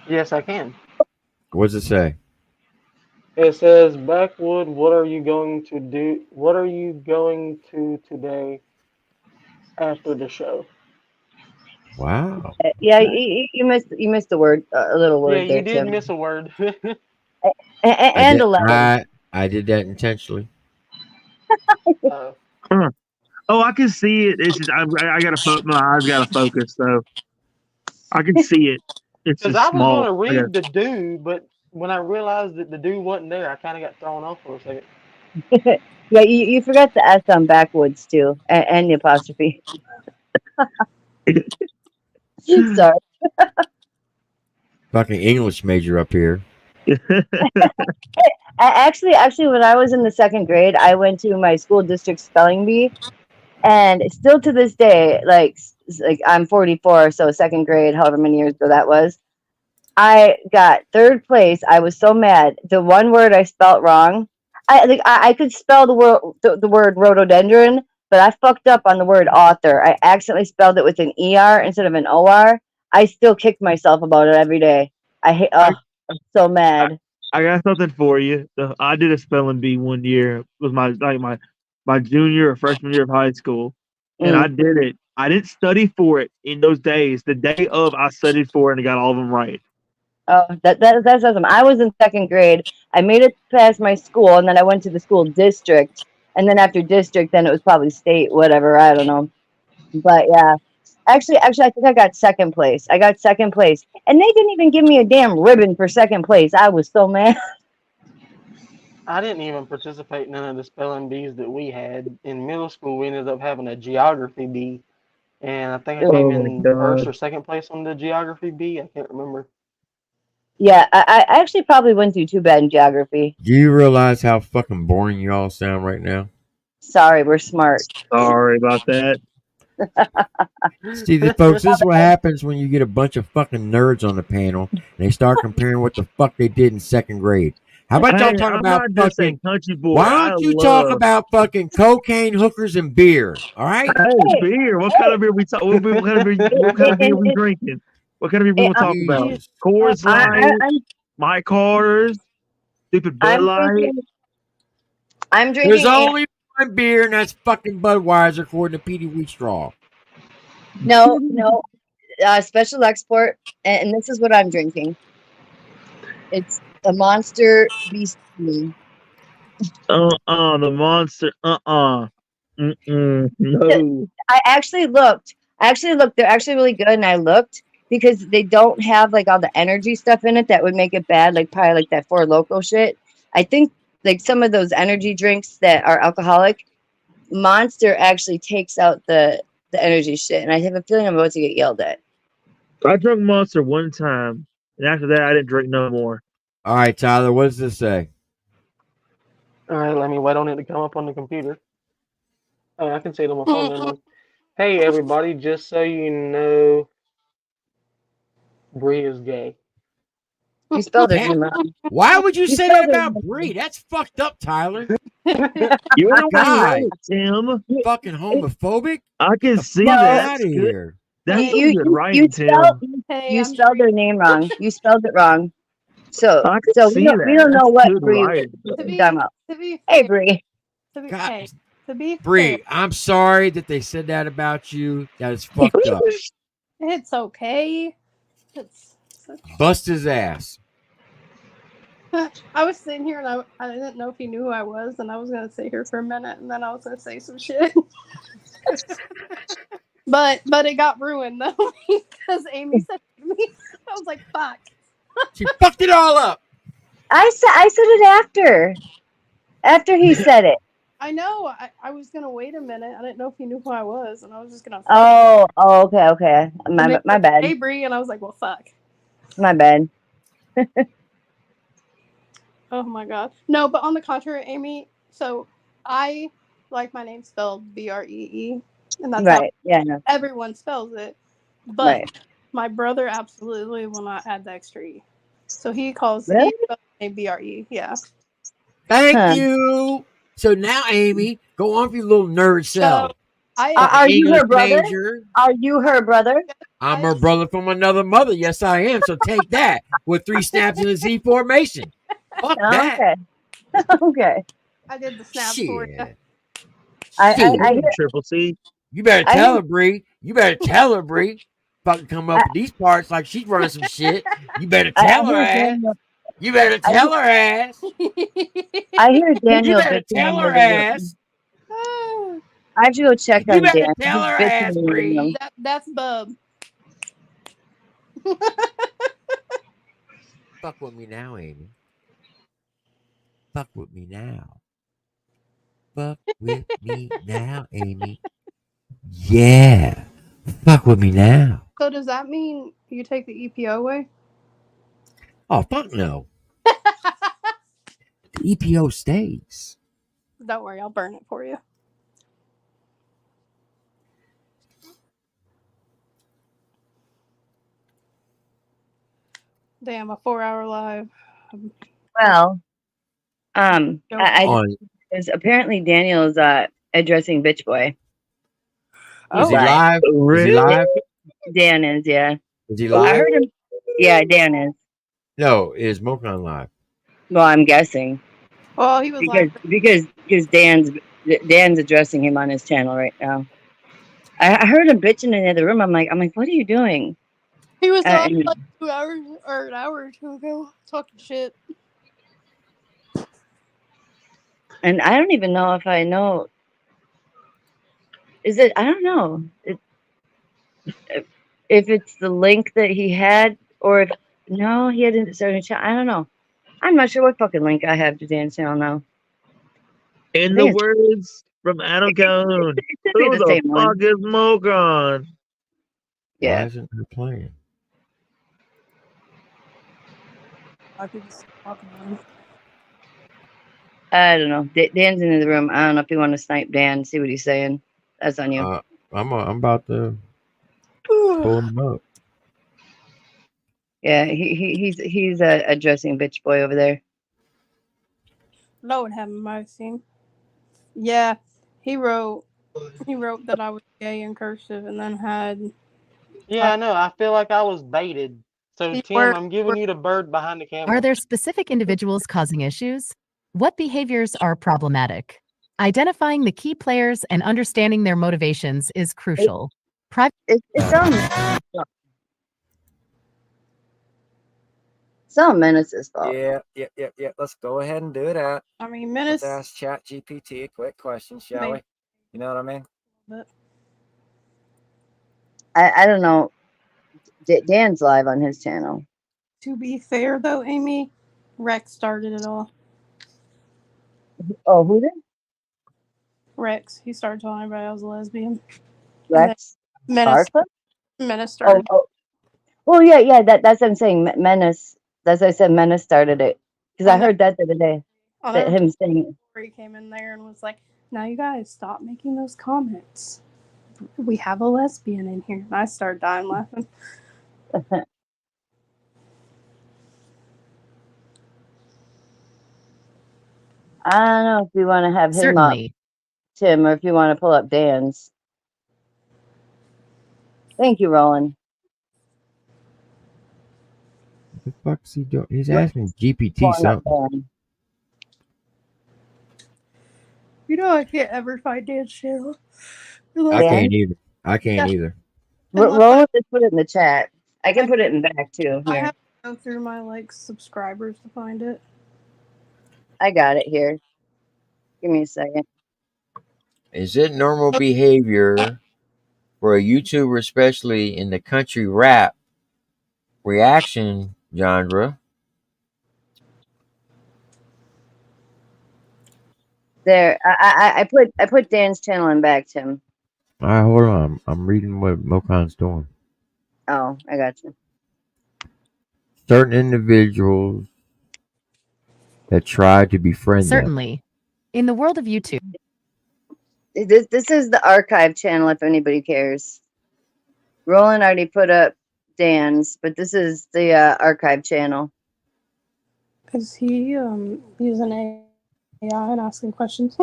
Yes, I can. What does it say? It says, Backwood, what are you going to do? What are you going to today after the show? Wow. Yeah, you missed the word, a little word. Yeah, you there, did Tim. miss a word. And a letter. I did that intentionally. Oh, I can see it. It's just I gotta my eyes gotta focus, so I can see it. It's Because just I was small. going to read the do, but when I realized that the do wasn't there, I kind of got thrown off for a second. Yeah, you forgot the S on Backwoods too, and the apostrophe. Sorry. Fucking English major up here. Actually, when I was in the second grade, I went to my school district spelling bee, and still to this day, like I'm 44, so second grade, however many years ago that was, I got third place. I was so mad. The one word I spelt wrong, I could spell the word rhododendron, but I fucked up on the word author. I accidentally spelled it with an ER instead of an OR. I still kick myself about it every day. I'm so mad. I got something for you. I did a spelling bee one year. It was my junior or freshman year of high school, and I did it. I didn't study for it in those days. The day of, I studied for it and got all of them right. Oh, that's awesome. I was in second grade. I made it past my school, and then I went to the school district, and then after district, then it was probably state, whatever. I don't know. But yeah, actually, I think I got second place. I got second place, and they didn't even give me a damn ribbon for second place. I was so mad. I didn't even participate in none of the spelling bees that we had in middle school. We ended up having a geography bee, and I think I came Oh my in first god. or second place on the geography bee. I can't remember. Yeah, I actually probably wouldn't do too bad in geography. Do you realize how fucking boring you all sound right now? Sorry, we're smart. Sorry about that. See, folks, this is what happens when you get a bunch of fucking nerds on the panel and they start comparing what the fuck they did in second grade. How about y'all Hey, talk I'm about not just a fucking... country boy. Why I don't you talk love. about fucking cocaine, hookers, and beer? All right? Hey, beer. What kind of beer we talk? What kind of beer? What kind of beer we drinking? What kind of beer we want to talk about? Jesus. Coors Light, Mike Carter's, stupid Bud Light. I'm There's drinking. only one beer, and that's fucking Budweiser, according to Petey Wheatstraw. No, special export, and this is what I'm drinking. It's a Monster Beast. The Monster. No. I actually looked. They're actually really good, and I looked because they don't have like all the energy stuff in it that would make it bad, like probably like that Four Loko shit. I think like some of those energy drinks that are alcoholic, Monster actually takes out the energy shit, and I have a feeling I'm about to get yelled at. I drank Monster one time, and after that, I didn't drink no more. All right, Tyler, what does this say? All right, let me wait on it to come up on the computer. Oh, I can see it on my phone. Never mind. Hey, everybody, just so you know, Bree is gay. You spelled her name wrong. Why would you You say spelled that her about name Bree? That's fucked up, Tyler. You're the one who God. wrote it, Tim. Fucking homophobic? I can see No, that. Out That's of good. here. That's you good you writing, Tim. you spelled her name wrong. You spelled it wrong. So I can so see we don't that. know That's what good Bree writing. was talking about. To be Hey Bree. God. hey, to be fair, Bree, I'm sorry that they said that about you. That is fucked up. it's okay. It's okay. Bust his ass. I was sitting here and I didn't know if he knew who I was, and I was gonna sit here for a minute, and then I was gonna say some shit. but it got ruined though because Amy said it to me. I was like, "Fuck." She fucked it all up. I said it after he said it. I know. I was gonna wait a minute. I didn't know if he knew who I was, and I was just gonna. Oh, okay. My bad. Hey, Bree, and I was like, "Well, fuck." My bad. Oh my god. No, but on the contrary, Amy. So I like my name spelled Bree, and that's Right. Yeah. No. how everyone spells it. But Right. my brother absolutely will not add the extra e. So he calls Really? he spells my name Bre. Yeah. Thank you. So now, Amy, go on with your little nerd self. Are you her English brother? major. Are you her brother? I'm her brother from another mother. Yes, I am. So take that with 3 snaps in a Z formation. Fuck that. Okay. Okay. I did the snap for you. I hear, Triple C. You better I tell hear- her, Bree. You better tell her, Bree. Fucking come up with these parts like she's running some shit. You better tell her ass. You better tell her ass. I hear Daniel. You better tell her ass. I have to go check You on better Dan. tell He's her bitching ass, in the Bree. room. That's Bub. Fuck with me now, Amy. Fuck with me now. Fuck with me now, Amy. Yeah. Fuck with me now. So does that mean you take the EPO away? Oh, fuck no. The EPO stays. Don't worry, I'll burn it for you. Damn, a 4-hour live. Well, because apparently Daniel is addressing Bitch Boy. Is he live? Is he live? Dan is, yeah. Is he I live? heard him. Yeah, Dan is. No, is Mokon live? Well, I'm guessing. Well, he was because Dan's addressing him on his channel right now. I heard him bitching in the other room. I'm like, what are you doing? He was on and- like 2 hours or an hour or two ago talking shit. And I don't even know if I know. Is it? I don't know. if it's the link that he had, or if no, he hadn't started a channel. I don't know. I'm not sure what fucking link I have to Dan's channel now. In I the think it's words from Adam Calhoun, it should be who the the same fuck one. is Mokon? Why Yeah. isn't he playing? I could just talk about him. I don't know. Dan's in the room. I don't know if you want to snipe Dan, see what he's saying. That's on you. I'm about to pull him up. Yeah, he's addressing bitch boy over there. Lord have mercy. Yeah, he wrote that I was gay in cursive, and then had. Yeah, I know. I feel like I was baited. So Tim, I'm giving you the bird behind the camera. Are there specific individuals causing issues? What behaviors are problematic? Identifying the key players and understanding their motivations is crucial. It's on Menace's fault. Yeah. Let's go ahead and do that. I mean, Let's Menace. ask Chat GPT a quick question, shall we? You know what I mean? I don't know. Dan's live on his channel. To be fair, though, Amy, Rex started it all. Oh, who did? Rex. He started telling everybody I was a lesbian. Rex? Menace. Scarpa? Menace started. Oh, yeah. That's what I'm saying. Menace. That's what I said. Menace started it because I heard that the other day. That him saying. He came in there and was like, "Now you guys stop making those comments. We have a lesbian in here." And I started dying laughing. I don't know if you want to have him Certainly. up, Tim, or if you want to pull up Dan's. Thank you, Roland. What the fuck is he doing? He's asking GPT something. You know, I can't ever find Dan's channel. I can't either. I can't either. Roland just put it in the chat. I can put it in back too. I Here, have to go through my subscribers to find it. I got it here. Give me a second. Is it normal behavior for a YouTuber, especially in the country rap reaction genre? There, I put Dan's channel in back, Tim. All right, hold on. I'm reading what Mokon's doing. Oh, I got you. Certain individuals that try to befriend them. Certainly. In the world of YouTube. This is the archive channel if anybody cares. Roland already put up Dan's, but this is the archive channel. Is he using AI and asking questions?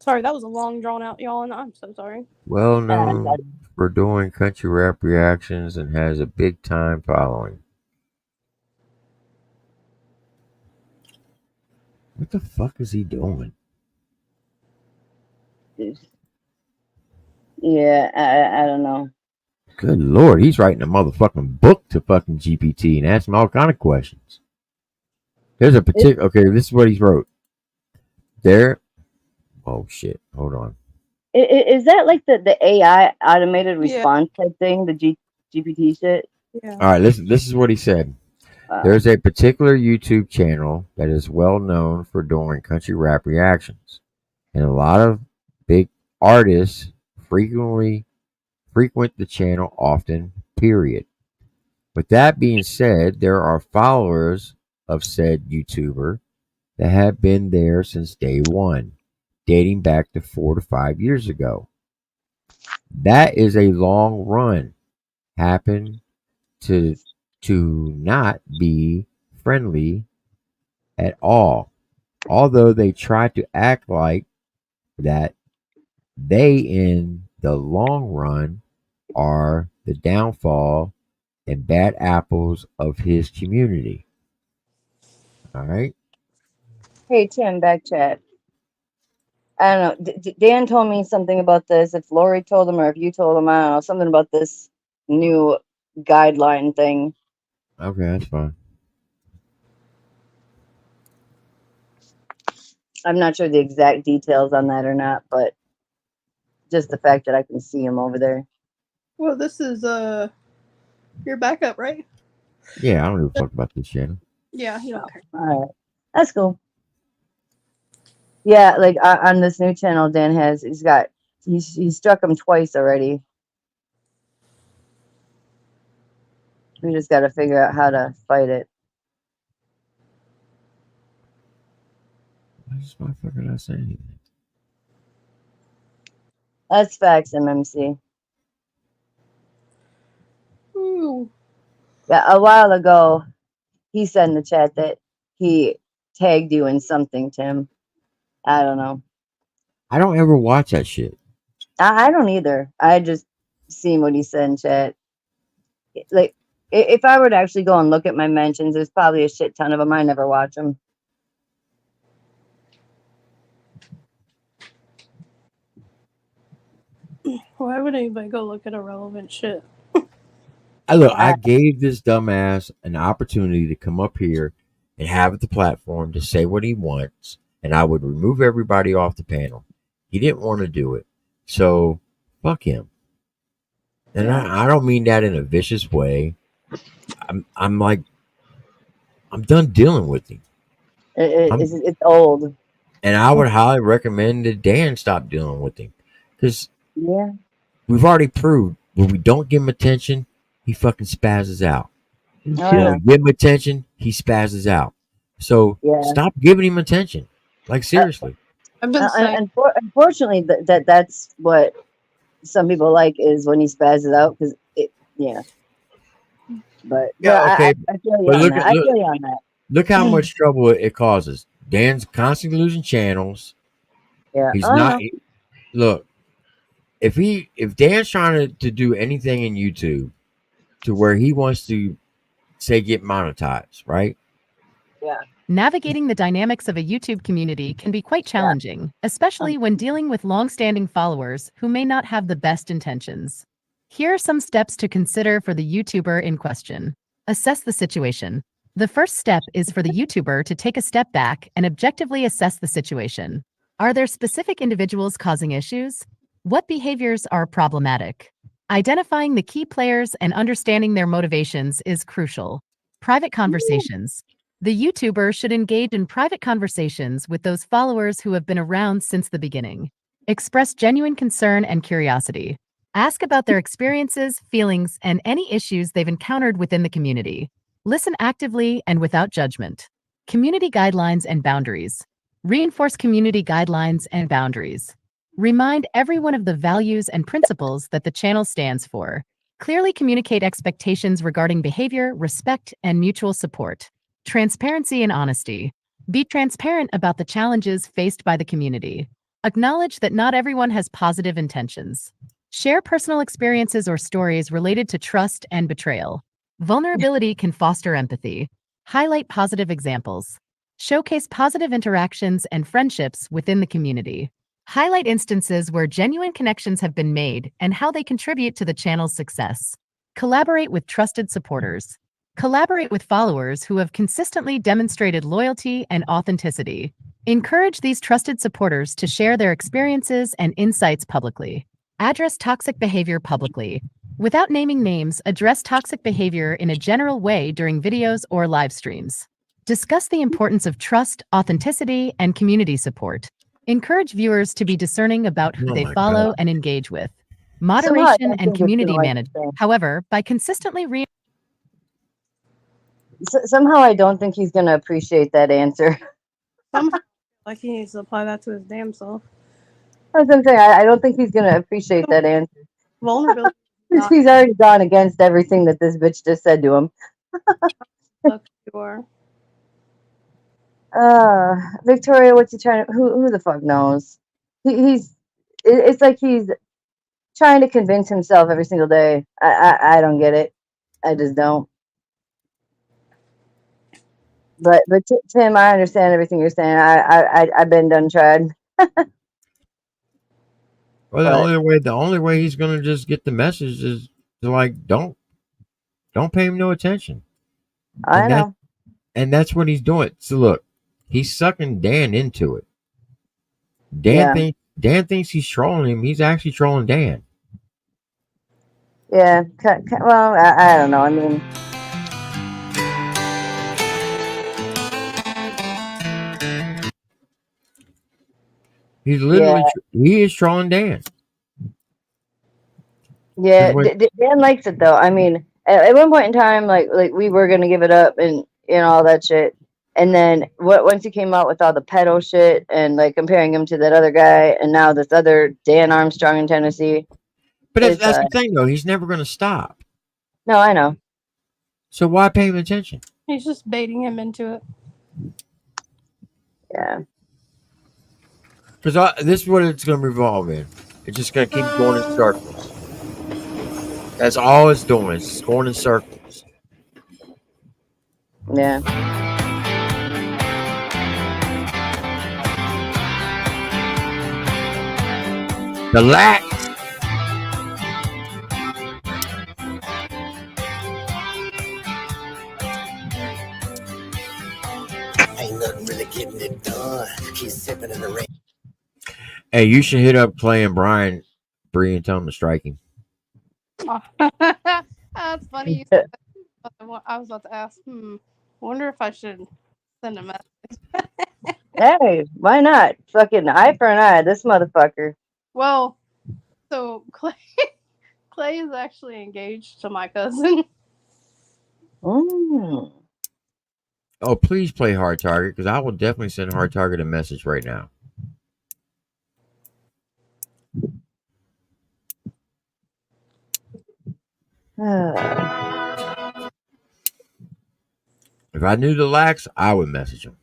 Sorry, that was a long drawn out yawn. I'm so sorry. Well known for doing country rap reactions and has a big time following. What the fuck is he doing? Yeah, I don't know. Good Lord, he's writing a motherfucking book to fucking GPT and asking all kind of questions. There's a particular. Okay, this is what he wrote. There. Oh shit! Hold on. Is that like the AI automated response type thing, the GPT shit? Yeah. All right, listen. This is what he said. There's a particular YouTube channel that is well known for doing country rap reactions, and a lot of big artists frequent the channel often. Period. With that being said, there are followers of said YouTuber that have been there since day one, dating back to 4 to 5 years ago. That is a long run. Happen to not be friendly at all. Although they try to act like that they in the long run are the downfall and bad apples of his community. All right. Hey Tim, back chat. I don't know. Dan told me something about this. If Lori told him or if you told him, I don't know, something about this new guideline thing. Okay, that's fine. I'm not sure the exact details on that or not, but just the fact that I can see him over there. Well, this is your backup, right? Yeah, I don't give a fuck about this channel. Yeah, you don't care. All right, that's cool. Yeah, like on this new channel Dan has, he's struck him twice already. We just got to figure out how to fight it. Why this motherfucker not saying anything? That's facts, MMC. Ooh. Yeah, a while ago, he said in the chat that he tagged you in something, Tim. I don't know. I don't ever watch that shit. I don't either. I just seen what he said in chat. Like, if I were to actually go and look at my mentions, there's probably a shit ton of them. I never watch them. Why would anybody go look at irrelevant shit? I gave this dumbass an opportunity to come up here and have the platform to say what he wants, and I would remove everybody off the panel. He didn't want to do it, so fuck him. And I don't mean that in a vicious way. I'm like, I'm done dealing with him. It's old. And I would highly recommend that Dan stop dealing with him, because Yeah. we've already proved when we don't give him attention, he fucking spazzes out. Yeah. When we give him attention, he spazzes out. So stop giving him attention. Like, seriously. I've been saying. Unfortunately, that's what some people like, is when he spazzes out, because But Yeah, okay. I feel you But on that. I feel you on that. Look how much trouble it causes. Dan's constantly losing channels. Yeah. He's not. Look, if Dan's trying to do anything in YouTube to where he wants to, say, get monetized, right? Yeah. Navigating the dynamics of a YouTube community can be quite challenging, especially when dealing with long-standing followers who may not have the best intentions. Here are some steps to consider for the YouTuber in question. Assess the situation. The first step is for the YouTuber to take a step back and objectively assess the situation. Are there specific individuals causing issues? What behaviors are problematic? Identifying the key players and understanding their motivations is crucial. Private conversations. The YouTuber should engage in private conversations with those followers who have been around since the beginning. Express genuine concern and curiosity. Ask about their experiences, feelings, and any issues they've encountered within the community. Listen actively and without judgment. Community guidelines and boundaries. Reinforce community guidelines and boundaries. Remind everyone of the values and principles that the channel stands for. Clearly communicate expectations regarding behavior, respect, and mutual support. Transparency and honesty. Be transparent about the challenges faced by the community. Acknowledge that not everyone has positive intentions. Share personal experiences or stories related to trust and betrayal. Vulnerability can foster empathy. Highlight positive examples. Showcase positive interactions and friendships within the community. Highlight instances where genuine connections have been made and how they contribute to the channel's success. Collaborate with trusted supporters. Collaborate with followers who have consistently demonstrated loyalty and authenticity. Encourage these trusted supporters to share their experiences and insights publicly. Address toxic behavior publicly. Without naming names, address toxic behavior in a general way during videos or live streams. Discuss the importance of trust, authenticity, and community support. Encourage viewers to be discerning about who they follow and engage with. Moderation and community management. However, by consistently somehow I don't think he's going to appreciate that answer. Somehow, like he needs to apply that to his damn self. I was going to say, I don't think he's going to appreciate that answer. Vulnerability. He's already gone against everything that this bitch just said to him. Look, you are. Victoria, what's he trying to? Who the fuck knows? It's like he's trying to convince himself every single day. I don't get it. I just don't. But Tim, I understand everything you're saying. I've been done tried. Well, the only way he's gonna just get the message is to, like, don't pay him no attention. I know. And that's what he's doing. So look, he's sucking Dan into it. Dan thinks he's trolling him. He's actually trolling Dan. Yeah. Well, I don't know. I mean, He's literally he is trolling Dan. yeah. Dan likes it though. I mean, at one point in time, like we were gonna give it up and all that shit. And then once he came out with all the pedo shit and like comparing him to that other guy, and now this other Dan Armstrong in Tennessee. But that's the thing, though. He's never going to stop. No, I know. So why pay him attention? He's just baiting him into it. Yeah. Because this is what it's going to revolve in. It's just going to keep going in circles. That's all it's doing. It's going in circles. Yeah. The lack. Ain't nothing really getting it done. Keep sipping in the rain. Hey, you should hit up Clay and Brian Bree and tell them to strike him. That's funny. You said that. I was about to ask. Wonder if I should send a message. Hey, why not? Fucking eye for an eye, this motherfucker. Well, so Clay is actually engaged to my cousin. Mm. Oh, please play Hard Target, because I will definitely send Hard Target a message right now. If I knew the lax, I would message him.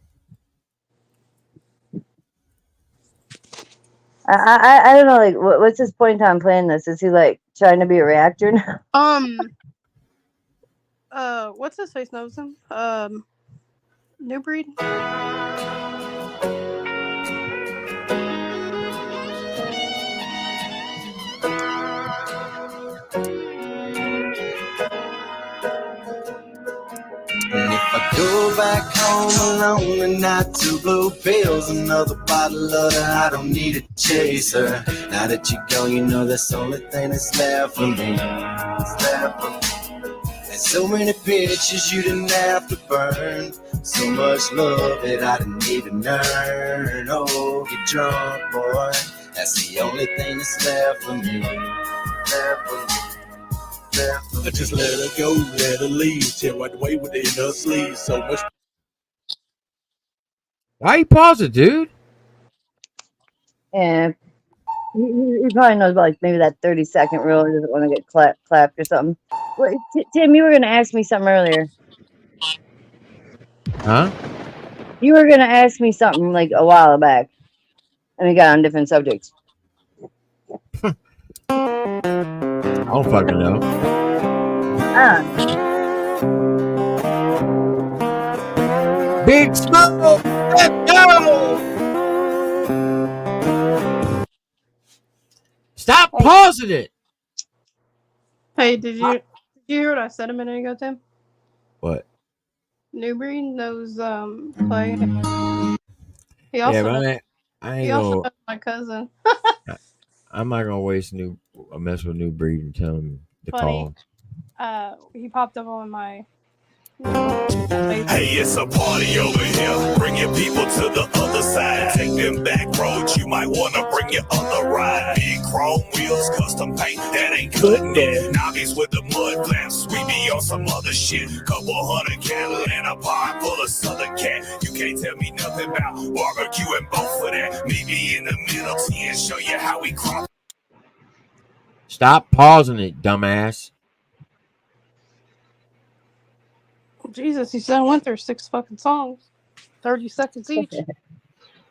I don't know, like, what's his point on playing this? Is he like trying to be a reactor now? What's his face knows him? New Breed. And if I go back home alone and not two blue pills, another bottle of her, I don't need a chaser. Now that you're gone, you know that's the only thing that's left for me. There's so many pictures you didn't have to burn, so much love that I didn't even earn. Oh, get drunk, boy, that's the only thing that's left for me. I just let her go, let her leave. Tell right away with it in her sleeve. So much. Why you pause it, dude? Yeah. He probably knows about like maybe that 30-second rule. He doesn't want to get clapped or something. Well, Tim, you were going to ask me something earlier. Huh? You were going to ask me something like a while back. And we got on different subjects. I don't fucking know. Big Smoke! Let's go! Stop pausing it! Hey, did you hear what I said a minute ago, Tim? What? New Breed knows Clay. He also knows, I ain't he also gonna. knows my cousin. I'm not gonna waste a mess with New Breed and tell him to Funny. call. He popped up on my. Hey, it's a party over here. Bring your people to the other side. Take them back roads. You might want to bring your other ride. Big chrome wheels, custom paint that ain't cutting it. Nobbies with the mud flaps. We be on some other shit. Couple hundred cattle and a pond full of Southern cat. You can't tell me nothing about barbecue and both of that. Maybe in the middle 10, show you how we crop. Stop pausing it, dumbass. Jesus, he said I went through 6 fucking songs, 30 seconds each.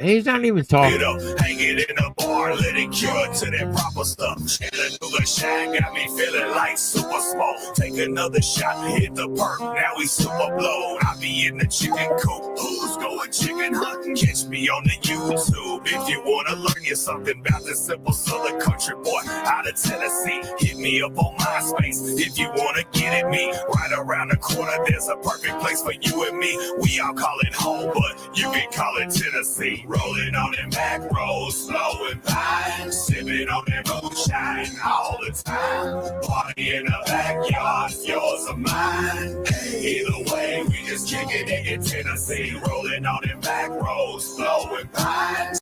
He's not even talking. Hang it in a bar, let it cure to that proper stuff. And the new shine got me feeling like super small. Take another shot, hit the perk, now we super blown. I be in the chicken coop, who's going chicken hunting? Catch me on the YouTube if you wanna learn you something about the simple southern country boy out of Tennessee. Hit me up on MySpace if you wanna get at me. Right around the corner, there's a perfect place for you and me. We all call it home, but you can call it Tennessee. Rolling on them back roads, slow and fine. Sipping on that moonshine all the time. Party in the backyard, yours or mine. Either way, we just kicking it in Tennessee. Rolling on them back roads, slow and fine.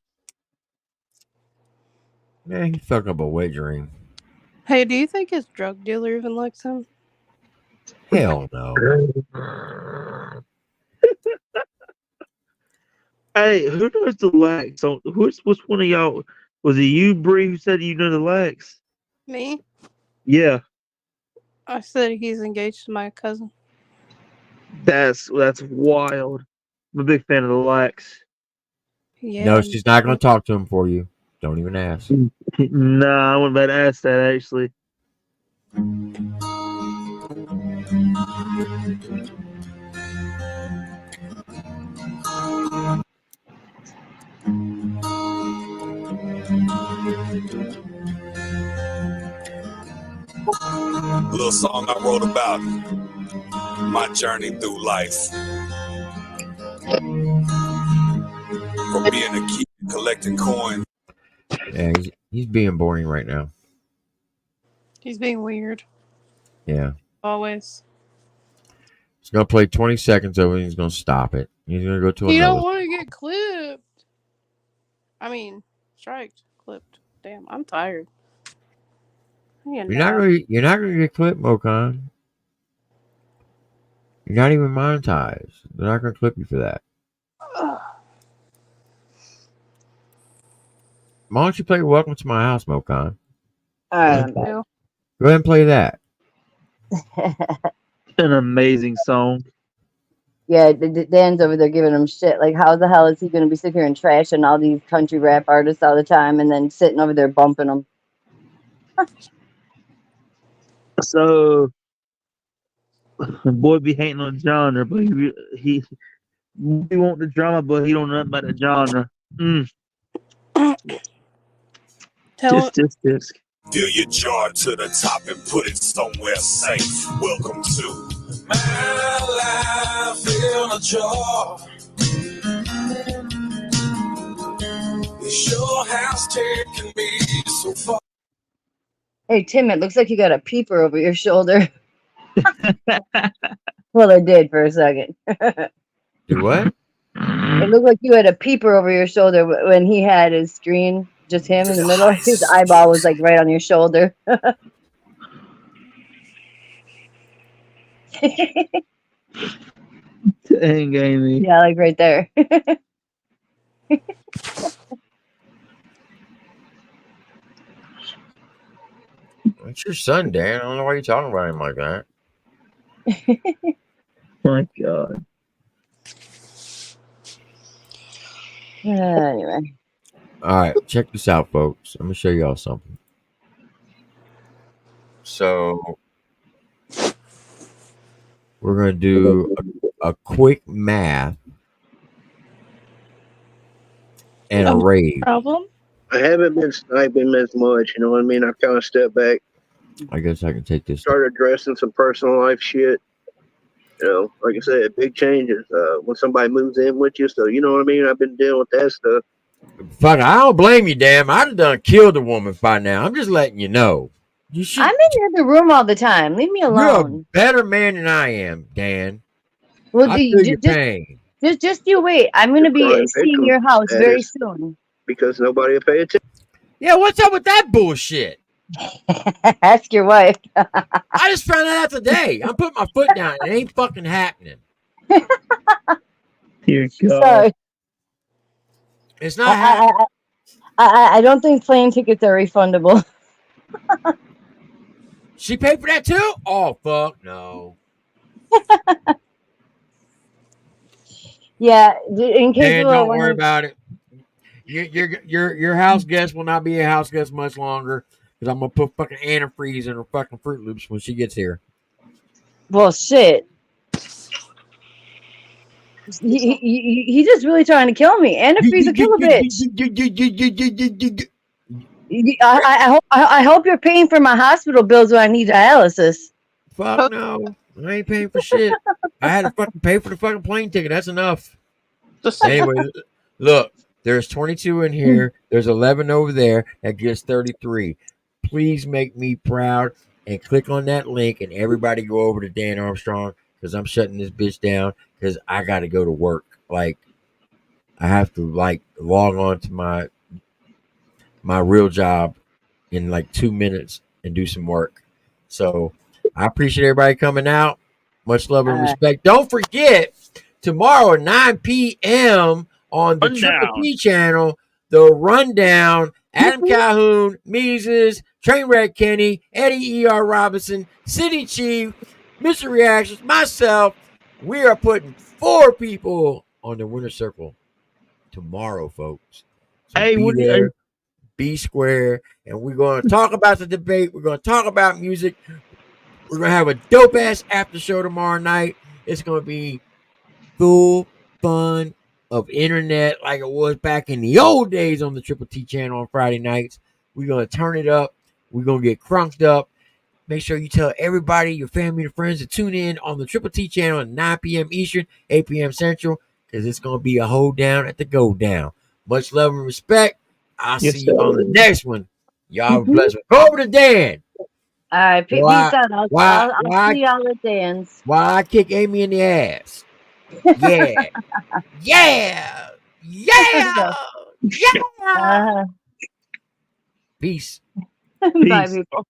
Man, he fucked up a wet dream. Hey, do you think his drug dealer even likes him? Hell no. Hey, who knows the Lax? So what's one of y'all? Was it you, Bree, who said you know the Lax? Me? Yeah, I said he's engaged to my cousin. that's wild. I'm a big fan of the Lax. Yeah. No, she's not going to talk to him for you. Don't even ask. Nah, I wouldn't about to ask that actually. Little song I wrote about my journey through life. From being a kid collecting coins. Yeah, he's being boring right now. He's being weird. Yeah. Always. He's going to play 20 seconds of it and he's going to stop it. He's going to go to You another. don't want to get clipped. I mean, striked, clipped. Damn, I'm tired. You're not going to get clipped, Mokan. You're not even monetized. They're not going to clip you for that. Why don't you play Welcome to My House, Mokan? I'm back. Go ahead and play that. An amazing song. Yeah, Dan's over there giving him shit. Like, how the hell is he going to be sitting here and trashing all these country rap artists all the time and then sitting over there bumping them? So, boy be hating on genre, but he want the drama, but he don't know nothing about the genre. Disc. Fill your jar to the top and put it somewhere safe. Welcome to my life in a jar. It's your house taking me so far. Hey, Tim, it looks like you got a peeper over your shoulder. Well, it did for a second. Do what? It looked like you had a peeper over your shoulder when he had his screen, just him in the middle. His eyeball was like right on your shoulder. Dang, Amy. Yeah, like right there. It's your son, Dan. I don't know why you're talking about him like that. My God. Anyway. All right, check this out, folks. I'm gonna show y'all something. So we're gonna do a quick math and a rave. Problem? I haven't been sniping as much, you know what I mean? I've kind of stepped back, I guess I can take this. started addressing some personal life shit. You know, like I said, big changes when somebody moves in with you. So, you know what I mean? I've been dealing with that stuff. Fuck, I don't blame you, damn. I'd have done killed a woman by now. I'm just letting you know. You should. I'm in the other room all the time. Leave me You're a alone. better man than I am, Dan. Well, I feel your pain. Just you wait. I'm going to be seeing your house That very is soon. because nobody will pay attention. Yeah, what's up with that bullshit? Ask your wife. I just found that out today. I'm putting my foot down. It ain't fucking happening. Dear God. Sorry. It's not happening. I don't think plane tickets are refundable. She paid for that too? Oh, fuck no. Yeah, in case Dan, you were don't worry wondering, about it. your house guest will not be a house guest much longer because I'm gonna put fucking antifreeze in her fucking Fruit Loops when she gets here. Well, shit. He just really trying to kill me. Antifreeze will kill a bitch. I hope you're paying for my hospital bills when I need dialysis. Fuck no. I ain't paying for shit. I had to fucking pay for the fucking plane ticket. That's enough. Anyway, look, there's 22 in here. There's 11 over there. That gives 33. Please make me proud and click on that link and everybody go over to Dan Armstrong because I'm shutting this bitch down because I got to go to work. Like, I have to like log on to my real job in like 2 minutes and do some work. So I appreciate everybody coming out. Much love and respect. Don't forget, tomorrow at 9 p.m. on the Triple P channel, the Rundown, Adam Calhoun, Mises, Trainwreck Kenny, Eddie E.R. Robinson, City Chief, Mr. Reactions, myself. We are putting 4 people on the winner circle tomorrow, folks. So be there, be square, and we're going to talk about the debate. We're going to talk about music. We're going to have a dope-ass after show tomorrow night. It's going to be full fun of internet like it was back in the old days on the Triple T channel on Friday nights. We're going to turn it up. We're going to get crunked up. Make sure you tell everybody, your family and friends to tune in on the Triple T channel at 9 p.m. Eastern, 8 p.m. Central, because it's going to be a hold down at the go down. Much love and respect. I'll see you on the next one. Y'all have a blessed one. Go over to Dan. All right, peace out. I'll see y'all at Dan's. While I kick Amy in the ass. Yeah. Yeah. Yeah. Yeah. Peace. Bye, people.